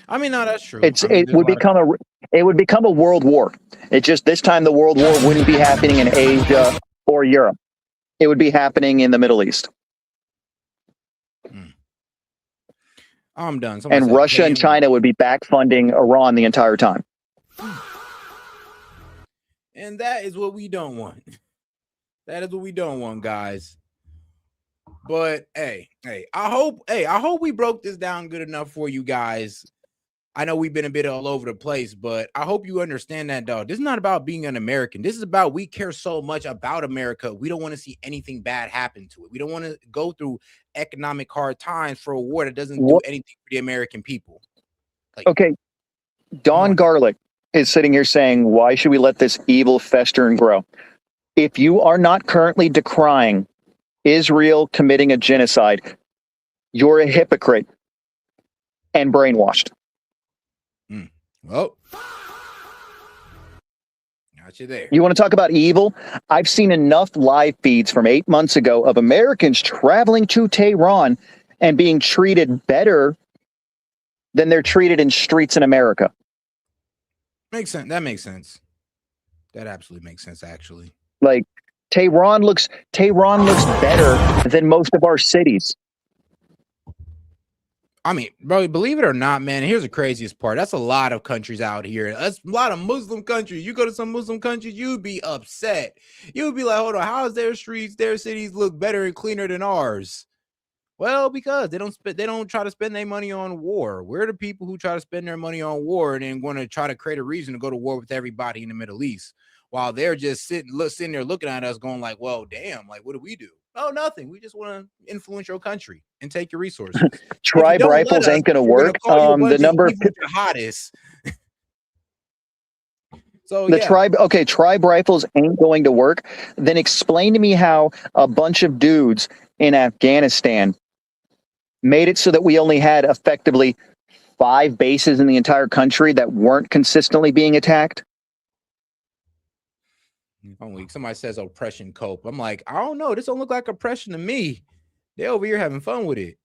I mean, no, that's true. It would become a world war. It just this time the world war wouldn't be happening in Asia or Europe. It would be happening in the Middle East. I'm done. And Russia and China would be back funding Iran the entire time. And that is what we don't want. That is what we don't want, guys. But hey, I hope we broke this down good enough for you guys. I know we've been a bit all over the place, but I hope you understand that, dog. This is not about being an American. This is about we care so much about America. We don't want to see anything bad happen to it. We don't want to go through economic hard times for a war that doesn't do anything for the American people. Okay. Don Garlic is sitting here saying, why should we let this evil fester and grow? If you are not currently decrying Israel committing a genocide, you're a hypocrite and brainwashed. Well, got you there. You want to talk about evil? I've seen enough live feeds from 8 months ago of Americans traveling to Tehran and being treated better than they're treated in streets in America. Makes sense. That makes sense. That absolutely makes sense, actually. Like, Tehran looks better than most of our cities. I mean, bro, believe it or not, man, here's the craziest part. That's a lot of countries out here. That's a lot of Muslim countries. You go to some Muslim countries, you'd be upset. You'd be like, hold on, how is their streets, their cities look better and cleaner than ours? Well, because they don't try to spend their money on war. We're the people who try to spend their money on war and then want to try to create a reason to go to war with everybody in the Middle East, while they're just sitting there looking at us going like, well, damn, like, what do we do? Oh, nothing. We just want to influence your country and take your resources. Tribe rifles ain't going to work. The number of jihadists. So the tribe rifles ain't going to work. Then explain to me how a bunch of dudes in Afghanistan made it so that we only had effectively 5 bases in the entire country that weren't consistently being attacked. Somebody says oppression cope. I'm like, I don't know. This don't look like oppression to me. They're over here having fun with it.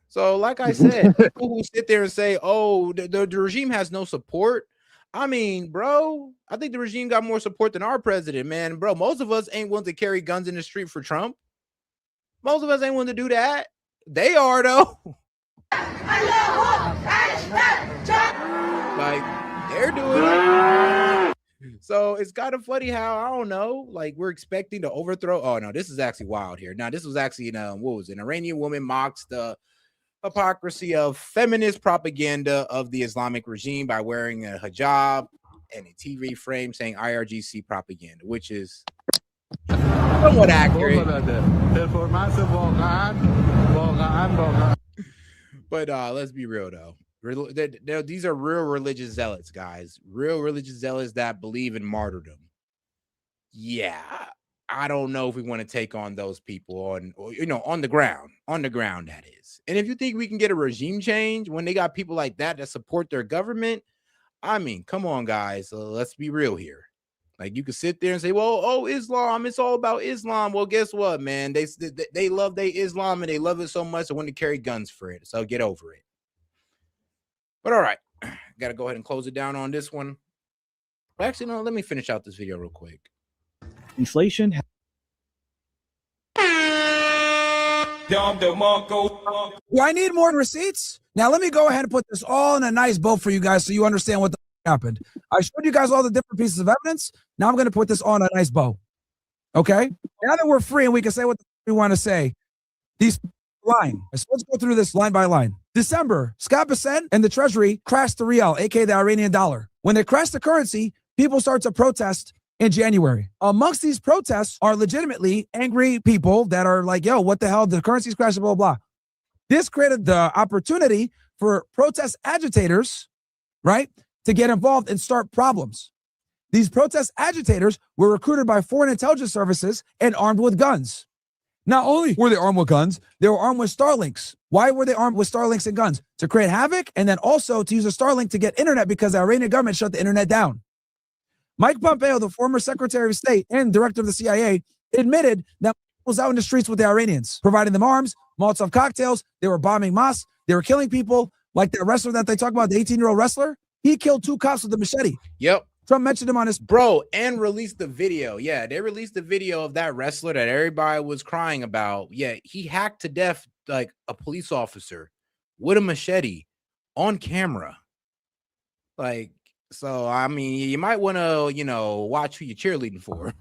So, like I said, people who sit there and say, oh, the regime has no support. I mean, bro, I think the regime got more support than our president, man. Bro, most of us ain't willing to carry guns in the street for Trump. Most of us ain't willing to do that. They are, though. Like, they're doing it. So it's kind of funny how, I don't know, like, we're expecting to overthrow. Oh, no, this is actually wild here. Now, this was actually, what was it? An Iranian woman mocks the hypocrisy of feminist propaganda of the Islamic regime by wearing a hijab and a TV frame saying IRGC propaganda, which is somewhat accurate. But let's be real, though. These are real religious zealots, guys. Real religious zealots that believe in martyrdom. Yeah, I don't know if we want to take on those people on the ground, that is. And if you think we can get a regime change when they got people like that support their government, I mean, come on, guys. Let's be real here. Like, you can sit there and say, well, oh, Islam, it's all about Islam. Well, guess what, man? They love their Islam and they love it so much they want to carry guns for it. So get over it. But all right, got to go ahead and close it down on this one. Actually, no, let me finish out this video real quick. Inflation. Do I need more receipts? Now, let me go ahead and put this all in a nice bow for you guys so you understand what happened. I showed you guys all the different pieces of evidence. Now I'm going to put this all in a nice bow. Okay? Now that we're free and we can say what we want to say, these line. So let's go through this line by line. December, Scott Bessent and the Treasury crashed the rial, aka the Iranian dollar. When they crashed the currency, people start to protest in January. Amongst these protests are legitimately angry people that are like, yo, what the hell? The currency's crashing, blah, blah. This created the opportunity for protest agitators, right, to get involved and start problems. These protest agitators were recruited by foreign intelligence services and armed with guns. Not only were they armed with guns, they were armed with Starlinks. Why were they armed with Starlinks and guns? To create havoc and then also to use a Starlink to get internet because the Iranian government shut the internet down. Mike Pompeo, the former Secretary of State and director of the CIA, admitted that he was out in the streets with the Iranians, providing them arms, Molotov cocktails. They were bombing mosques. They were killing people. Like the wrestler that they talk about, the 18-year-old wrestler, he killed 2 cops with a machete. Yep. Trump mentioned him on his and released the video. Yeah, they released the video of that wrestler that everybody was crying about. Yeah, he hacked to death like a police officer with a machete on camera. Like, so I mean, you might want to, watch who you're cheerleading for.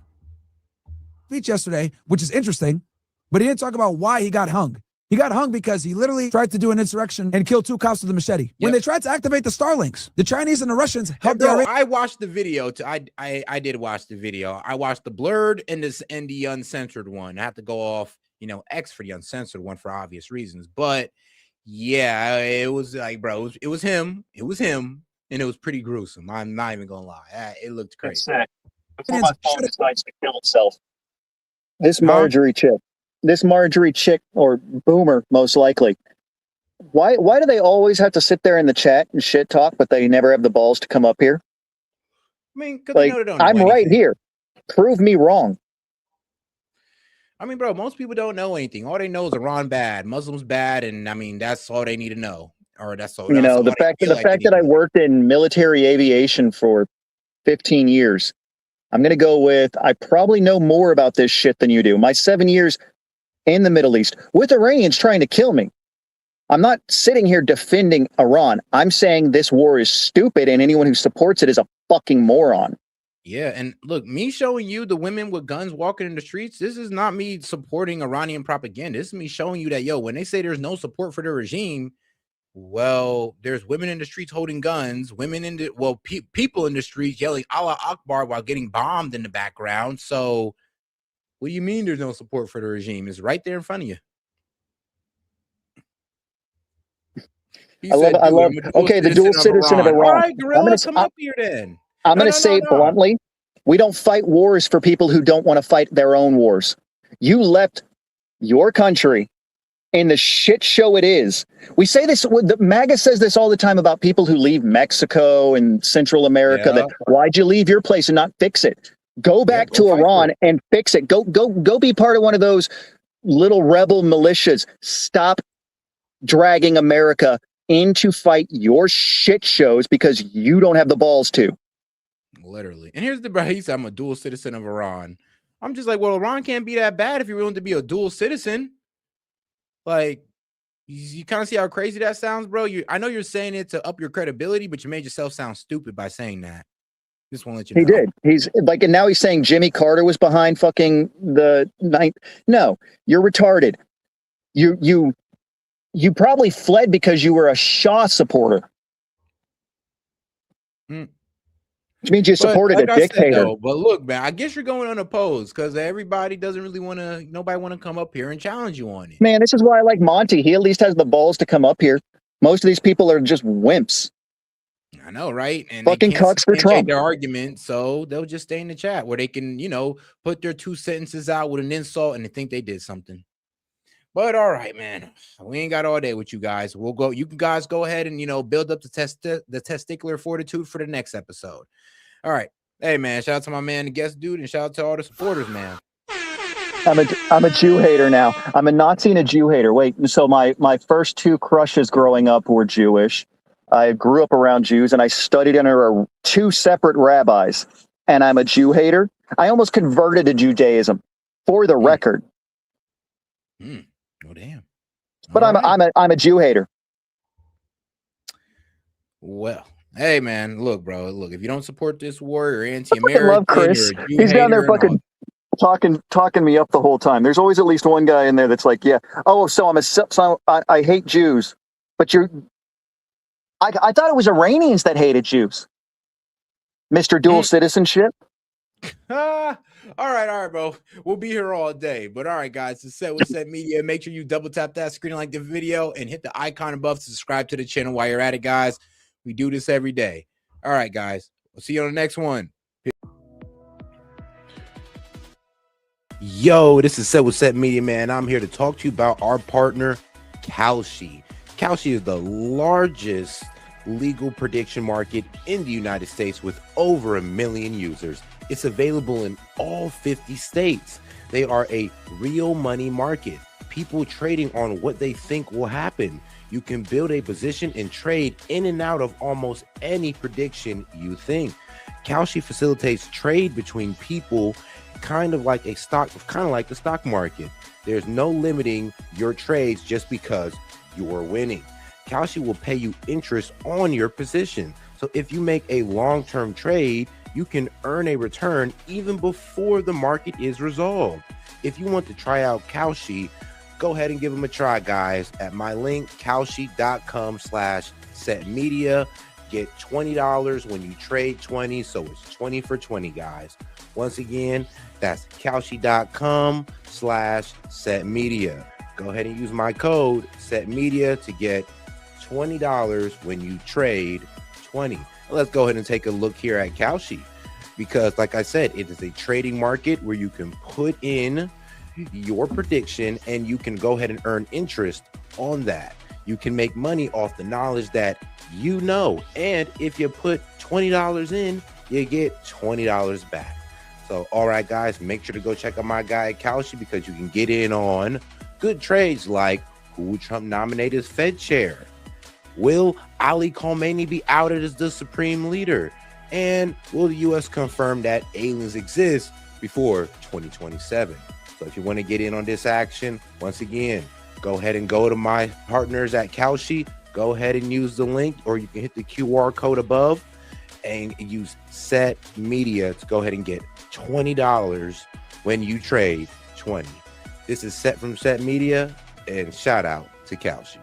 Speech yesterday, which is interesting, but he didn't talk about why he got hung. He got hung because he literally tried to do an insurrection and kill 2 cops with a machete. Yep. When they tried to activate the Starlinks, the Chinese and the Russians helped. I watched the video. I did watch the video. I watched the blurred and the uncensored one. I have to go off, X for the uncensored one for obvious reasons. But yeah, it was like, bro, it was him. It was him, and it was pretty gruesome. I'm not even gonna lie. It looked crazy. Before my phone decides to kill itself. This Marjorie chick or boomer, most likely. Why do they always have to sit there in the chat and shit talk, but they never have the balls to come up here? I mean, like, I'm right here. Prove me wrong. I mean, bro, most people don't know anything. All they know is Iran bad, Muslims bad, and I mean that's all they need to know. Or that's all. The fact that I worked in military aviation for 15 years, I'm gonna go with I probably know more about this shit than you do. My 7 years in the Middle East with Iranians trying to kill me. I'm not sitting here defending Iran. I'm saying this war is stupid, and anyone who supports it is a fucking moron. Yeah, and look, me showing you the women with guns walking in the streets, this is not me supporting Iranian propaganda. This is me showing you that, yo, when they say there's no support for the regime, well, there's women in the streets holding guns, women in the, well, people in the streets yelling Allah Akbar while getting bombed in the background. So what do you mean there's no support for the regime? It's right there in front of you. I love. Okay, the dual citizen of Iran. All right, Gorilla, come up here then. I'm going to say it bluntly. We don't fight wars for people who don't want to fight their own wars. You left your country in the shit show it is. We say this, the MAGA says this all the time about people who leave Mexico and Central America. That why'd you leave your place and not fix it? Go back to Iran and fix it. Go be part of one of those little rebel militias. Stop dragging America into fight your shit shows because you don't have the balls to. Literally. And here's the bro. He said, I'm a dual citizen of Iran. I'm just like, well, Iran can't be that bad if you're willing to be a dual citizen. Like, you kind of see how crazy that sounds, bro. I know you're saying it to up your credibility, but you made yourself sound stupid by saying that. Just want to let you know. He did. He's like, and now he's saying Jimmy Carter was behind fucking the ninth. No, you're retarded. You probably fled because you were a Shah supporter. Which means you supported a dictator. But look, man, I guess you're going unopposed because everybody doesn't really want to, nobody want to come up here and challenge you on it. Man, this is why I like Monty. He at least has the balls to come up here. Most of these people are just wimps. I know, right? And fucking cucks for Trump. Their argument, so they'll just stay in the chat where they can, put their 2 sentences out with an insult and they think they did something. But all right, man, we ain't got all day with you guys. We'll go. You guys go ahead and build up the testicular fortitude for the next episode. All right, hey man, shout out to my man, the guest dude, and shout out to all the supporters, man. I'm a Jew hater now. I'm a Nazi and a Jew hater. Wait, so my first 2 crushes growing up were Jewish. I grew up around Jews, and I studied under 2 separate rabbis. And I'm a Jew hater. I almost converted to Judaism, for the record. Oh damn! But I'm a Jew hater. Well, hey man, look, bro. Look, if you don't support this war, you're anti-American. I love Chris. He's down there fucking talking me up the whole time. There's always at least one guy in there that's like, yeah. Oh, so I hate Jews, but I thought it was Iranians that hated Jews. Mr. Dual Citizenship. All right, bro. We'll be here all day. But all right, guys, it's Set with Set Media. Make sure you double tap that screen, like the video, and hit the icon above to subscribe to the channel while you're at it, guys. We do this every day. All right, guys. We'll see you on the next one. Yo, this is Set with Set Media, man. I'm here to talk to you about our partner, Kalshi. Kalshi is the largest legal prediction market in the United States with over 1 million users. It's available in all 50 states. They are a real money market. People trading on what they think will happen. You can build a position and trade in and out of almost any prediction you think. Kalshi facilitates trade between people, kind of like the stock market. There's no limiting your trades just because you're winning. Kalshi will pay you interest on your position. So if you make a long-term trade, you can earn a return even before the market is resolved. If you want to try out Kalshi, go ahead and give them a try, guys, at my link, kalshi.com/setmedia. Get $20 when you trade 20, so it's 20 for 20, guys. Once again, that's kalshi.com/setmedia. Go ahead and use my code SETMedia to get $20 when you trade 20. Let's go ahead and take a look here at Kalshi, because like I said, it is a trading market where you can put in your prediction and you can go ahead and earn interest on that. You can make money off the knowledge that you know, and if you put $20 in, you get $20 back. So all right, guys, make sure to go check out my guy at Kalshi, because you can get in on good trades like who Trump nominated as Fed chair. Will Ali Khamenei be outed as the supreme leader? And will the U.S. confirm that aliens exist before 2027? So if you want to get in on this action, once again, go ahead and go to my partners at Kalshi. Go ahead and use the link, or you can hit the QR code above and use S.E.T Media to go ahead and get $20 when you trade 20. This is S.E.T from S.E.T Media, and shout out to Kalshi.